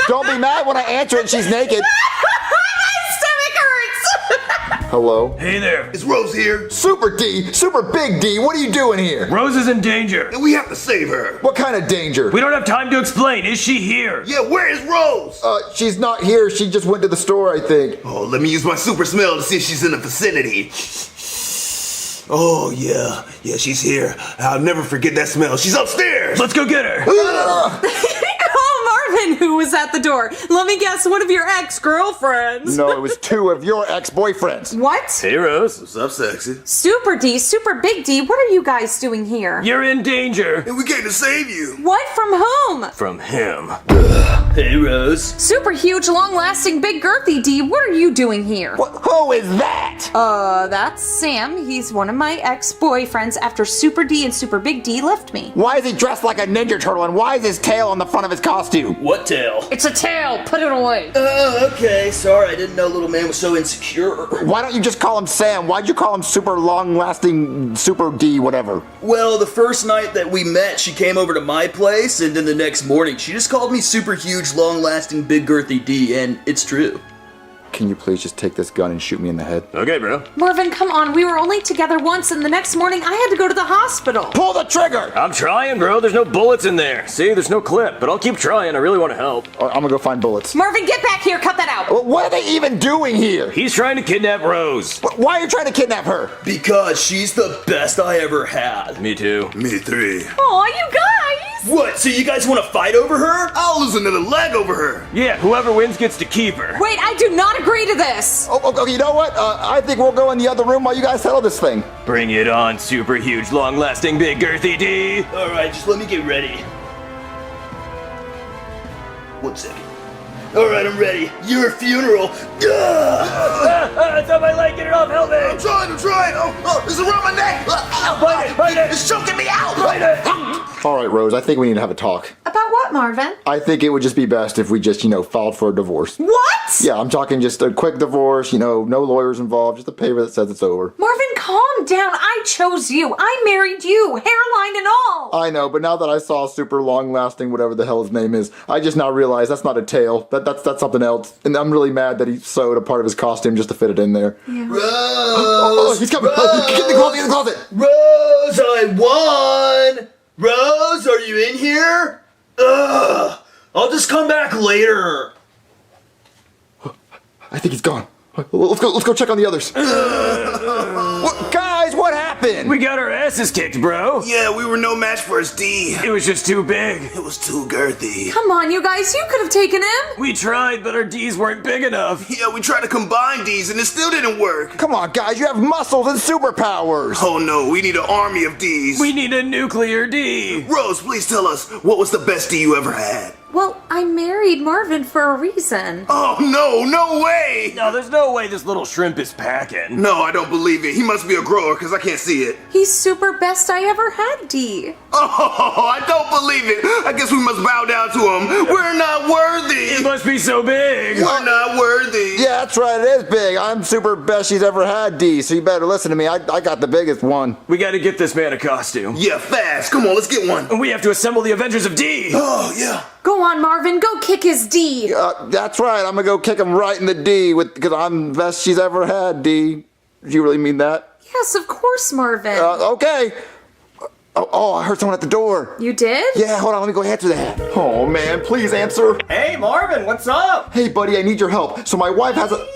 Don't be mad when I answer it and she's naked. My stomach hurts. Hello? Hey there. Is Rose here? Super D! Super Big D! What are you doing here? Rose is in danger. And we have to save her. What kind of danger? We don't have time to explain. Is she here? Yeah, where is Rose? She's not here. She just went to the store, I think. Oh, let me use my super smell to see if she's in the vicinity. Oh, yeah. Yeah, she's here. I'll never forget that smell. She's upstairs. Let's go get her. Oh, Marvin, who was at the door? Let me guess, one of your ex-girlfriends. No, it was 2 of your ex-boyfriends. What? Hey, Rose. What's up, sexy? Super D, Super Big D, what are you guys doing here? You're in danger. And we came to save you. What? From whom? From him. Hey, Rose. Super huge, long-lasting, big girthy D, what are you doing here? Who is that? That's Sam. He's one of my ex-boyfriends after Super D and Super Big D left me. Why is he dressed like a Ninja Turtle and why is his tail on the front of his costume? What tail? It's a tail. Put it away. Okay. Sorry, I didn't know little man was so insecure. Why don't you just call him Sam? Why'd you call him Super Long-Lasting Super D whatever? Well, the first night that we met, she came over to my place, and then the next morning, she just called me super huge, long-lasting, big girthy D, and it's true. Can you please just take this gun and shoot me in the head? Okay, bro. Marvin, come on. We were only together once, and the next morning I had to go to the hospital. Pull the trigger! I'm trying, bro. There's no bullets in there. See, there's no clip, but I'll keep trying. I really want to help. I'm gonna go find bullets. Marvin, get back here. Cut that out. What are they even doing here? He's trying to kidnap Rose. Why are you trying to kidnap her? Because she's the best I ever had. Me too. Me 3. Aw, you guys! What, so you guys want to fight over her? I'll lose another leg over her. Yeah, whoever wins gets to keep her. Wait, I do not agree to this. Okay, you know what? I think we'll go in the other room while you guys settle this thing. Bring it on, super huge, long-lasting, big girthy D. Alright, just let me get ready. 1 second. Alright, I'm ready. Your funeral. It's on my leg. Get it off. Help me. I'm trying. Oh, it's around my neck. Bite it. It's choking me out. Bite it. All right, Rose, I think we need to have a talk. About what, Marvin? I think it would just be best if we just, filed for a divorce. What? Yeah, I'm talking just a quick divorce, no lawyers involved, just a paper that says it's over. Marvin, calm down. I chose you. I married you, hairline and all. I know, but now that I saw super long-lasting, whatever the hell his name is, I just now realize that's not a tail. That's something else. And I'm really mad that he sewed a part of his costume just to fit it in there. Yeah. Rose! Oh, he's coming! Rose, Get in the closet! Rose, I won! Rose, are you in here? Ugh! I'll just come back later. I think he's gone. Let's go check on the others. Guys, what happened? We got our asses kicked, bro. Yeah, we were no match for his D. It was just too big. It was too girthy. Come on, you guys. You could have taken him. We tried, but our Ds weren't big enough. Yeah, we tried to combine Ds and it still didn't work. Come on, guys, you have muscles and superpowers. Oh no, we need an army of Ds. We need a nuclear D. Rose, please tell us, what was the best D you ever had? Well, I married Marvin for a reason. Oh no way! No, there's no way this little shrimp is packing. No, I don't believe it. He must be a grower because I can't see it. He's super best I ever had, D. Oh, I don't believe it. I guess we must bow down to him. We're not worthy. It must be so big. We're not worthy. Yeah, that's right, it is big. I'm super best she's ever had, D, so you better listen to me. I got the biggest one. We gotta get this man a costume. Yeah, fast. Come on, let's get one. And we have to assemble the Avengers of D. Oh, yeah. Go on, Marvin. Go kick his D. That's right, I'm gonna go kick him right in the D because I'm the best she's ever had, D. Do you really mean that? Yes, of course, Marvin. Okay. Oh, I heard someone at the door. You did? Yeah, hold on, let me go answer that. Oh man, please answer. Hey, Marvin, what's up? Hey buddy, I need your help. So my wife has a...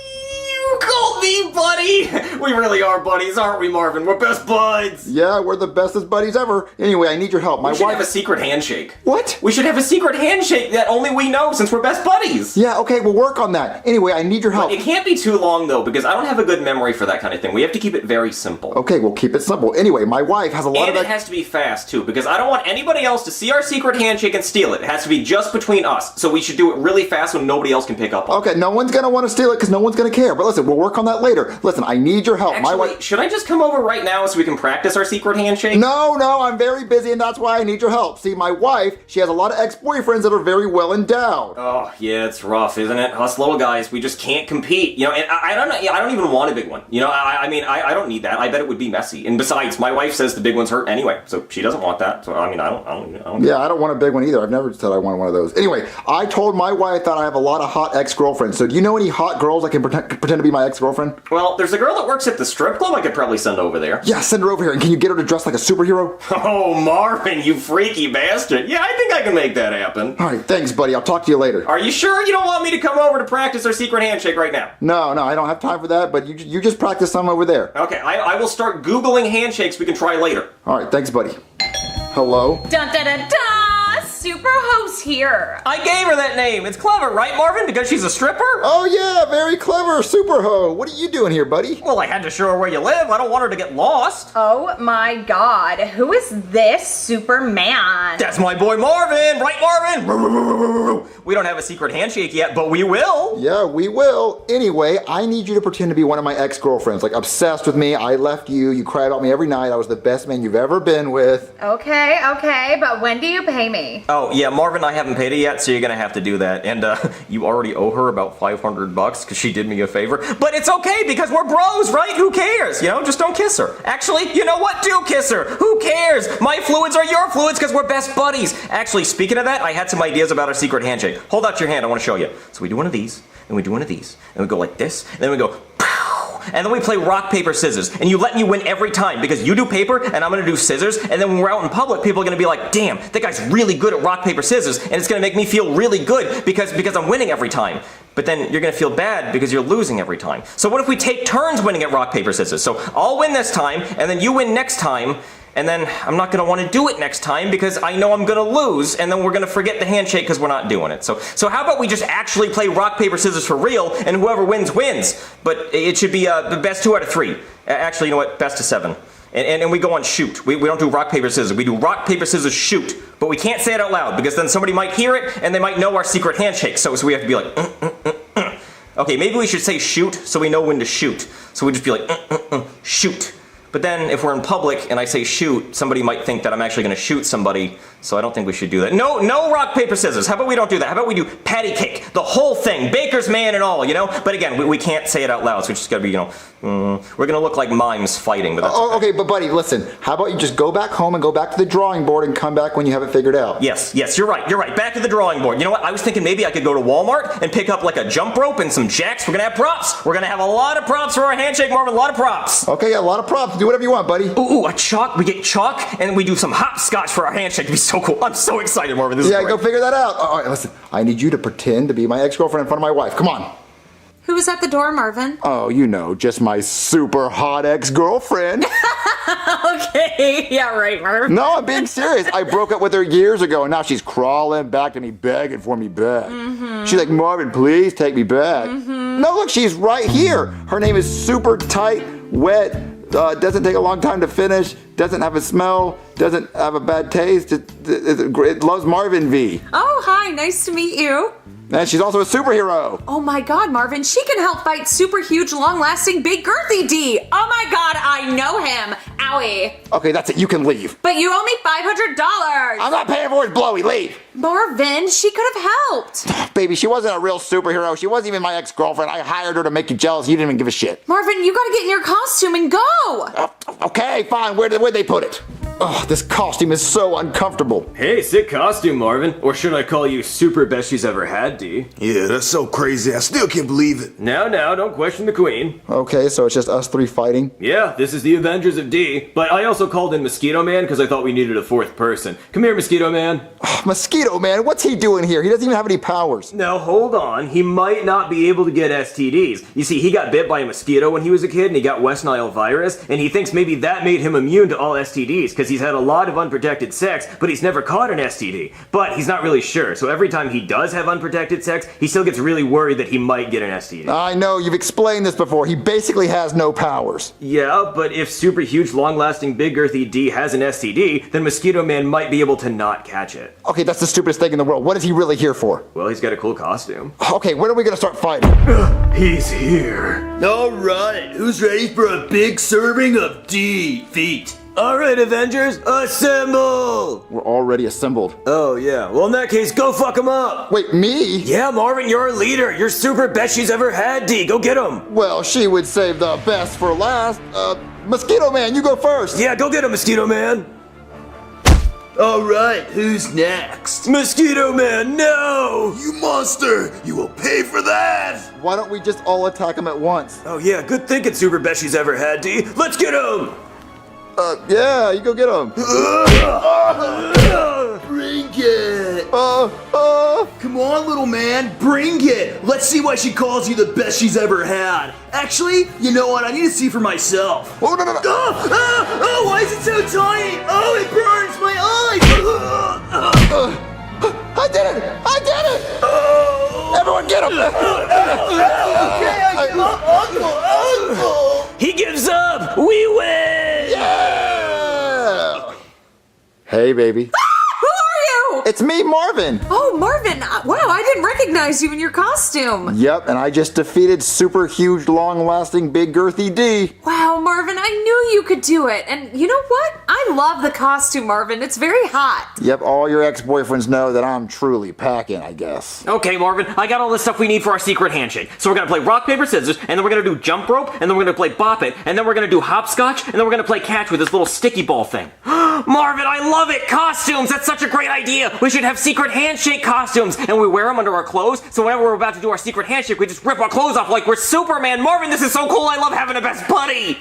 You called me buddy? We really are buddies, aren't we, Marvin? We're best buds. Yeah, we're the bestest buddies ever. Anyway, I need your help. We should have a secret handshake. What? We should have a secret handshake that only we know since we're best buddies. Yeah, okay, we'll work on that. Anyway, I need your help. But it can't be too long, though, because I don't have a good memory for that kind of thing. We have to keep it very simple. Okay, we'll keep it simple. Anyway, my wife has a lot And of... it has to be fast, too, because I don't want anybody else to see our secret handshake and steal it. It has to be just between us, so we should do it really fast so nobody else can pick up on it. Okay, no one's gonna want to steal it because no one's gonna care. But listen, we'll work on that later. Listen, I need your help. Actually, my wife... should I just come over right now so we can practice our secret handshake? No, I'm very busy and that's why I need your help. See, my wife, she has a lot of ex-boyfriends that are very well endowed. Oh, yeah, it's rough, isn't it? Us little guys, we just can't compete. And I don't know. I don't even want a big one. I don't need that. I bet it would be messy. And besides, my wife says the big ones hurt anyway, so she doesn't want that. So I don't. Yeah, I don't want a big one either. I've never said I want one of those. Anyway, I told my wife that I have a lot of hot ex-girlfriends. So do you know any hot girls that can pretend to be my ex-girlfriend? ex-girlfriend? Well, there's a girl that works at the strip club I could probably send over there. Yeah, send her over here. And can you get her to dress like a superhero? Oh, Marvin, you freaky bastard. Yeah, I think I can make that happen. All right, thanks, buddy. I'll talk to you later. Are you sure you don't want me to come over to practice our secret handshake right now? No, I don't have time for that, but you just practice some over there. Okay, I will start Googling handshakes we can try later. All right, thanks, buddy. Hello? Dun dun dun dun! Super host here. I gave her that name. It's clever, right, Marvin? Because she's a stripper? Oh, yeah, very clever. Super ho. What are you doing here, buddy? Well, I had to show her where you live. I don't want her to get lost. Oh my god, who is this Superman? That's my boy Marvin, right, Marvin? We don't have a secret handshake yet, but we will. Yeah, we will. Anyway, I need you to pretend to be one of my ex-girlfriends, like obsessed with me. I left you. You cry about me every night. I was the best man you've ever been with. Okay, but when do you pay me? Oh, yeah, Marvin, I haven't paid it yet, so you're gonna have to do that. And you already owe her about $500 because she did me a favor. But it's okay because we're bros, right? Who cares? You know, just don't kiss her. Actually, you know what? Do kiss her. Who cares? My fluids are your fluids because we're best buddies. Actually, speaking of that, I had some ideas about our secret handshake. Hold out your hand, I want to show you. So we do one of these, and we do one of these, and we go like this, and then we go and then we play rock, paper, scissors. And you let me win every time because you do paper and I'm gonna do scissors. And then when we're out in public, people are gonna be like, damn, that guy's really good at rock, paper, scissors. And it's gonna make me feel really good because I'm winning every time. But then you're gonna feel bad because you're losing every time. So what if we take turns winning at rock, paper, scissors? So I'll win this time and then you win next time. And then I'm not gonna wanna do it next time because I know I'm gonna lose and then we're gonna forget the handshake because we're not doing it. So how about we just actually play rock, paper, scissors for real and whoever wins, wins. But it should be the best 2 out of 3. Actually, you know what, best of 7. And we go on shoot. We don't do rock, paper, scissors. We do rock, paper, scissors, shoot. But we can't say it out loud because then somebody might hear it and they might know our secret handshake. So we have to be like, Okay, maybe we should say shoot so we know when to shoot. So we just be like, shoot. But then if we're in public and I say shoot, somebody might think that I'm actually gonna shoot somebody, so I don't think we should do that. No rock, paper, scissors. How about we don't do that? How about we do patty cake, the whole thing, baker's man and all, you know? But again, we can't say it out loud, so it's just gotta be, you know, we're gonna look like mimes fighting, but that's okay, but buddy, listen, how about you just go back home and go back to the drawing board and come back when you have it figured out? Yes, you're right. Back to the drawing board. You know what? I was thinking maybe I could go to Walmart and pick up like a jump rope and some jacks. We're gonna have props. We're gonna have a lot of props for our handshake, Marvin, a lot of props. Okay, yeah, a lot of props. Do whatever you want, buddy. Ooh, a chalk. We get chalk and we do some hopscotch for our handshake. It'd be so cool. I'm so excited, Marvin. This is great. Go figure that out. All right, listen, I need you to pretend to be my ex-girlfriend in front of my wife. Come on. Who is at the door, Marvin? Oh, you know, just my super hot ex-girlfriend. Okay, yeah, right, Marvin. No, I'm being serious. I broke up with her years ago, and now she's crawling back to me, begging for me back. She's like, Marvin, please take me back. No, look, she's right here. Her name is Super Tight, Wet, doesn't take a long time to finish, doesn't have a smell, doesn't have a bad taste, it loves Marvin V. Oh, hi, nice to meet you. And she's also a superhero. Oh my god, Marvin, she can help fight super huge, long-lasting, big girthy D. Oh my god, I know him. Owie. Okay, that's it, you can leave. But you owe me $500. I'm not paying for his blowy, leave. Marvin, she could have helped. Baby, she wasn't a real superhero. She wasn't even my ex-girlfriend. I hired her to make you jealous. You didn't even give a shit. Marvin, you gotta get in your costume and go. Okay, fine. Where'd they put it? Oh, this costume is so uncomfortable. Hey, sick costume, Marvin. Or should I call you super best she's ever had, D? Yeah, that's so crazy. I still can't believe it. Now, don't question the queen. Okay, so it's just us 3 fighting? Yeah, this is the Avengers of D. But I also called in Mosquito Man because I thought we needed a 4th person. Come here, Mosquito Man. Mosquito Man? What's he doing here? He doesn't even have any powers. Now, hold on. He might not be able to get STDs. You see, he got bit by a mosquito when he was a kid and he got West Nile virus, and he thinks maybe that made him immune to all STDs because he's had a lot of unprotected sex, but he's never caught an STD. But he's not really sure, so every time he does have unprotected sex, he still gets really worried that he might get an STD. I know, you've explained this before. He basically has no powers. Yeah, but if super huge, long-lasting, big girthy D has an STD, then Mosquito Man might be able to not catch it. Okay, that's the stupidest thing in the world. What is he really here for? Well, he's got a cool costume. Okay, when are we gonna start fighting? He's here. Alright, who's ready for a big serving of D feet? Alright, Avengers, assemble! We're already assembled. Oh, yeah. Well, in that case, go fuck him up! Wait, me? Yeah, Marvin, you're a leader. You're super best she's ever had, D. Go get him! Well, she would save the best for last. Mosquito Man, you go first! Yeah, go get him, Mosquito Man! Alright, who's next? Mosquito Man, no! You monster! You will pay for that! Why don't we just all attack him at once? Oh yeah, good thinking, Super Best She's Ever Had, D. Let's get him! Yeah, you go get him. Bring it! Come on, little man, bring it! Let's see why she calls you the best she's ever had. Actually, you know what? I need to see for myself. Oh, no. Why is it so tiny? Oh, it burns my eyes! I did it! Everyone get him! Okay, Uncle! He gives up! We win! Yeah! Hey, baby. Who are you? It's me, Marvin. Oh, Marvin. Wow, I didn't recognize you in your costume. Yep, and I just defeated super huge, long-lasting, big girthy D. Wow, Marvin, I knew you could do it. And you know what? I love the costume, Marvin. It's very hot. Yep, all your ex-boyfriends know that I'm truly packing, I guess. Okay, Marvin, I got all the stuff we need for our secret handshake. So we're gonna play rock, paper, scissors, and then we're gonna do jump rope, and then we're gonna play bop it, and then we're gonna do hopscotch, and then we're gonna play catch with this little sticky ball thing. Marvin, I love it! Costumes! That's such a great idea! We should have secret handshake costumes, and we wear them under our clothes, so whenever we're about to do our secret handshake, we just rip our clothes off like we're Superman! Marvin, this is so cool! I love having a best buddy!